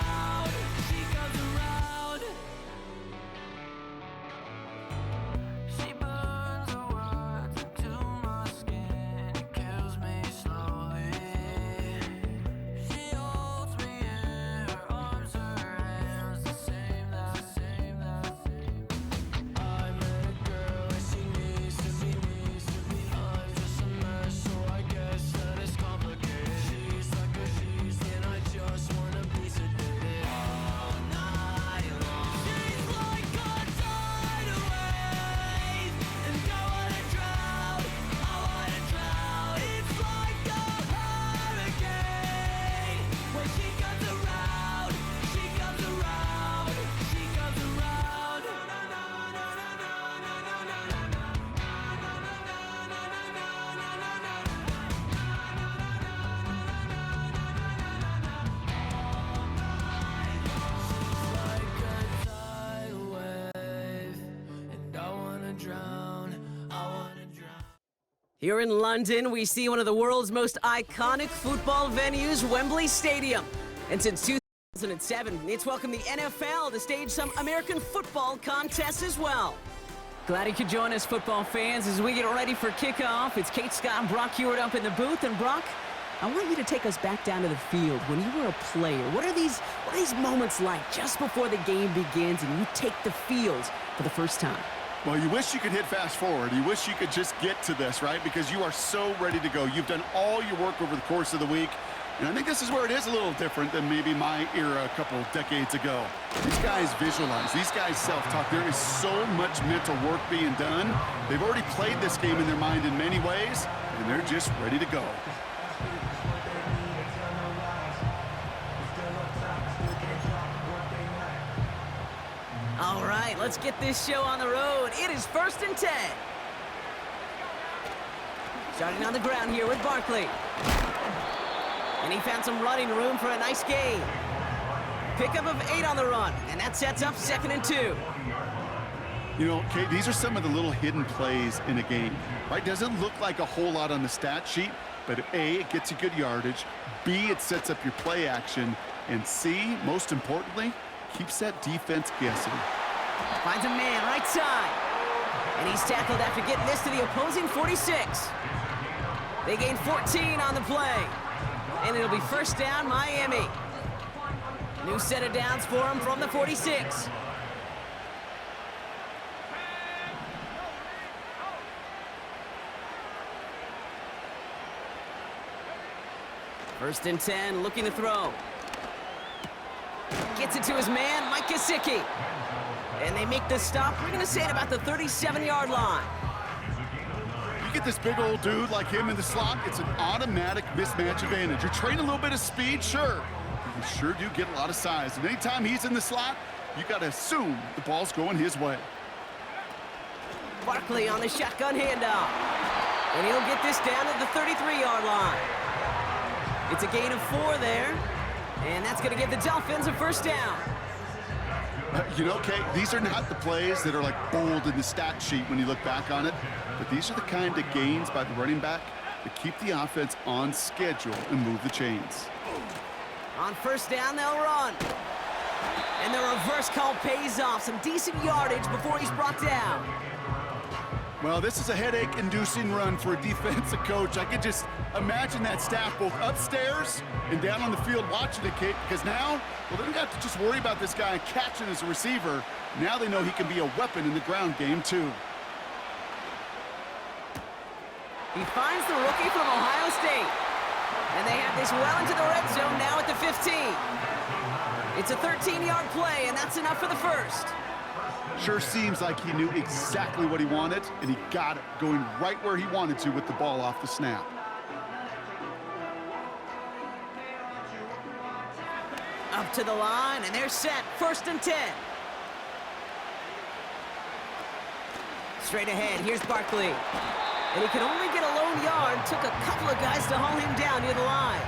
Here in London, we see one of the world's most iconic football venues, Wembley Stadium. And since 2007, it's welcomed the NFL to stage some American football contests as well. Glad you could join us, football fans, as we get ready for kickoff. It's Kate Scott and Brock Hewitt up in the booth. And Brock, I want you to take us back down to the field. When you were a player, what are these moments like just before the game begins and you take the field for the first time? Well, you wish you could hit fast forward. You wish you could just get to this, right? Because you are so ready to go. You've done all your work over the course of the week. And I think this is where it is a little different than maybe my era a couple decades ago. These guys visualize. These guys self-talk. There is so much mental work being done. They've already played this game in their mind in many ways, and they're just ready to go. All right, let's get this show on the road. It is 1st and 10. Starting on the ground here with Barkley. And he found some running room for a nice gain. Pickup of 8 on the run, and that sets up 2nd and 2. You know, Kate, these are some of the little hidden plays in a game, right? Doesn't look like a whole lot on the stat sheet, but A, it gets you good yardage. B, it sets up your play action. And C, most importantly, keeps that defense guessing. Finds a man right side. And he's tackled after getting this to the opposing 46. They gain 14 on the play. And it'll be 1st down, Miami. New set of downs for him from the 46. First and 10, looking to throw. Gets it to his man, Mike Gesicki. And they make the stop, we're going to say at about the 37-yard line. You get this big old dude like him in the slot, it's an automatic mismatch advantage. You're trading a little bit of speed, sure. You sure do get a lot of size. And anytime he's in the slot, you got to assume the ball's going his way. Barkley on the shotgun handoff. And he'll get this down to the 33-yard line. It's a gain of 4 there. And that's going to give the Dolphins a 1st down. You know, Kate, these are not the plays that are like bold in the stat sheet when you look back on it, but these are the kind of gains by the running back that keep the offense on schedule and move the chains. On 1st down, they'll run. And the reverse call pays off. Some decent yardage before he's brought down. Well, this is a headache-inducing run for a defensive coach. I could just imagine that staff both upstairs and down on the field watching it, Kate, because now, well, they don't have to just worry about this guy catching as a receiver. Now they know he can be a weapon in the ground game, too. He finds the rookie from Ohio State. And they have this well into the red zone now at the 15. It's a 13-yard play, and that's enough for the 1st. Sure seems like he knew exactly what he wanted, and he got it, going right where he wanted to with the ball off the snap. Up to the line, and they're set. 1st and 10. Straight ahead, here's Barkley. And he could only get a lone yard. Took a couple of guys to haul him down near the line.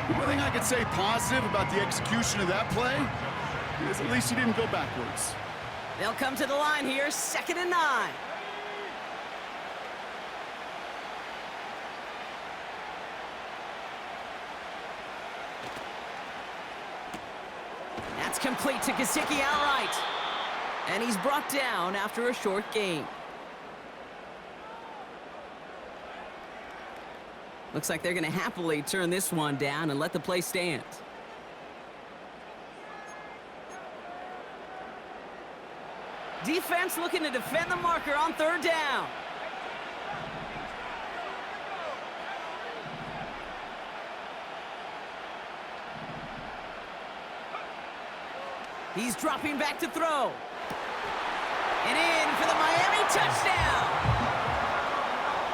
The one thing I could say positive about the execution of that play is at least he didn't go backwards. They'll come to the line here, 2nd and 9. That's complete to Gesicki outright. And he's brought down after a short gain. Looks like they're going to happily turn this one down and let the play stand. Defense looking to defend the marker on 3rd down. He's dropping back to throw. And in for the Miami touchdown.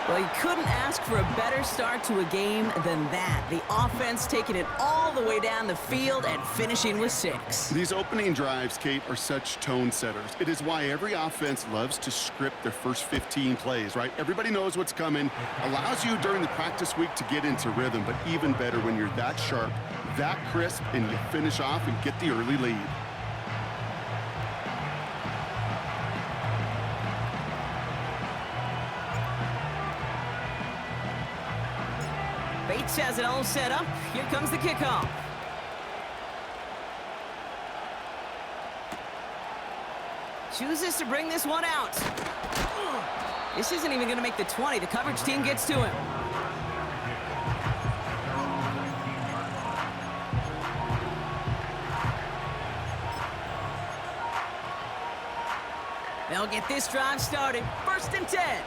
Well, you couldn't ask for a better start to a game than that. The offense taking it all the way down the field and finishing with 6. These opening drives, Kate, are such tone setters. It is why every offense loves to script their first 15 plays, right? Everybody knows what's coming. Allows you during the practice week to get into rhythm, but even better when you're that sharp, that crisp, and you finish off and get the early lead. Defense has it all set up. Here comes the kickoff. Chooses to bring this one out. This isn't even going to make the 20. The coverage team gets to him. They'll get this drive started. 1st and 10.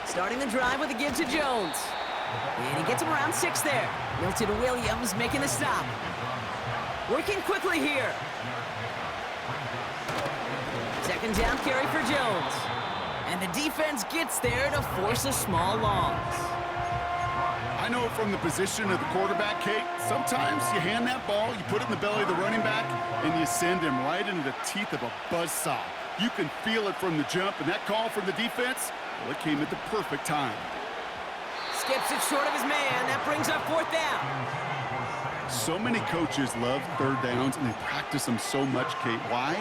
Starting the drive with a give to Jones. And he gets him around 6 there. Milton Williams making the stop. Working quickly here. 2nd down carry for Jones. And the defense gets there to force a small loss. I know from the position of the quarterback, Kate, sometimes you hand that ball, you put it in the belly of the running back, and you send him right into the teeth of a buzzsaw. You can feel it from the jump, and that call from the defense, well, it came at the perfect time. Skips it short of his man. That brings up 4th down. So many coaches love 3rd downs, and they practice them so much, Kate. Why?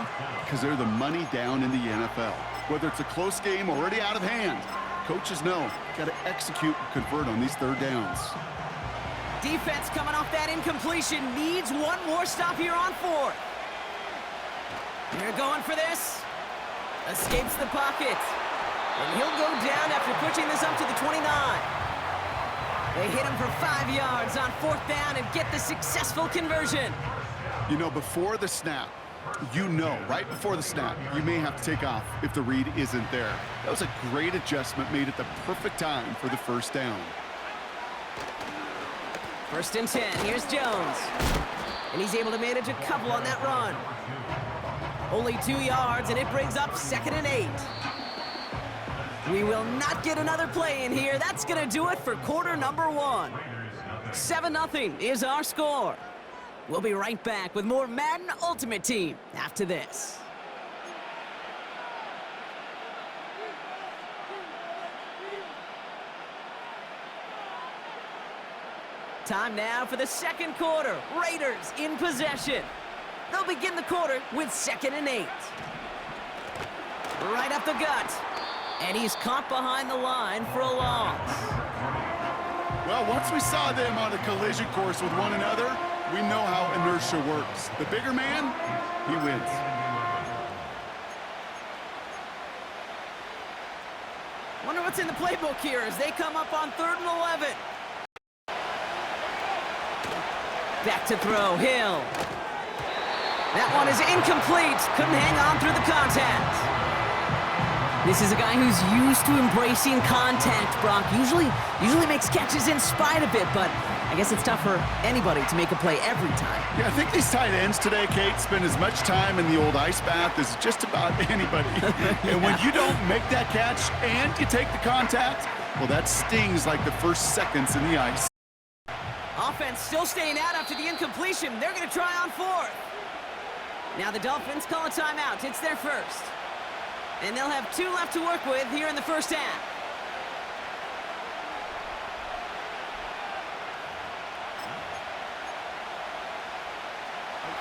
Because they're the money down in the NFL. Whether it's a close game already out of hand, coaches know, got to execute and convert on these 3rd downs. Defense coming off that incompletion needs one more stop here on 4th. They're going for this. Escapes the pocket. And he'll go down after pushing this up to the 29. They hit him for 5 yards on 4th down and get the successful conversion. You know, before the snap, right before the snap, you may have to take off if the read isn't there. That was a great adjustment made at the perfect time for the 1st down. 1st and 10, here's Jones. And he's able to manage a couple on that run. Only 2 yards, and it brings up 2nd and 8. We will not get another play in here. That's going to do it for quarter number 1. 7-0 is our score. We'll be right back with more Madden Ultimate Team after this. Time now for the 2nd quarter. Raiders in possession. They'll begin the quarter with 2nd and 8. Right up the gut. And he's caught behind the line for a loss. Well, once we saw them on a collision course with one another, we know how inertia works. The bigger man, he wins. Wonder what's in the playbook here as they come up on 3rd and 11. Back to throw, Hill. That one is incomplete. Couldn't hang on through the contact. This is a guy who's used to embracing contact, Brock. Usually makes catches in spite of it, but I guess it's tough for anybody to make a play every time. Yeah, I think these tight ends today, Kate, spend as much time in the old ice bath as just about anybody. And when you don't make that catch and you take the contact, well, that stings like the first seconds in the ice. Offense still staying out after the incompletion. They're going to try on 4th. Now the Dolphins call a timeout. It's their first. And they'll have 2 left to work with here in the 1st half.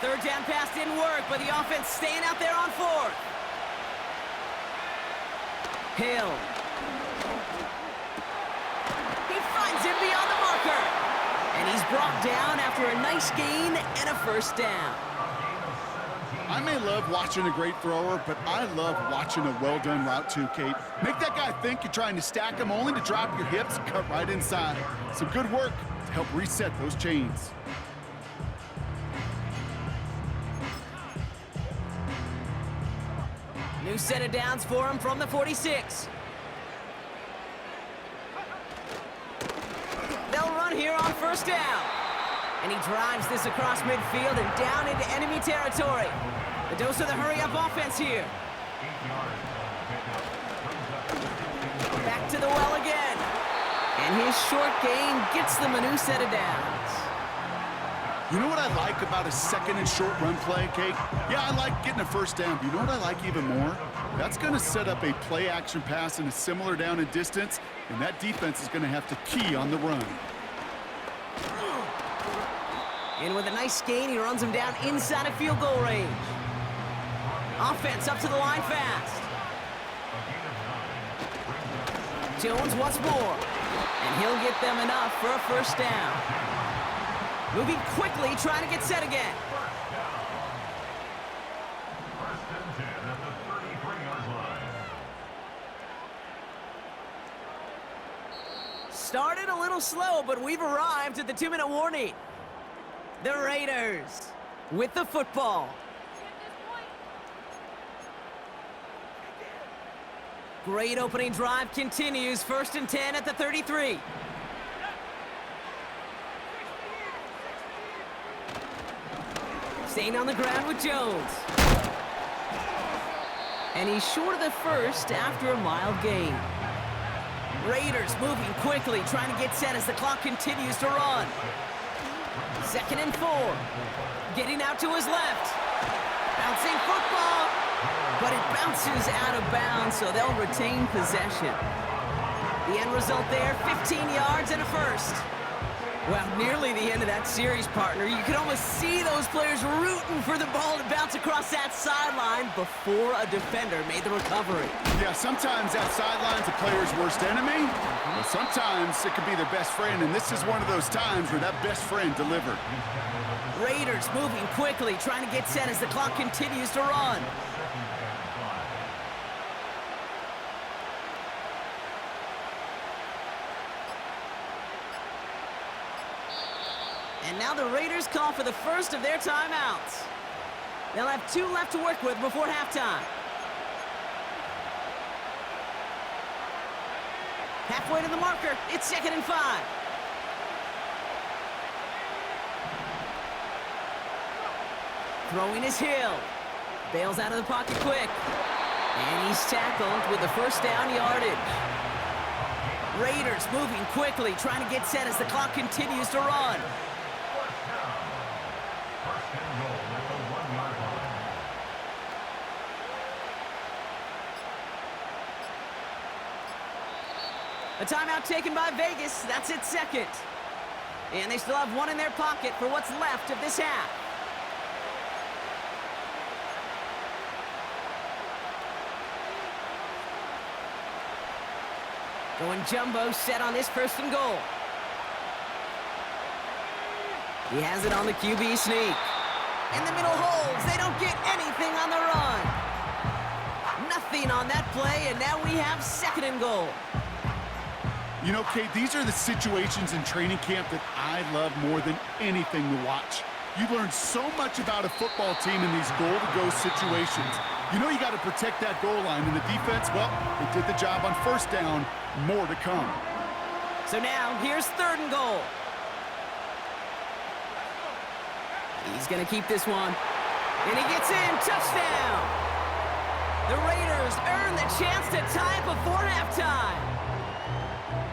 Third down pass didn't work, but the offense staying out there on 4th. Hill. He finds him beyond the marker. And he's brought down after a nice gain and a 1st down. I may love watching a great thrower, but I love watching a well-done route too, Kate. Make that guy think you're trying to stack him only to drop your hips and cut right inside. Some good work to help reset those chains. New set of downs for him from the 46. They'll run here on 1st down. And he drives this across midfield and down into enemy territory. The dose of the hurry-up offense here. Back to the well again. And his short gain gets them a new set of downs. You know what I like about a 2nd and short run play, Kate? Yeah, I like getting a 1st down. But you know what I like even more? That's going to set up a play-action pass in a similar down and distance, and that defense is going to have to key on the run. And with a nice gain, he runs him down inside of field goal range. Offense up to the line fast. Jones once more. And he'll get them enough for a first down. Moving quickly, trying to get set again. Started a little slow, but we've arrived at the 2-minute warning. The Raiders with the football. Great opening drive continues. 1st and 10 at the 33. Staying on the ground with Jones. And he's short of the first after a mild gain. Raiders moving quickly, trying to get set as the clock continues to run. 2nd and 4. Getting out to his left. Bouncing football. But it bounces out of bounds, so they'll retain possession. The end result there, 15 yards and a first. Well, nearly the end of that series, partner. You could almost see those players rooting for the ball to bounce across that sideline before a defender made the recovery. Yeah, sometimes that sideline's a player's worst enemy, but sometimes it could be their best friend, and this is one of those times where that best friend delivered. Raiders moving quickly, trying to get set as the clock continues to run. And now the Raiders call for the first of their timeouts. They'll have 2 left to work with before halftime. Halfway to the marker, it's 2nd and 5. Throwing is Hill. Bails out of the pocket quick. And he's tackled with the first down yardage. Raiders moving quickly, trying to get set as the clock continues to run. A timeout taken by Vegas. That's its second. And they still have 1 in their pocket for what's left of this half. Going jumbo set on this 1st and goal. He has it on the QB sneak. In the middle holds. They don't get anything on the run. Nothing on that play, and now we have 2nd and goal. You know, Kate, these are the situations in training camp that I love more than anything to watch. You learn so much about a football team in these goal-to-go situations. You know you got to protect that goal line, and the defense, well, they did the job on 1st down. More to come. So now, here's 3rd and goal. He's going to keep this one. And he gets in. Touchdown! The Raiders earn the chance to tie it before halftime.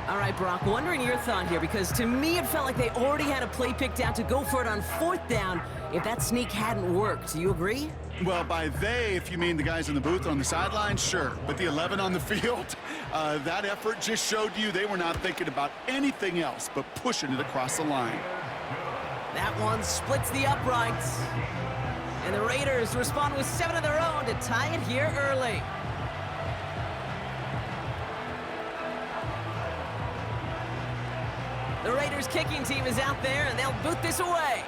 All right, Brock, wondering your thought here, because to me it felt like they already had a play picked out to go for it on 4th down if that sneak hadn't worked. Do you agree? Well, by they, if you mean the guys in the booth on the sideline, sure. But the 11 on the field, that effort just showed you they were not thinking about anything else but pushing it across the line. That one splits the uprights. And the Raiders respond with 7 of their own to tie it here early. The Raiders kicking team is out there, and they'll boot this away.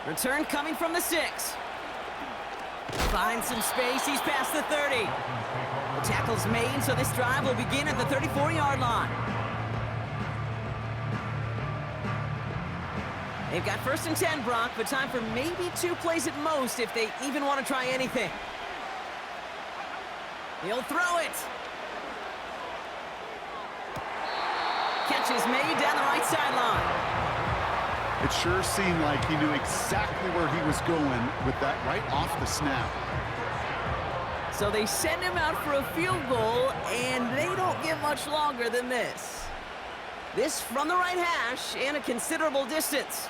Return coming from the 6. Finds some space. He's past the 30. The tackle's made, so this drive will begin at the 34-yard line. They've got 1st and 10, Brock, but time for maybe 2 plays at most if they even want to try anything. He'll throw it. Catch is made down the right sideline. It sure seemed like he knew exactly where he was going with that right off the snap. So they send him out for a field goal, and they don't get much longer than this. This from the right hash and a considerable distance.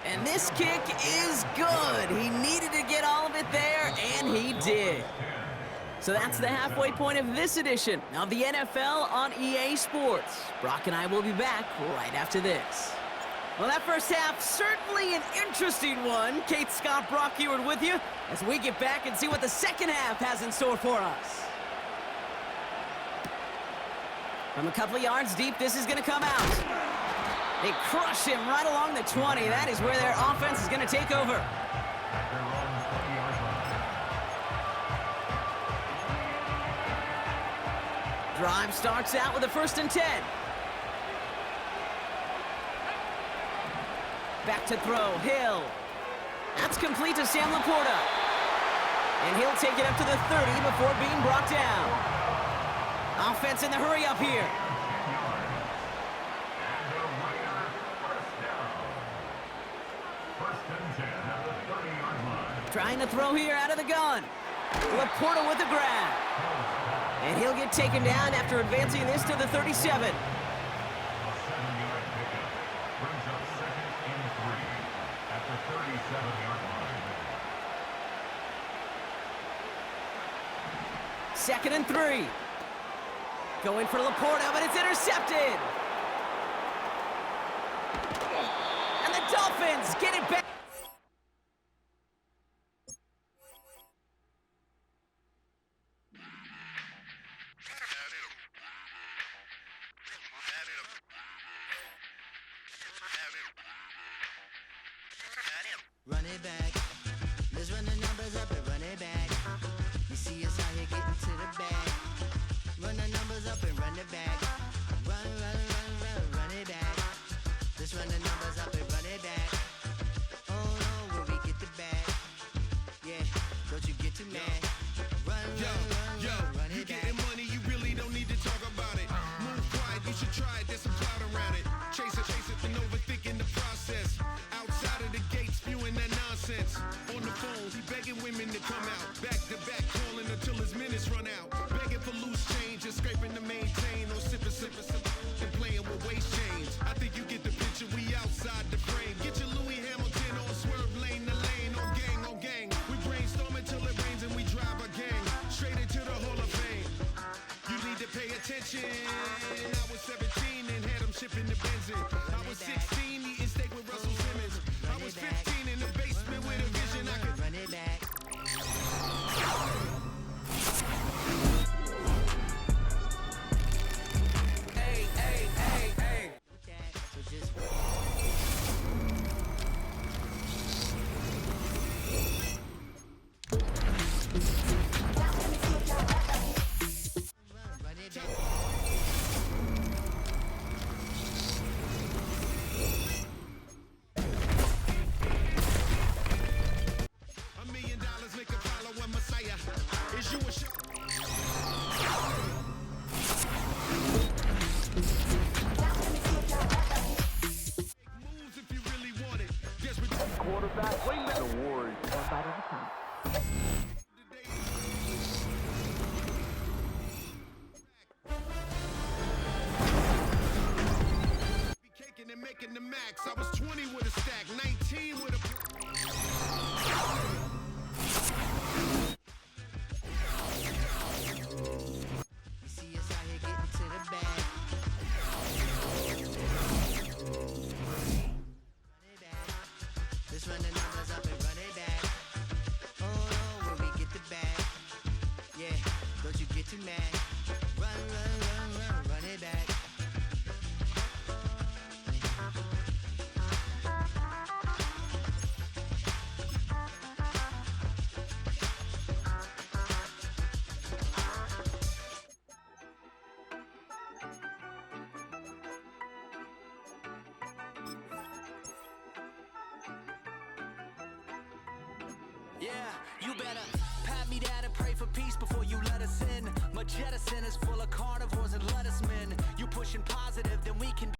And this kick is good. He needed to get all of it there, and he did. So that's the halfway point of this edition of the NFL on EA Sports. Brock and I will be back right after this. Well, that first half, certainly an interesting one. Kate Scott, Brock Ewart with you as we get back and see what the second half has in store for us. From a couple of yards deep, this is going to come out. They crush him right along the 20. That is where their offense is going to take over. Drive starts out with a 1st and 10. Back to throw, Hill. That's complete to Sam Laporta. And he'll take it up to the 30 before being brought down. Offense in the hurry up here. Trying to throw here out of the gun. Laporta with the grab. And he'll get taken down after advancing this to the 37. Second and 3. Going for Laporta, but it's intercepted. And the Dolphins get it back. Run it back. Let's run the numbers up and run it back. You see us out here getting to the bag. Run the numbers up and run it back. Run it back. Let's run the numbers up and run it back. Oh no, will we get the bag? Yeah, don't you get too mad. Run it back. You getting money, you really don't need to talk about it. Move quiet, you should try it, there's some clout around it. Chase it, and overthinking the process. Outside of the gates, spewing that nonsense. On the phone, he begging women to come out. Back to back, calling until his minutes run out. Begging for loose change and scraping to maintain. Or sipping, and playing with waist chains. I think you get the picture, we outside the frame. Get your Louis Hamilton on swerve lane to lane. On gang. We brainstorm until it rains and we drive a gang. Straight into the Hall of Fame. You need to pay attention. I was 17 and had them shipping the Benzin. I was 16 eating steak with Russell Simmons. I was 15 in the basement with a vision. I could run it back. Hey. So just run it back. $1 million make a follow a Messiah. Is you a show? Moves if you really want it. Guess we quarterback. Wait a minute. Awards. One bite at a time. Caking and making the max. I was 20 with a stack, 19 with a. You see us out here getting to the bag. Run it back. Let's run the numbers up and run it back. Oh no, when we get the bag. Yeah, don't you get too mad. Run it back. Yeah, you better pat me down and pray for peace before you let us in. My jettison is full of carnivores and lettuce men. You pushing positive, then we can